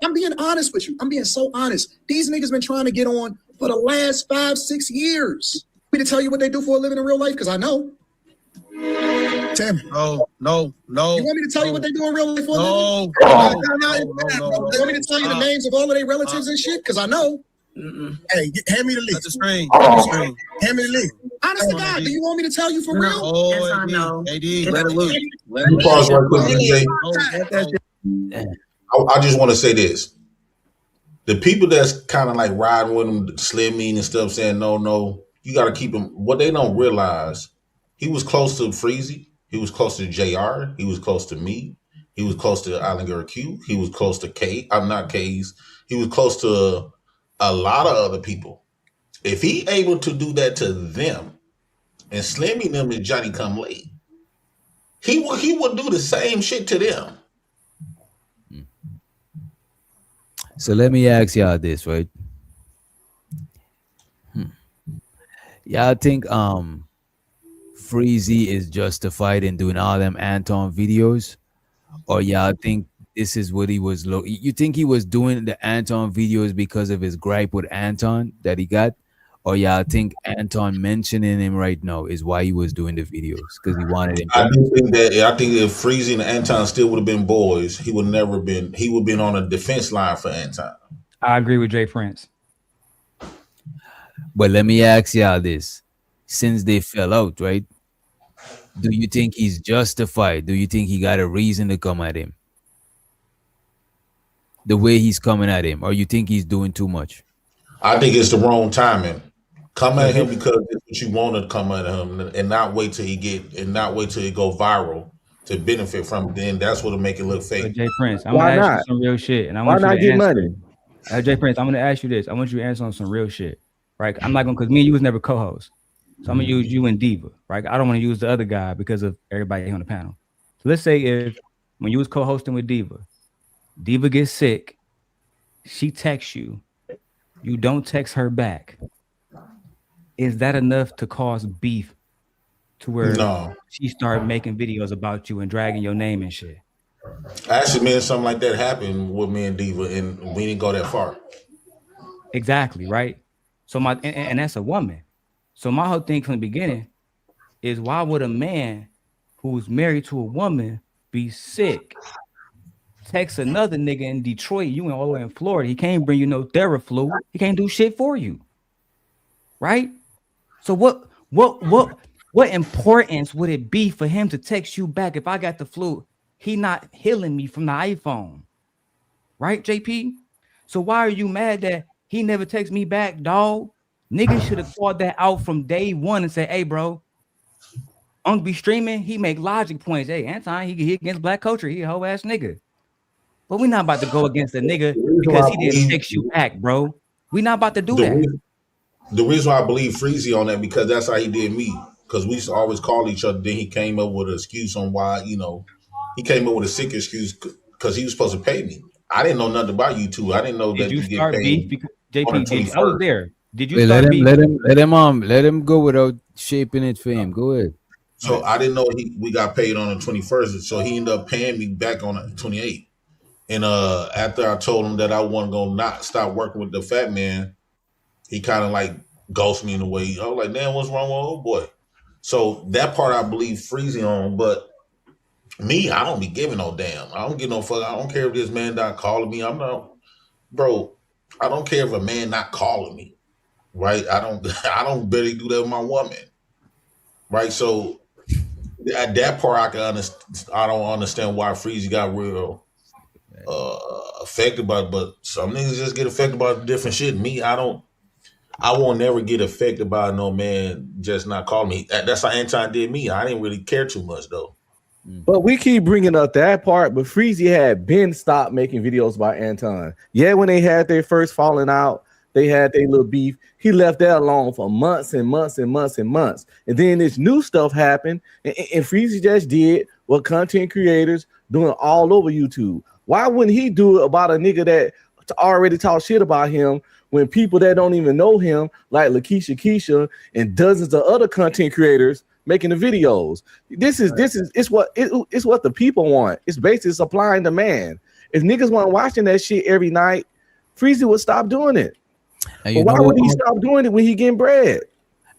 I'm being honest with you. I'm being so honest. These niggas been trying to get on for the last 5-6 years. Me to tell you what they do for a living in real life? Because I know. Tell me. No. You want me to tell you what they do in real life for a living? No. You want me to tell you the names of all of their relatives and shit? Because I know. Hey, hand me the list. Hand me the list. Honest to God, do you want me to tell you for real? Yes, I know. Let it loose. You pause right quick, DJ. I just want to say this. The people that's kind of like riding with him, Slim Mean and stuff, saying no, you got to keep him. What they don't realize, he was close to Freezy. He was close to JR. He was close to me. He was close to Island Q. He was close to K. I'm not K's. He was close to a lot of other people. If he able to do that to them, and Slimmy them is Johnny Come Late. He would do the same shit to them. So let me ask y'all this, right? Y'all think Freezy is justified in doing all them Anton videos, or y'all think this is what he was? You think he was doing the Anton videos because of his gripe with Anton that he got, or y'all think Anton mentioning him right now is why he was doing the videos because he wanted him? I think if Freezy and Anton still would have been boys, he would never been. He would have been on a defense line for Anton. I agree with Jay Prince. But let me ask y'all this: since they fell out, right? Do you think he's justified? Do you think he got a reason to come at him? The way he's coming at him, or you think he's doing too much? I think it's the wrong timing. Come at him because it's what you want to come at him, and not wait till he go viral to benefit from it. Then that's what'll make it look fake. But Jay Prince, I'm gonna ask you some real shit, and I want you to get money. Jay Prince, I'm gonna ask you this. I want you to answer on some real shit, right? I'm not gonna, because me and you was never co-hosts, so I'm gonna use you and Diva, right? I don't want to use the other guy because of everybody on the panel. So let's say if when you was co-hosting with Diva gets sick, she texts you, you don't text her back. Is that enough to cause beef to where she started making videos about you and dragging your name and shit? Actually, man, something like that happened with me and Diva, and we didn't go that far. Exactly, right? So and that's a woman. So my whole thing from the beginning is, why would a man who's married to a woman be sick, text another nigga in Detroit, you all the way in Florida, he can't bring you no Theraflu, he can't do shit for you, right? So what importance would it be for him to text you back if I got the flu? He not healing me from the iPhone, right, JP? So why are you mad that he never texts me back, dog? Niggas should have called that out from day one and said, hey, bro, Unc be streaming, he make logic points. Hey, Anton, he against black culture, he a whole ass nigga. But we're not about to go against a nigga because he didn't text you back, bro. We're not about to do that. The reason why I believe Freezy on that, because that's how he did me. Because we used to always call each other. Then he came up with an excuse on why, he came up with a sick excuse because he was supposed to pay me. I didn't know nothing about you two. I didn't know that you get paid. Because, JP, I was there. Did you let him go without shaping it for him? Go ahead. So I didn't know we got paid on the 21st. So he ended up paying me back on the 28th. And after I told him that I wasn't gonna not stop working with the fat man, he kind of like ghosted me in a way. I was like, damn, what's wrong with old boy? So that part I believe Freezy on, but me, I don't be giving no damn. I don't give no fuck. I don't care if this man not calling me. I'm not, bro. I don't care if a man not calling me, right? I don't barely do that with my woman, right? So at that part, I can understand. I don't understand why Freezy got real affected by it, but some niggas just get affected by different shit. Me, I won't never get affected by no man just not calling me. That's how Anton did me. I didn't really care too much though. But we keep bringing up that part, but Freezy had been stopped making videos by Anton. Yeah, when they had their first falling out, they had their little beef. He left that alone for months and months and months and months. And then this new stuff happened, and Freezy just did what content creators doing all over YouTube. Why wouldn't he do it about a nigga that already talk shit about him when people that don't even know him, like Lakeisha Keisha and dozens of other content creators making the videos? It's what the people want. It's basically supply and demand. If niggas weren't watching that shit every night, Freezy would stop doing it. But why would he stop doing it when he getting bread?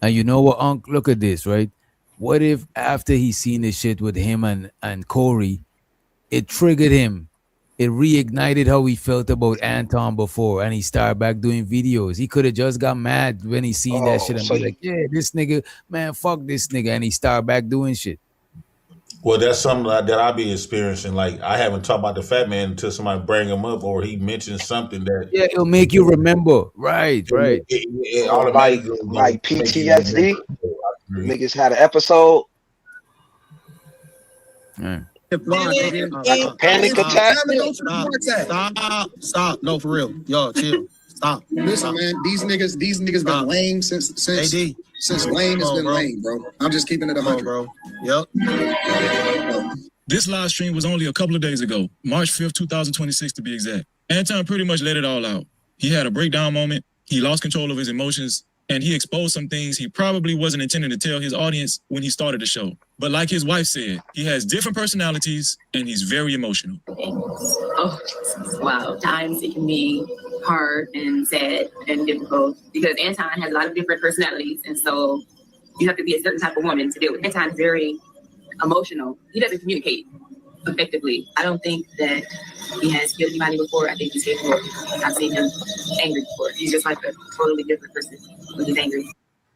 And you know what, Unc? Look at this, right? What if after he seen this shit with him and Corey, it triggered him? It reignited how he felt about Anton before, and he started back doing videos. He could have just got mad when he seen that shit and be like, yeah, this nigga, man, fuck this nigga. And he started back doing shit. Well, that's something that I be experiencing. Like, I haven't talked about the fat man until somebody bring him up or he mentions something that... Yeah, it'll make you remember. Right. It automatically... Like PTSD. Niggas had an episode. Panic attack. Stop. No, for real. Y'all chill. Stop. Listen, man, these niggas been lame since lame has been lame, bro. I'm just keeping it 100, bro. Yep. This live stream was only a couple of days ago, March 5th, 2026 to be exact. Anton pretty much let it all out. He had a breakdown moment, he lost control of his emotions, and he exposed some things he probably wasn't intending to tell his audience when he started the show. But like his wife said, he has different personalities and he's very emotional. Oh, wow. Times it can be hard and sad and difficult because Anton has a lot of different personalities, and so you have to be a certain type of woman to deal with. Anton's very emotional. He doesn't communicate effectively. I don't think that he has killed anybody before. I think he's capable. I've seen him angry before. He's just like a totally different person when he's angry.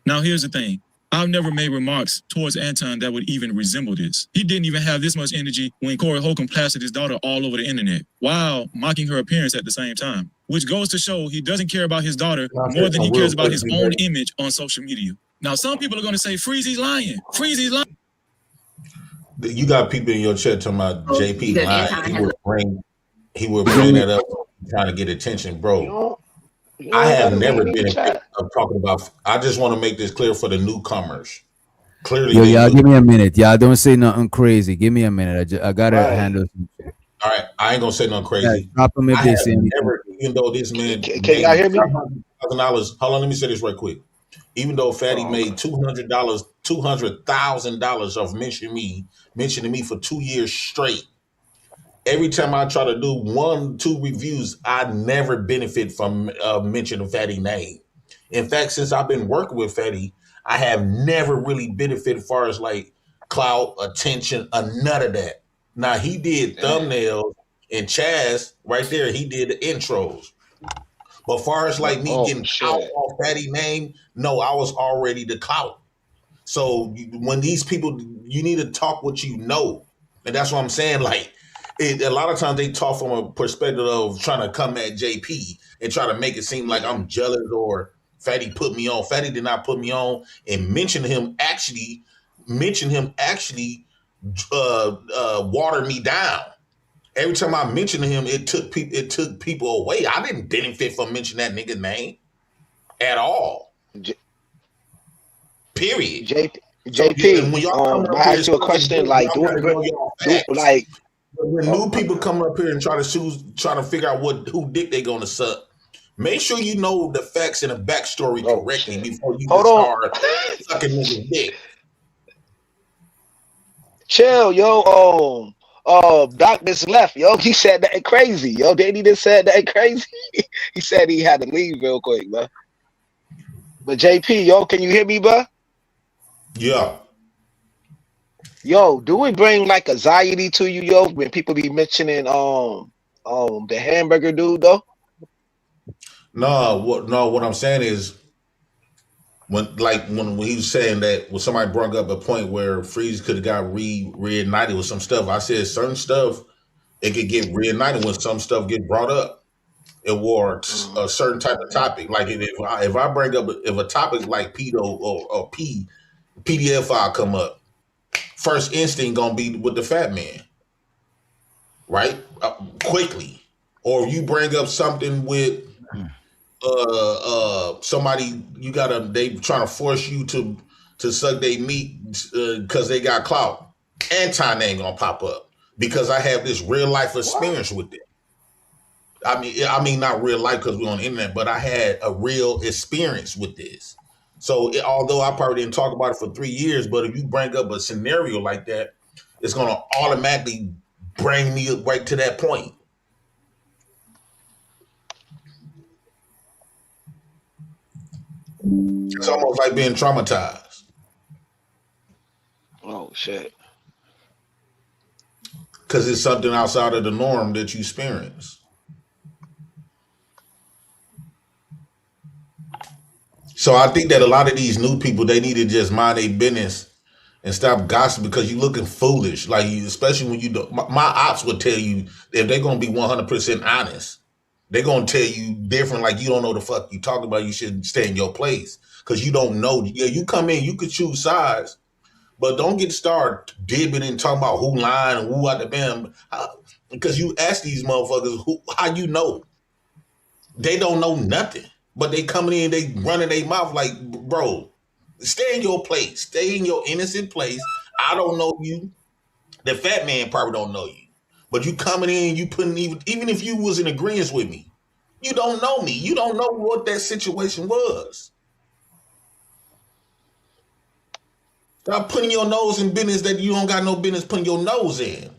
Now here's the thing. I've never made remarks towards Anton that would even resemble this. He didn't even have this much energy when Corey Holcomb plastered his daughter all over the internet, while mocking her appearance at the same time, which goes to show he doesn't care about his daughter more than he cares about his own image on social media. Now, some people are going to say, Freezy's lying. Freezy's lying. You got people in your chat talking about JP lying. He would bring that up, trying to get attention, bro. I have never been talking about. I just want to make this clear for the newcomers. Clearly, yo, y'all give me a minute. Y'all don't say nothing crazy. Give me a minute. I gotta handle. All right, I ain't gonna say nothing crazy. Yeah, drop him if they say never, even though this man, can y'all hear me? $1,000. Hold on, let me say this right quick. Even though Fatty made $200,000 of mentioning me for 2 years straight. Every time I try to do 1-2 reviews, I never benefit from mentioning Fatty's name. In fact, since I've been working with Fatty, I have never really benefited as far as like clout, attention, or none of that. Now, he did thumbnails, and Chaz, right there, he did the intros. But as far as like me getting out off Fatty's name, no, I was already the clout. So when these people, you need to talk what you know. And that's what I'm saying. Like, a lot of times they talk from a perspective of trying to come at JP and try to make it seem like I'm jealous or Fatty put me on. Fatty did not put me on, and mention him actually watered me down. Every time I mentioned him, it took people away. I didn't benefit from mentioning that nigga's name at all. Period. JP, when I ask you a question, like, when new people come up here and try to figure out who dick they gonna suck, make sure you know the facts and the backstory correctly before you start sucking niggas dick. Chill, yo. Doc just left, yo. He said that ain't crazy, yo. Danny just said that ain't crazy. He said he had to leave real quick, man. But JP, yo, can you hear me, bro? Yeah. Yo, do we bring like anxiety to you, yo, when people be mentioning the hamburger dude though? No, what I'm saying is when he was saying that when somebody brought up a point where Freeze could have got reignited with some stuff, I said certain stuff it could get reignited when some stuff get brought up. It was a certain type of topic. Like if I bring up if a topic like pedo or PDF file come up, first instinct gonna be with the fat man, right? Quickly. Or if you bring up something with somebody, they trying to force you to suck their meat because they got clout. Anti-name gonna pop up because I have this real life experience with it. I mean not real life because we're on the internet, but I had a real experience with this. So although I probably didn't talk about it for 3 years, but if you bring up a scenario like that, it's gonna automatically bring me right to that point. It's almost like being traumatized. Oh shit. Because it's something outside of the norm that you experience. So I think that a lot of these new people, they need to just mind their business and stop gossiping because you're looking foolish. Like, especially when you do. My ops would tell you if they're going to be 100% honest, they're going to tell you different. Like, you don't know the fuck you talking about. You should stay in your place because you don't know. Yeah, you come in, you could choose sides, but don't get started dibbing and talking about who lying and who out the band. Because you ask these motherfuckers, how you know? They don't know nothing, but they coming in, they running their mouth like, bro, stay in your place. Stay in your innocent place. I don't know you. The fat man probably don't know you. But you coming in, you putting even if you was in agreement with me, you don't know me. You don't know what that situation was. Stop putting your nose in business that you don't got no business putting your nose in.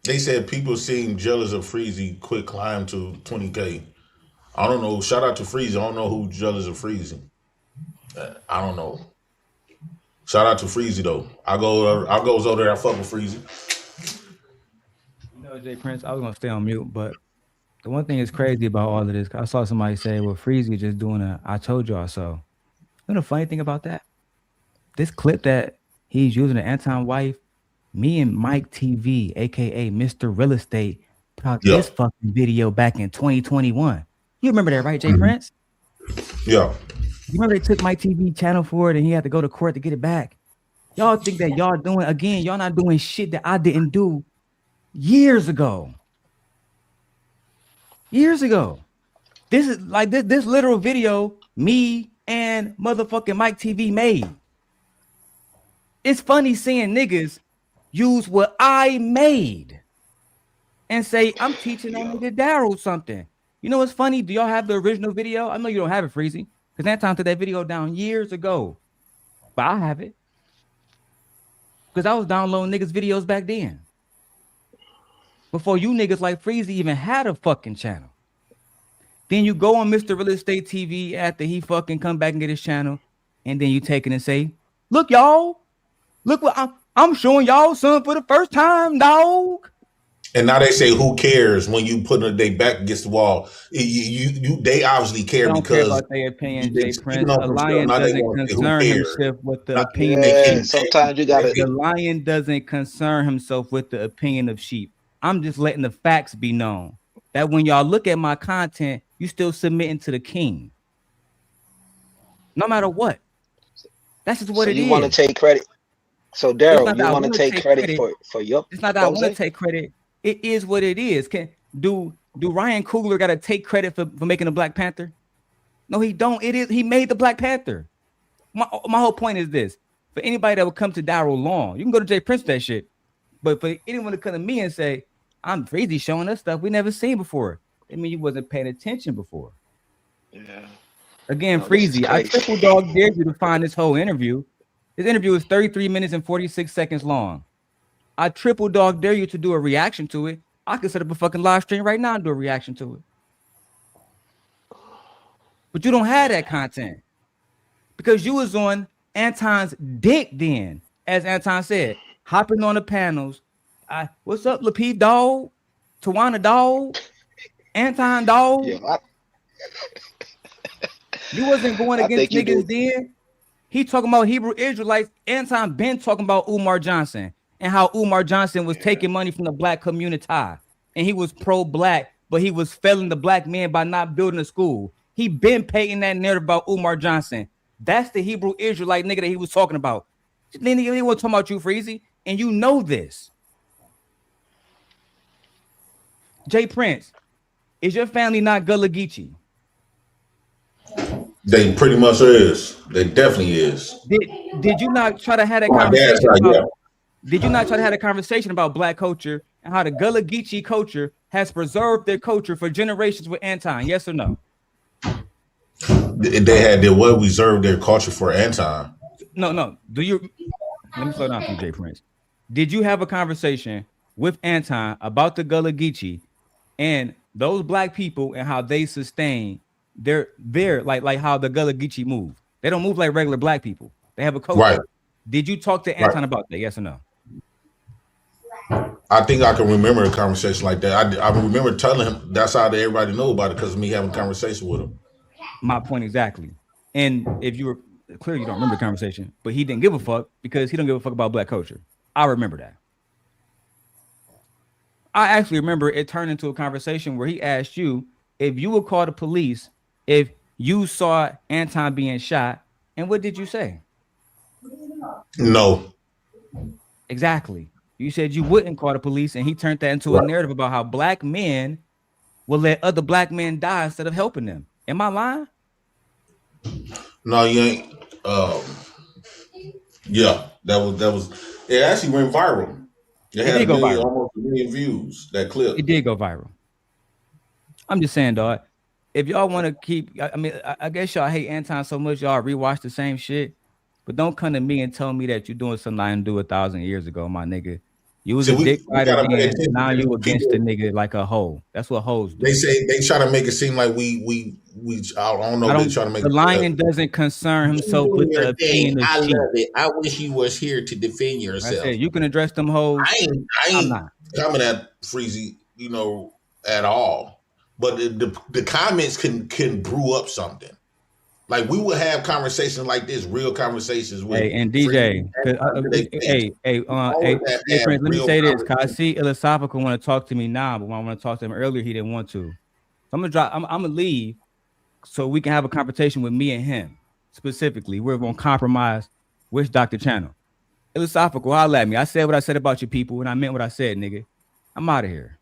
They said people seem jealous of Freezy quick climb to 20K. I don't know. Shout out to Freezy. I don't know who jealous of Freezy. I don't know. Shout out to Freezy though. I goes over there. I fuck with Freezy. You know, Jay Prince, I was gonna stay on mute, but the one thing is crazy about all of this. I saw somebody say, "Well, Freezy just doing a I told y'all so." You know the funny thing about that? This clip that he's using the Anton wife, me and Mike TV, aka Mr. Real Estate, put out this fucking video back in 2021. You remember that, right, Jay Prince? Yeah. You remember they took my TV channel for it and he had to go to court to get it back. Y'all think that y'all doing again, y'all not doing shit that I didn't do years ago. Years ago. This is like this literal video me and motherfucking Mike TV made. It's funny seeing niggas use what I made and say, I'm teaching that nigga Daryl something. You know what's funny? Do y'all have the original video? I know you don't have it, Freezy, because that time took that video down years ago. But I have it. Because I was downloading niggas' videos back then. Before you niggas like Freezy even had a fucking channel. Then you go on Mr. Real Estate TV after he fucking come back and get his channel. And then you take it and say, look, y'all. Look what I'm showing y'all something for the first time, dog. And now they say, who cares when you put their back against the wall? They obviously care don't because care about their opinion, Jay Prince. The lion doesn't concern himself with the opinion Yeah, of sheep. sometimes you gotta. The lion doesn't concern himself with the opinion of sheep. I'm just letting the facts be known that when y'all look at my content, you still submitting to the king. No matter what. That's just what it is. You want to take credit. So Daryl, you want to take credit for your. It's not that I want to take credit. It is what it is. Do Ryan Coogler got to take credit for making the Black Panther? No, he don't. He made the Black Panther. My whole point is this: for anybody that would come to Daryl Long, you can go to Jay Prince for that shit. But for anyone to come to me and say, I'm Freezy showing us stuff we never seen before, I mean you wasn't paying attention before. Yeah. Again, Freezy, I triple dog dared you to find this whole interview. This interview is 33 minutes and 46 seconds long. I triple dog dare you to do a reaction to it. I could set up a fucking live stream right now and do a reaction to it. But you don't have that content because you was on Anton's dick then, as Anton said, hopping on the panels. What's up, Lapeef dog? Tawana dog? Anton dog? Yeah, you wasn't going against niggas then. He talking about Hebrew Israelites. Anton been talking about Umar Johnson and how Umar Johnson was taking money from the black community. And he was pro-black, but he was failing the black man by not building a school. He been painting that narrative about Umar Johnson. That's the Hebrew Israelite nigga that he was talking about. Then he was talking about you, Freezy, and you know this. Jay Prince, is your family not Gullah Geechee? They pretty much is. They definitely is. Did you not try to have that conversation? Did you not try to have a conversation about black culture and how the Gullah Geechee culture has preserved their culture for generations with Anton? Yes or no? They had their what reserved their culture for Anton. No. Let me slow down for you, Jay Prince. Did you have a conversation with Anton about the Gullah Geechee and those black people and how they sustain their like how the Gullah Geechee move? They don't move like regular black people. They have a culture. Right. Did you talk to Anton about that? Yes or no? I think I can remember a conversation like that. I remember telling him that's how everybody know about it because of me having a conversation with him. My point exactly. And if you were clearly you don't remember the conversation, but he didn't give a fuck because he don't give a fuck about black culture. I remember that. I actually remember it turned into a conversation where he asked you if you would call the police if you saw Anton being shot, and what did you say? No, Exactly. You said you wouldn't call the police, and he turned that into a narrative about how black men will let other black men die instead of helping them. Am I lying? No, you ain't. Yeah, that was. It actually went viral. It had did go viral. almost 1 million views. That clip. It did go viral. I'm just saying, dog. If y'all want to keep, I mean, I guess y'all hate Anton so much, y'all rewatch the same shit. But don't come to me and tell me that you're doing something I didn't do 1,000 years ago, my nigga. You was a dick fighter then, now you against the nigga like a hoe. That's what hoes do. They say they try to make it seem like we I don't know. They try to make the lion doesn't concern himself with the opinion of sheep. Love it. I wish you was here to defend yourself. I said, you can address them hoes. I ain't coming at Freezy, at all. But the comments can brew up something. Like we would have conversations like this, real conversations with. Hey, and DJ, Prince, let me say this. Cause I see Philosophical want to talk to me now, but when I want to talk to him earlier, he didn't want to. So I'm gonna leave so we can have a conversation with me and him specifically. We're gonna compromise which Dr. channel. Philosophical, holla at me. I said what I said about your people, and I meant what I said, nigga. I'm out of here.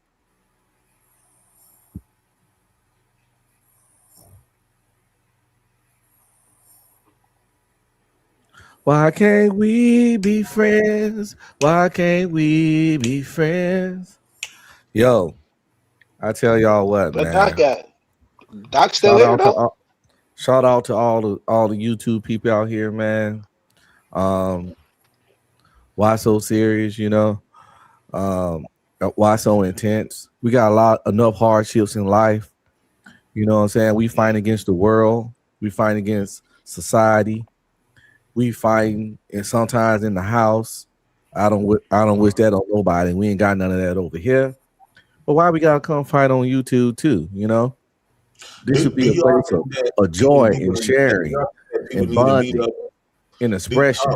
Why can't we be friends? Why can't we be friends? Yo, I tell y'all what, man. Doc still here, though? Shout out to all the YouTube people out here, man. Why so serious? Why so intense? We got enough hardships in life. You know what I'm saying? We fight against the world. We fight against society. We fighting, and sometimes in the house. I don't wish that on nobody. We ain't got none of that over here. But why we gotta come fight on YouTube too? This should be a place of joy and sharing and bonding and expression.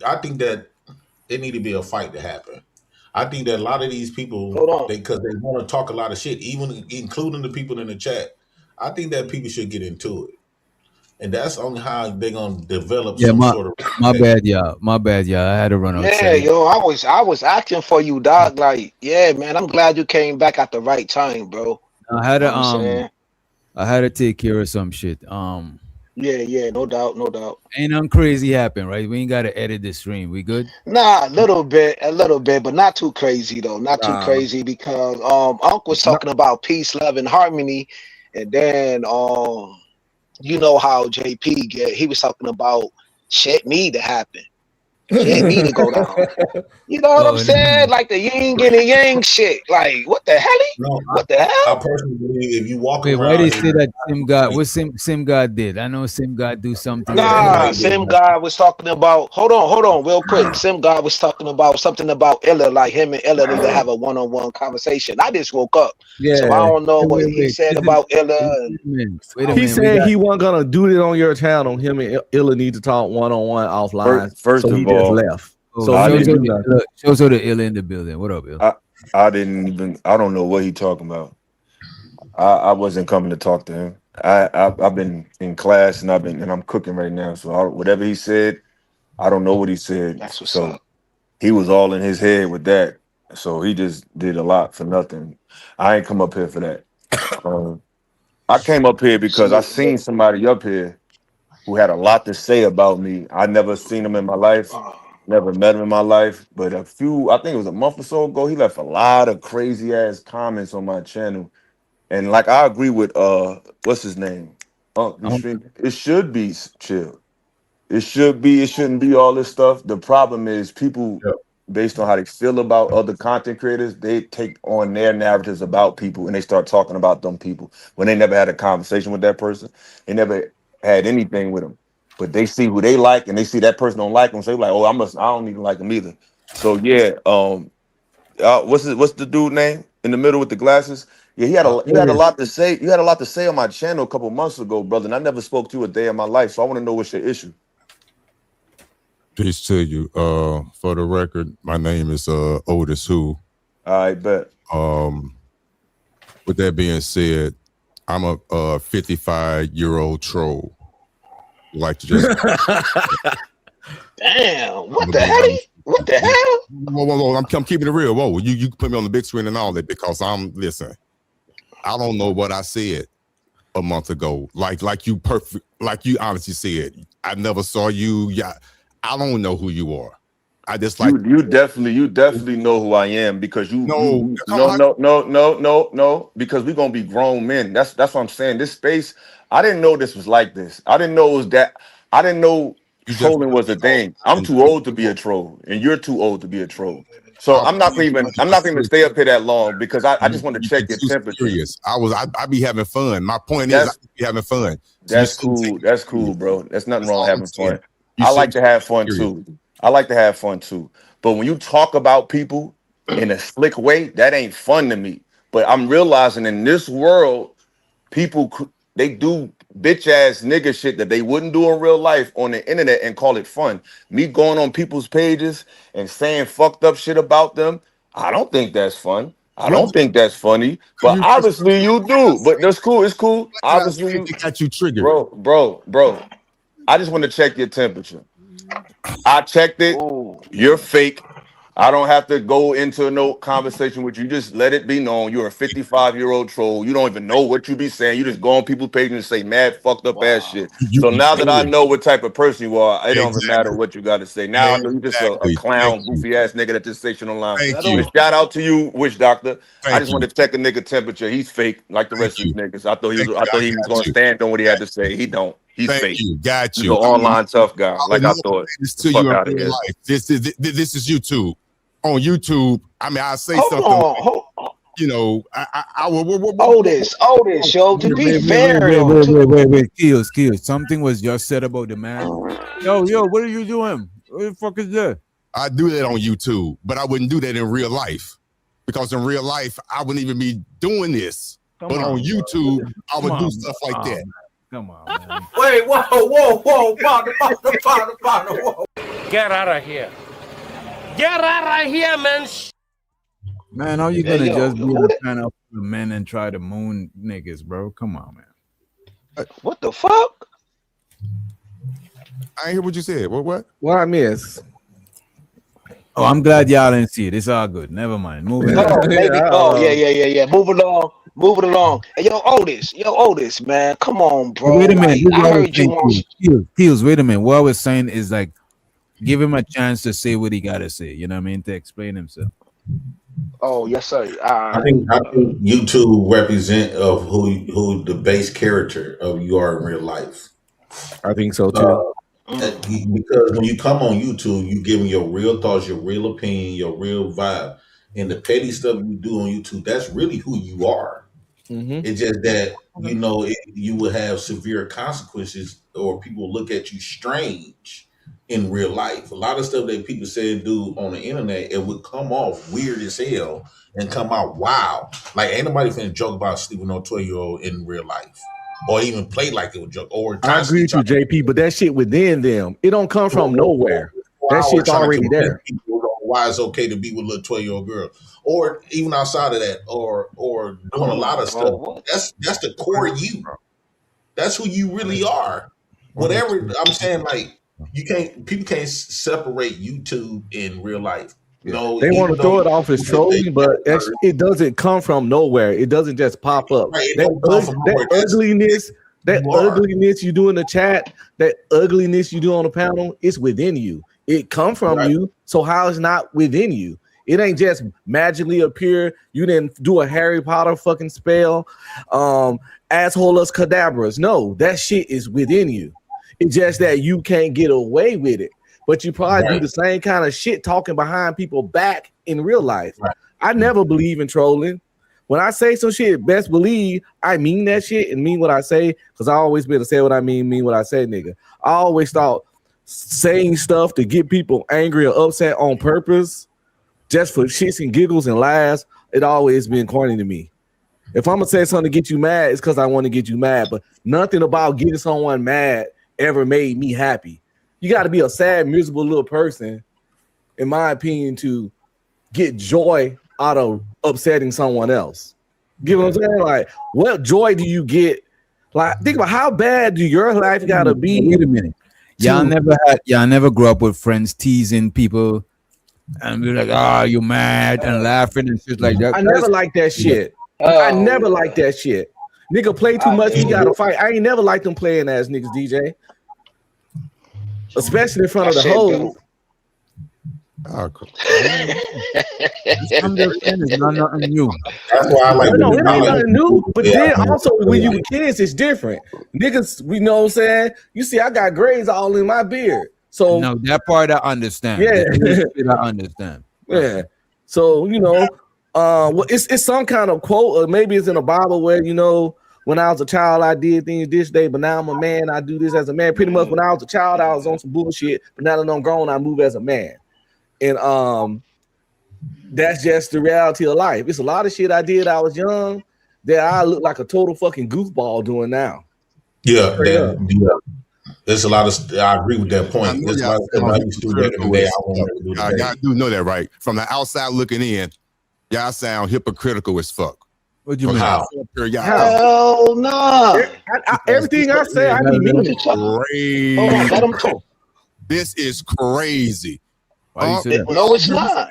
I think that it need to be a fight to happen. I think that a lot of these people, because they want to talk a lot of shit, even including the people in the chat. I think that people should get into it. And that's only how they're gonna develop sort of. My bad, y'all. I had to run on. Yeah, yo, I was acting for you, dog. Like, yeah, man, I'm glad you came back at the right time, bro. I had to take care of some shit. Yeah, no doubt. Ain't nothing crazy happen, right? We ain't gotta edit the stream. We good? Nah, a little bit, but not too crazy though. Not too crazy because Unc was talking about peace, love, and harmony, and then you know how JP he was talking about shit need to happen. Shit need to go down. You know what I'm saying? Like the yin and the yang shit. Like, what the hell? What the hell? I personally believe if you walk around. Why they say that Sim God? What Sim God did? I know Sim God do something. Nah, Sim God was talking about. Hold on, real quick. Sim God was talking about something about Illa, like him and Illa need to have a one-on-one conversation. I just woke up, so I don't know what he said about Illa. He said he wasn't gonna do it on your channel. Him and Illa need to talk one-on-one offline. First of all, left. So shows her the Illa in the building. What up, Ill? I don't know what he talking about. I wasn't coming to talk to him. I've been in class and I'm cooking right now. So whatever he said, I don't know what he said. That's what's up. He was all in his head with that. So he just did a lot for nothing. I ain't come up here for that. I came up here because I seen somebody up here who had a lot to say about me. I never seen him in my life, never met him in my life. But I think it was a month or so ago, he left a lot of crazy ass comments on my channel. And like I agree with what's his name? It should be chill. It shouldn't be all this stuff. The problem is people, based on how they feel about other content creators, they take on their narratives about people and they start talking about them people when they never had a conversation with that person. They never had anything with them, but they see who they like and they see that person don't like them, so they're like, oh, I don't even like him either. So yeah, what's the dude name in the middle with the glasses? Yeah, he had a lot to say. You had a lot to say on my channel a couple months ago, brother, and I never spoke to you a day in my life. So I want to know what's your issue. Peace to you. For the record, my name is Otis Who. I bet. With that being said, I'm a 55-year-old troll. Like to just damn, what the hell? What the hell? Whoa. I'm keeping it real. Whoa, you put me on the big screen and all that because listen, I don't know what I said a month ago. Like you honestly said. I never saw you. Yeah, I don't know who you are. I just like you definitely know who I am because no, because we're gonna be grown men. That's what I'm saying. This space, I didn't know this was like this. I didn't know it was that. I didn't know trolling was a thing. I'm too old to be a troll, and you're too old to be a troll. So I'm not gonna stay up here that long because I just want to check your temperature. I be having fun. My point is I be having fun. That's cool. That's cool, bro. There's nothing wrong with having fun. I like to have fun too. But when you talk about people in a slick way, that ain't fun to me. But I'm realizing in this world, people they do bitch ass nigga shit that they wouldn't do in real life on the internet and call it fun. Me going on people's pages and saying fucked up shit about them, I don't think that's fun. I don't think that's funny. But obviously you do. But that's cool. It's cool. Obviously you got you triggered. Bro. I just want to check your temperature. I checked it. Ooh. You're fake. I don't have to go into no conversation with you. Just let it be known you're a 55-year-old troll. You don't even know what you be saying. You just go on people's pages and say mad fucked up ass shit. So now that I know what type of person you are, it don't even matter what you got to say. Now I know you just a clown, goofy ass nigga that just say shit online. Shout out to you, Witch Doctor. I just want to check a nigga temperature. He's fake like the rest of these niggas. I thought he was gonna stand on what he had to say. He don't. He's fake. Got you. He's an online tough guy. Like I thought. Fuck out of here. This is YouTube. On YouTube, I mean, I say something. You know, I will. Otis, yo. To be fair, wait, Kills. Something was just said about the man. Yo, what are you doing? What the fuck is that? I do that on YouTube, but I wouldn't do that in real life because in real life I wouldn't even be doing this. But on YouTube, I would do stuff like that. Come on, man. Wait, whoa. Whoa. Get out of here. Get out of here, man. Man, how you gonna just be a fan of the men and try to moon niggas, bro? Come on, man. What the fuck? I ain't hear what you said. What? What I miss? Oh, I'm glad y'all didn't see it. It's all good. Never mind. Moving on. Yeah. Moving along. Hey, yo, Otis, man. Come on, bro. Wait a minute. Like, I heard you Heels, wait a minute. What I was saying is like, give him a chance to say what he gotta say. You know what I mean? To explain himself. Oh, yes, sir. I think YouTube represent of who the base character of you are in real life. I think so too. Because when you come on YouTube, you giving your real thoughts, your real opinion, your real vibe, and the petty stuff you do on YouTube. That's really who you are. Mm-hmm. It's just that you will have severe consequences, or people look at you strange. In real life, a lot of stuff that people say and do on the internet, it would come off weird as hell and come out wow. Like ain't nobody finna joke about sleeping on a 12-year-old in real life, or even play like it would joke. Or I agree with you, JP, but that shit within them, it don't come from nowhere. That shit's already there. Why it's okay to be with a little 12-year-old girl, or even outside of that, or doing a lot of stuff. That's the core you. That's who you really are. Whatever I'm saying, like. People can't separate YouTube in real life. No, they want to throw it off as trolling, but it doesn't come from nowhere. It doesn't just pop up. Right, that ugliness you do in the chat, that ugliness you do on the panel, it's within you. It come from you. So how is not within you? It ain't just magically appear. You didn't do a Harry Potter fucking spell. Assholeless cadabras. No, that shit is within you. It's just that you can't get away with it, but you probably do the same kind of shit talking behind people back in real life. Right. I never believe in trolling. When I say some shit, best believe I mean that shit and mean what I say, because I always been to say what I mean what I say, nigga. I always thought saying stuff to get people angry or upset on purpose, just for shits and giggles and laughs, it always been corny to me. If I'm gonna say something to get you mad, it's because I want to get you mad, but nothing about getting someone mad ever made me happy. You got to be a sad, miserable little person, in my opinion, to get joy out of upsetting someone else. You know what I'm saying? Like, what joy do you get? Like, think about how bad do your life got to be? Wait a minute. Y'all never grew up with friends teasing people and be like, "Ah, you mad?" and laughing and shit like that. I never liked that shit. I never liked that shit. Nigga play too much, he gotta fight. I ain't never liked them playing as niggas, DJ. Especially in front of the hoes. Oh, cool. I'm just saying it's not nothing new. That's why I like No, it ain't nothing new. But Yeah. then also when you were kids, it's different. Niggas, we know what I'm saying. You see, I got grays all in my beard. So No, that part I understand. Yeah. The shit I understand. yeah. So you know, well, it's some kind of quote, or maybe it's in the Bible where you know, when I was a child, I did things this day, but now I'm a man, I do this as a man. Pretty much when I was a child, I was on some bullshit, but now that I'm grown, I move as a man. And that's just the reality of life. It's a lot of shit I did I was young that I look like a total fucking goofball doing now. Yeah, Straight up. there's a lot of. I agree with that point. There's a lot of stuff I used to do back in the day. I won't never do today. Y'all do know that, right? From the outside looking in, y'all sound hypocritical as fuck. What do you mean? How? Hell no. Everything I say, I be meaning. Crazy. Oh, I got him too. This is crazy. Why you say that? No, it's not.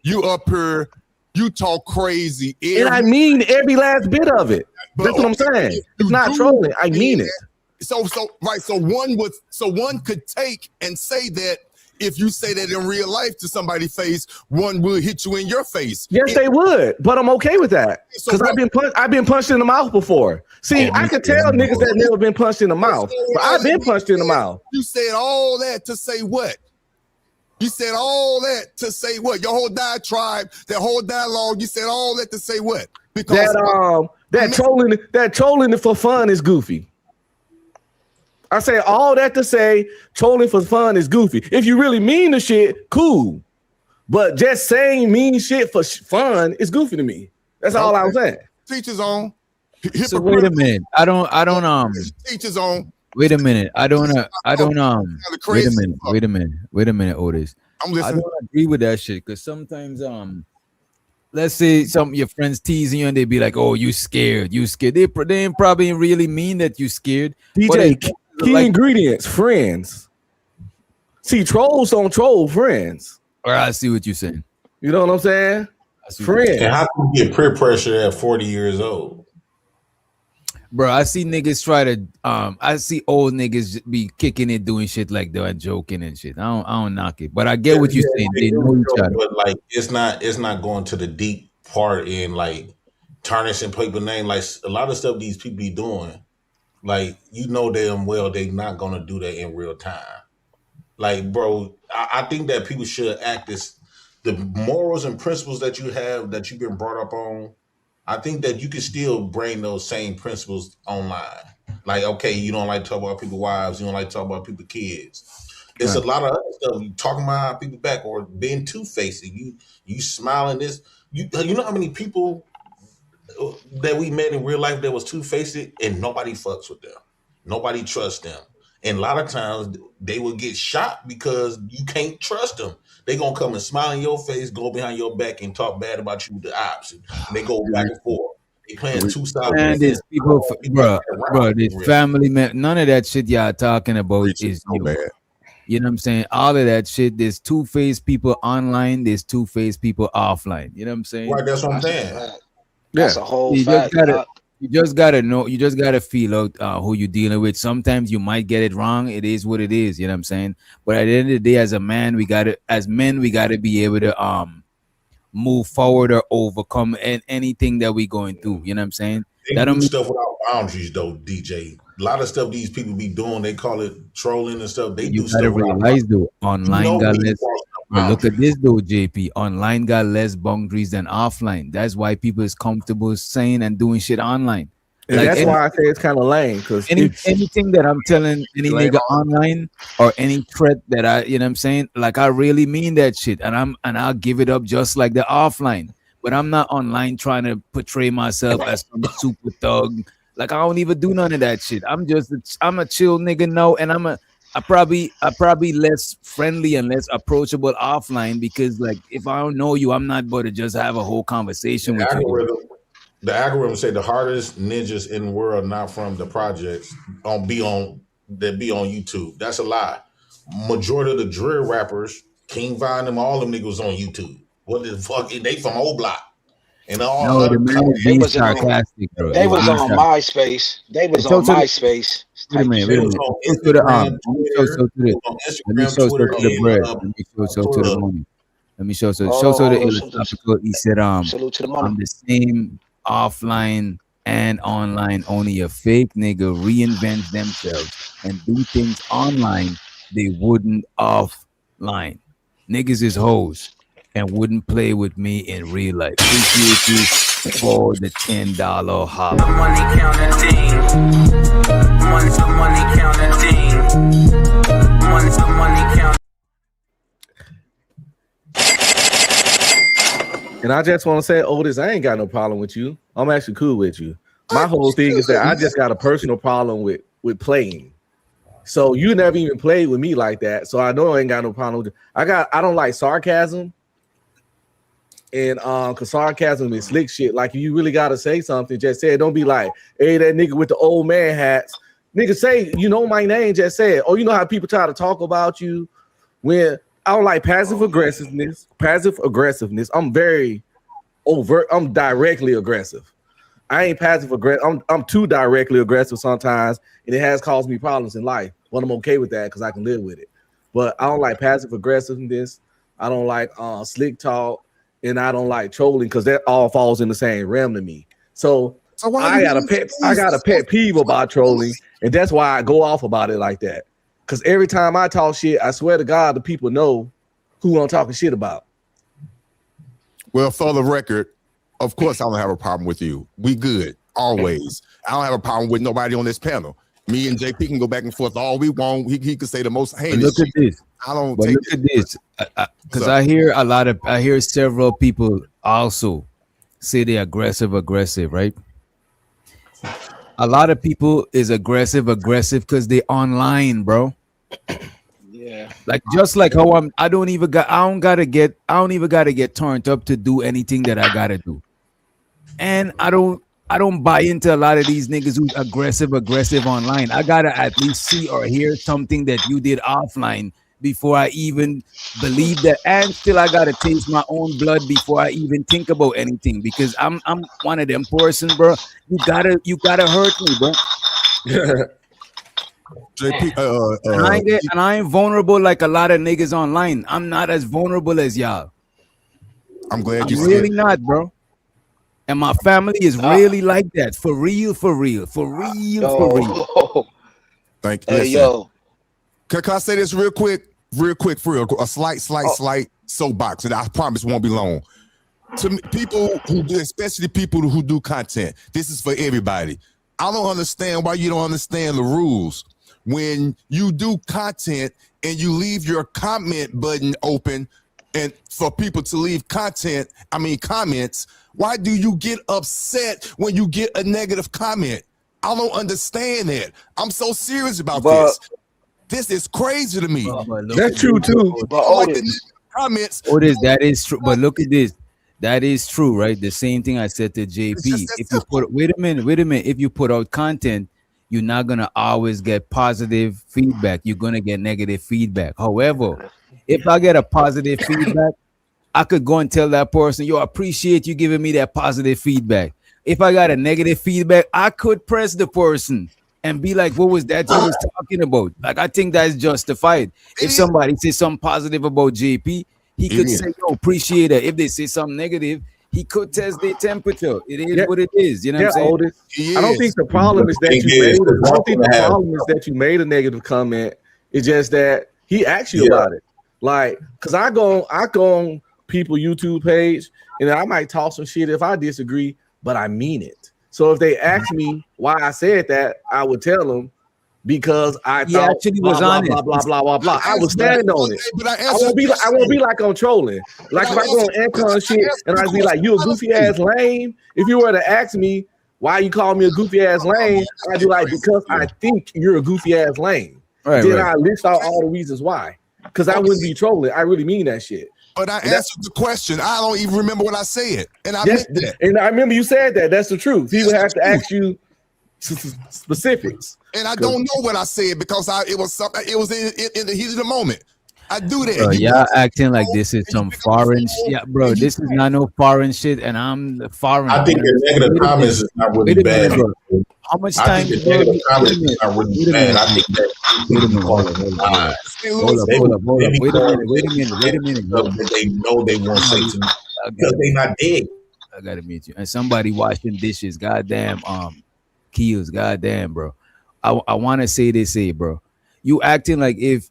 You up here, you talk crazy. And I mean every last bit of it. That's what I'm saying. It's not trolling. I mean it. So one could take and say that if you say that in real life to somebody's face, one will hit you in your face. Yes, they would, but I'm okay with that because I've been punched in the mouth before. See, I could tell niggas that never been punched in the mouth, but I've been punched in the mouth. You said all that to say what? You said all that to say what? Your whole diatribe, that whole dialogue, you said all that to say what? Because that trolling for fun is goofy. I say all that to say trolling for fun is goofy. If you really mean the shit, cool. But just saying mean shit for fun is goofy to me. That's all I'm saying. Teachers on. So wait a minute. I don't Teachers on. Wait a minute. Wait a minute, Otis. I'm listening. I don't agree with that shit because sometimes let's say some of your friends teasing you and they be like, "Oh, you scared. They ain't probably really mean that you scared. DJ, key ingredients, friends. See, trolls don't troll friends. Or I see what you're saying. You know what I'm saying? Friends. And how can you get peer pressure at 40 years old? Bro, I see niggas try to I see old niggas be kicking it, doing shit like that, joking and shit. I don't knock it, but I get what you're saying. They know each other. But like it's not going to the deep part in like tarnishing people's name. Like a lot of stuff these people be doing, like you know damn well they not gonna do that in real time. Like, bro, I think that people should act as the morals and principles that you have that you've been brought up on. I think that you can still bring those same principles online. Like, okay, you don't like to talk about people's wives, you don't like to talk about people's kids. It's a lot of other stuff. You talking about people back or being two-faced. You smiling this. You know how many people that we met in real life that was two-faced and nobody fucks with them. Nobody trusts them. And a lot of times they will get shot because you can't trust them. They gonna come and smile in your face, go behind your back and talk bad about you with the ops. And they go back and forth. They playing two sides. And there's people, bro, there's family, man. None of that shit y'all talking about is so bad. You know what I'm saying? All of that shit. There's two-faced people online. There's two-faced people offline. You know what I'm saying? Right, that's what I'm saying. That's a whole fact. You just gotta know. You just gotta feel out who you're dealing with. Sometimes you might get it wrong. It is what it is. You know what I'm saying? But at the end of the day, as men, we gotta be able to move forward or overcome anything that we going through. You know what I'm saying? They That do don't stuff without boundaries, though, DJ. A lot of stuff these people be doing, they call it trolling and stuff. They do you stuff gotta without realize though. Online got less. boundaries. Look at this though, JP. Online got less boundaries than offline. That's why people is comfortable saying and doing shit online. And Like that's why I say it's kind of lame because anything that I'm telling any nigga online or any threat that you know what I'm saying, like I really mean that shit, and I'll give it up just like the offline. But I'm not online trying to portray myself as some super thug. Like I don't even do none of that shit. I'm a chill nigga now, and I probably less friendly and less approachable offline because like if I don't know you, I'm not about to just have a whole conversation with you. The algorithm say the hardest ninjas in the world not from the projects be on YouTube. That's a lie. Majority of the drill rappers King Von, them, all them niggas on YouTube. What the fuck? They from old block. And all No, the man is being sarcastic, bro. They was on MySpace. They was on MySpace. Wait a minute. Let me show so to the bread. Let me show so to the money. Let me show so the illustrator. He said, I'm the same offline and online. Only a fake nigga reinvents themselves and do things online they wouldn't offline. Niggas is hoes and wouldn't play with me in real life. Appreciate you for the $10 hop. The money counting team. The money counting team. The money counting. And I just want to say, Otis, I ain't got no problem with you. I'm actually cool with you. My whole thing is that I just got a personal problem with playing. So you never even played with me like that. So I know I ain't got no problem with it. I don't like sarcasm. And cause sarcasm is slick shit. Like you really gotta say something, just say it. Don't be like, hey, that nigga with the old man hats. Nigga say, you know my name, just say it. Or you know how people try to talk about you when I don't like passive aggressiveness. I'm very overt, I'm directly aggressive. I ain't passive aggressive. I'm too directly aggressive sometimes, and it has caused me problems in life. But I'm okay with that because I can live with it. But I don't like passive aggressiveness. I don't like slick talk. And I don't like trolling because that all falls in the same realm to me. So I got a pet peeve about trolling, and that's why I go off about it like that. Because every time I talk shit, I swear to God, the people know who I'm talking shit about. Well, for the record, of course I don't have a problem with you. We good always. I don't have a problem with nobody on this panel. Me and JP can go back and forth all we want. He could say the most heinous. Look at this. I don't. But look at this, because I hear several people also say they're aggressive, right? A lot of people is aggressive because they online, bro. Yeah. Like just like how I don't even gotta get turned up to do anything that I gotta do, and I don't buy into a lot of these niggas who's aggressive online. I gotta at least see or hear something that you did offline before I even believe that, and still I gotta taste my own blood before I even think about anything, because I'm one of them person, bro. You gotta hurt me, bro. JP, and I ain't vulnerable like a lot of niggas online. I'm not as vulnerable as y'all. I'm glad you really not, bro. And my family is really like that, for real. Thank you. Hey, yo. Can I say this real quick, for real? A slight soapbox, and I promise it won't be long. To people who do, especially people who do content, this is for everybody. I don't understand why you don't understand the rules. When you do content and you leave your comment button open and for people to leave comments, why do you get upset when you get a negative comment? I don't understand that. I'm so serious about this. This is crazy to me. That's true too. Comments. That is true. But look at this. That is true, right? The same thing I said to JP. Wait a minute. If you put out content, you're not gonna always get positive feedback. You're gonna get negative feedback. However, if I get a positive feedback, I could go and tell that person, yo, I appreciate you giving me that positive feedback. If I got a negative feedback, I could press the person and be like, what was that you was talking about? Like, I think that's justified. If somebody says something positive about JP, he could say, yo, appreciate it. If they say something negative, he could test their temperature. It is what it is. You know what I'm saying? Otis, I don't think the problem is that you made a negative comment. It's just that he asked you about it. Like, cause I go on people YouTube page and I might talk some shit if I disagree, but I mean it. So if they ask me why I said that, I would tell them because I thought blah, blah, blah. I was standing on it. I won't be like I'm trolling. Like if I go on Ancon shit and I'd be like, you a goofy ass lame. If you were to ask me why you call me a goofy ass lame, I'd be like, because I think you're a goofy ass lame. Then I list out all the reasons why. Because I wouldn't be trolling. I really mean that shit. But I answered the question. I don't even remember what I said. And I meant that. And I remember you said that. That's the truth. He would have to ask you specifics. And I don't know what I said because it was something. It was in the heat of the moment. I do that. Bro, y'all acting like this is some foreign shit. Yeah, bro, this is not no foreign shit, and I'm the foreign. I think the negative comments is not really bad. Bro. How much I time? think the negative comments is not really bad. I think that Wait a minute. Hold up. Wait a minute. Bro. They know they won't say to me because they not dead. I gotta meet you. And somebody washing dishes. Goddamn, Keels. Goddamn, bro. I want to say this, bro. You acting like if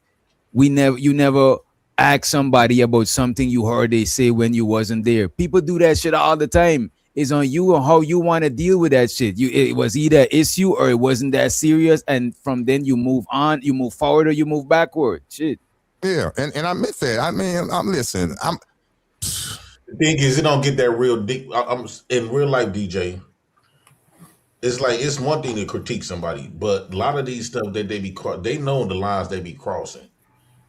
you never ask somebody about something you heard they say when you wasn't there. People do that shit all the time. It's on you and how you want to deal with that shit. It was either an issue or it wasn't that serious, and from then you move on, you move forward or you move backward. Shit. Yeah, and I miss that. I mean, listen. The thing is, it don't get that real deep. I'm in real life, DJ. It's like it's one thing to critique somebody, but a lot of these stuff that they know the lines they be crossing.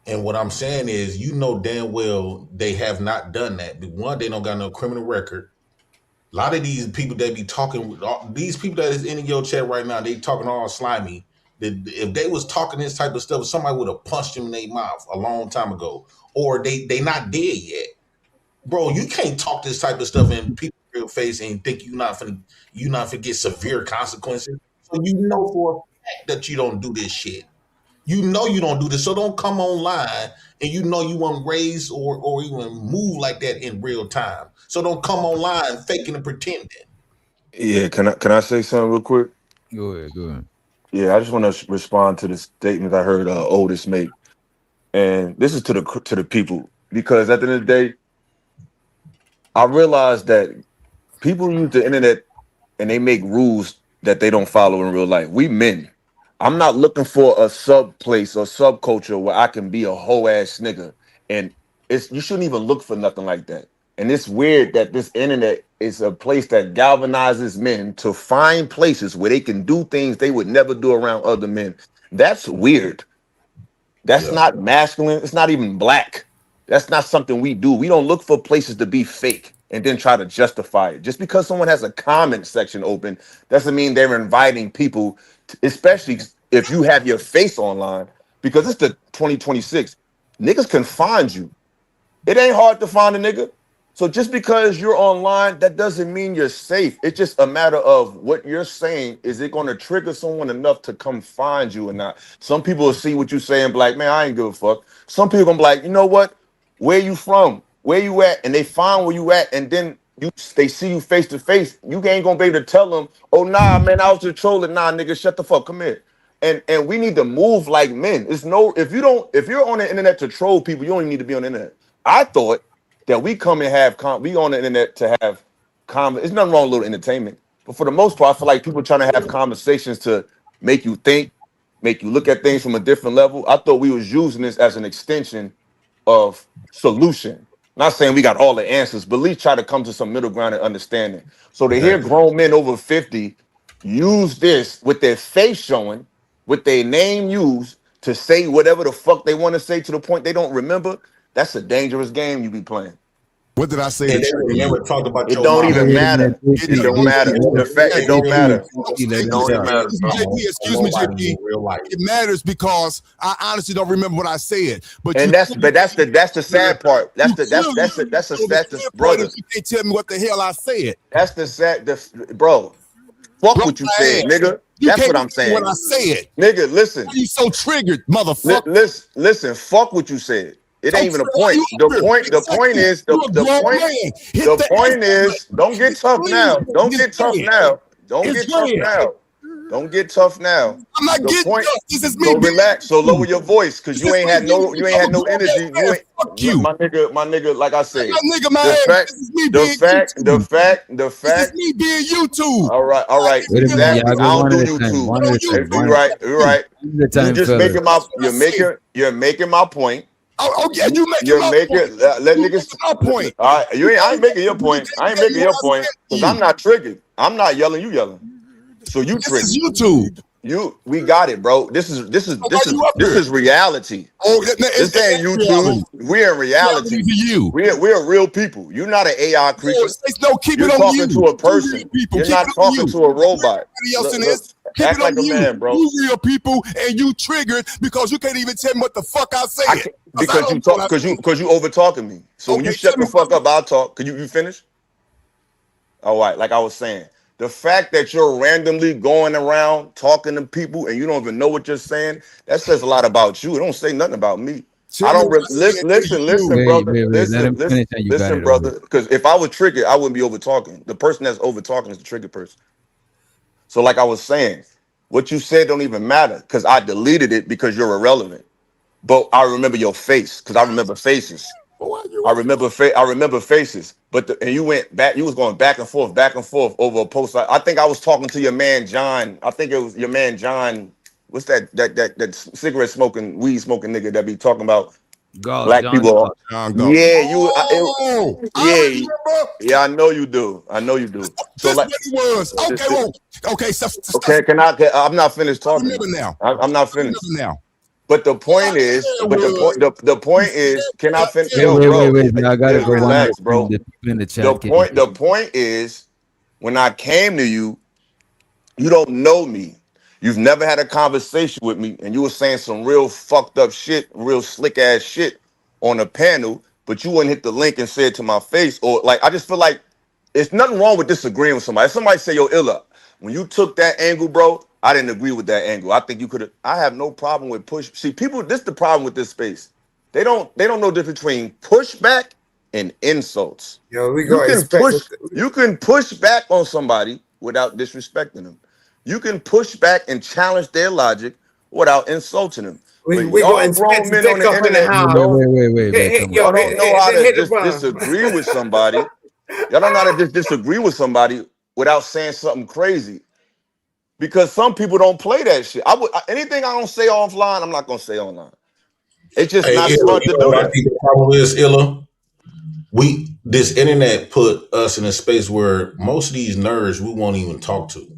And what I'm saying is, you know damn well they have not done that. One, they don't got no criminal record. A lot of these people that be talking, these people that is in your chat right now, they talking all slimy. If they was talking this type of stuff, somebody would have punched them in their mouth a long time ago, or they not dead yet. Bro, you can't talk this type of stuff in people's real face and think you not finna get severe consequences. So you know for a fact that you don't do this shit. You know you don't do this, so don't come online and you know you won't raise or even move like that in real time. So don't come online faking and pretending. Yeah, can I say something real quick? Go ahead. Yeah, I just want to respond to the statement I heard Otis make, and this is to the people, because at the end of the day, I realize that people use the internet and they make rules that they don't follow in real life. We men. I'm not looking for a sub place or subculture where I can be a whole ass nigga. And you shouldn't even look for nothing like that. And it's weird that this internet is a place that galvanizes men to find places where they can do things they would never do around other men. That's weird. That's not masculine. It's not even black. That's not something we do. We don't look for places to be fake and then try to justify it. Just because someone has a comment section open doesn't mean they're inviting people, especially if you have your face online, because it's the 2026. Niggas can find you. It ain't hard to find a nigga. So just because you're online, that doesn't mean you're safe. It's just a matter of what you're saying. Is it going to trigger someone enough to come find you or not? Some people will see what you say and be like, man, I ain't give a fuck. Some people gonna be like, you know what? Where you from? Where you at? And they find where you at, and then they see you face to face. You ain't gonna be able to tell them, oh nah, man, I was just trolling. Nah, nigga, shut the fuck. Come here. And we need to move like men. If you're on the internet to troll people, you don't even need to be on the internet. I thought that we come and we on the internet to have there's nothing wrong with a little entertainment. But for the most part, I feel like people trying to have conversations to make you think, make you look at things from a different level. I thought we was using this as an extension of solution. Not saying we got all the answers, but at least try to come to some middle ground and understanding. So to hear grown men over 50 use this with their face showing, with their name used to say whatever the fuck they want to say to the point they don't remember, that's a dangerous game you be playing. What did I say? It don't even matter. It don't matter. The fact it don't matter. It don't even matter. Excuse me, JP. It matters because I honestly don't remember what I said. But that's the sad part. That's the sad brother. You can't tell me what the hell I said. That's the sad bro. Fuck what you said, nigga. That's what I'm saying. What I said, nigga. Listen. Why are you so triggered, motherfucker? Listen. Fuck what you said. It ain't even a point. The point is, don't get tough now. Don't get tough now. Don't get tough now. I'm not getting tough. This is me. So relax. So lower your voice, because you ain't had no energy. My nigga, like I said. The fact. This is me being YouTube. All right. Exactly. I don't do YouTube. You're right. You're making my point. Oh yeah, let niggas my point. All right, I ain't making your point. I ain't making your point because I'm not triggered. I'm not yelling. You yelling. So you triggered. This is YouTube. We got it, bro. This is reality. Oh, this ain't YouTube. We're in reality. We're real people. You're not an AI creature. No, keep You're it on talking you. to a person. You're not talking to a robot. Keep Act it on like a you. man, bro. You real people, and you triggered because you can't even tell me what the fuck I said. Because you over talking me. So when you shut the fuck up, I'll talk. Could you finish? All right, like I was saying, the fact that you're randomly going around talking to people and you don't even know what you're saying, that says a lot about you. It don't say nothing about me. I don't listen, brother. Let him finish and you got Listen, it brother. Because if I was triggered, I wouldn't be over talking. The person that's over talking is the triggered person. So, like I was saying, what you said don't even matter because I deleted it because you're irrelevant. But I remember your face because I remember faces. I remember faces. But and you went back. You was going back and forth over a post. I think I was talking to your man John. I think it was your man John. What's that cigarette smoking, weed smoking nigga that be talking about black John people? Yeah, yeah. I know you do. So This like, what it was. Okay, well, okay. okay. I'm not finished talking. Remember now. I'm not finished. Remember now. But the point is, the point is, can I finish? Wait. I gotta go relax, bro. in the chat. The point is, when I came to you, you don't know me. You've never had a conversation with me, and you were saying some real fucked up shit, real slick ass shit on a panel, but you wouldn't hit the link and say it to my face. Or like, I just feel like it's nothing wrong with disagreeing with somebody. If somebody say, yo, Illa, when you took that angle, bro, I didn't agree with that angle. I think you could have. I have no problem with push. See, people, this is the problem with this space. They don't know the difference between pushback and insults. Yo, You can push back on somebody without disrespecting them. You can push back and challenge their logic without insulting them. We Y'all grown men on the internet Wait. Y'all don't know how to just disagree with somebody. Y'all don't know how to just disagree with somebody without saying something crazy. Because some people don't play that shit. Anything I don't say offline, I'm not gonna say online. It's just not smart to do that. I think the problem is, Illa, this internet put us in a space where most of these nerds we won't even talk to.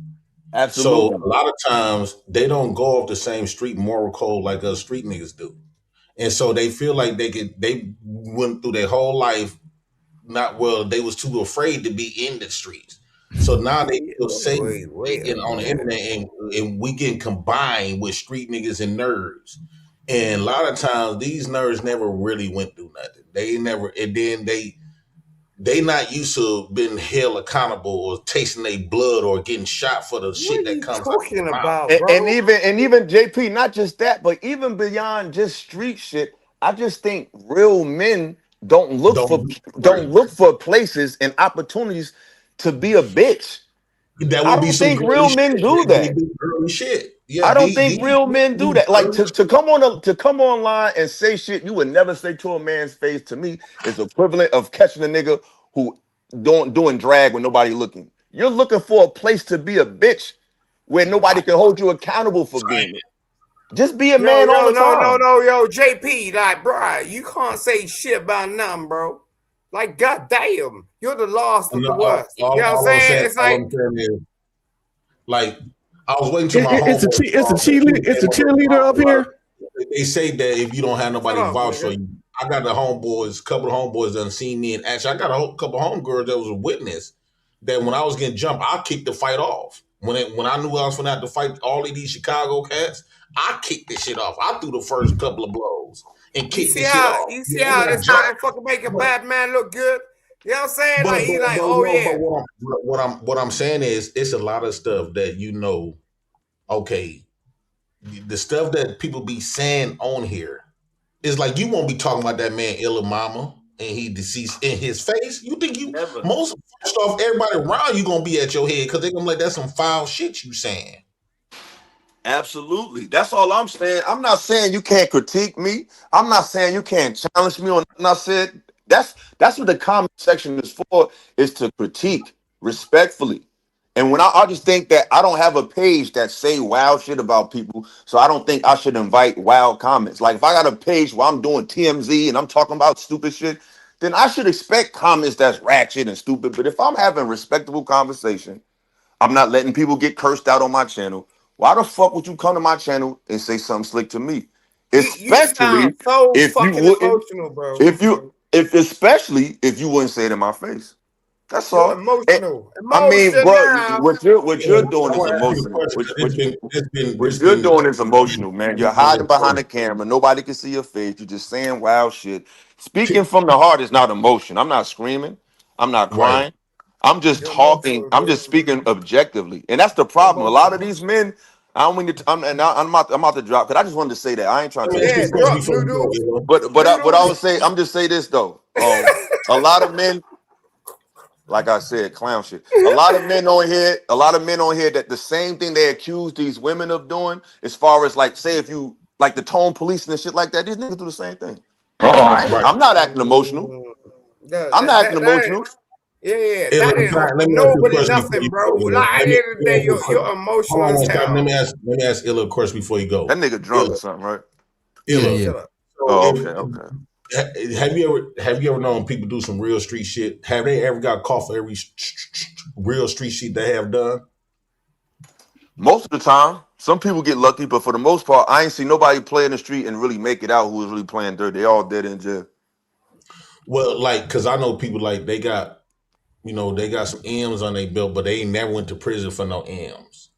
Absolutely. So a lot of times they don't go off the same street moral code like us street niggas do. And so they feel like they went through their whole life they was too afraid to be in the streets. So now they feel safe on the internet and we get combined with street niggas and nerds. And a lot of times these nerds never really went through nothing. They not used to being held accountable or tasting their blood or getting shot for the shit that comes talking about, and, bro? and even JP, not just that, but even beyond just street shit, I just think real men don't look for places and opportunities to be a bitch. That would I don't think real men do that. Shit. Yeah, I don't think real men do that. Like to come online and say shit you would never say to a man's face, to me is equivalent of catching a nigga who doing drag when nobody looking. You're looking for a place to be a bitch where nobody can hold you accountable for being it. Just be a man all the time. Yo, JP, like, bro, you can't say shit about nothing, bro. Like, goddamn, you're the lost of the worst. You know what I'm saying? It's like I was waiting till my it's a cheerleader up here. They say that if you don't have nobody vouch for you, I got a couple of homeboys done seen me in action. I got a couple of homegirls that was a witness that when I was getting jumped, I kicked the fight off. When I knew I was gonna have to fight all of these Chicago cats, I kicked this shit off. I threw the first couple of blows and kicked this shit off. You see how this motherfucker make a bad man look good? You know what I'm saying? What I'm saying is it's a lot of stuff that okay, the stuff that people be saying on here is like you won't be talking about that man Illa Mama and he deceased in his face. You think first off, everybody around you gonna be at your head because they're gonna be like, that's some foul shit you saying. Absolutely. That's all I'm saying. I'm not saying you can't critique me. I'm not saying you can't challenge me on nothing I said. That's what the comment section is for, is to critique respectfully. And when I just think that I don't have a page that say wild shit about people, so I don't think I should invite wild comments. Like if I got a page where I'm doing TMZ and I'm talking about stupid shit, then I should expect comments that's ratchet and stupid. But if I'm having respectable conversation, I'm not letting people get cursed out on my channel. Why the fuck would you come to my channel and say something slick to me? Especially if you wouldn't, especially if you wouldn't say it in my face. That's You're all. emotional. I mean, bro, Now. what you're doing is emotional. What you're doing is emotional, man. You're hiding behind the camera. Nobody can see your face. You're just saying wild shit. Speaking from the heart is not emotion. I'm not screaming. I'm not crying. I'm just talking. I'm just speaking objectively, and that's the problem. A lot of these men. I don't mean to. I'm about to drop because I just wanted to say that I ain't trying to. Yeah, drop noodles. But I would say I'm just say this though. A lot of men. Like I said, clown shit. A lot of men on here that the same thing they accuse these women of doing, as far as like, say if you like the tone policing and shit like that, these niggas do the same thing. I'm not acting emotional. I'm not acting emotional. Yeah, that ain't nobody nothing, bro. Like at the end of the day, you're emotional as hell. Let me ask Illa a question before you go. That nigga drunk or something, right? Illa. Yeah. Oh, okay. Have you ever known people do some real street shit? Have they ever got caught for every real street shit they have done? Most of the time, some people get lucky, but for the most part, I ain't seen nobody play in the street and really make it out who was really playing dirt. They all dead in jail. Well, like, cause I know people like they got some M's on their belt, but they ain't never went to prison for no M's.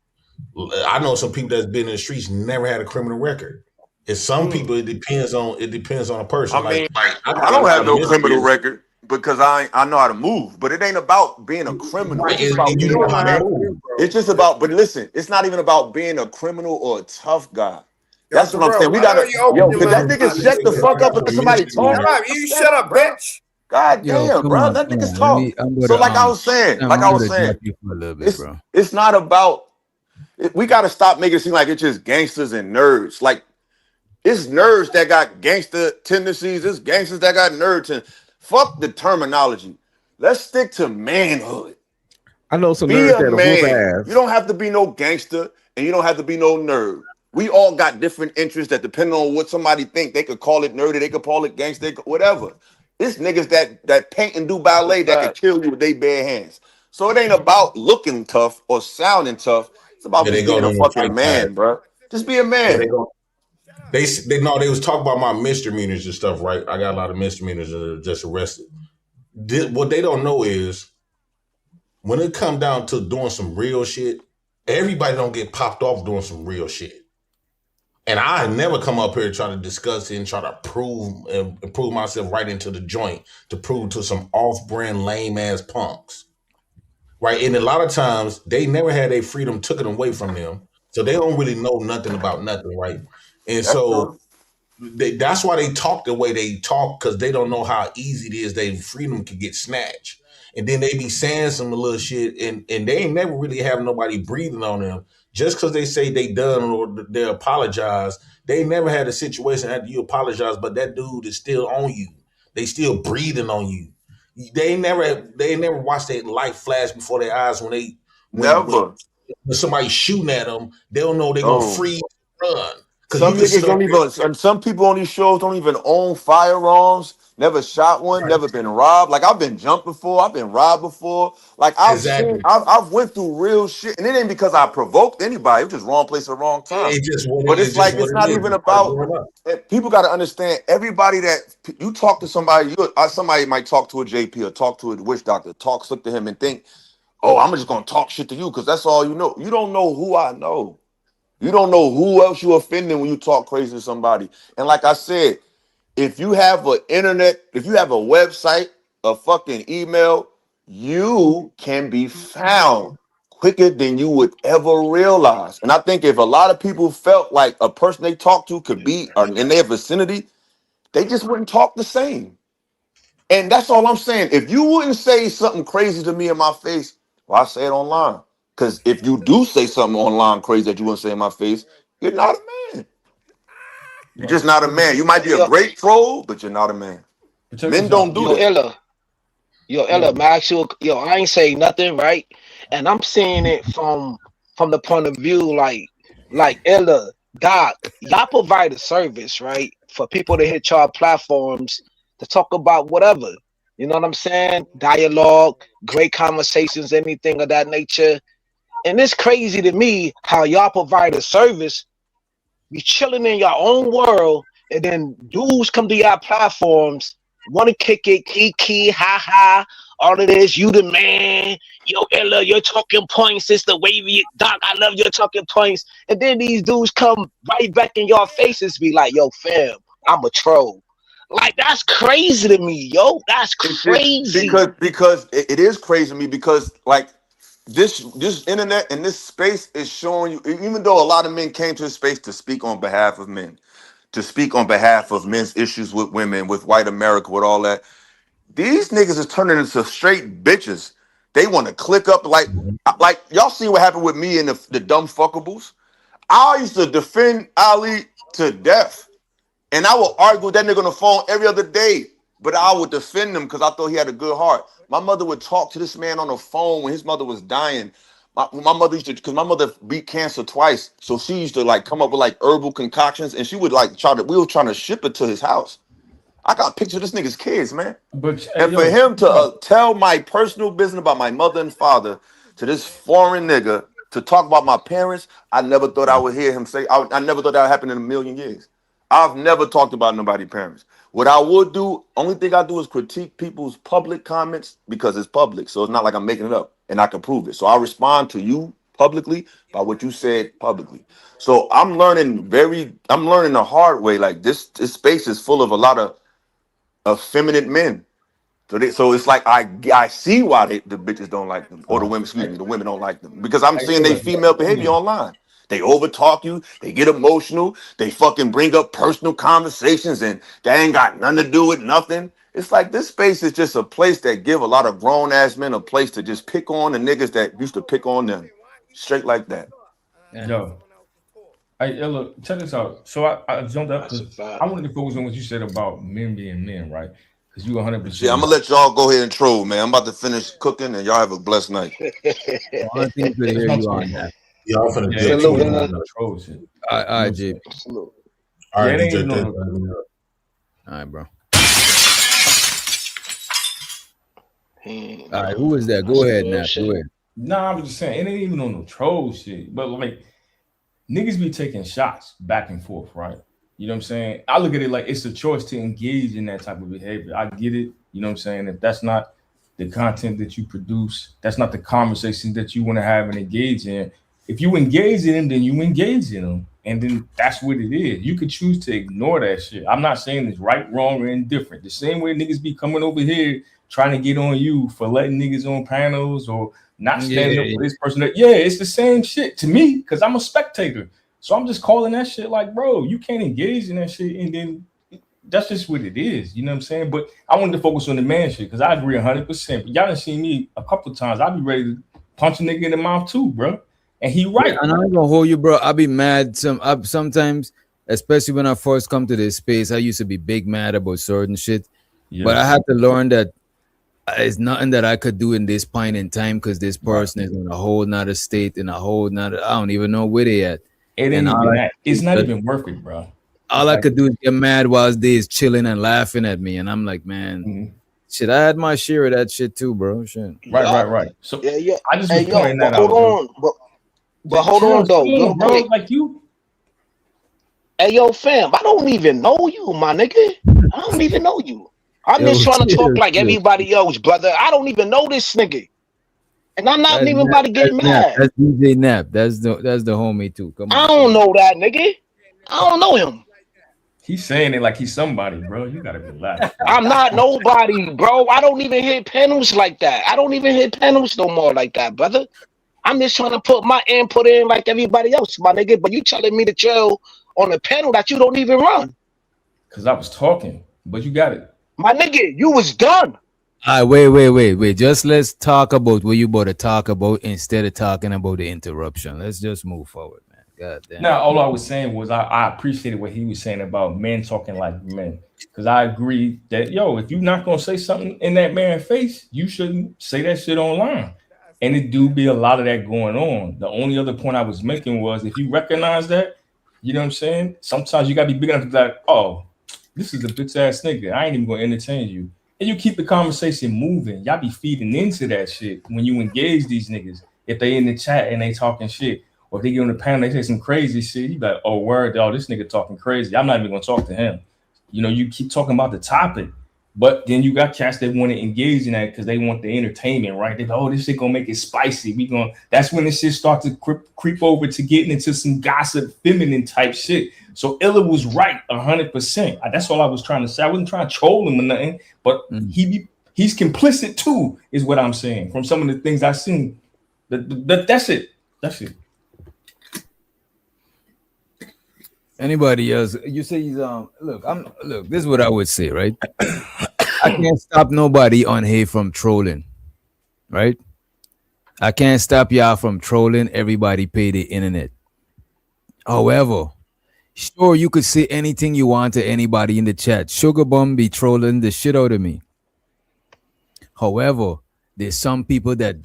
I know some people that's been in the streets never had a criminal record. And some people, it depends on a person. I mean, I don't have no criminal record because I know how to move, but it ain't about being a criminal. It's just about being a man. It's just about, but listen, it's not even about being a criminal or a tough guy. That's what I'm saying. We gotta, could that nigga shut the fuck up and let somebody talk? Shut up, you shut up, bitch. God damn, bro. Let niggas talk. So like I was saying, it's not about, we gotta stop making it seem like it's just gangsters and nerds. Like, it's nerds that got gangster tendencies. It's gangsters that got nerds. And fuck the terminology. Let's stick to manhood. I know some Be nerds a that man. whoop ass. You don't have to be no gangster, and you don't have to be no nerd. We all got different interests that depending on what somebody think, they could call it nerdy, they could call it gangster, whatever. It's niggas that paint and do ballet that can kill you with their bare hands. So it ain't about looking tough or sounding tough. It's about being a fucking man, bro. Just be a man. They was talking about my misdemeanors and stuff, right? I got a lot of misdemeanors that are just arrested. What they don't know is when it come down to doing some real shit, everybody don't get popped off doing some real shit. And I never come up here to try to discuss it and try to prove myself right into the joint to prove to some off-brand lame ass punks. Right? And a lot of times they never had their freedom taken away from them. So they don't really know nothing about nothing, right? And so that's why they talk the way they talk, because they don't know how easy it is their freedom can get snatched. And then they be saying some little shit and they ain't never really have nobody breathing on them. Just because they say they done or they apologize, they never had a situation after you apologize, but that dude is still on you. They still breathing on you. They never watched their life flash before their eyes when somebody shooting at them. They don't know they're gonna freeze and run. Some niggas don't even, and some people on these shows don't even own firearms, never shot one, never been robbed. Like, I've been jumped before, I've been robbed before. Like, I've went through real shit. And it ain't because I provoked anybody. It was just wrong place at the wrong time. But it's like, it's not even about, people got to understand, everybody that, you talk to somebody, somebody might talk to a JP or talk to a witch doctor, look to him and think, oh, I'm just going to talk shit to you because that's all you know. You don't know who I know. You don't know who else you're offending when you talk crazy to somebody. And like I said, if you have an internet, if you have a website, a fucking email, you can be found quicker than you would ever realize. And I think if a lot of people felt like a person they talk to could be in their vicinity, they just wouldn't talk the same. And that's all I'm saying. If you wouldn't say something crazy to me in my face, well, I say it online. Because if you do say something online crazy that you wouldn't say in my face, you're not a man. You're just not a man. You might be a great troll, but you're not a man. Men don't do that. Ella, I ain't saying nothing, right? And I'm seeing it from the point of view like Ella, Doc, y'all provide a service, right? For people to hit y'all platforms to talk about whatever. You know what I'm saying? Dialogue, great conversations, anything of that nature. And it's crazy to me how y'all provide a service, you chilling in your own world, and then dudes come to y'all platforms, want to kick it, kiki, ha ha, all of this. You the man. Yo, Ella, your talking points is the wavy. Doc, I love your talking points. And then these dudes come right back in your faces, be like, yo, fam, I'm a troll. Like, that's crazy to me, yo. That's crazy. Because it is crazy to me because like this internet and this space is showing you, even though a lot of men came to this space to speak on behalf of men, to speak on behalf of men's issues with women, with white America, with all that, these niggas is turning into straight bitches. They want to click up like y'all see what happened with me and the dumb fuckables. I used to defend Ali to death. And I would argue with that nigga on the phone every other day. But I would defend him because I thought he had a good heart. My mother would talk to this man on the phone when his mother was dying. My mother used to, because my mother beat cancer twice. So she used to like come up with like herbal concoctions and she would like we were trying to ship it to his house. I got pictures of this nigga's kids, man. And for him to tell my personal business about my mother and father to this foreign nigga to talk about my parents, I never thought I would hear him say, I never thought that would happen in a million years. I've never talked about nobody's parents. What I would do, only thing I do is critique people's public comments because it's public. So it's not like I'm making it up and I can prove it. So I respond to you publicly by what you said publicly. So I'm learning the hard way. Like this space is full of a lot of effeminate men. So it's like I see why the bitches don't like them, or the women don't like them, because I'm seeing their female behavior online. They overtalk you, they get emotional, they fucking bring up personal conversations, and they ain't got nothing to do with nothing. It's like this space is just a place that give a lot of grown ass men a place to just pick on the niggas that used to pick on them, straight like that. Yo, look, check this out. So I jumped up because I wanted to focus on what you said about men being men, right? Because you 100%. Yeah, I'm gonna let y'all go ahead and troll, man. I'm about to finish cooking, and y'all have a blessed night. Y'all finna All right, JP. All right, DJ. DJ. All right, bro. All right, who is that? Go ahead, Nat. Go ahead. Nah, I was just saying, it ain't even on no troll shit. But like, niggas be taking shots back and forth, right? You know what I'm saying? I look at it like it's a choice to engage in that type of behavior. I get it. You know what I'm saying? If that's not the content that you produce, that's not the conversation that you want to have and engage in. If you engage in them, then you engage in them. And then that's what it is. You could choose to ignore that shit. I'm not saying it's right, wrong, or indifferent. The same way niggas be coming over here trying to get on you for letting niggas on panels or not standing up for this person. It's the same shit to me because I'm a spectator. So I'm just calling that shit like, bro, you can't engage in that shit. And then that's just what it is. You know what I'm saying? But I wanted to focus on the man shit because I agree 100%. But y'all done seen me a couple of times. I'd be ready to punch a nigga in the mouth too, bro. And he right. Yeah, and I'm gonna hold you, bro. I'll be mad sometimes, especially when I first come to this space. I used to be big mad about certain shit. Yeah. But I had to learn that it's nothing that I could do in this point in time because this person is in a whole nother state, in a whole nother, I don't even know where they at. It ain't even that. It's not even worth it, bro. All I could do is get mad while they is chilling and laughing at me. And I'm like, man, shit, I had my share of that shit too, bro. Shit. Right. So I just was pointing that out. Hold on. But hold on though, bro, like you. Hey yo, fam, I don't even know you, my nigga. I don't even know you. I'm just trying to talk like everybody else, brother. I don't even know this nigga, and I'm not even about to get mad. That's DJ Nap. That's the homie too. Come on. I don't know that nigga. I don't know him. He's saying it like he's somebody, bro. You gotta relax. I'm not nobody, bro. I don't even hit panels like that. I don't even hit panels no more like that, brother. I'm just trying to put my input in like everybody else, my nigga. But you telling me to chill on a panel that you don't even run. Because I was talking, but you got it. My nigga, you was done. All right, wait. Just let's talk about what you about to talk about instead of talking about the interruption. Let's just move forward, man. God damn. Now, all I was saying was I appreciated what he was saying about men talking like men. Because I agree that, if you're not going to say something in that man's face, you shouldn't say that shit online. And it do be a lot of that going on. The only other point I was making was if you recognize that, you know what I'm saying? Sometimes you got to be big enough to be like, oh, this is a bitch ass nigga. I ain't even going to entertain you. And you keep the conversation moving. Y'all be feeding into that shit when you engage these niggas. If they in the chat and they talking shit, or if they get on the panel, they say some crazy shit. You be like, oh, word, this nigga talking crazy. I'm not even going to talk to him. You keep talking about the topic. But then you got cats that want to engage in that because they want the entertainment, right? They go, oh, this shit gonna make it spicy. That's when the shit starts to creep over to getting into some gossip, feminine type shit. So Illa was right 100%. That's all I was trying to say. I wasn't trying to troll him or nothing, but he's complicit too, is what I'm saying. From some of the things I've seen. That's it. That's it. Anybody else? You say he's look, this is what I would say, right? I can't stop nobody on here from trolling, right? I can't stop y'all from trolling. Everybody pay the internet. However, sure, you could say anything you want to anybody in the chat. Sugar Bum be trolling the shit out of me. However, there's some people that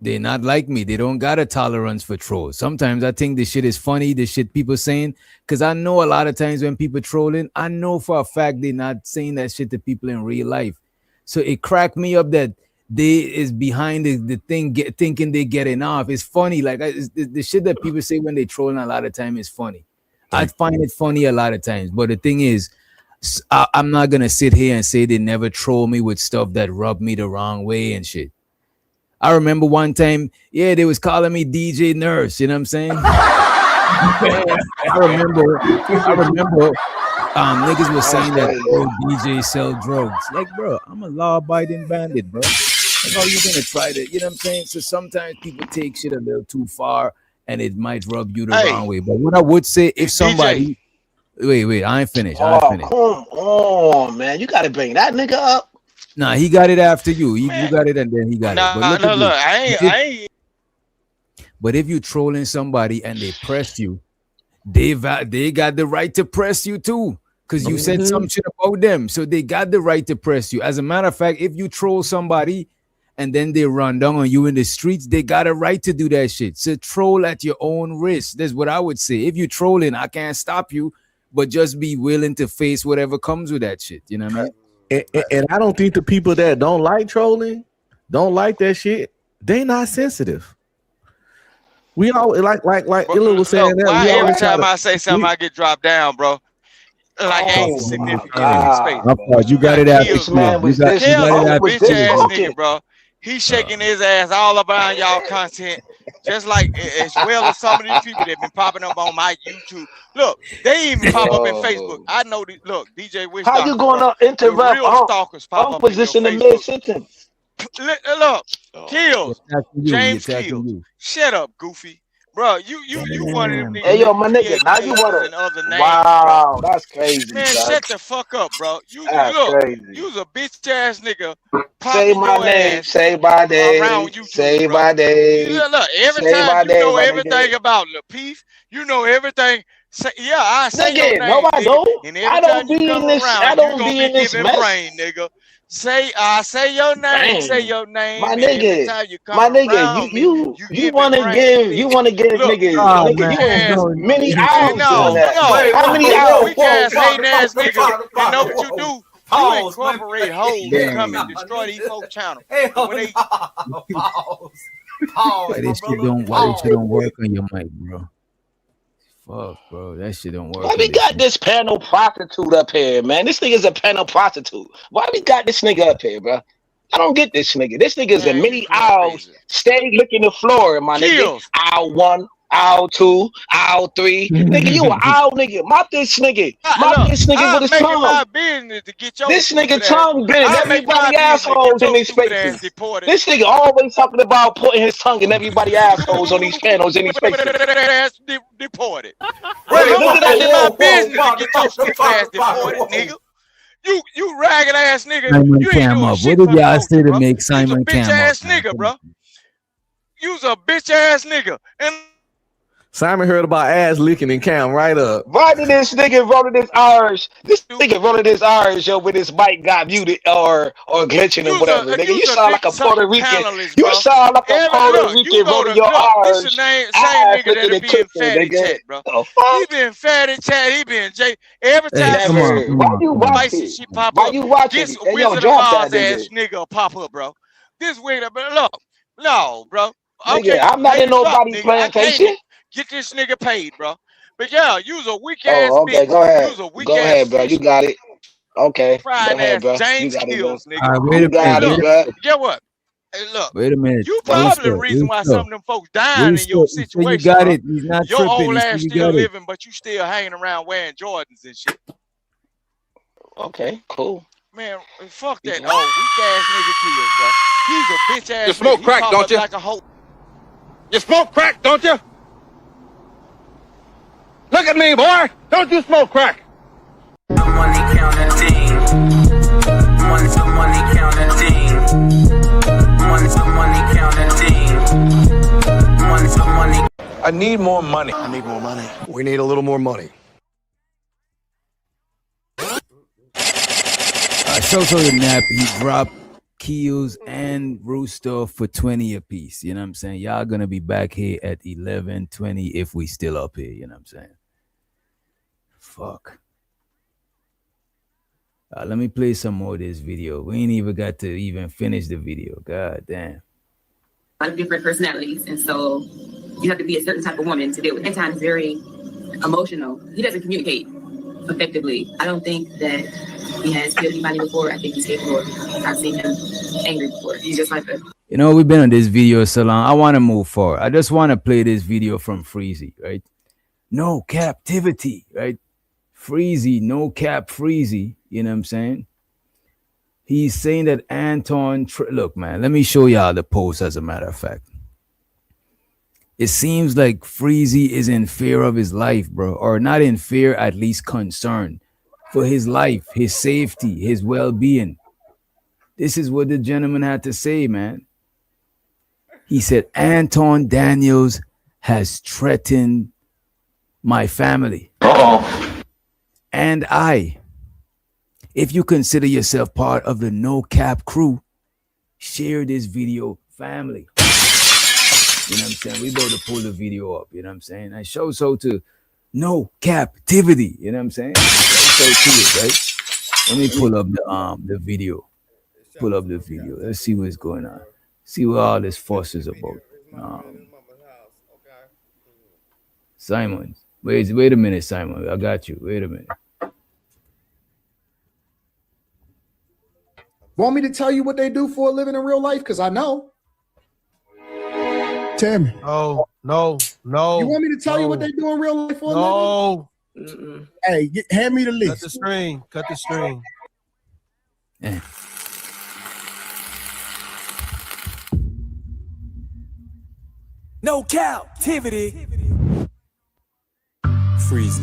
they're not like me. They don't got a tolerance for trolls. Sometimes I think this shit is funny, the shit people saying, because I know a lot of times when people trolling, I know for a fact they're not saying that shit to people in real life. So it cracked me up that they is behind the thing, thinking they getting off. It's funny. Like the shit that people say when they trolling a lot of time is funny. I find it funny a lot of times. But the thing is, I'm not gonna sit here and say they never troll me with stuff that rubbed me the wrong way and shit. I remember one time, they was calling me DJ Nurse. You know what I'm saying? I remember niggas was saying that DJ sell drugs. Like, bro, I'm a law-abiding bandit, bro. That's all you're gonna try to, you know what I'm saying? So sometimes people take shit a little too far, and it might rub you the wrong way. But what I would say, if somebody Wait, I ain't finished. Come on, man. You gotta bring that nigga up. Nah, he got it after you. You got it and then he got it. But look, I ain't. But if you trolling somebody and they press you, they got the right to press you too. Because you said some shit about them. So they got the right to press you. As a matter of fact, if you troll somebody and then they run down on you in the streets, they got a right to do that shit. So troll at your own risk. That's what I would say. If you trolling, I can't stop you. But just be willing to face whatever comes with that shit. You know what I mean? And I don't think the people that don't like trolling, don't like that shit, they not sensitive. We all like Illa was saying that. Why every time I say something, I get dropped down, bro? Like ain't significant in space. You got it after Kills, man. Bitch ass nigga, bro. He's shaking his ass all around y'all content, just like as well as some of these people that been popping up on my YouTube. Look, they even pop up in Facebook. I know. Look, DJ Wish. How you gonna interrupt? Real stalkers pop up position in mid sentence. Look, Kills. James Kills. Shut up, Goofy. Bro, you one of them niggas. Hey, yo, my nigga, now you want to. Wow, that's crazy. Man, dog. Shut the fuck up, bro. You's a bitch ass nigga. Say my name, say my name, say my name. Look, every time you know everything about Lapeef, you know everything. I say your name, nigga. And every time you come around, you gonna be giving brain, nigga. Say your name. Say your name. My nigga, you wanna give nigga you many hours. No. How many hours? Weak ass hating ass nigga. You know what you do? You incorporate hoes to come and destroy these folks' channel. Why this shit don't work on your mic, bro? Fuck, bro, that shit don't work. Why we got this panel prostitute up here, man? This nigga's a panel prostitute. Why we got this nigga up here, bro? I don't get this nigga. This nigga's a mini owls. Stay licking the floor, my nigga. Owl 1, owl 2, owl 3. Nigga, you an owl nigga. Mop this nigga. Mop this nigga with his tongue. This nigga tongue been in everybody assholes in these spaces. This nigga always talking about putting his tongue in everybody assholes on these panels in these spaces. Deported. Look at that my business to get your stupid ass deported, nigga. You ragged ass nigga. Simon You ain't Cam doing up. shit What for did the y'all culture, say to bro. make Simon Bitch Cam ass up? nigga, bro. You's a bitch ass nigga. And Simon heard about ass licking and Cam right up. Why did this nigga roll this R's? This nigga rolling his R's, yo, when his mic got muted or glitching or whatever. Nigga, you sound like a Puerto Rican. You sound like a Puerto Rican rolling your R's. This the same nigga that be in fatty chat, bro. He been fatty chat. He been J. Every time Why you watching? she pop Why up, you watching? this Hey, yo, Wizard of drop Oz that ass nigga pop up, bro. This weird, but look, no, bro. Nigga, I'm not in nobody's plantation. Get this nigga paid, bro. But yeah, you's a weak ass Oh, okay, bitch. go ahead. You's a weak Go ass ahead, bro. bitch. You got it. Okay. Frying Go ahead, ass bro. James You got it, Hills, bro. nigga. Wait a You got minute. it, Look, bro. get what? Hey, look, Wait a minute. you probably the Rooster, reason why some of them folks dying in Rooster, your he said you situation, got bro. it. He's not Your tripping. old He said ass you still got it. living, but you still hanging around wearing Jordans and shit. Okay, cool. Man, fuck that old weak ass nigga Kills, bro. He's a bitch ass. You smoke nigga. crack, He popped don't up you? like a hoe. You smoke crack, don't you? Look at me, boy. Don't you smoke crack? The money counting team. Money to money counting team. Money to money counting team. Money to money. I need more money. I need more money. We need a little more money. So the nap, he dropped Keels and Rooster for 20 apiece. You know what I'm saying? Y'all gonna be back here at 11:20 if we still up here. You know what I'm saying? Fuck. Let me play some more of this video. We ain't even got to even finish the video. God damn. A lot of different personalities, and so you have to be a certain type of woman to deal with. Anton is very emotional. He doesn't communicate effectively. I don't think that he has killed anybody before. I think he's capable. I've seen him angry before. He's just like a... You know, we've been on this video so long. I want to move forward. I just want to play this video from Freezy, right? No captivity, right? Freezy, no cap Freezy. You know what I'm saying? He's saying that Anton... Look, man, let me show y'all the post as a matter of fact. It seems like Freezy is in fear of his life, bro. Or not in fear, at least concerned for his life, his safety, his well-being. This is what the gentleman had to say, man. He said, Anton Daniels has threatened my family. And I. If you consider yourself part of the No Cap crew, share this video, family. You know what I'm saying? We about to pull the video up. You know what I'm saying? I show so to no captivity. You know what I'm saying? So to it, right? Let me pull up the video. Pull up the video. Let's see what's going on. See what all this fuss is about. Simon, wait a minute, Simon. I got you. Wait a minute. Want me to tell you what they do for a living in real life? Because I know. Tell me. No. You want me to tell you what they do in real life for a living? Hey, hand me the list. Cut the string. Yeah. No captivity. Freezy.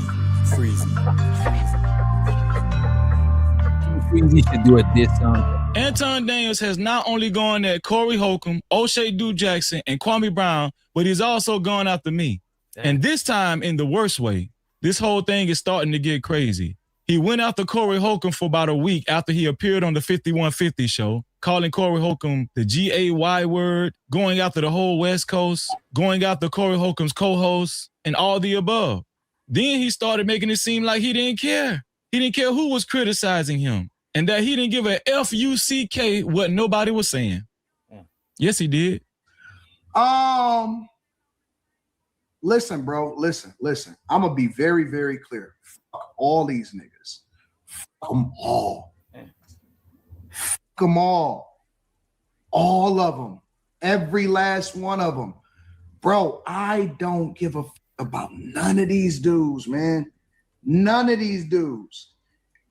Freezy should do a diss song. Anton Daniels has not only gone at Corey Holcomb, O'Shea Du Jackson, and Kwame Brown, but he's also gone after me. Damn. And this time in the worst way. This whole thing is starting to get crazy. He went after Corey Holcomb for about a week after he appeared on the 5150 show, calling Corey Holcomb the GAY word, going after the whole West Coast, going after Corey Holcomb's co-hosts, and all the above. Then he started making it seem like he didn't care. He didn't care who was criticizing him. And that he didn't give a F-U-C-K what nobody was saying. Yes, he did. Listen, bro. Listen. I'm gonna be very, very clear. Fuck all these niggas. Fuck them all. Fuck them all. All of them. Every last one of them. Bro, I don't give a fuck about none of these dudes, man. None of these dudes.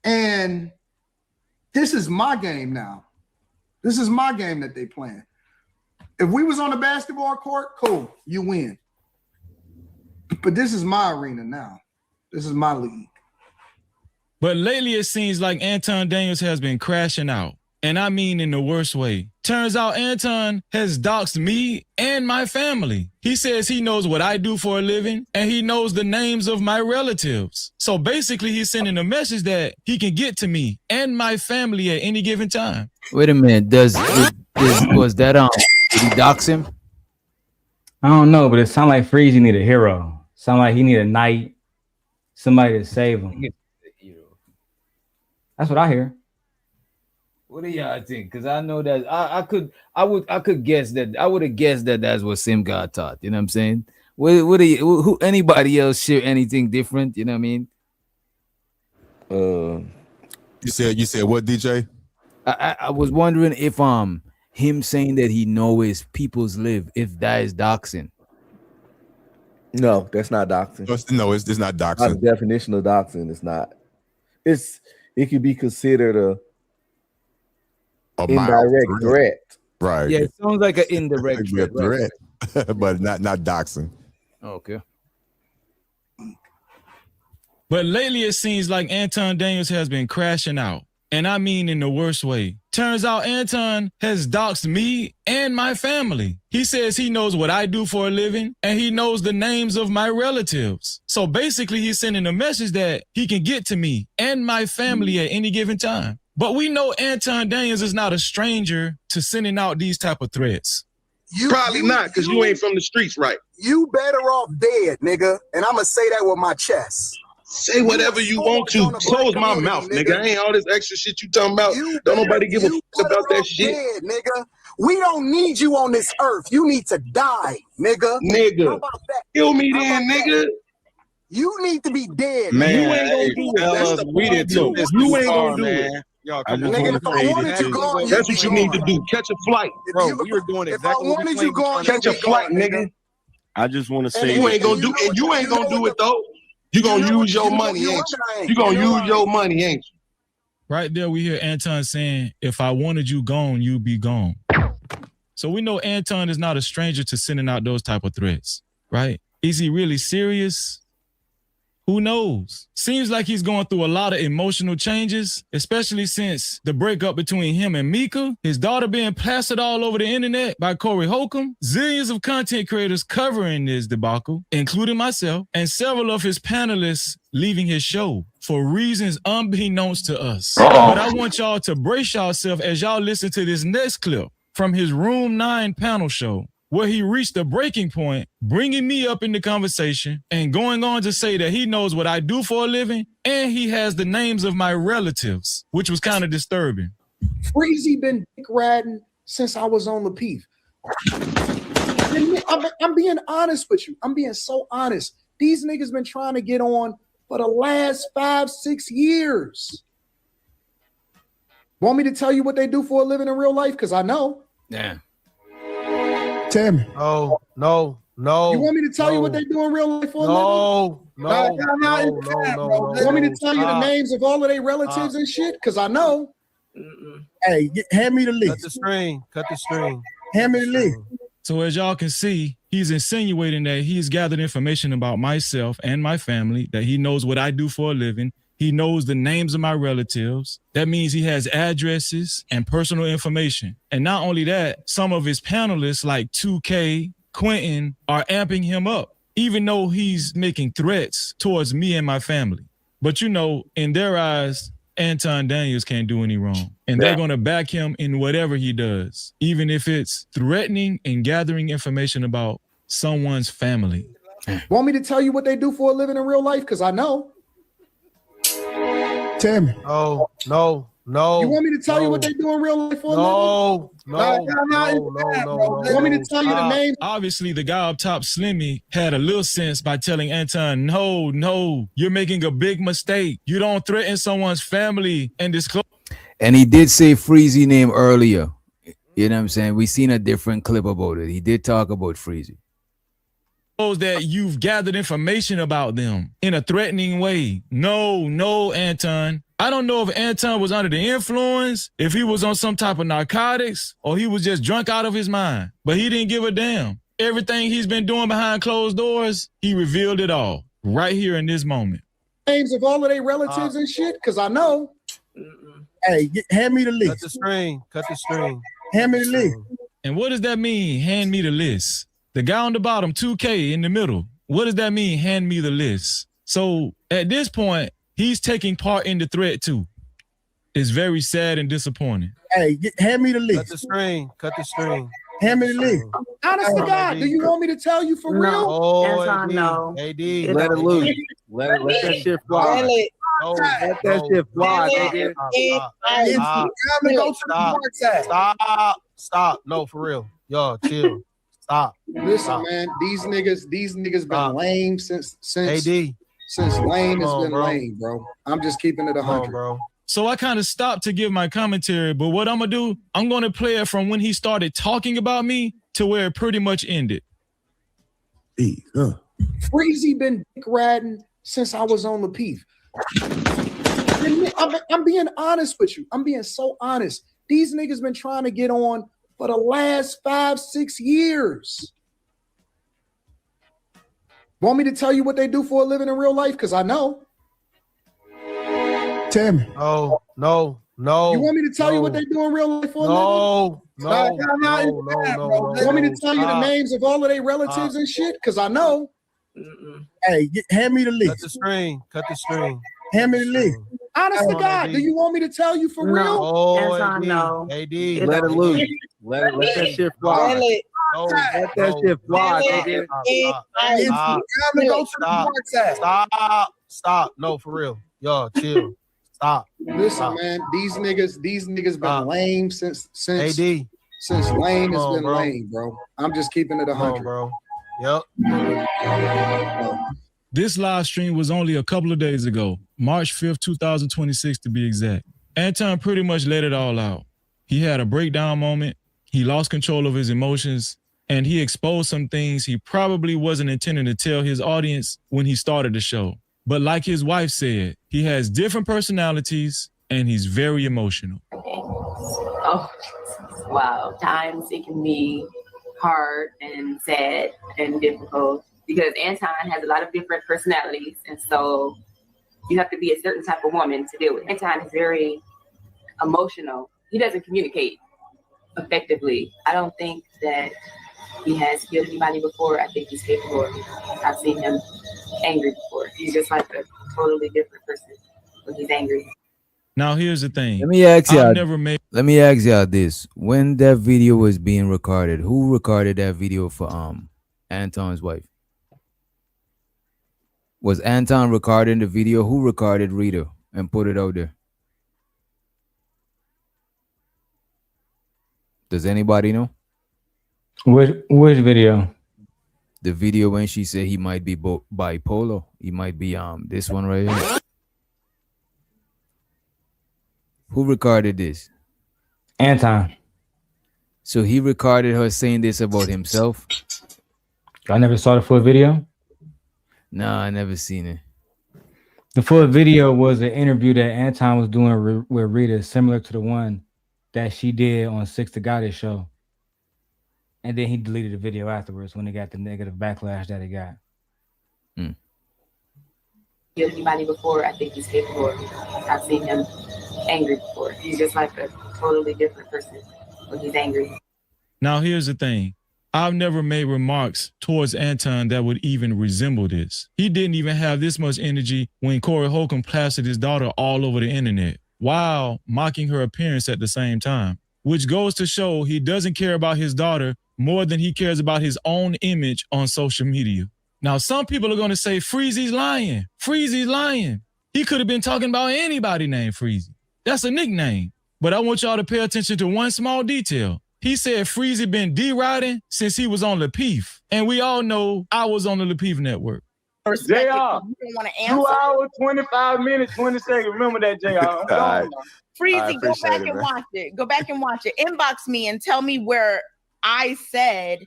And this is my game now. This is my game that they playing. If we was on the basketball court, cool, you win. But this is my arena now. This is my league. But lately it seems like Anton Daniels has been crashing out. And I mean in the worst way. Turns out Anton has doxed me and my family. He says he knows what I do for a living and he knows the names of my relatives. So basically he's sending a message that he can get to me and my family at any given time. Wait a minute. Was that did he dox him? I don't know, but it sounds like Freezy need a hero. Sound like he need a knight, somebody to save him. That's what I hear. What do y'all think? Because I know that I could guess that. I would have guessed that that's what Sim God taught. You know what I'm saying? Who anybody else share anything different? You know what I mean? You said what, DJ? I was wondering if him saying that he knows people's live, if that is doxing. No, that's not doxing. No, it's not Not doxing. the definition of doxing. It's not. It could be considered a indirect threat. Right. Yeah, it sounds like an indirect threat. Threat. But not doxing. Okay. But lately it seems like Anton Daniels has been crashing out. And I mean in the worst way. Turns out Anton has doxed me and my family. He says he knows what I do for a living and he knows the names of my relatives. So basically he's sending a message that he can get to me and my family at any given time. But we know Anton Daniels is not a stranger to sending out these type of threats. Probably not, because you ain't from the streets, right? You better off dead, nigga. And I'm going to say that with my chest. Say whatever you want to. Close my mouth, nigga. Ain't all this extra shit you talking about. Don't nobody give a fuck about that shit. Dead, nigga. We don't need you on this earth. You need to die, nigga. Nigga. How about that? Kill me then, nigga. You need to be dead. Man, you ain't gonna do it. That's the we did too. You ain't gonna do it. Nigga, if I wanted you gone, that's what you need to do. Catch a flight. Bro, we were doing exactly if I wanted you gone, catch a flight, nigga. I just want to say you ain't gonna do it. You ain't gonna do it though. You gonna use your money, ain't you? You gonna use your money, ain't you? Right there, we hear Anton saying, if I wanted you gone, you'd be gone. So we know Anton is not a stranger to sending out those type of threats, right? Is he really serious? Who knows? Seems like he's going through a lot of emotional changes, especially since the breakup between him and Mika, his daughter being plastered all over the internet by Corey Holcomb, zillions of content creators covering this debacle, including myself, and several of his panelists leaving his show for reasons unbeknownst to us. But I want y'all to brace yourself as y'all listen to this next clip from his Room 9 panel show, where he reached a breaking point, bringing me up in the conversation and going on to say that he knows what I do for a living and he has the names of my relatives, which was kind of disturbing. Freezy been dick riding since I was on the Peef. I'm being honest with you. I'm being so honest. These niggas been trying to get on for the last 5-6 years. Want me to tell you what they do for a living in real life? Because I know. Yeah. Tell me. No. You want me to tell you what they do in real life for a living? No. You want me to tell you the names of all of their relatives and shit? Because I know. Hey, hand me the list. Cut the string. Hand me the list. So as y'all can see, he's insinuating that he's gathered information about myself and my family, that he knows what I do for a living. He knows the names of my relatives. That means he has addresses and personal information. And not only that, some of his panelists like 2K, Quentin are amping him up, even though he's making threats towards me and my family. But you know, in their eyes, Anton Daniels can't do any wrong. And they're going to back him in whatever he does, even if it's threatening and gathering information about someone's family. Want me to tell you what they do for a living in real life? Because I know. Tell me. No. You want me to tell you what they do in real life for a living? No. You want me to tell you the names? Obviously, the guy up top, Slimmy, had a little sense by telling Anton, no, you're making a big mistake. You don't threaten someone's family and disclose. And he did say Freezy name earlier. You know what I'm saying? We seen a different clip about it. He did talk about Freezy. That you've gathered information about them in a threatening way. No, Anton. I don't know if Anton was under the influence, if he was on some type of narcotics, or he was just drunk out of his mind. But he didn't give a damn. Everything he's been doing behind closed doors, he revealed it all right here in this moment. Names of all of their relatives and shit, because I know. Hey, hand me the list. Cut the string. Hand me the list. And what does that mean, hand me the list? The guy on the bottom, 2K in the middle. What does that mean, hand me the list? So at this point, he's taking part in the threat too. It's very sad and disappointing. Hey, hand me the list. Cut the string. Hand me the list. Honest to God, do you want me to tell you for real? No. AD. Let it loose. Let that shit fly. Let that shit fly, nigga. Stop. No, for real. Yo, chill. Stop. Listen, man, these niggas been lame since AD. Since lame has been lame, bro. I'm just keeping it 100. Bro. So I kind of stopped to give my commentary, but what I'm going to do, I'm going to play it from when he started talking about me to where it pretty much ended. Freezy been dick riding since I was on the Peef. I'm being honest with you. I'm being so honest. These niggas been trying to get on for the last 5-6 years. Want me to tell you what they do for a living in real life? Because I know. Tell me. No. You want me to tell you what they do in real life for a living? No. You want me to tell you the names of all of their relatives and shit? Because I know. Hey, hand me the list. Cut the string. Hand me the list. Honest to God, do you want me to tell you for real? No. AD. Let it loose. Let that shit fly. Let that shit fly. Stop. No, for real. Yo, chill. Stop. Listen, man, these niggas been lame since AD. Since lame has been lame, bro. I'm just keeping it 100, bro. Yep. This live stream was only a couple of days ago, March 5th, 2026 to be exact. Anton pretty much let it all out. He had a breakdown moment, he lost control of his emotions, and he exposed some things he probably wasn't intending to tell his audience when he started the show. But like his wife said, he has different personalities and he's very emotional. Oh, wow. Times it can be hard and sad and difficult because Anton has a lot of different personalities. And so you have to be a certain type of woman to deal with. Anton is very emotional. He doesn't communicate effectively. I don't think that he has killed anybody before. I think he's capable of it. I've seen him angry before. He's just like a totally different person when he's angry. Now here's the thing. Let me ask y'all this. When that video was being recorded, who recorded that video for Anton's wife? Was Anton recording the video? Who recorded Rita and put it out there? Does anybody know? Which video? The video when she said he might be bipolar. He might be this one right here. Who recorded this? Anton. So he recorded her saying this about himself? I never saw the full video? No, I never seen it. The full video was an interview that Anton was doing with Rita, similar to the one that she did on Six to Goddess show. And then he deleted the video afterwards when he got the negative backlash that he got. Killed anybody before, I think he's capable of it. I've seen him angry before. He's just like a totally different person when he's angry. Now here's the thing. I've never made remarks towards Anton that would even resemble this. He didn't even have this much energy when Corey Holcomb plastered his daughter all over the internet while mocking her appearance at the same time, which goes to show he doesn't care about his daughter more than he cares about his own image on social media. Now, some people are going to say Freezy's lying. Freezy's lying. He could have been talking about anybody named Freezy. That's a nickname. But I want y'all to pay attention to one small detail. He said Freezy been D-riding since he was on the Peef. And we all know I was on the Peef network. JR, you don't want to answer. 2 hours, 25 minutes, 20 seconds. Remember that, JR. Freezy, go back and watch it. Go back and watch it. Inbox me and tell me where I said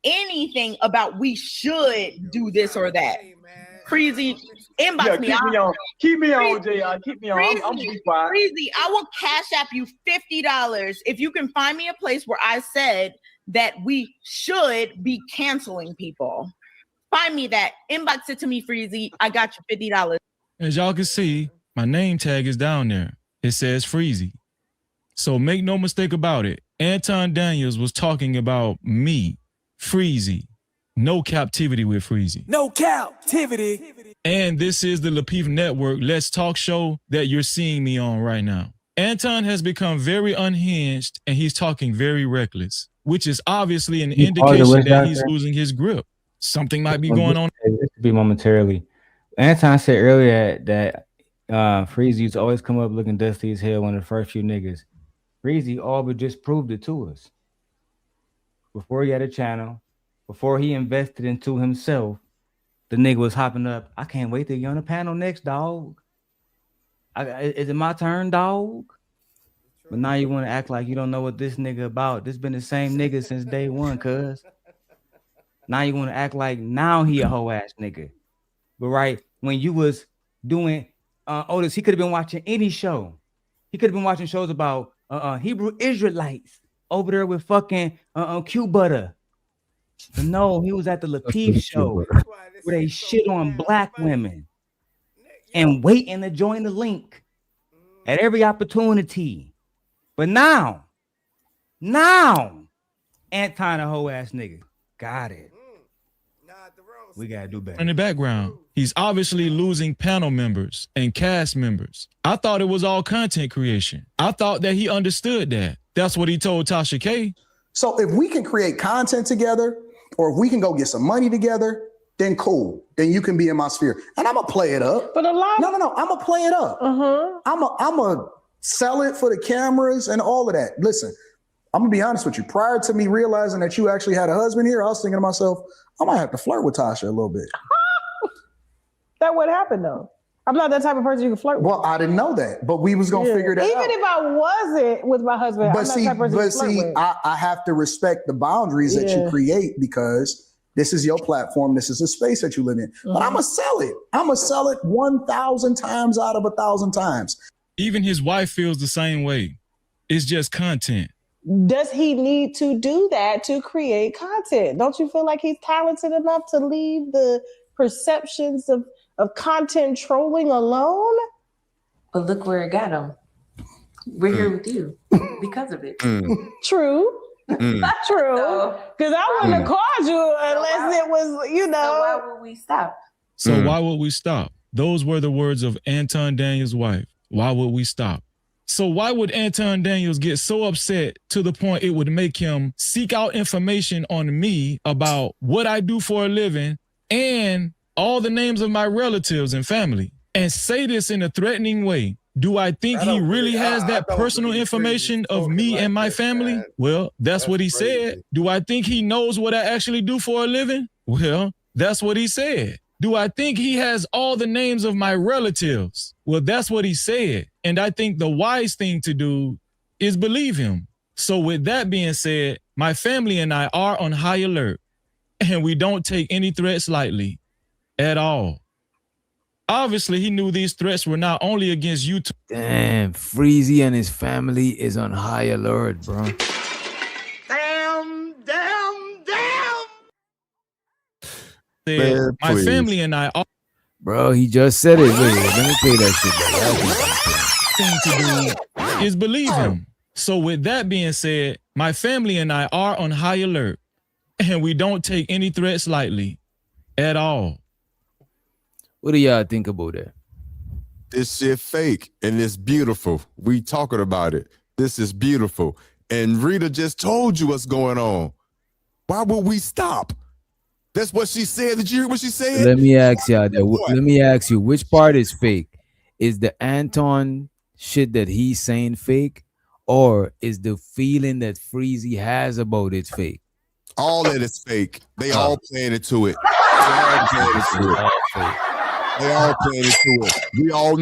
anything about we should do this or that. Freezy, inbox me. Keep me on, JR. Keep me on. Freezy, I'm be quiet. Freezy, I will cash app you $50 if you can find me a place where I said that we should be canceling people. Find me that. Inbox it to me, Freezy. I got you $50. As y'all can see, my name tag is down there. It says Freezy. So make no mistake about it. Anton Daniels was talking about me, Freezy. No captivity with Freezy. No captivity. And this is the Peef Network Let's Talk show that you're seeing me on right now. Anton has become very unhinged and he's talking very reckless, which is obviously an indication that he's losing his grip. Something might be going on. This could be momentarily. Anton said earlier that Freezy used to always come up looking dusty as hell, one of the first few niggas. Freezy all but just proved it to us. Before he had a channel, before he invested into himself, the nigga was hopping up. I can't wait to get on the panel next, dog. Is it my turn, dog? But now you want to act like you don't know what this nigga about. This been the same nigga since day one, cuz. Now you want to act like now he a hoe ass nigga. But right when you was doing Otis, he could have been watching any show. He could have been watching shows about Hebrew Israelites over there with fucking Q Butter. But no, he was at the Lapeef show where they shit on black women and waiting to join the link at every opportunity. But now, Anton a hoe ass nigga. Got it. We gotta do better. In the background, he's obviously losing panel members and cast members. I thought it was all content creation. I thought that he understood that. That's what he told Tasha K. So if we can create content together, or if we can go get some money together, then cool. Then you can be in my sphere. And I'm gonna play it up. But a lot. No. I'm gonna play it up. I'm gonna sell it for the cameras and all of that. Listen, I'm gonna be honest with you. Prior to me realizing that you actually had a husband here, I was thinking to myself, I might have to flirt with Tasha a little bit. That would happen though. I'm not that type of person you can flirt with. Well, I didn't know that, but we was gonna figure that out. Even if I wasn't with my husband, But I'm see, not that type of person you can flirt with. I have to respect the boundaries that you create because this is your platform. This is a space that you live in. But I'm gonna sell it. I'm gonna sell it 1,000 times out of 1,000 times. Even his wife feels the same way. It's just content. Does he need to do that to create content? Don't you feel like he's talented enough to leave the perceptions of content trolling alone? But look where it got him. We're here with you because of it. True. True. Because I wouldn't have called you unless it was, you know. So why would we stop? So why would we stop? Those were the words of Anton Daniels' wife. Why would we stop? So why would Anton Daniels get so upset to the point it would make him seek out information on me about what I do for a living and all the names of my relatives and family and say this in a threatening way? Do I think he really has that personal information of me and my family? Well, that's what he said. Do I think he knows what I actually do for a living? Well, that's what he said. Do I think he has all the names of my relatives? Well, that's what he said. And I think the wise thing to do is believe him. So with that being said, my family and I are on high alert, and we don't take any threats lightly at all. Obviously, he knew these threats were not only against YouTube. Damn, Freezy and his family is on high alert, bro. Man, my family and I are. Bro, he just said it. Wait, let me play that shit. Thing to do is believe him. So with that being said, my family and I are on high alert, and we don't take any threats lightly at all. What do y'all think about that? This shit fake and it's beautiful. We talking about it. This is beautiful. And Rita just told you what's going on. Why would we stop? That's what she said. Did you hear what she said? Let me ask y'all that. Let me ask you, which part is fake? Is the Anton shit that he's saying fake, or is the feeling that Freezy has about it fake? All that is fake. They all playing into it. They all playing into it. They all playing into it. We all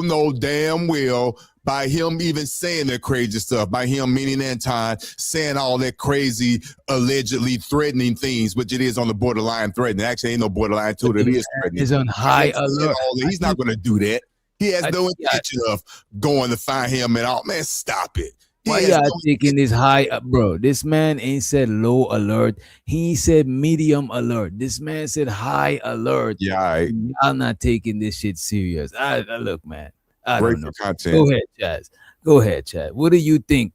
know damn well by him even saying that crazy stuff, by him, meaning Anton, saying all that crazy, allegedly threatening things, which it is on the borderline threatening. Actually, ain't no borderline to it. It is threatening. It's on high alert. He's not going to do that. He has no intention of going to find him at all. Man, stop it. Why y'all taking this high up, bro? This man ain't said low alert. He said medium alert. This man said high alert. Yeah, y'all not taking this shit serious. I look, man. I Great don't know. content. Go ahead, Chaz. Go ahead, Chaz. What do you think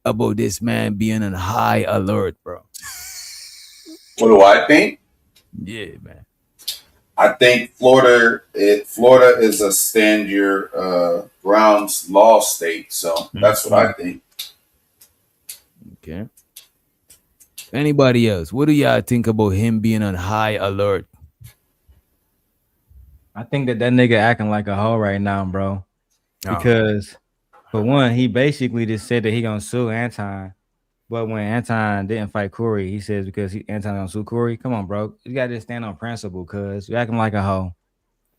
about this man being on high alert, bro? What do I think? Yeah, man. I think Florida is a stand your grounds law state, so that's what I think. Okay. Anybody else? What do y'all think about him being on high alert? I think that nigga acting like a hoe right now, bro. Because for one, he basically just said that he gonna sue Anton. But when Anton didn't fight Corey, he says because Anton gonna sue Corey. Come on, bro. You gotta just stand on principle, cuz you acting like a hoe.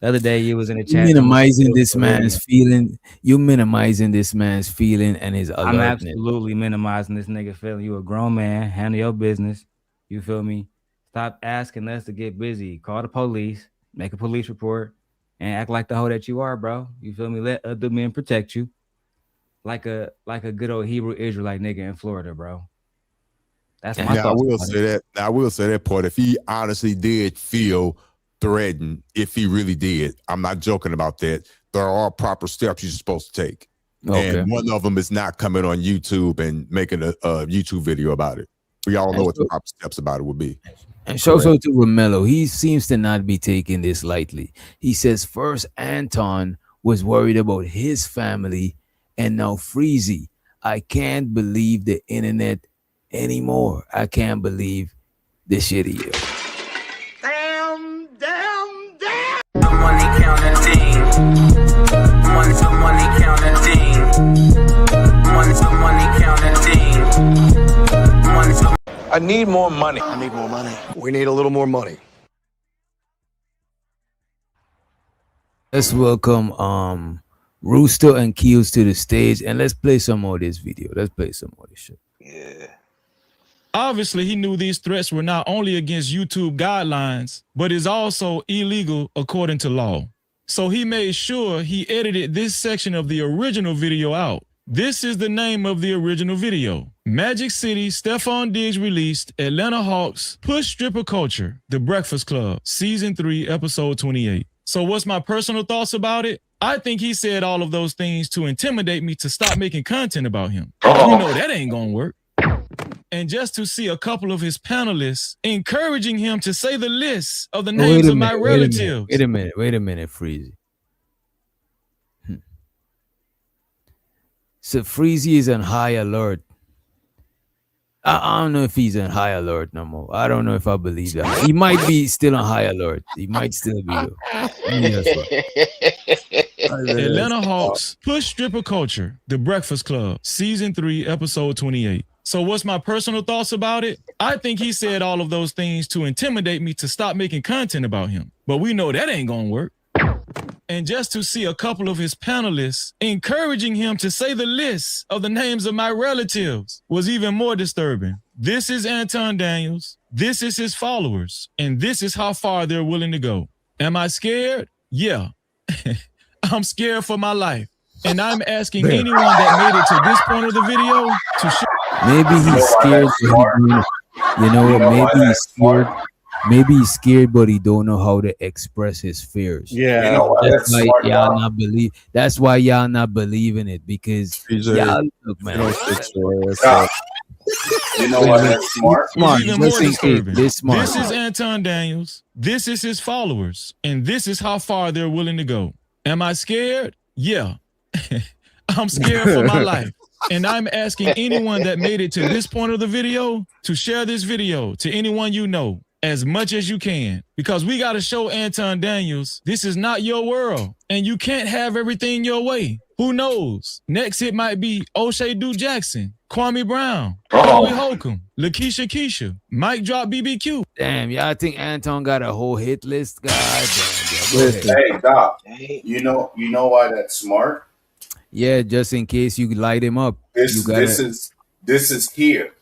The other day you was in the You chat. minimizing this man's feeling. You minimizing this man's feeling and his alertness. I'm absolutely minimizing this nigga feeling. You a grown man. Handle your business. You feel me? Stop asking us to get busy. Call the police. Make a police report. And act like the hoe that you are, bro. You feel me? Let other men protect you. Like a good old Hebrew Israelite nigga in Florida, bro. That's my I will say that. I will say that part. If he honestly did feel threatened, if he really did, I'm not joking about that. There are proper steps you're supposed to take. Okay. And one of them is not coming on YouTube and making a YouTube video about it. We all know what the proper steps about it would be. And show to Romello, he seems to not be taking this lightly. He says first Anton was worried about his family, and now Freezy. I can't believe the internet anymore. I can't believe this shit here. Damn. The money counting team. The money counting team. The money counting team. I need more money. I need more money. We need a little more money. Let's welcome Rooster and Keels to the stage, and let's play some more of this video. Let's play some more of this shit. Obviously, he knew these threats were not only against YouTube guidelines, but is also illegal according to law. So he made sure he edited this section of the original video out. This is the name of the original video. Magic City, Stephon Diggs released Atlanta Hawks Push Stripper Culture, The Breakfast Club, Season 3, Episode 28. So what's my personal thoughts about it? I think he said all of those things to intimidate me to stop making content about him. You know that ain't gonna work. And just to see a couple of his panelists encouraging him to say the list of the names of my relatives. Wait a minute, Freezy. So Freezy is on high alert. I don't know if he's on high alert no more. I don't know if I believe that. He might be still on high alert. He might still be. Atlanta Hawks Push Stripper Culture, The Breakfast Club, Season 3, Episode 28. So what's my personal thoughts about it? I think he said all of those things to intimidate me to stop making content about him. But we know that ain't gonna work. And just to see a couple of his panelists encouraging him to say the list of the names of my relatives was even more disturbing. This is Anton Daniels. This is his followers. And this is how far they're willing to go. Am I scared? Yeah. I'm scared for my life. And I'm asking anyone that made it to this point of the video to show. Maybe he's scared. You know what? Maybe he's scared. Maybe he's scared, but he don't know how to express his fears. Yeah, you know, that's why y'all not believe. That's why y'all not believing it, because y'all look, man. You know what? That's smart. Even more disturbing. This smart. This is Anton Daniels. This is his followers, and this is how far they're willing to go. Am I scared? Yeah. I'm scared for my life. And I'm asking anyone that made it to this point of the video to share this video to anyone you know as much as you can, because we got to show Anton Daniels this is not your world and you can't have everything your way. Who knows? Next hit might be O'Shea Du Jackson, Kwame Brown, Chloe Holcomb, Lakeisha Keisha, Mike Drop BBQ. Damn, y'all think Anton got a whole hit list? God damn. Hey, Doc, you know why that's smart? Yeah, just in case you light him up. This is here.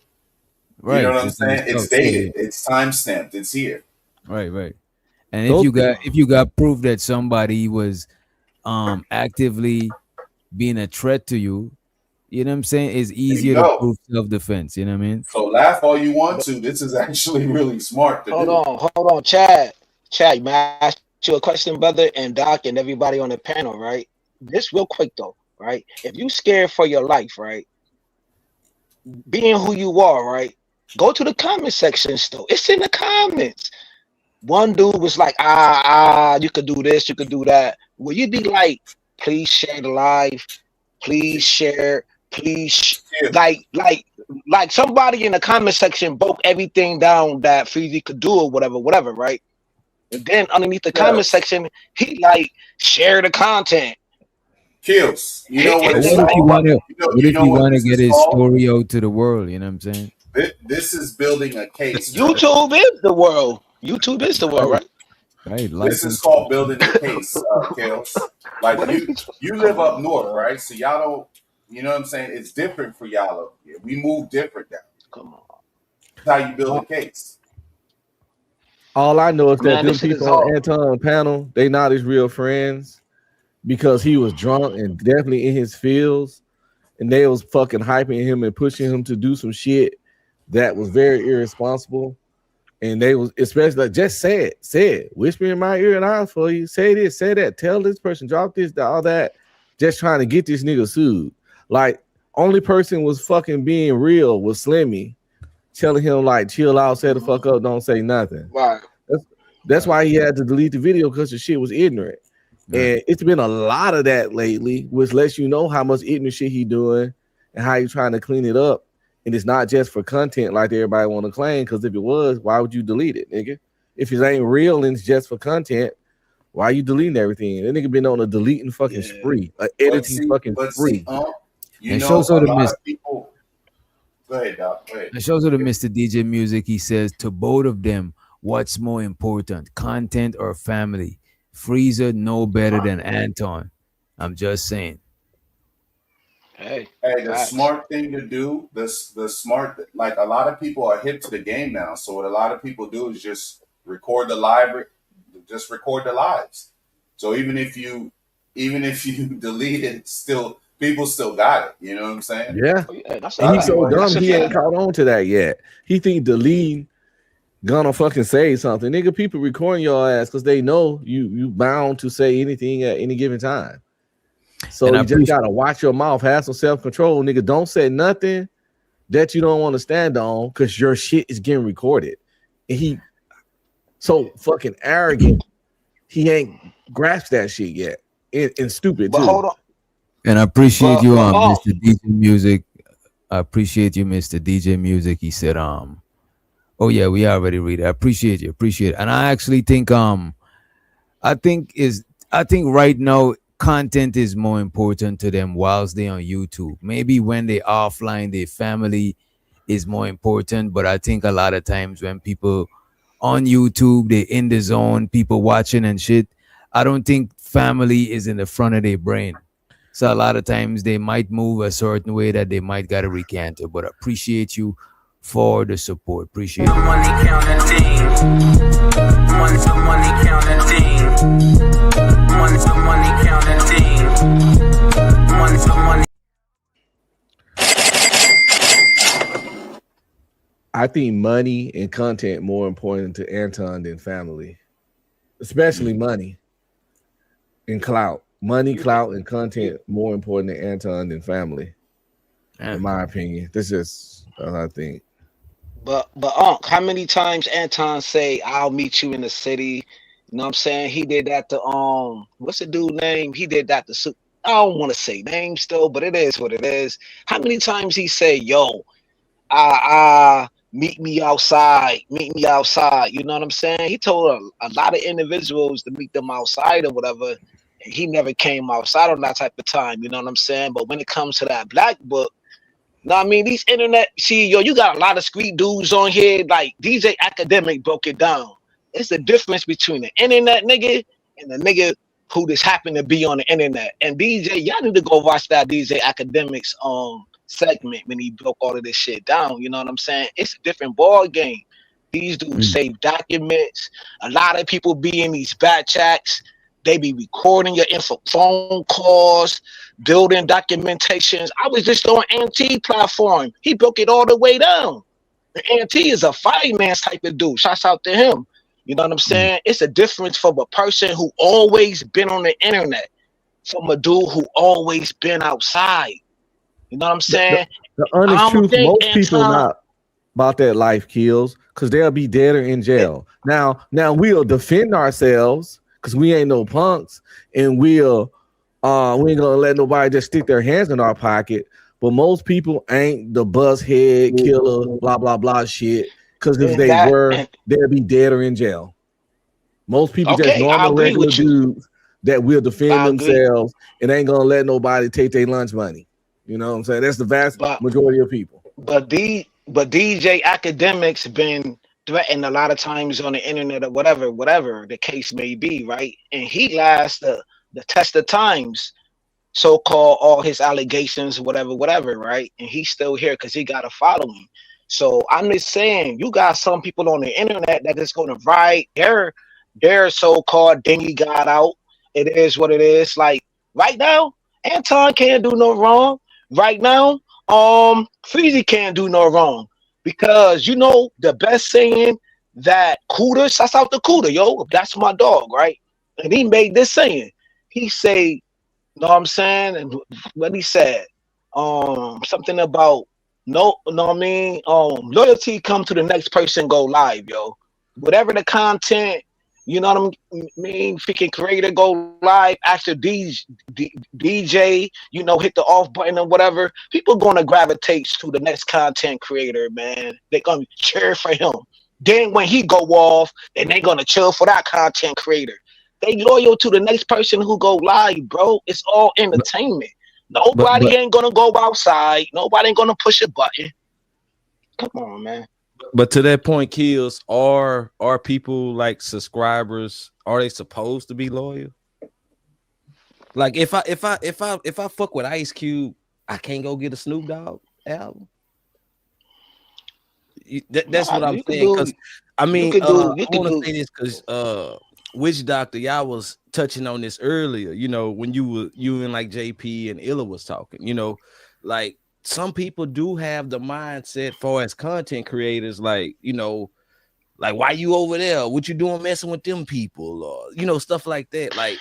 Right. You know what I'm saying? It's dated. It's time stamped. It's here. Right. And if you got proof that somebody was actively being a threat to you, you know what I'm saying? It's easier to prove self-defense. You know what I mean? So laugh all you want to. This is actually really smart to do. Hold on, Chad, may I ask you a question, brother, and Doc and everybody on the panel, right? This real quick though, right? If you scared for your life, right? Being who you are, right? Go to the comment section still. It's in the comments. One dude was like, you could do this, you could do that. Will you be like, please share the live, please share, please, like somebody in the comment section broke everything down that Freezy could do or whatever, right? And then underneath the comment section, he like share the content. Kills. You know what? What if you want to get his story out to the world? You know what I'm saying? This is building a case. YouTube is the world. YouTube is the world, right? Right, This is called building a case, Kales. Like you live up north, right? So y'all don't, you know what I'm saying? It's different for y'all up here. We move different down. Come on. That's how you build a case. All I know is that Man, them this shit is people on hard. Anton panel, they not his real friends because he was drunk and definitely in his feels, and they was fucking hyping him and pushing him to do some shit that was very irresponsible. And they was especially like, just say it, whisper in my ear and I'll for you. Say this, say that, tell this person, drop this, all that, just trying to get this nigga sued. Like, only person was fucking being real was Slimmy, telling him like, chill out, say the fuck up, don't say nothing. Right. That's why he had to delete the video because the shit was ignorant. And it's been a lot of that lately, which lets you know how much ignorant shit he doing and how he's trying to clean it up. And it's not just for content like everybody want to claim, because if it was, why would you delete it, nigga? If it ain't real and it's just for content, why are you deleting everything? That nigga been on a deleting fucking spree, editing fucking spree. You And know, shows a her the lot miss. of people. Go ahead, Doc. Go ahead. It shows her the Mr. DJ Music. He says to both of them, what's more important, content or family? Freezer no better than Anton. I'm just saying. Hey, the smart thing to do, the smart, like a lot of people are hip to the game now. So what a lot of people do is just record the lives. So even if you delete it, still people still got it. You know what I'm saying? Yeah. That's And he's so dumb he ain't caught on to that yet. He think deleting gonna fucking say something. Nigga, people recording your ass because they know you bound to say anything at any given time. So And I you just gotta watch your mouth, have some self-control, nigga. Don't say nothing that you don't want to stand on because your shit is getting recorded. And he so fucking arrogant, he ain't grasped that shit yet. And stupid But too. hold on. And I appreciate you, Mr. DJ Music. I appreciate you, Mr. DJ Music. He said, oh yeah, we already read it. I appreciate you, appreciate it. And I actually think, I think right now content is more important to them whilst they're on YouTube. Maybe when they offline, their family is more important. But I think a lot of times when people on YouTube, they're in the zone, people watching and shit, I don't think family is in the front of their brain. So a lot of times they might move a certain way that they might gotta recant it. But I appreciate you for the support. Appreciate it. Money counting team. Money counting team. Money counting team. Money. I think money and content more important to Anton than family, especially money and clout. Money, clout, and content more important to Anton than family, in my opinion. This is I think. But Unc, how many times Anton say I'll meet you in the city? You know what I'm saying? He did that to what's the dude name? He did that to I don't want to say names though, but it is what it is. How many times he say, yo, meet me outside, you know what I'm saying? He told a lot of individuals to meet them outside or whatever. And he never came outside on that type of time, you know what I'm saying? But when it comes to that black book, no, I mean, these internet, you got a lot of street dudes on here, like DJ Academic broke it down. It's the difference between the internet nigga and the nigga who just happened to be on the internet. And DJ, y'all need to go watch that DJ Academics segment when he broke all of this shit down. You know what I'm saying? It's a different ball game. These dudes save documents. A lot of people be in these back chats. They be recording your phone calls, building documentations. I was just on NT platform. He broke it all the way down. The NT is a finance type of dude. Shouts out to him. You know what I'm saying? It's a difference from a person who always been on the internet from a dude who always been outside. You know what I'm saying? The honest truth, most people not about that life kills because they'll be dead or in jail. Now we'll defend ourselves because we ain't no punks, and we ain't gonna let nobody just stick their hands in our pocket. But most people ain't the buzz head killer, blah blah blah shit. Because if they were, they'll be dead or in jail. Most people just normal regular dudes that will defend themselves and ain't gonna let nobody take their lunch money. You know what I'm saying? That's the vast majority of people. But DJ Academics been threatened a lot of times on the internet or whatever the case may be, right? And he lasts the test of times, so-called all his allegations, whatever, right? And he's still here because he got a following. So I'm just saying, you got some people on the internet that is going to write their so-called dingy God out. It is what it is. Like right now, Anton can't do no wrong. Right now, Freezy can't do no wrong. Because you know the best saying that Cooter, shouts out to Cooter, yo, that's my dog, right? And he made this saying. He say, know what I'm saying? And what he said, something about loyalty come to the next person, go live, yo. Whatever the content, you know what I mean? Freaking creator go live after DJ, you know, hit the off button or whatever. People gonna gravitate to the next content creator, man. They gonna cheer for him. Then when he go off, then they gonna chill for that content creator. They loyal to the next person who go live, bro. It's all entertainment. Nobody ain't gonna go outside. Nobody ain't gonna push a button. Come on, man. But to that point, Kills, are people like subscribers, are they supposed to be loyal? Like if I fuck with Ice Cube, I can't go get a Snoop Dogg album. That's what I'm saying. Because I mean, I want to say this because Witch Doctor, y'all was touching on this earlier. You know, when you and like JP and Illa was talking. You know, like. Some people do have the mindset for as content creators, like, you know, like, why you over there? What you doing messing with them people? Or, you know, stuff like that. Like,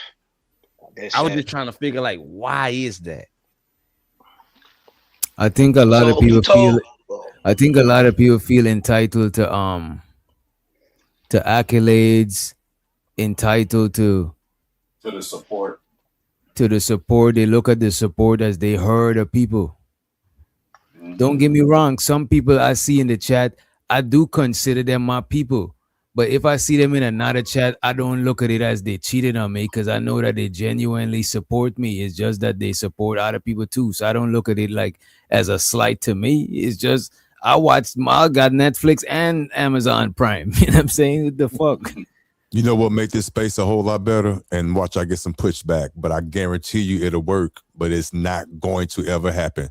I was just trying to figure, like, why is that? I think a lot of people feel entitled to accolades, entitled to the support. To the support. They look at the support as they heard of people. Don't get me wrong. Some people I see in the chat, I do consider them my people. But if I see them in another chat, I don't look at it as they cheated on me because I know that they genuinely support me. It's just that they support other people too. So I don't look at it like as a slight to me. It's just I got Netflix and Amazon Prime. You know what I'm saying? What the fuck? You know what make this space a whole lot better? And watch I get some pushback, but I guarantee you it'll work, but it's not going to ever happen.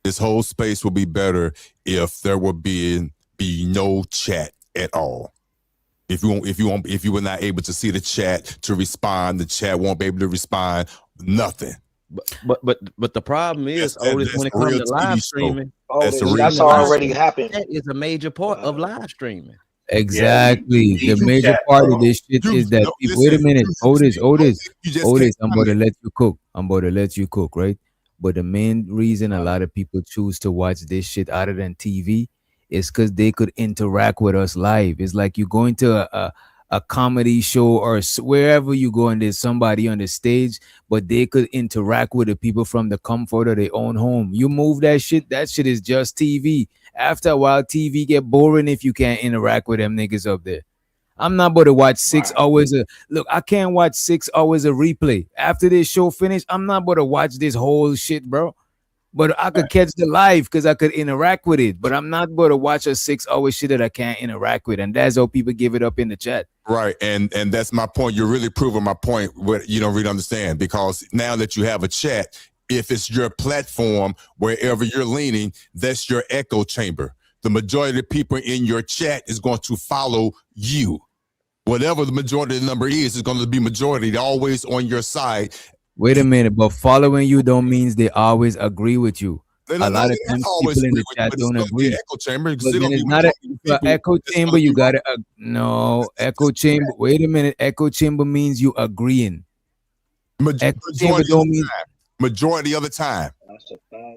This whole space will be better if there will be no chat at all. If you were not able to see the chat to respond, the chat won't be able to respond. Nothing. But the problem is, Otis, when it comes to live streaming, that's already happened. That is a major part of live streaming. Exactly. The major part of this shit is that people, wait a minute, Otis, I'm about to let you cook, right? But the main reason a lot of people choose to watch this shit other than TV is because they could interact with us live. It's like you're going to a comedy show or wherever you go and there's somebody on the stage, but they could interact with the people from the comfort of their own home. You move that shit is just TV. After a while, TV get boring if you can't interact with them niggas up there. I'm not about to watch 6 hours of look. I can't watch 6 hours of replay after this show finished. I'm not about to watch this whole shit, bro. But I could catch the live because I could interact with it. But I'm not about to watch a 6 hour shit that I can't interact with, and that's how people give it up in the chat. Right, and that's my point. You're really proving my point. What you don't really understand, because now that you have a chat, if it's your platform, wherever you're leaning, that's your echo chamber. The majority of the people in your chat is going to follow you. Whatever the majority of the number is going to be majority. They're always on your side. Wait a minute, but following you don't mean they always agree with you. A lot of times people in the chat don't agree. Echo chamber. But then it's not an echo chamber. You got to no echo chamber. Wait a minute. Echo chamber means you agreeing. Echo chamber don't mean majority of the time.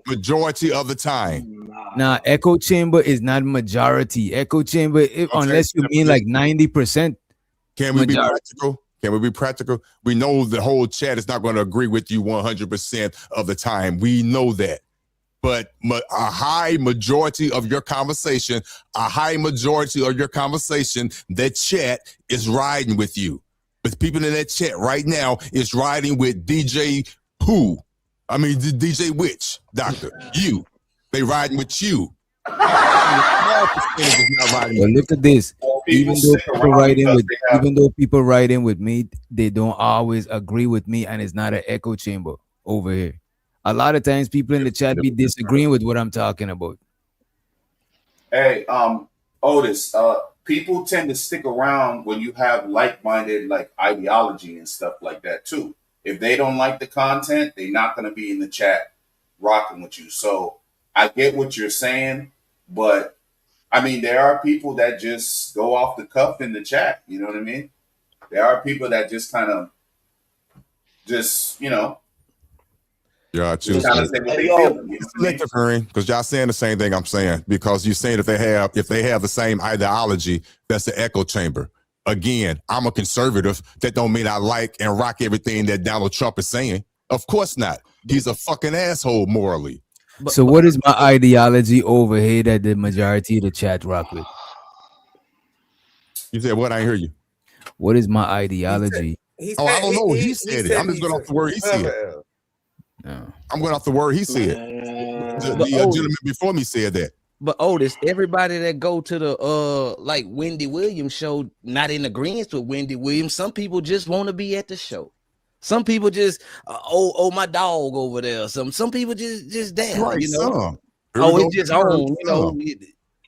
Majority of the time. Nah, echo chamber is not majority. Echo chamber, unless you mean like 90%. Can we be practical? Can we be practical? We know the whole chat is not going to agree with you 100% of the time. We know that. But a high majority of your conversation, that chat is riding with you. But people in that chat right now is riding with DJ DJ Witch Doctor. You. They riding with you. Well, look at this. people stick around because they have. even though people write in with me, they don't always agree with me, and it's not an echo chamber over here. A lot of times, people in the chat be disagreeing with what I'm talking about. Hey, Otis, people tend to stick around when you have like-minded like ideology and stuff like that too. If they don't like the content, they're not going to be in the chat rocking with you. So I get what you're saying, but I mean, there are people that just go off the cuff in the chat. You know what I mean? There are people that just kind of just, you know, Yeah, I choose kind of say what they feel. You know what I mean? selective hearing, because y'all saying the same thing I'm saying. Because you're saying if they have the same ideology, that's the echo chamber. Again, I'm a conservative. That don't mean I like and rock everything that Donald Trump is saying. Of course not. He's a fucking asshole morally. So what is my ideology over here that the majority of the chat rock with? You said what? I hear you. What is my ideology? I don't know. He said it. I'm just going off the word he said. No. I'm going off the word he said. The gentleman before me said that. But Otis, everybody that go to the like Wendy Williams show, not in agreement with Wendy Williams. Some people just want to be at the show. Some people just my dog over there. Some people just there. Right, you know. some. It's just on. You know.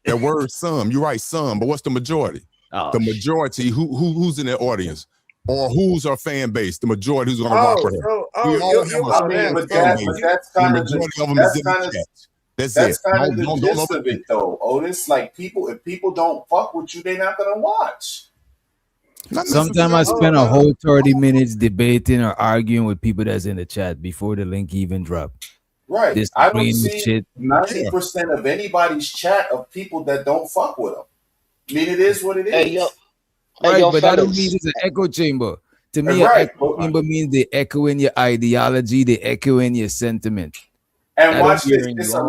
That word some. You're right, some. But what's the majority? The majority who's in the audience or who's our fan base? The majority who's going to rock with her. That's kind of the gist of it, though, Otis. Like if people don't fuck with you, they're not gonna watch. Sometimes I spend a whole 30 minutes debating or arguing with people that's in the chat before the link even drop. Right. I don't see 90% of anybody's chat of people that don't fuck with them. I mean, it is what it is. Right, but that don't mean it's an echo chamber. To me, an echo chamber means they echoing your ideology, they echoing your sentiment. And watch this. It's a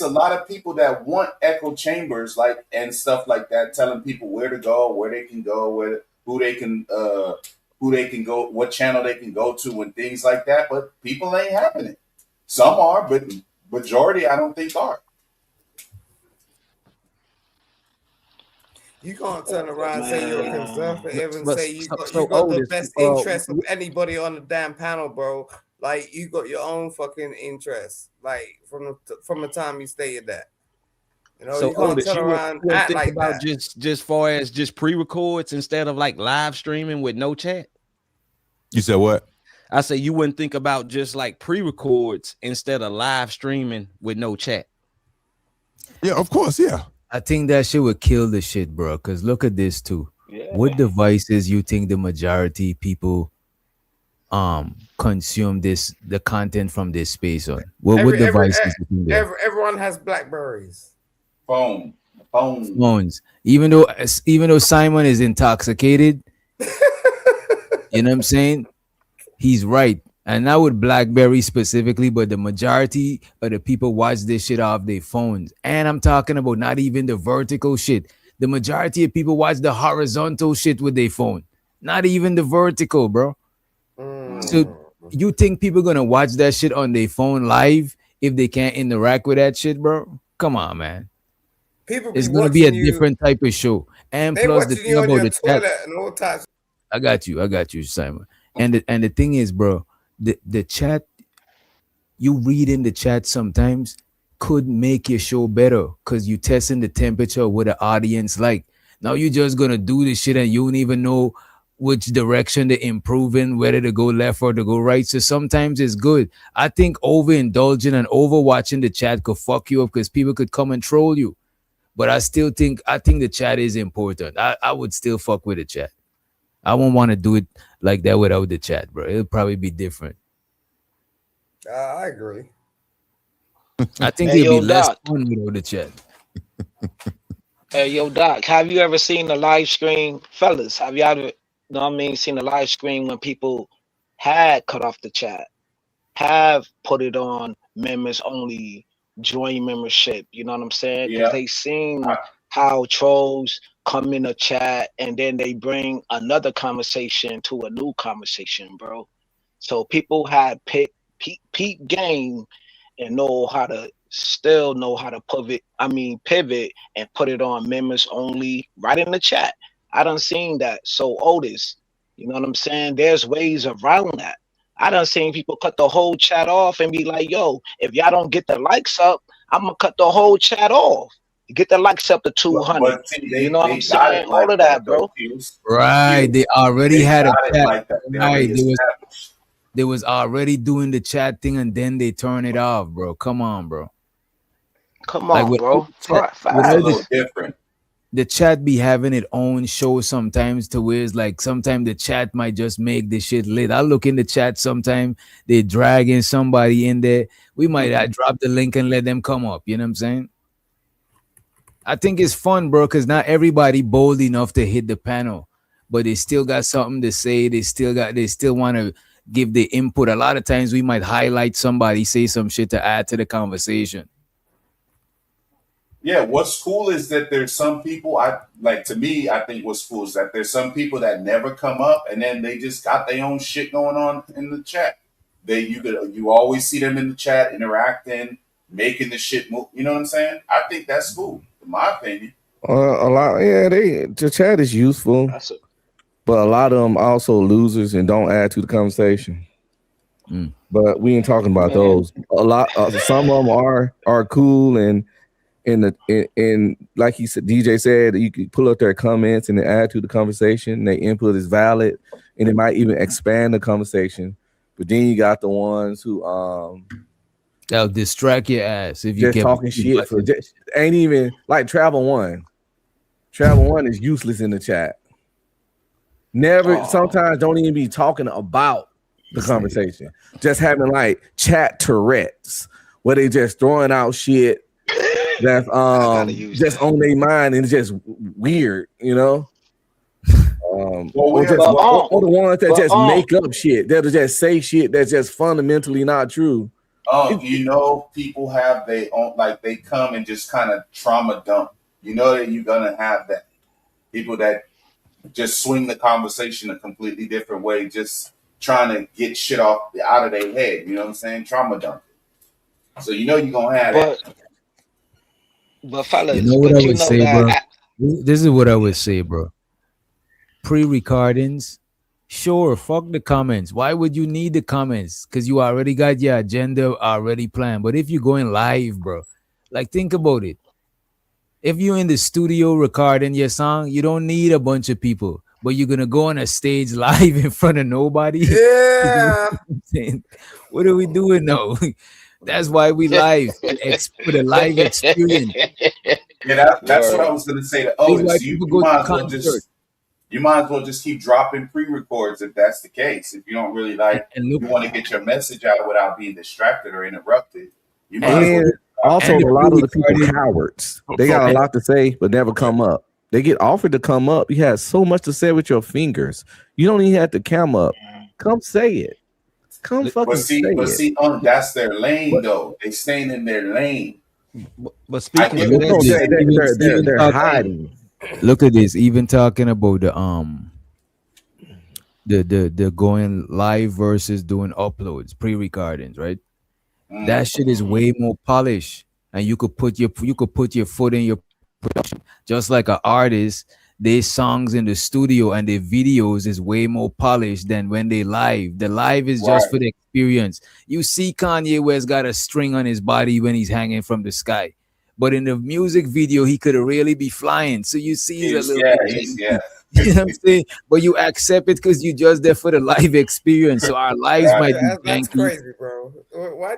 lot of people that want echo chambers, like and stuff like that, telling people where to go, where they can go, who they can go, what channel they can go to, and things like that. But people ain't having it. Some are, but majority I don't think are. You gonna turn around and say you're a conservative and say you got the best interest of anybody on the damn panel, bro. Like you got your own fucking interests. Like from the time you stated that. You know, So you gonna turn around and act like about that. just far as just pre-records instead of like live streaming with no chat. You said what? I say you wouldn't think about just like pre-records instead of live streaming with no chat. Yeah, of course, yeah. I think that shit would kill the shit, bro. Because look at this too. What devices you think the majority people consume the content from this space on? What devices you think everyone has Blackberries. Phones. Even though Simon is intoxicated, you know what I'm saying? He's right. And not with BlackBerry specifically, but the majority of the people watch this shit off their phones. And I'm talking about not even the vertical shit. The majority of people watch the horizontal shit with their phone. Not even the vertical, bro. So you think people gonna watch that shit on their phone live if they can't interact with that shit, bro? Come on, man. It's gonna be a different type of show. And plus the thing about the chat. I got you, Simon. And the thing is, bro, the chat, you read in the chat sometimes could make your show better because you testing the temperature of what the audience like. Now you just gonna do this shit and you don't even know which direction to improve in, whether to go left or to go right. So sometimes it's good. I think overindulging and overwatching the chat could fuck you up because people could come and troll you. But I think the chat is important. I would still fuck with the chat. I won't want to do it like that without the chat, bro. It'll probably be different. I agree. I think it'll be less fun without the chat. Hey, yo, Doc, have you ever seen the live stream? Fellas, have you ever, seen the live stream when people had cut off the chat, have put it on members only, join membership, you know what I'm saying? Because they seen how trolls come in a chat and then they bring another conversation to a new conversation, bro. So people had peep game and know how to still know how to pivot and put it on members only right in the chat. I done seen that. So Otis, you know what I'm saying? There's ways around that. I done seen people cut the whole chat off and be like, yo, if y'all don't get the likes up, I'm gonna cut the whole chat off. Get the likes up to 200. But see, You know what I'm got saying? it like All of that, bro. Right. They already had a got it chat. like that. They Right. already They was established. They was already doing the chat thing and then they turn it off, bro. Come on, bro. Come Like on, with bro. It's a little different. the chat be having its own show sometimes to where it's like sometimes the chat might just make the shit lit. I look in the chat sometime, they dragging somebody in there. We might I drop the link and let them come up. You know what I'm saying? I think it's fun, bro, because not everybody bold enough to hit the panel, but they still got something to say. They still want to give the input. A lot of times we might highlight somebody, say some shit to add to the conversation. Yeah, what's cool is that there's some people I think what's cool is that there's some people that never come up and then they just got their own shit going on in the chat. You always see them in the chat interacting, making the shit move. You know what I'm saying? I think that's cool, in my opinion. A lot, yeah. The chat is useful, but a lot of them also losers and don't add to the conversation. But we ain't talking about those. Some of them are cool and like he said, DJ said, you can pull up their comments and add to the conversation. Their input is valid, and it might even expand the conversation. But then you got the ones who they'll distract your ass if you just talking shit for just ain't even like Travel One. Travel One is useless in the chat. Sometimes don't even be talking about the conversation. Just having like chat Tourette's where they just throwing out shit that's just on their mind and it's just weird, you know. Or the ones that just make up shit, that'll just say shit that's just fundamentally not true. You know, people have their own, like they come and just kind of trauma dump. You know that you're gonna have that people that just swing the conversation a completely different way, just trying to get shit out of their head. You know what I'm saying? Trauma dump. So you know you're gonna have that. But fellas, you know what I would say, bro? This is what I would say, bro. Pre-recordings, sure, fuck the comments. Why would you need the comments? Because you already got your agenda already planned. But if you're going live, bro, like think about it. If you're in the studio recording your song, you don't need a bunch of people. But you're gonna go on a stage live in front of nobody. Yeah. What are we doing now? That's why we live for the live experience. Yeah, that's what I was gonna say to Otis. You might as well just keep dropping pre-records if that's the case. If you don't really you want to get your message out without being distracted or interrupted. You might as well. Also, a lot of the people cowards. They got a lot to say, but never come up. They get offered to come up. You have so much to say with your fingers. You don't even have to come up. Come say it. Come fucking say it. But see, that's their lane, though. They staying in their lane. But speaking of they're hiding. Look at this. Even talking about the going live versus doing uploads, pre-recordings, right? That shit is way more polished, and you could put your foot in your production. Just like an artist, their songs in the studio and their videos is way more polished than when they live. The live is just for the experience. You see Kanye West got a string on his body when he's hanging from the sky. But in the music video, he could really be flying. So you see he's a little bit. You know what I'm saying? But you accept it because you're just there for the live experience. So our lives might be that's crazy, bro.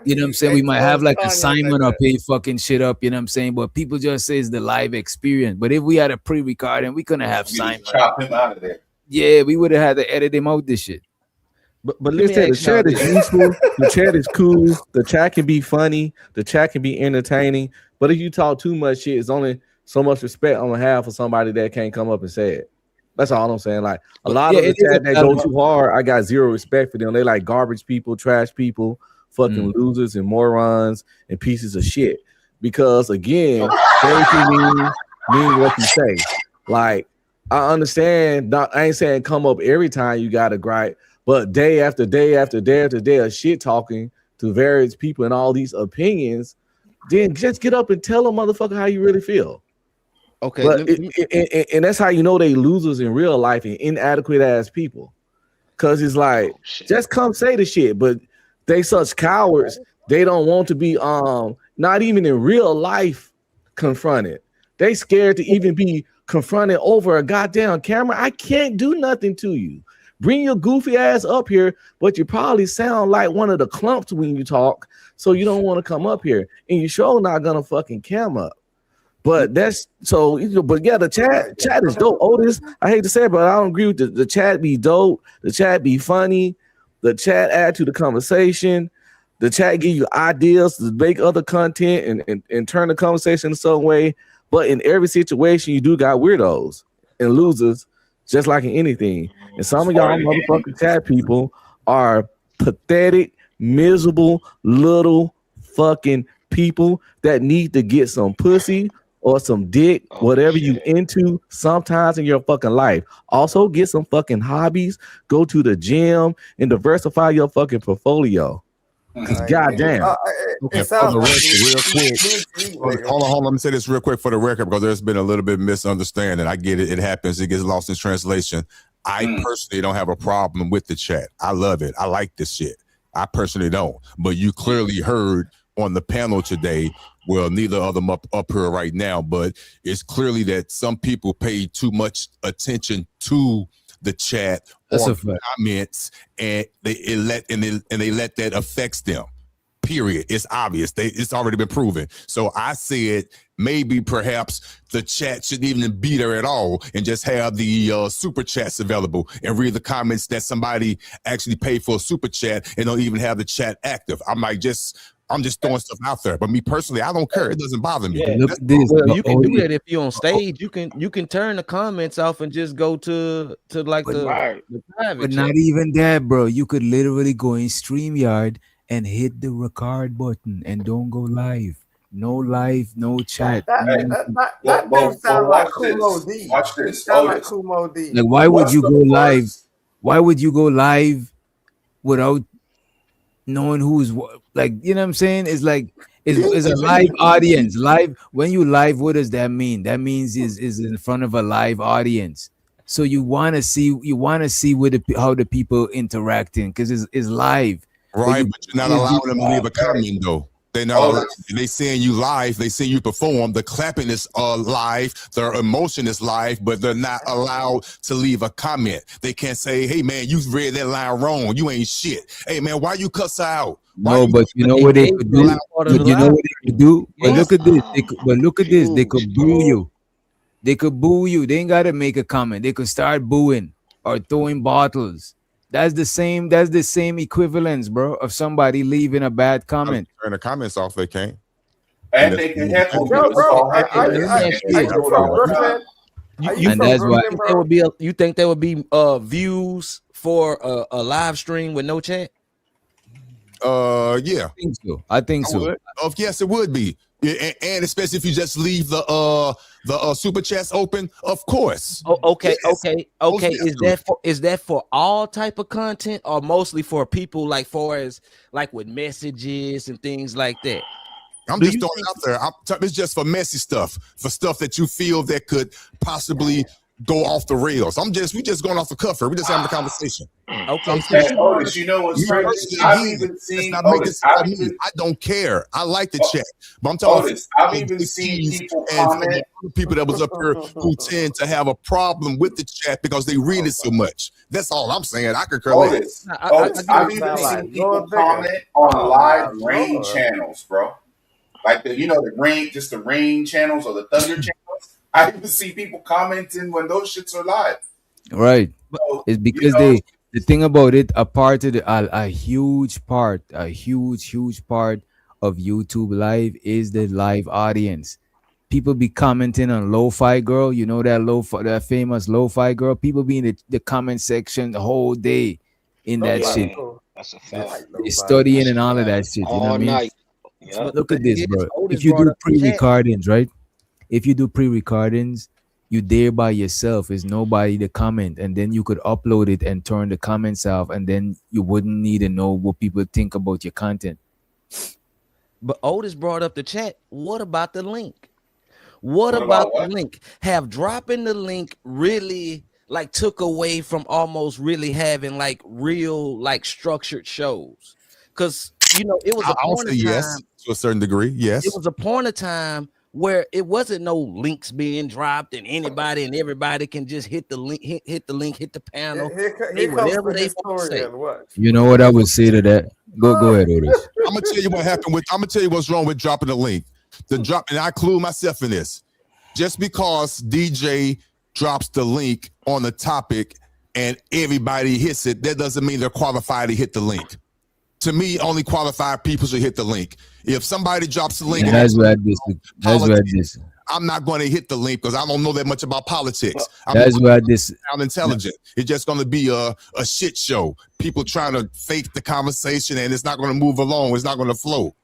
You know what I'm saying? We might have like a Simon up here fucking shit up, you know what I'm saying? But people just say it's the live experience. But if we had a pre-recording, we couldn't have Simon. Chop him out of there. Yeah, we would have had to edit him out this shit. But listen, the chat is useful. The chat is cool. The chat can be funny. The chat can be entertaining. But if you talk too much shit, it's only so much respect on behalf of somebody that can't come up and say it. That's all I'm saying. Like a lot of the chat that go too hard, I got zero respect for them. They like garbage people, trash people, fucking losers and morons and pieces of shit. Because again, they can mean what you say. Like I understand. I ain't saying come up every time you got to gripe, but day after day after day after day of shit talking to various people and all these opinions, then just get up and tell a motherfucker how you really feel. Okay, but and that's how you know they losers in real life and inadequate ass people. Cause it's like just come say the shit, but they such cowards. They don't want to be not even in real life confronted. They scared to even be confronted over a goddamn camera. I can't do nothing to you. Bring your goofy ass up here, but you probably sound like one of the clumps when you talk, so you don't want to come up here, and you sure not gonna fucking cam up. But that's so, but yeah, the chat is dope. Otis, I hate to say it, but I don't agree with the chat be dope. The chat be funny. The chat add to the conversation. The chat give you ideas to make other content and turn the conversation in some way. But in every situation, you do got weirdos and losers, just like in anything. And some of y'all motherfucking chat people are pathetic, miserable little fucking people that need to get some pussy or some dick, whatever you into sometimes in your fucking life. Also get some fucking hobbies, go to the gym, and diversify your fucking portfolio. Goddamn. And for the record, real quick. Hold on. Let me say this real quick for the record, because there's been a little bit of misunderstanding. I get it. It happens. It gets lost in translation. I personally don't have a problem with the chat. I love it. I like this shit. I personally don't. But you clearly heard on the panel today, well, neither of them up here right now, but it's clearly that some people pay too much attention to the chat or comments, and they let that affects them. Period. It's obvious. It's already been proven. So I said maybe perhaps the chat shouldn't even be there at all, and just have the super chats available and read the comments that somebody actually paid for a super chat and don't even have the chat active. I'm just throwing stuff out there, but me personally, I don't care. It doesn't bother me. Yeah, you can do that if you're on stage. You can turn the comments off and just go to like the private. But not even that, bro. You could literally go in StreamYard and hit the record button and don't go live. No live, no chat. That thing sound like Kumo D. Watch this. Sound like Kumo D. Like, why would you go live? Why would you go live without knowing who's like, you know what I'm saying? It's like it's a live audience. Live, when you live, what does that mean? That means is in front of a live audience. So you want to see with how the people interacting, because it's live. Right, but you're not allowing them to leave a comment though. They're not. They seeing you live. They see you perform. The clapping is live. Their emotion is live, but they're not allowed to leave a comment. They can't say, "Hey man, you read that line wrong. You ain't shit." Hey man, why you cuss out? No, but you know what they could do. But you know what they could do. But look at this. Look at this. They could boo you. They could boo you. They ain't gotta make a comment. They could start booing or throwing bottles. That's the same equivalence, bro, of somebody leaving a bad comment. Turn the comments off, they can't. And they can heckle. And that's why you think there would be views for a live stream with no chat? Yeah. I think so. Yes, it would be. And especially if you just leave the super chats open, of course. Okay. Is that for all type of content, or mostly for people like with messages and things like that? I'm just throwing it out there. It's just for messy stuff, for stuff that you feel that could possibly go off the rails. We just going off the cuff here. We just having a conversation. Okay. Otis, you know what's crazy? I've even seen I don't care. I like the chat, but I'm talking. Otis, I've even seen people comment. People that was up here who tend to have a problem with the chat because they read it so much. That's all I'm saying. I could correct. Otis, I've even seen people comment on live rain channels, bro. Like the rain, just the rain channels or the thunder channels. I even see people commenting when those shits are live. Right. It's because the thing about it, a huge part of YouTube Live is the live audience. People be commenting on Lo-Fi Girl. You know that famous Lo-Fi Girl? People be in the comment section the whole day in that shit. That's a fact. They're studying and all of that shit. You know what I mean? Night. Yeah. Look at this, bro. If you do pre-recordings, right? If you do pre-recordings, you there by yourself. There's nobody to comment, and then you could upload it and turn the comments off, and then you wouldn't need to know what people think about your content. But Otis brought up the chat. What about the link? What about the link? Have dropping the link really like took away from almost really having like real like structured shows? Because you know it was a point of yes time to a certain degree. Yes, it was a point of time where it wasn't no links being dropped and anybody and everybody can just hit the link, hit the link, hit the panel, Here comes whatever the they want to say. historian. What? You know what I would say to that? Go ahead, Otis. I'm gonna tell you what happened with. I'm gonna tell you what's wrong with dropping the link. The drop, and I include myself in this. Just because DJ drops the link on the topic and everybody hits it, that doesn't mean they're qualified to hit the link. To me, only qualified people should hit the link. If somebody drops the link, And that's where I disagree. I'm not going to hit the link because I don't know that much about politics. That's where I disagree. Sound intelligent. It's just going to be a shit show. People trying to fake the conversation, and it's not going to move along. It's not going to flow.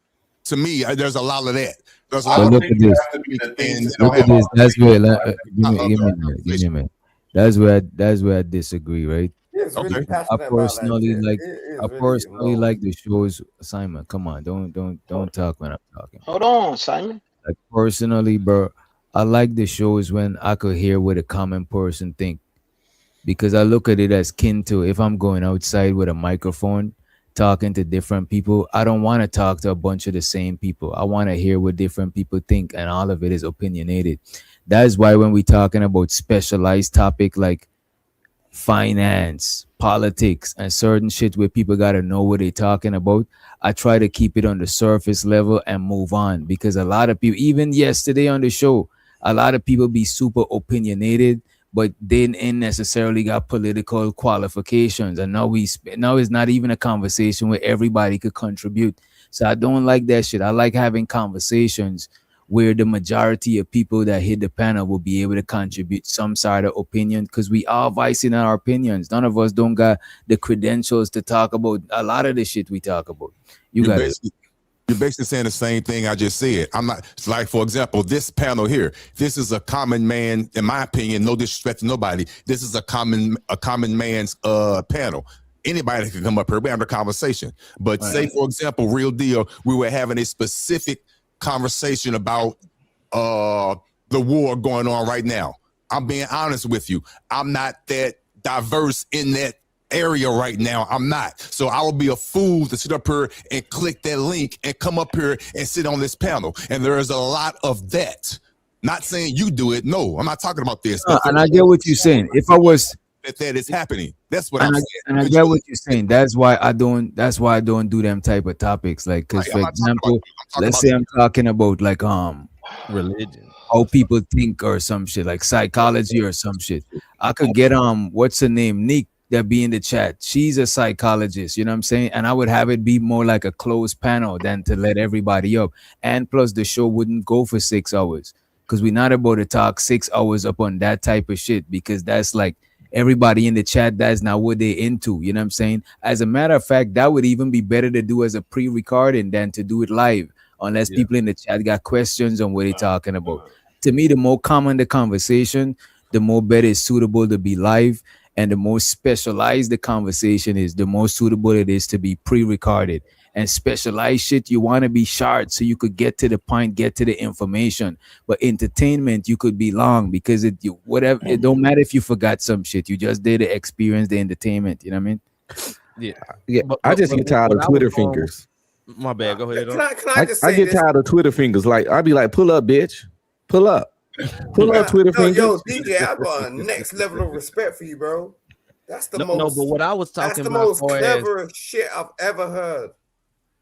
To me, there's a lot of that. There's a lot Look at this. Look at this. That's where. Give me a minute. That's where I disagree. Right. Really I personally like the shows. Simon, come on, don't talk when I'm talking. Hold on, Simon. Like personally, bro, I like the shows when I could hear what a common person think, because I look at it as kin to if I'm going outside with a microphone talking to different people. I don't want to talk to a bunch of the same people. I want to hear what different people think, and all of it is opinionated. That is why when we talking about specialized topic like finance, politics, and certain shit where people got to know what they're talking about, I try to keep it on the surface level and move on, because a lot of people, even yesterday on the show, a lot of people be super opinionated, but they ain't necessarily got political qualifications. And now it's not even a conversation where everybody could contribute. So I don't like that shit. I like having conversations where the majority of people that hit the panel will be able to contribute some sort of opinion, because we are voicing our opinions. None of us don't got the credentials to talk about a lot of the shit we talk about. You're basically saying the same thing I just said. I'm not, it's like, for example, this panel here. This is a common man, in my opinion. No disrespect to nobody. This is a common man's panel. Anybody can come up here. We have a conversation. But say, for example, real deal, we were having a specific conversation about the war going on right now. I'm being honest with you. I'm not that diverse in that area right now. I'm not. So I will be a fool to sit up here and click that link and come up here and sit on this panel. And there is a lot of that. Not saying you do it. No, I'm not talking about this. And I get what you're saying. If I was that is happening. That's what I'm saying. And I get what you're saying. That's why I don't do them type of topics. Like, because for example, let's say I'm talking about like religion, how people think or some shit, like psychology or some shit. I could get what's her name, Nick, that be in the chat. She's a psychologist, you know what I'm saying? And I would have it be more like a closed panel than to let everybody up. And plus the show wouldn't go for 6 hours, because we're not about to talk 6 hours up on that type of shit, because that's like everybody in the chat, that's not what they're into, you know what I'm saying? As a matter of fact, that would even be better to do as a pre-recording than to do it live, unless people in the chat got questions on what they're talking about. To me, the more common the conversation, the more better it's suitable to be live. And the more specialized the conversation is, the more suitable it is to be pre-recorded. And specialized shit, you want to be short so you could get to the point, get to the information. But entertainment, you could be long, because it don't matter if you forgot some shit. You just did the experience, the entertainment. You know what I mean? Yeah. I just get tired of Twitter fingers. My bad. Go ahead. I get tired of Twitter fingers. Like, I'd be like, pull up, bitch. Pull up. Pull up, Twitter fingers. Yo, DJ, I got a next level of respect for you, bro. That's the most. No, but what I was talking about, that's the most cleverest shit I've ever heard.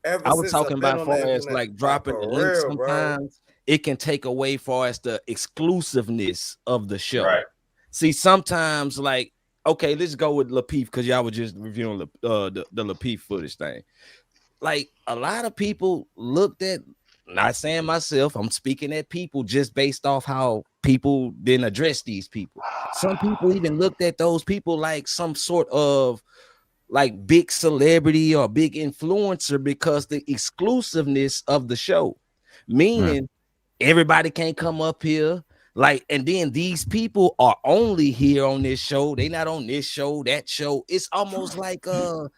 I was talking about far as like dropping the link. Sometimes it can take away far as the exclusiveness of the show. Right. See, sometimes like, okay, let's go with Lapeef, because y'all were just reviewing the Lapeef footage thing. Like, a lot of people looked at, not saying myself, I'm speaking at people just based off how people didn't address these people. Some people even looked at those people like some sort of like big celebrity or big influencer, because the exclusiveness of the show, meaning everybody can't come up here. Like, and then these people are only here on this show. They not on this show, that show. It's almost like a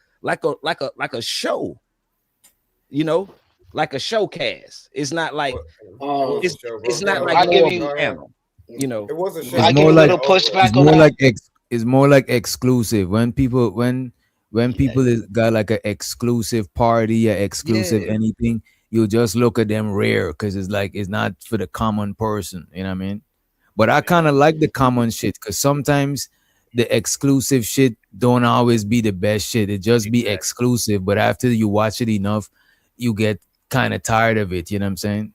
show, you know? like a showcase. It's not like it's not like I give more you, of a panel. You know, it was a show. I give you a little pushback on that. It's more like exclusive. When people is got like an exclusive party or exclusive anything, you just look at them rare because it's like it's not for the common person. You know what I mean? But I kind of like the common shit because sometimes the exclusive shit don't always be the best shit. It just be exclusive, but after you watch it enough, you get kind of tired of it. You know what I'm saying?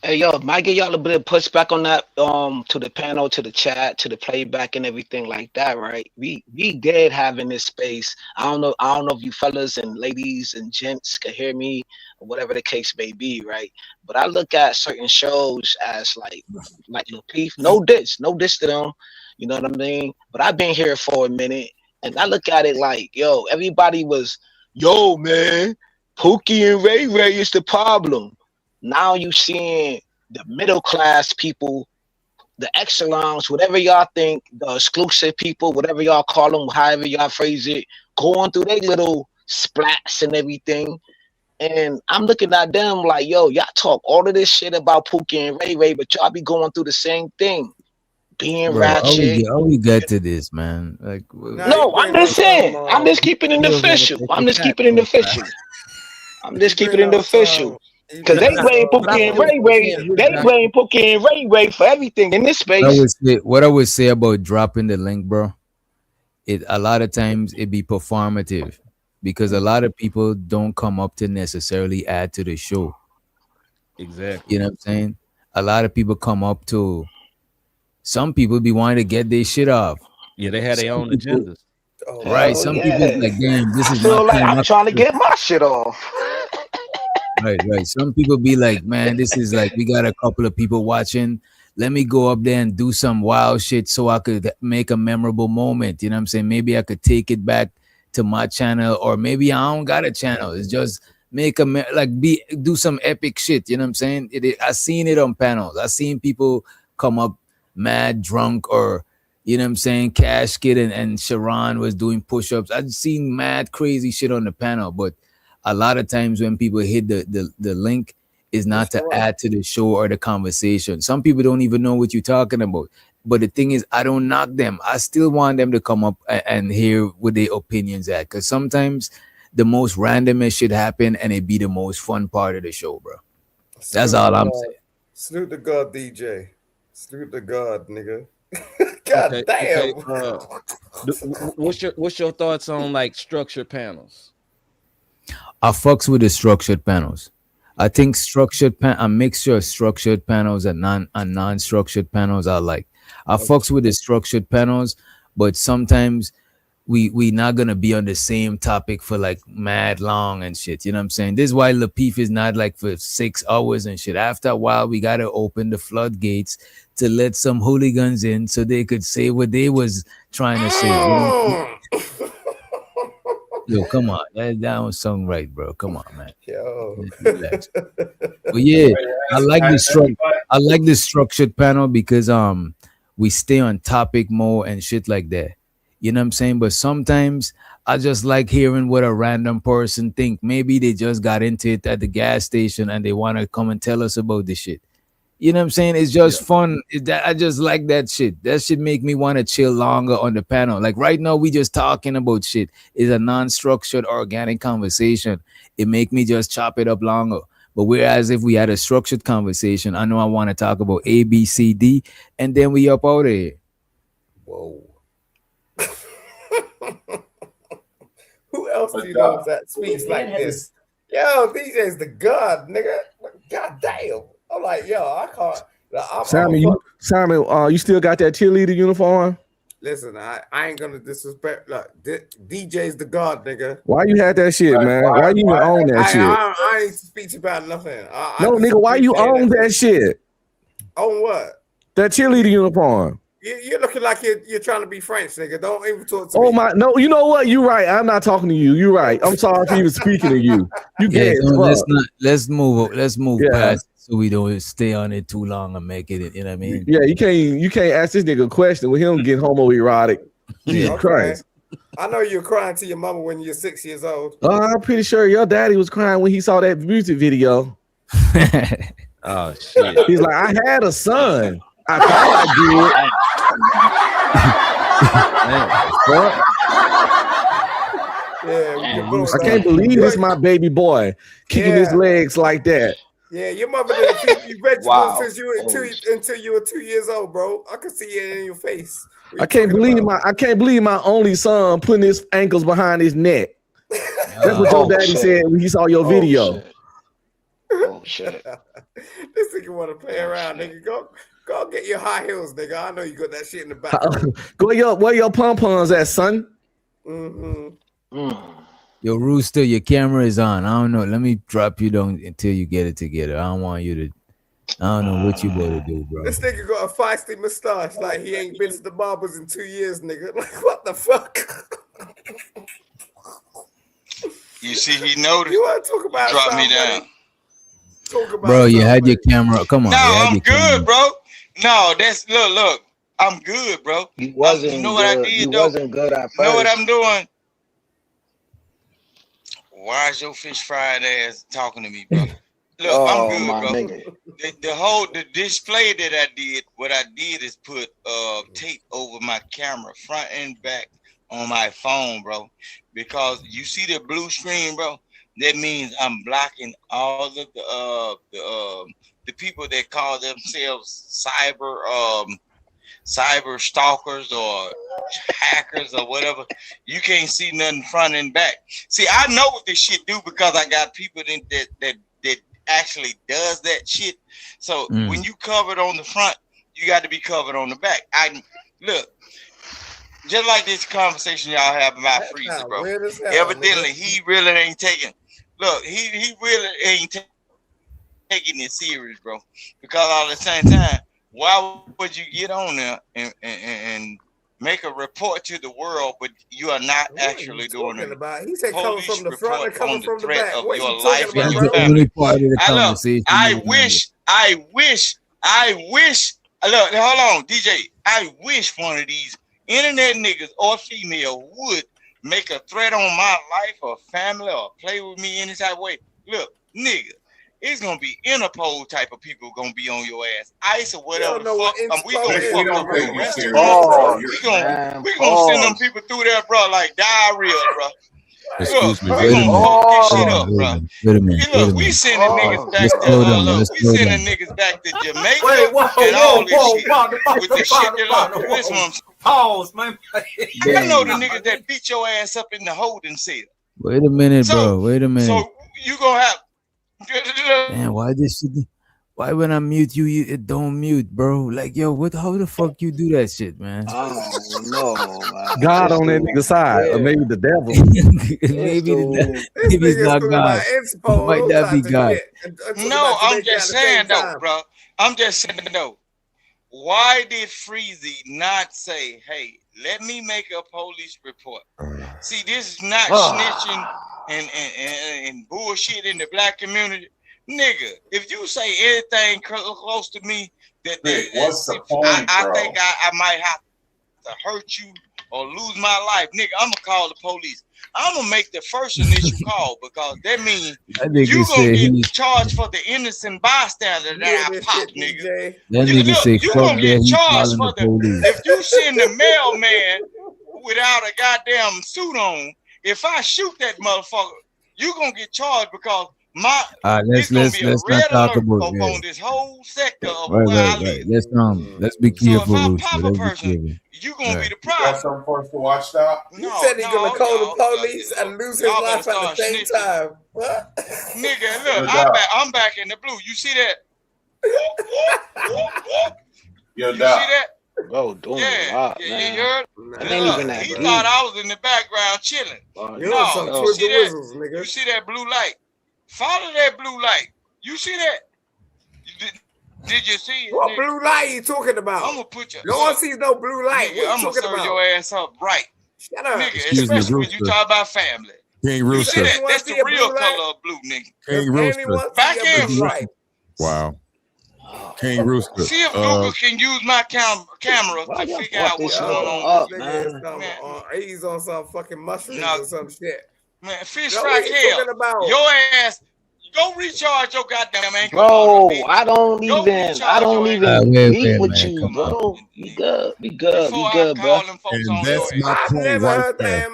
Hey yo, might give y'all a bit of pushback on that, to the panel, to the chat, to the playback and everything like that, right? We did have in this space. I don't know if you fellas and ladies and gents can hear me or whatever the case may be, right? But I look at certain shows as like Lil Peep, no diss to them, you know what I mean? But I've been here for a minute and I look at it like, yo, everybody was, yo man, Pookie and Ray Ray is the problem. Now you seeing the middle class people, the echelons, whatever y'all think, the exclusive people, whatever y'all call them, however y'all phrase it, going through their little splats and everything. And I'm looking at them like, yo, y'all talk all of this shit about Pookie and Ray Ray, but y'all be going through the same thing. Being ratchet. How we get to this, man? Like, no, I'm just saying. I'm just keeping it official. I'm just keeping it official. Because they blame Pookie and Ray Ray. They blame Pookie and Ray Ray for everything in this space. What I would say about dropping the link, bro, a lot of times it be performative because a lot of people don't come up to necessarily add to the show. Exactly. You know what I'm saying? A lot of people come up to, some people be wanting to get their shit off. Yeah, they had their own agendas. Right. Some people like, damn, this is I feel like I'm trying to get my shit off. Right. Some people be like, man, this is like, we got a couple of people watching. Let me go up there and do some wild shit so I could make a memorable moment. You know what I'm saying? Maybe I could take it back to my channel, or maybe I don't got a channel. It's just do some epic shit. You know what I'm saying? I seen it on panels. I seen people come up mad drunk, or you know what I'm saying, Cash Kid and Sharon was doing push-ups. I've seen mad crazy shit on the panel, but a lot of times when people hit the link is not to add to the show or the conversation. Some people don't even know what you're talking about. But the thing is, I don't knock them. I still want them to come up and hear what their opinions at. Because sometimes the most randomest shit happen and it be the most fun part of the show, bro. That's all I'm saying. Salute to God, DJ. Salute to God, nigga. God damn. Okay. What's your thoughts on like structured panels? I fucks with the structured panels. I think a mixture of structured panels and non-structured panels I like. I fucks with the structured panels, but sometimes we not gonna be on the same topic for like mad long and shit. You know what I'm saying? This is why Lil Peep is not like for 6 hours and shit. After a while, we gotta open the floodgates to let some hooligans in so they could say what they was trying to say. You know? Yo, come on, that was sung right, bro. Come on, man. Yo. But yeah, I like the structured panel because we stay on topic more and shit like that. You know what I'm saying? But sometimes I just like hearing what a random person think. Maybe they just got into it at the gas station and they want to come and tell us about this shit. You know what I'm saying? It's just fun. I just like that shit. That shit make me want to chill longer on the panel. Like right now, we just talking about shit. It's a non-structured, organic conversation. It make me just chop it up longer. But whereas if we had a structured conversation, I know I want to talk about A, B, C, D, and then we up out of here. Whoa. Who else do you know that speaks like this? Yo, DJ's the god, nigga. God damn. I'm like, yo, I can't. Simon, you still got that cheerleader uniform? Listen, I ain't gonna disrespect. Look, DJ's the god, nigga. Why you had that shit, man? Why you even own that shit? I ain't speak about nothing. No, nigga, why you own that shit? Own what? That cheerleader uniform. You're looking like you're trying to be French, nigga. Don't even talk to me. Oh my, no, you know what? You're right. I'm not talking to you. You're right. I'm sorry for even speaking to you. You Yeah, get let's move past so we don't stay on it too long and make it. You know what I mean? Yeah, you can't ask this nigga a question with him getting homoerotic. Jesus Christ. I know you're crying to your mama when you're 6 years old. I'm pretty sure your daddy was crying when he saw that music video. Oh shit! He's like, I had a son. I thought I did. I can't believe this my baby boy kicking his legs like that. Yeah, your mother didn't feed you vegetables since you were until you were 2 years old, bro. I could see it in your face. I can't believe my only son putting his ankles behind his neck. That's what your daddy said when he saw your video. Shit. Oh shit! This nigga want to play around, nigga. Go get your high heels, nigga. I know you got that shit in the back. Where your pom poms at, son? Yo, Rooster, your camera is on. I don't know. Let me drop you down until you get it together. I don't want you to. I don't know what you better do, bro. This nigga got a feisty mustache, like he ain't been to the barbers in 2 years, nigga. Like what the fuck? You see, he noticed. You want to talk about? Drop me down. Bro, you had your camera. Come on. No, I'm good, bro. No, that's look. I'm good, bro. You wasn't. You know what I did, you though? wasn't good at first. You know what I'm doing? Why is your fish fried ass talking to me, bro? Look, I'm good, bro. The display that I did, what I did is put tape over my camera, front and back, on my phone, bro. Because you see the blue screen, bro. That means I'm blocking all of the people that call themselves cyber stalkers or hackers or whatever. You can't see nothing front and back. See, I know what this shit do because I got people that actually does that shit. So when you covered on the front, you got to be covered on the back. Look, just like this conversation y'all have about Freezer, bro. Evidently, he really ain't taking. Look, he really ain't taking it serious, bro. Because all at the same time, why would you get on there and make a report to the world, but you are not actually doing it? He said coming from the front and coming from the back. Of what your you life talking and about, your bro? family. I wish. Look, hold on, DJ. I wish one of these internet niggas or female would make a threat on my life or family or play with me any type of way. Look, nigga, it's gonna be Interpol type of people gonna be on your ass. ICE or whatever the fuck. We gonna fuck up the rest of we gonna send them people through there, bro, like diarrhea, bro. Excuse me. We gonna fuck this shit up, bro. Look, we sending niggas back to niggas back to Jamaica and all this shit with the shit that this one. Pause, man. You know the niggas that beat your ass up in the holding cell. Wait a minute, bro. Wait a minute. So you gonna have. Man, why this shit? Why when I mute you, it don't mute, bro? Like, yo, how the fuck you do that shit, man? Oh no, man. God on that nigga side, or maybe the devil. maybe it's not God. It might not be God. No, I'm just saying though, bro. I'm just saying though. Why did Freezy not say, hey, let me make a police report? See, this is not snitching and bullshit in the black community. Nigga, if you say anything close to me, what's the point, I think I might have to hurt you or lose my life. Nigga, I'm going to call the police. I'm going to make the first initial call because that means you're going to get charged for the innocent bystander that I popped, nigga. That nigga say, you're going to get charged for if you send the mailman without a goddamn suit on, if I shoot that motherfucker, you're going to get charged because let's not talk about on this whole sector of right. Let's be careful. So if I pop a person, you gonna be the problem. Got something for us to watch that? You said he's gonna call the police and lose his life at the same time. What? Nigga, look, I'm back in the blue. You see that? Yo, you see that? Bro, doing a lot, man. You heard? Ain't even that he deep. thought I was in the background chilling. You see that blue light? Follow that blue light. You see that? Did you see it? What blue light you talking about? I'm gonna put you. No one sees no blue light. Nigga, I'm gonna serve your ass up right. Shut up. Nigga, especially when you talk about family. King You see Rooster. that? That's the real color of blue, nigga. King Rooster. Back and front. Wow. King Rooster. See if Google can use my camera to figure out what's going on. He's on some fucking mushrooms or some shit. Man, fish fry kale. Your ass, go recharge your goddamn ankle. Bro, I don't even meet with you, bro. Be good, bro. And that's my point right there.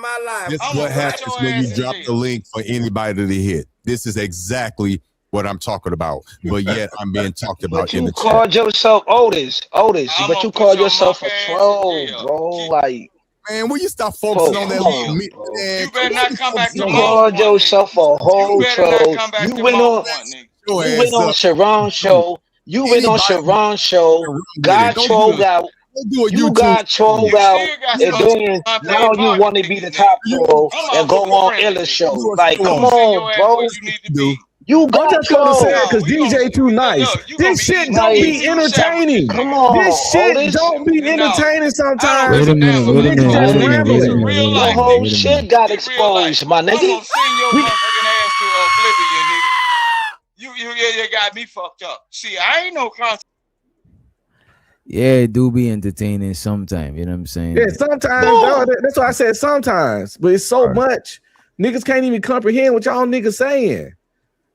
This is what happens when you drop the link for anybody to hit. This is exactly what I'm talking about. But yet I'm being talked about in the chat. You called yourself Otis, but you called yourself a troll, bro. Like, man, will you stop focusing on that little meat? You better not come back to you called yourself a whole troll. You went on Sharon's show. You went on Sharon's show. Got trolled out. You got trolled out, and then now you want to be the top troll and go on Illa's show. Like, come on, bro. You got trolled because DJ too nice. This shit don't be entertaining. Come on, this shit don't be entertaining sometimes. Wait a minute. The whole shit got exposed, my nigga. I'm gonna send your motherfucking ass to oblivion, nigga. You got me fucked up. See, I ain't no concept. Yeah, it do be entertaining sometimes. You know what I'm saying? Yeah, sometimes. Dog, that's why I said sometimes. But it's so much. Niggas can't even comprehend what y'all niggas saying.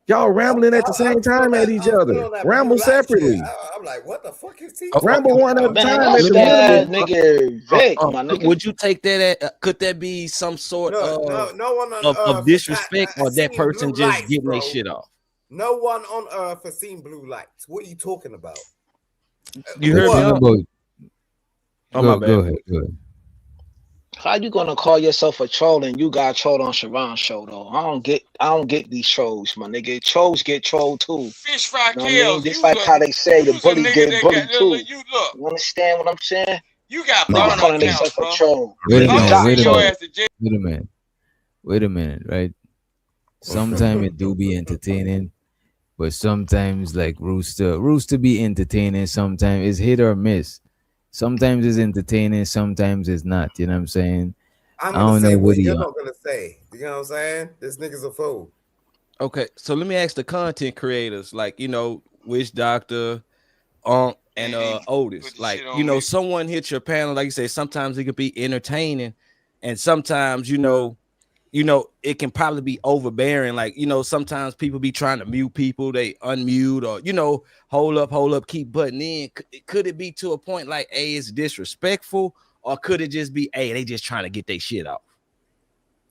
Y'all rambling at the same time at each other. Ramble separately. I'm like, what the fuck is he? Ramble one at a time. Would you take that? Could that be some sort of disrespect, or that person just getting their shit off? No one on earth has seen blue lights. What are you talking about? You heard me? Oh my bad. Go ahead. How you gonna call yourself a troll and you got trolled on Sharon's show though? I don't get these trolls, my nigga. Trolls get trolled too. Fish fry kills. You know just like how they say the bully get bullied too. You understand what I'm saying? You got niggas calling themselves a troll. Wait a minute, right? Sometimes it do be entertaining, but sometimes like Rooster be entertaining. Sometimes it's hit or miss. Sometimes it's entertaining, sometimes it's not. You know what I'm saying? I don't know what you're not gonna say. You know what I'm saying? This nigga's a fool. Okay, so let me ask the content creators, like Witch Doctor, and Otis. Like, someone hits your panel, like you say, sometimes it could be entertaining, and sometimes it can probably be overbearing. Like, sometimes people be trying to mute people, they unmute, or hold up, keep butting in. Could it be to a point like, hey, it's disrespectful, or could it just be, hey, they just trying to get their shit off?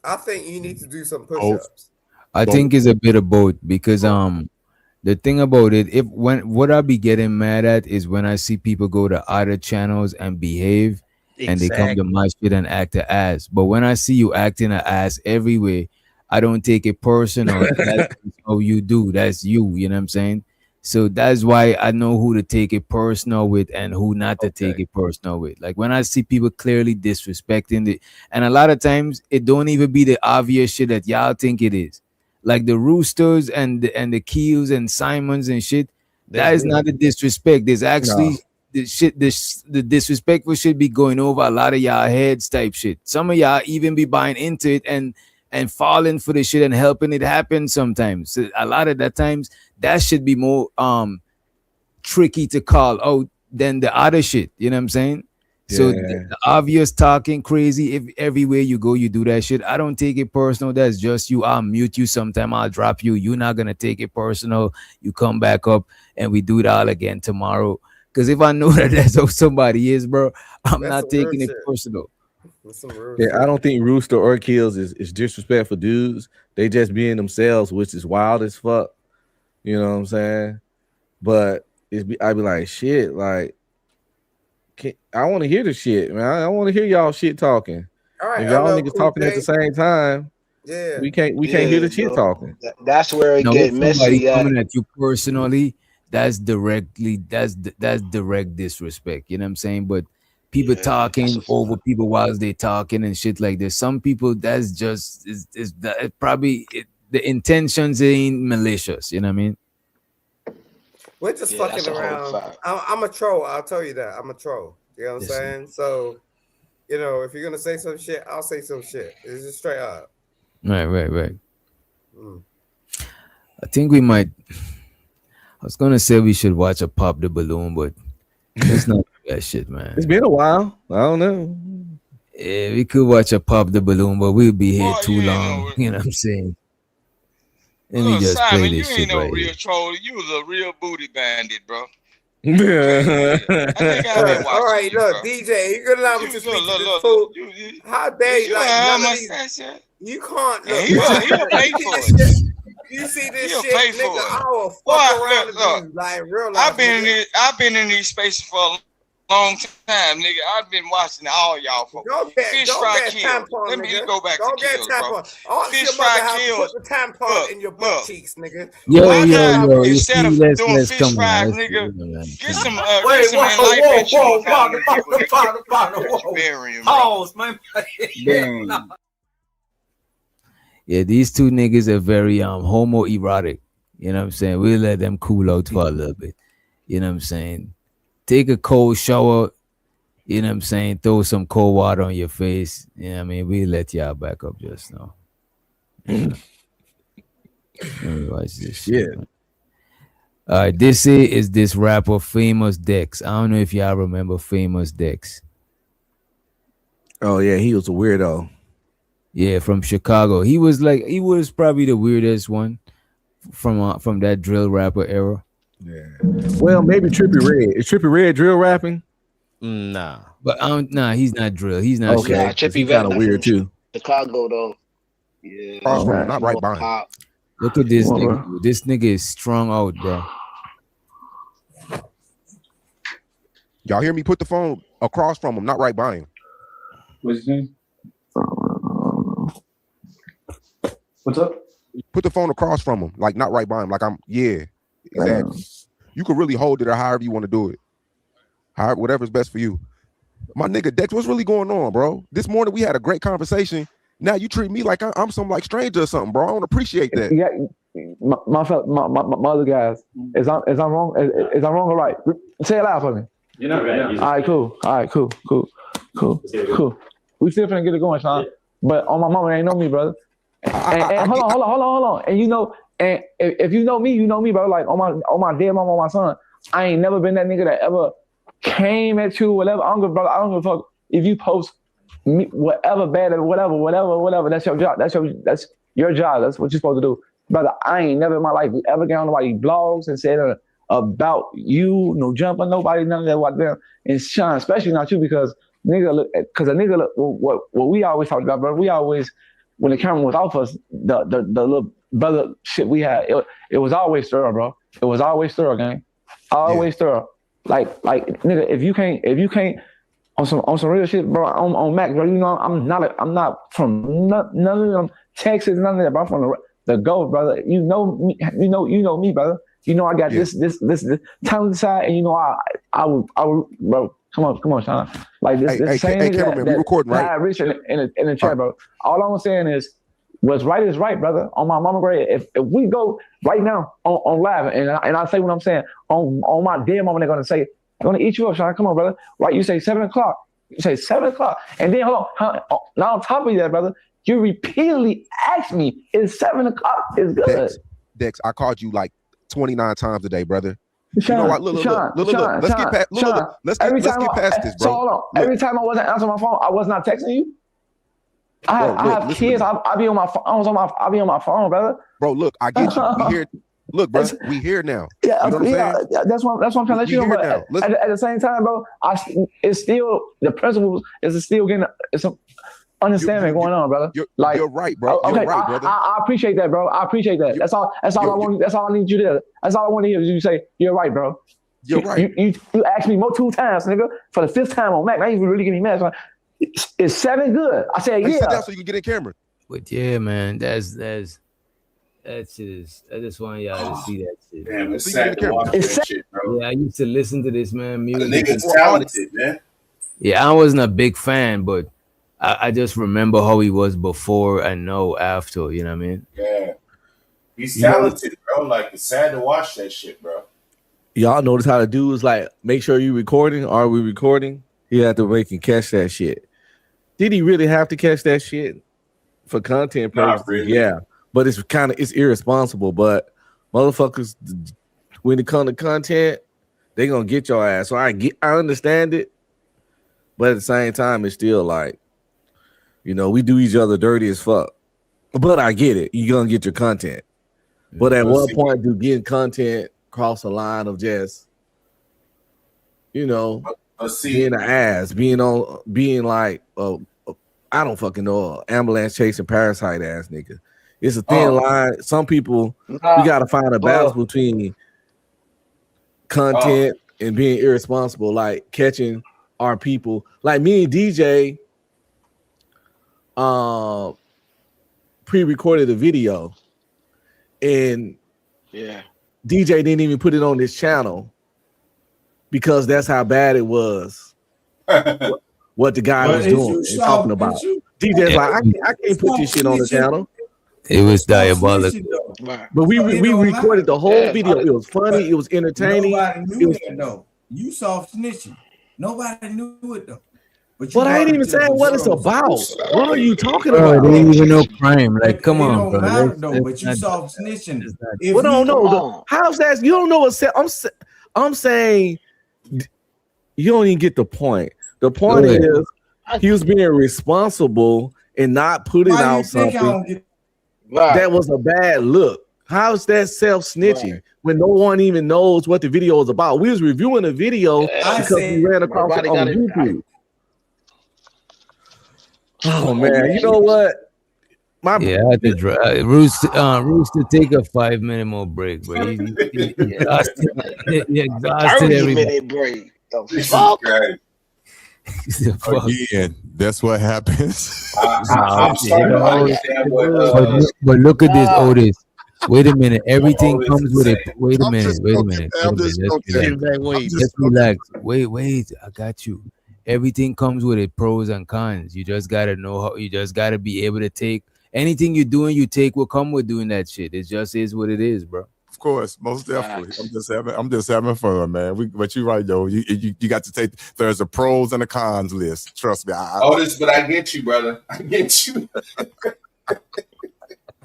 I think you need to do some push-ups. I think it's a bit of both, because the thing about it, what I be getting mad at is when I see people go to other channels and behave. And they come to my shit and act an ass. But when I see you acting an ass everywhere, I don't take it personal. That's how you do. That's you. You know what I'm saying? So that's why I know who to take it personal with and who not to take it personal with. Like when I see people clearly disrespecting it, and a lot of times it don't even be the obvious shit that y'all think it is. Like the Roosters and the Keels and Simons and shit. That is not a disrespect. There's actually the disrespectful shit be going over a lot of y'all heads type shit. Some of y'all even be buying into it and falling for the shit and helping it happen sometimes. So a lot of that times that should be more tricky to call out than the other shit. You know what I'm saying? Yeah. So the obvious talking crazy, if everywhere you go you do that shit, I don't take it personal. That's just you. I'll mute you sometime, I'll drop you. You're not gonna take it personal. You come back up and we do it all again tomorrow. Because if I know that that's how somebody is, bro, I'm not taking it personal. Yeah, I don't think Rooster or Kills is disrespectful dudes. They just being themselves, which is wild as fuck. You know what I'm saying? But I'd be like, shit, like, I want to hear the shit, man. I want to hear y'all shit talking. All right, if y'all niggas talking at the same time, we can't hear the shit talking. That's where it gets messy. Coming at you personally. That's direct disrespect. You know what I'm saying? But people talking over people while they talking and shit like this. Some people, that's just probably the intentions ain't malicious. You know what I mean? We're just fucking around. I'm a troll. I'll tell you that. I'm a troll. You know what I'm saying? So, if you're gonna say some shit, I'll say some shit. It's just straight up. Right. I think we might. I was gonna say we should watch a Pop the Balloon, but it's not that shit, man. It's been a while. I don't know. Yeah, we could watch a Pop the Balloon, but we'll be here too long. You know what I'm saying? Let me just Simon, play you this ain't shit no right real here. troll. You was a real booty bandit, bro. All right, look, DJ, you gonna allow me to speak to this fool? How dare you? Like none of these, you can't look. He'll pay for it. You see this He'll shit, pay nigga? for it. I will fuck Boy, around look, with you, like real life. I've been in these spaces for a long time, nigga. I've been watching all y'all for Fish Fry Kills. Let me just go back to Kills, bro. Fish Fry Kills. Put the tampon in your butt cheeks, nigga. Yo, you Instead of see, doing let's fish come fries, on. nigga, get some Wait, enlightenment. Pause, man. Yeah, these two niggas are very homoerotic. You know what I'm saying? We'll let them cool out for a little bit. You know what I'm saying? Take a cold shower. You know what I'm saying? Throw some cold water on your face. You know what I mean? We'll let y'all back up just now. Let me watch this shit. Man. All right, this is this rapper Famous Dex. I don't know if y'all remember Famous Dex. Oh yeah, he was a weirdo. Yeah, from Chicago. He was probably the weirdest one from that drill rapper era. Yeah. Well, maybe Trippie Redd. Is Trippie Redd drill rapping? Nah. But he's not drill. He's not. Okay, nah, Trippie kind of weird too. Chicago though. Yeah. Not right behind. Look at this nigga. This nigga is strung out, bro. Y'all hear me? Put the phone across from him, not right by him. What's his name? What's up? Put the phone across from him, like not right by him. Like exactly. You could really hold it or however you want to do it. However, whatever's best for you. My nigga Dex, what's really going on, bro? This morning we had a great conversation. Now you treat me like I'm some like stranger or something, bro. I don't appreciate that. Yeah, my other guys. Is I'm wrong? Is I'm wrong or right? Say it loud for me. You're not right. All right, cool. All right, cool. We still finna get it going, Sean. But on my mama, they ain't know me, brother. And hold on. And you know, and if you know me, bro. Like on my dead mama, on my son, I ain't never been that nigga that ever came at you, whatever. I don't give a fuck if you post me, whatever bad or whatever. That's your job. That's your job. That's what you're supposed to do, brother. I ain't never in my life ever got on nobody's blogs and said about you, no jumping, nobody, none of that. What them and Sean, especially not you, because a nigga look. What we always talked about, bro. We always, when the camera was off us, the little brother shit we had, it was always thorough, bro. It was always thorough, gang. Always thorough. Like nigga, if you can't on some real shit, bro, on Mac, bro, you know I'm not from none of them Texas, none of that, bro. I'm from the Gulf, brother. You know me, brother. You know I got this talented side, and you know I would, bro. Come on, Sean. Like this same nigga we recording, right? Rich in the chat, bro. All I'm saying is, what's right is right, brother. On my mama grade, if we go right now on live, and I say what I'm saying on my dead mama, they're gonna say, I'm gonna eat you up, Sean. Come on, brother. Right? You say 7 o'clock. You say 7 o'clock, and then hold on. Now on top of that, brother, you repeatedly ask me, "Is 7 o'clock is good?" Dex, I called you like 29 times a day, brother. Sean, you know what? Look. Let's get past this, bro. So hold on. Every time I wasn't answering my phone, I was not texting you. I have kids. I be on my phone. I be on my phone, brother. Bro, look, I get you. We here. Look, bro, we here now. Yeah, you know what that's what I'm trying to let you know. But at the same time, bro, it's still the principles is still getting some understanding going on, brother. You're right, bro. Okay, you're right, brother. I appreciate that, bro. I appreciate that. That's all I want. That's all I need you to do. That's all I want to hear is you say you're right, bro. You're right. You asked me 2 times, nigga, for the 5th time on Mac. Now you really get me mad. So is 7 good? I said yeah. Sit down so you can get in camera. But yeah, man, that's I just want y'all to see that shit. Damn, it's sad to watch that shit, bro. Yeah, I used to listen to this man music. The nigga's talented, man. Yeah, I wasn't a big fan, but I just remember how he was before and now after. You know what I mean? Yeah, he's talented, bro. Like it's sad to watch that shit, bro. Y'all notice how to do is like make sure you recording. Are we recording? You have to make him catch that shit. Did he really have to catch that shit for content purposes? Really. Yeah. But it's irresponsible. But motherfuckers when it comes to content, they gonna get your ass. So I understand it, but at the same time, it's still like, you know, we do each other dirty as fuck. But I get it. You're gonna get your content. But at what point do getting content cross a line of just, you know, being an ass, being like I don't fucking know, ambulance chasing parasite ass nigga. It's a thin line. Some people we gotta find a balance between content and being irresponsible, like catching our people. Like me and DJ pre-recorded a video, and DJ didn't even put it on this channel because that's how bad it was. What the guy was doing and talking about. DJ's like, I can't put this shit on the channel. It was diabolical. But we recorded the whole video. It was funny. It was entertaining. Nobody knew that though. You soft snitching. Nobody knew it though. But I ain't even saying what it's about. What are you talking about? They didn't even know crime. Like, come on, bro. But you soft snitching. Well, don't know. How's that? You don't know what I'm saying. You don't even get the point. The point is he was being responsible and not putting out something that was a bad look. How is that self-snitching when no one even knows what the video is about? We was reviewing a video because we ran across it on YouTube. Oh man, you know what? I had to drive. Rooster, take a 5-minute more break, bro. He exhausted. He exhausted 30-minute break. The fuck? Again, that's what happens. I'm sorry, but look at this, Otis. Wait a minute. Everything comes with it. Wait a minute. Just relax. Wait. I got you. Everything comes with it, pros and cons. You just gotta know how. You just gotta be able to take anything you're doing. You take will come with doing that shit. It just is what it is, bro. Of course, most definitely. I'm just having fun, man. But you're right, though. You got to take. There's a pros and a cons list. Trust me. But I get you, brother. I get you.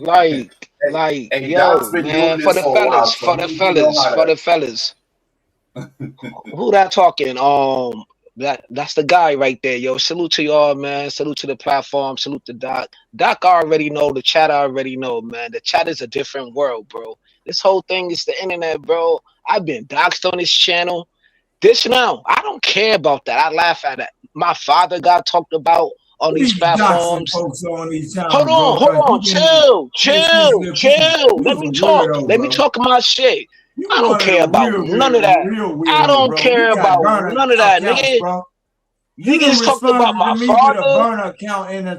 like, yo, man, for the fellas. Who that talking? That's the guy right there, yo. Salute to y'all, man. Salute to the platform. Salute to Doc. Doc already know. The chat already know, man. The chat is a different world, bro. This whole thing is the internet, bro. I've been doxxed on this channel. I don't care about that. I laugh at it. My father got talked about on these platforms. Hold on. Chill. Let me talk. Let me talk my shit. I don't care about none of that. I don't care about none of that, nigga. Niggas talking about my father.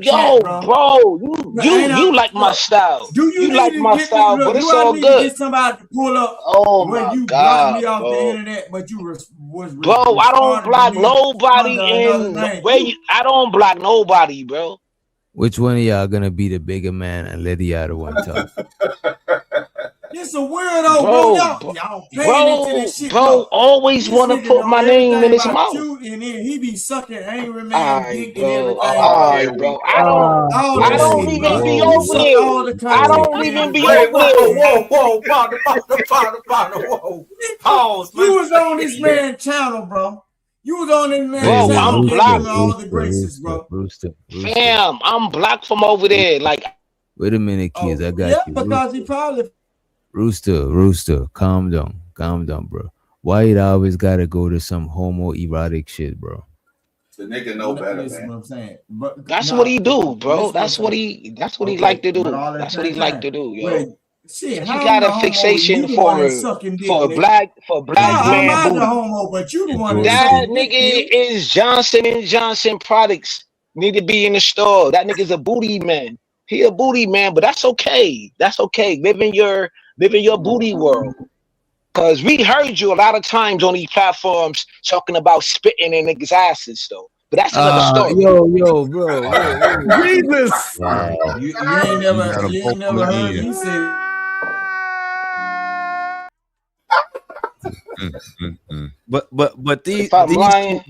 Yo, bro, you like my style. You like my style, but it's all good. Somebody to pull up. Oh my you God, blocked me off bro. the internet, but you was bro. I don't block nobody I don't block nobody, bro. Which one of y'all gonna be the bigger man and let the other one talk? It's a weirdo, bro. Y'all paying into this shit, bro. Always want to put my name in his mouth. And then he be sucking angry man dick and everything. Bro. I don't even be over there. I don't even be over there. Whoa. Pause. You was on this man's channel, bro. You was on this man's channel. I'm blocked. All the graces, bro. Rooster. Fam, I'm blocked from over there. Like, wait a minute, kids. I got you. Because he probably. Rooster, calm down, bro. Why it always gotta go to some homoerotic shit, bro? The nigga know better, man. What I'm saying. That's what he do, bro. That's what he like to do. That's what he like to do, yo. Shit, he got a fixation for black man booty. Homo, but you the one that nigga is Johnson & Johnson products need to be in the store. That nigga's a booty man. He a booty man, but that's okay. That's okay. Live in your booty world. Cause we heard you a lot of times on these platforms talking about spitting in niggas' asses though. But that's another story. Yo, bro. Jesus. You ain't never heard me say But if I'm lying,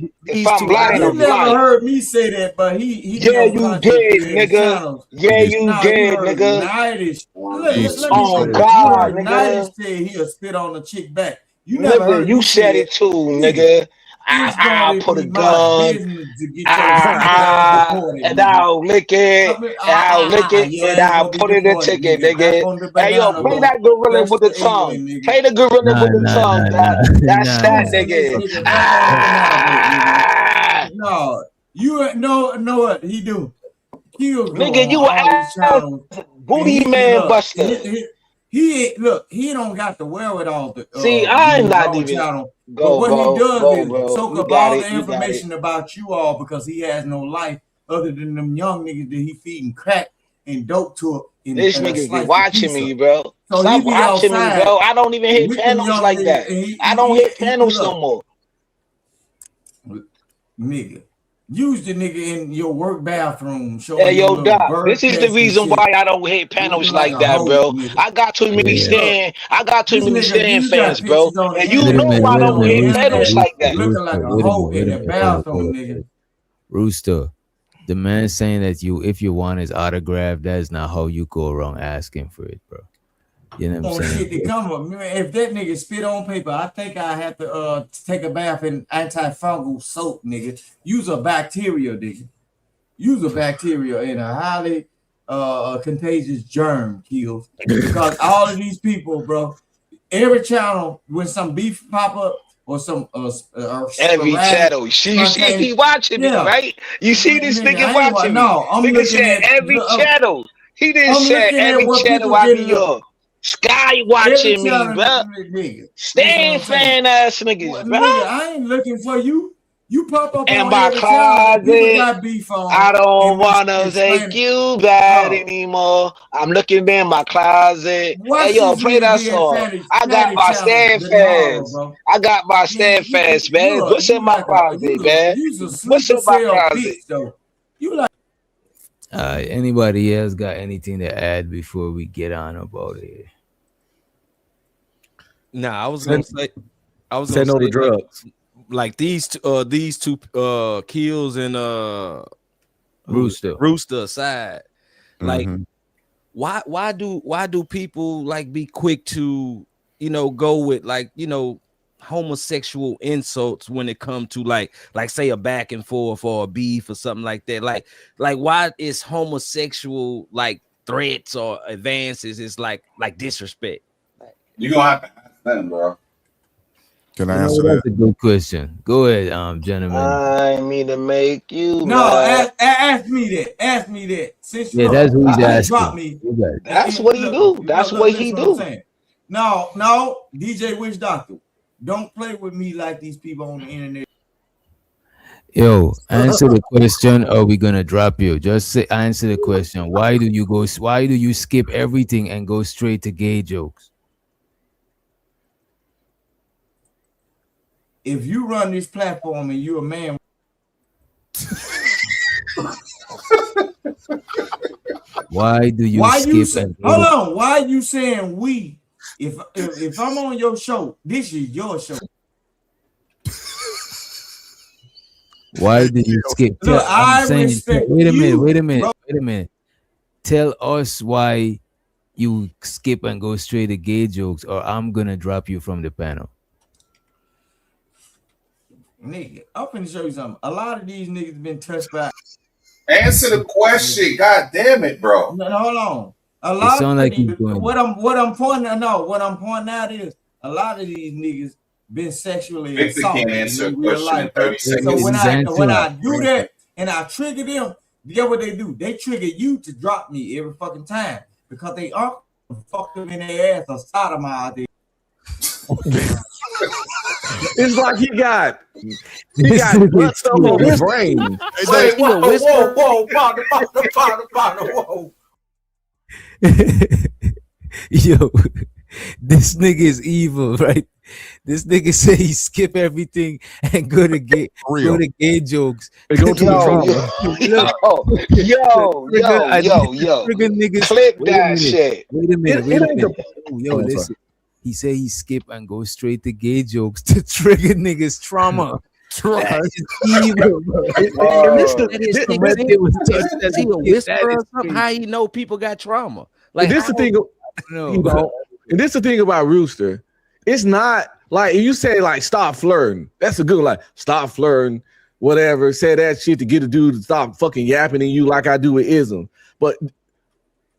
I'm lying, You I'm never lying. heard me say that, but he Yeah, be on you content did, creator nigga. channels. Yeah, you Nah, you did, heard nigga. Nightish. Let me say Oh this. You God, heard nigga. Nightish say he'll spit on the chick back. You never Nigga, heard you me said say it too, nigga. nigga. It's I'll going to put a be my gun. business to get your stupid ass deported, And nigga. I'll lick it, and I'll lick it, Your and ass I'll gonna be put it in a deported, ticket, nigga. Back nigga. on the Hey, yo, banana play boat. that gorilla Fresh with the to tongue. England, nigga. Play the gorilla with the tongue. That's that, nigga. Nigga, back on the banana boat, nigga. No, you know what he do? He'll go Nigga, on you all these ass channels. booty man buster. He don't got the wherewithall to See, be I'm his not own even. channel. But Go, what he bro. does Go, is bro. soak You up got all it. the You got it. information about you all because he has no life other than them young niggas that he feeding crack and dope to it. This niggas be watching me, bro. So Stop he be watching me, outside bro. I don't even hit with them panels young like niggas, that. and I don't hit panels no more. Nigga, use the nigga in your work bathroom. Showing Hey, yo, little Doc, bird this is the nest and reason shit. why I don't hit panels Looking like like a that, hoe, bro. nigga. I got too many Look, I got too this many nigga, you fans, got bro. pictures on the And you internet. know I don't hit panels like that. Looking like a hoe in the bathroom, nigga. Rooster, the man saying that if you want his autograph, that's not how you go around asking for it, bro. You know what I'm saying? Shit to come up. If that nigga spit on paper, I think I have to take a bath in antifungal soap, nigga. Use a bacteria, nigga. Use a bacteria in a highly contagious germ kills. Because all of these people, bro, every channel when some beef pop up or some every channel. You see he watching me, right? You see this nigga watching me. No, I'm nigga looking said at every channel. He didn't I'm say looking at every what channel people I be getting on. Sky watching me, channel, bro. Nigga. Stand fan ass niggas, bro. Nigga, I ain't looking for you. You pop up in on my every channel. People closet. got beef on. I don't wanna take you back anymore. I'm looking in my closet. Watch Hey yo, this play nigga that being song. I got fatty my channel tomorrow, steadfast. bro. I got my steadfast, man. What's in my closet, man? You's a What's sleeper in my cell closet? bitch, though. You like Anybody else got anything to add before we get on about it? Nah, I was gonna say no to drugs. Like these two kills and Rooster aside. Like why do people like be quick to go with like homosexual insults when it comes to like say a back and forth or a beef or something like that? Like why is homosexual like threats or advances is like disrespect? You gonna have to ask them, bro. Can I answer That's that? a good question. Go ahead, gentlemen. I mean to make you. ask me that. Ask me that. Since That's who he's asking. Drop me. That's what he do. That's what he do. No, DJ Witch Doctor. Don't play with me like these people on the internet. Yo, answer the question, or we gonna drop you. Just answer the question. Why do you skip everything and go straight to gay jokes? If you run this platform and you're a man, why do you skip? Hold on. Why are you saying we? If I'm on your show, this is your show. Why do you skip? Look, wait a minute. Tell us why you skip and go straight to gay jokes, or I'm gonna drop you from the panel. Nigga, I'm finna show you something. A lot of these niggas been touched by. Answer the question. God damn it, bro. No, hold on. A lot of like these, what I'm pointing out is a lot of these niggas been sexually Victor assaulted can't answer a in real question in life. 30 So seconds. when I do that and I trigger them, get what they do? They trigger you to drop me every fucking time because they are fuck them in their ass or sodomize it. It's like he got blood stuff on his brain. Wait, whoa, partner, whoa. Yo, this nigga is evil, right? This nigga say he skip everything and go to gay jokes. Go to the drama. Yo. Clip that shit. Wait a minute. Yo, listen. He said he skip and go straight to gay jokes to trigger niggas' trauma. That is evil, bro. Does he a whisperer or something? How he know people got trauma? Like this the thing, you know, and this the thing about Rooster. It's not like you say like stop flirting. That's a good one. Like stop flirting, whatever. Say that shit to get a dude to stop fucking yapping at you like I do with Ism. But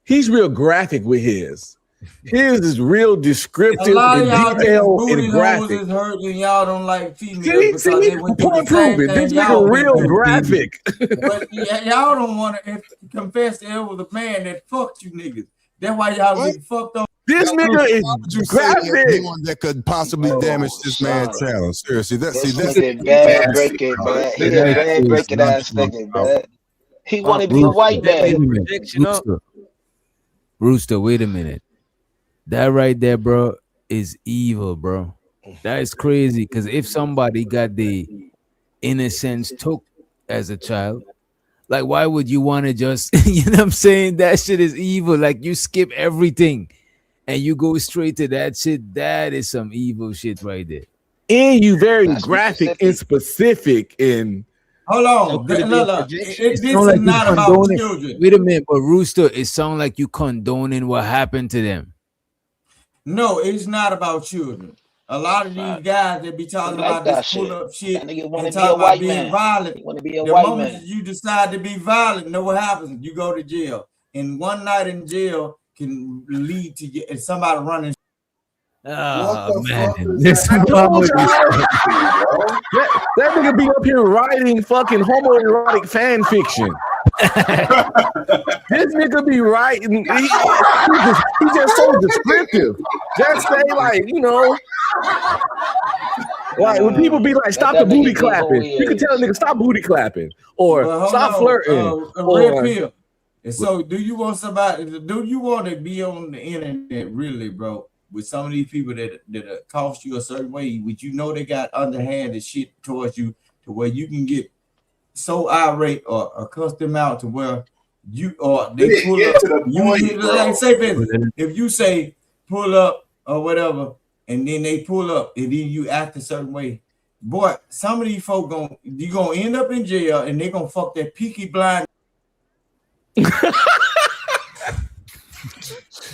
he's real graphic with his. His is real descriptive and detailed and graphic. Is hurt and y'all don't like females. See, point proven. This nigga real graphic. But y'all don't want to confess that it was a man that fucked you niggas. That's why y'all get fucked up. This nigga is graphic. Anyone that could possibly damage this man's talent. Seriously, that's bad breaking, man. He a bad breaking ass nigga, man. He want to be a white man. Rooster, wait a minute. That right there, bro, is evil, bro. That is crazy. Because if somebody got the innocence took as a child, like, why would you want to just, you know what I'm saying? That shit is evil. Like, you skip everything and you go straight to that shit. That is some evil shit right there. And you very graphic and specific in. Hold on. This is not about children. Wait a minute, but Rooster, it sounds like you condoning what happened to them. No, it's not about children. A lot of these guys that be talking about this pull up shit and talking about being violent. The moment you decide to be violent, know what happens? You go to jail. And one night in jail can lead to somebody running. Oh man, that nigga be up here writing fucking homoerotic fan fiction. This nigga be writing. He's just so descriptive. Just say like, you know, like when people be like, stop the booty clapping. You can tell a nigga stop booty clapping or stop flirting. And so, do you want somebody? Do you want to be on the internet really, bro? With some of these people that cost you a certain way, which you know they got underhanded shit towards you, to where you can get so irate or cuss them out to where you or they pull up. If you say pull up or whatever, and then they pull up, and then you act a certain way, boy, some of these folk you gonna end up in jail, and they gonna fuck that Peaky Blind.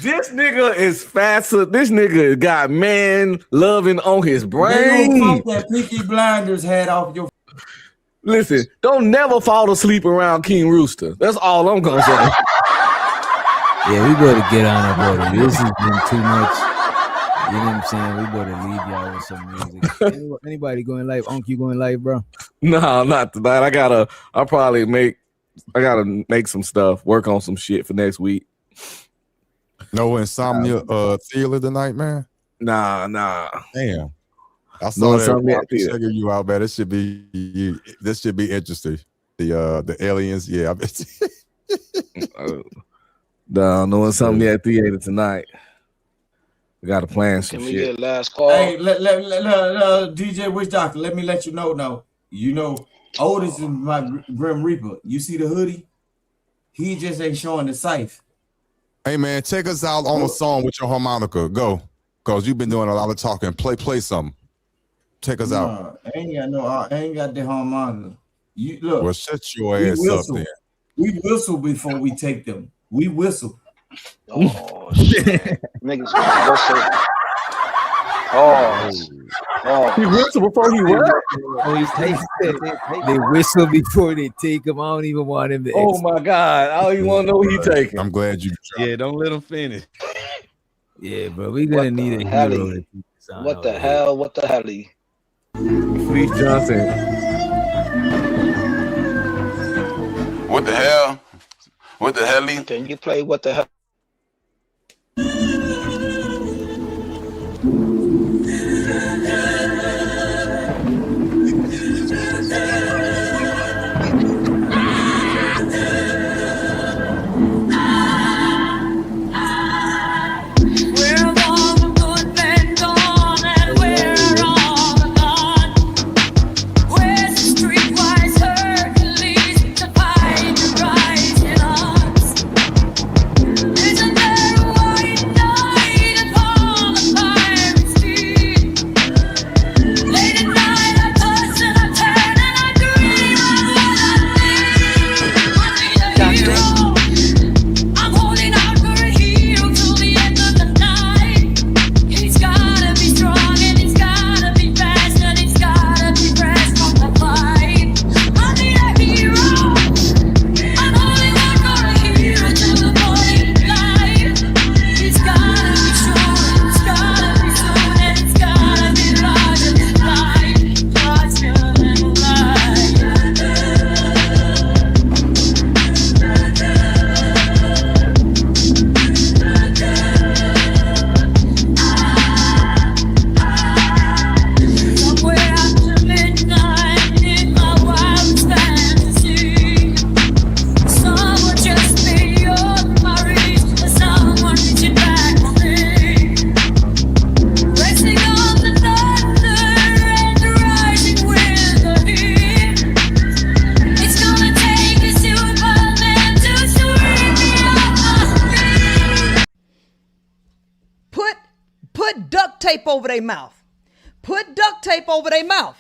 This nigga is faster. This nigga got man loving on his brain. They gonna fuck that Peaky Blinders hat off your. Listen, don't never fall asleep around King Rooster. That's all I'm gonna say. Yeah, we better get on it, brother. This has been too much. You know what I'm saying? We better leave y'all with some music. Anybody going live? Unc, you going live, bro? No, not tonight. I gotta make some stuff, work on some shit for next week. No insomnia theater tonight, man. Nah. Damn. I saw that checking you out, man. This should be interesting. The aliens, yeah. I bet. No insomnia theater tonight. We gotta plan some shit. Get last call? Hey, DJ Witch Doctor, let me let you know now. You know, Otis is my Grim Reaper. You see the hoodie? He just ain't showing the scythe. Hey man, take us out on a song with your harmonica. Go, cause you've been doing a lot of talking. Play something. Take us out. I ain't got the harmonica. You look. Well, shut your ass up then. We whistle before we take them. We whistle. Oh shit. Niggas whistle. He whistle before he what? They whistle before they take him. I don't even want him to. Oh my god! I don't even want to know what he taking. I'm glad you. Yeah, don't let him finish. Yeah, bro, we gonna need a hero. What the hell? What the hell? Fleet Johnson. What the hell? What the hell? Can you play what the hell? tape over their mouth. Put duct tape over their mouth.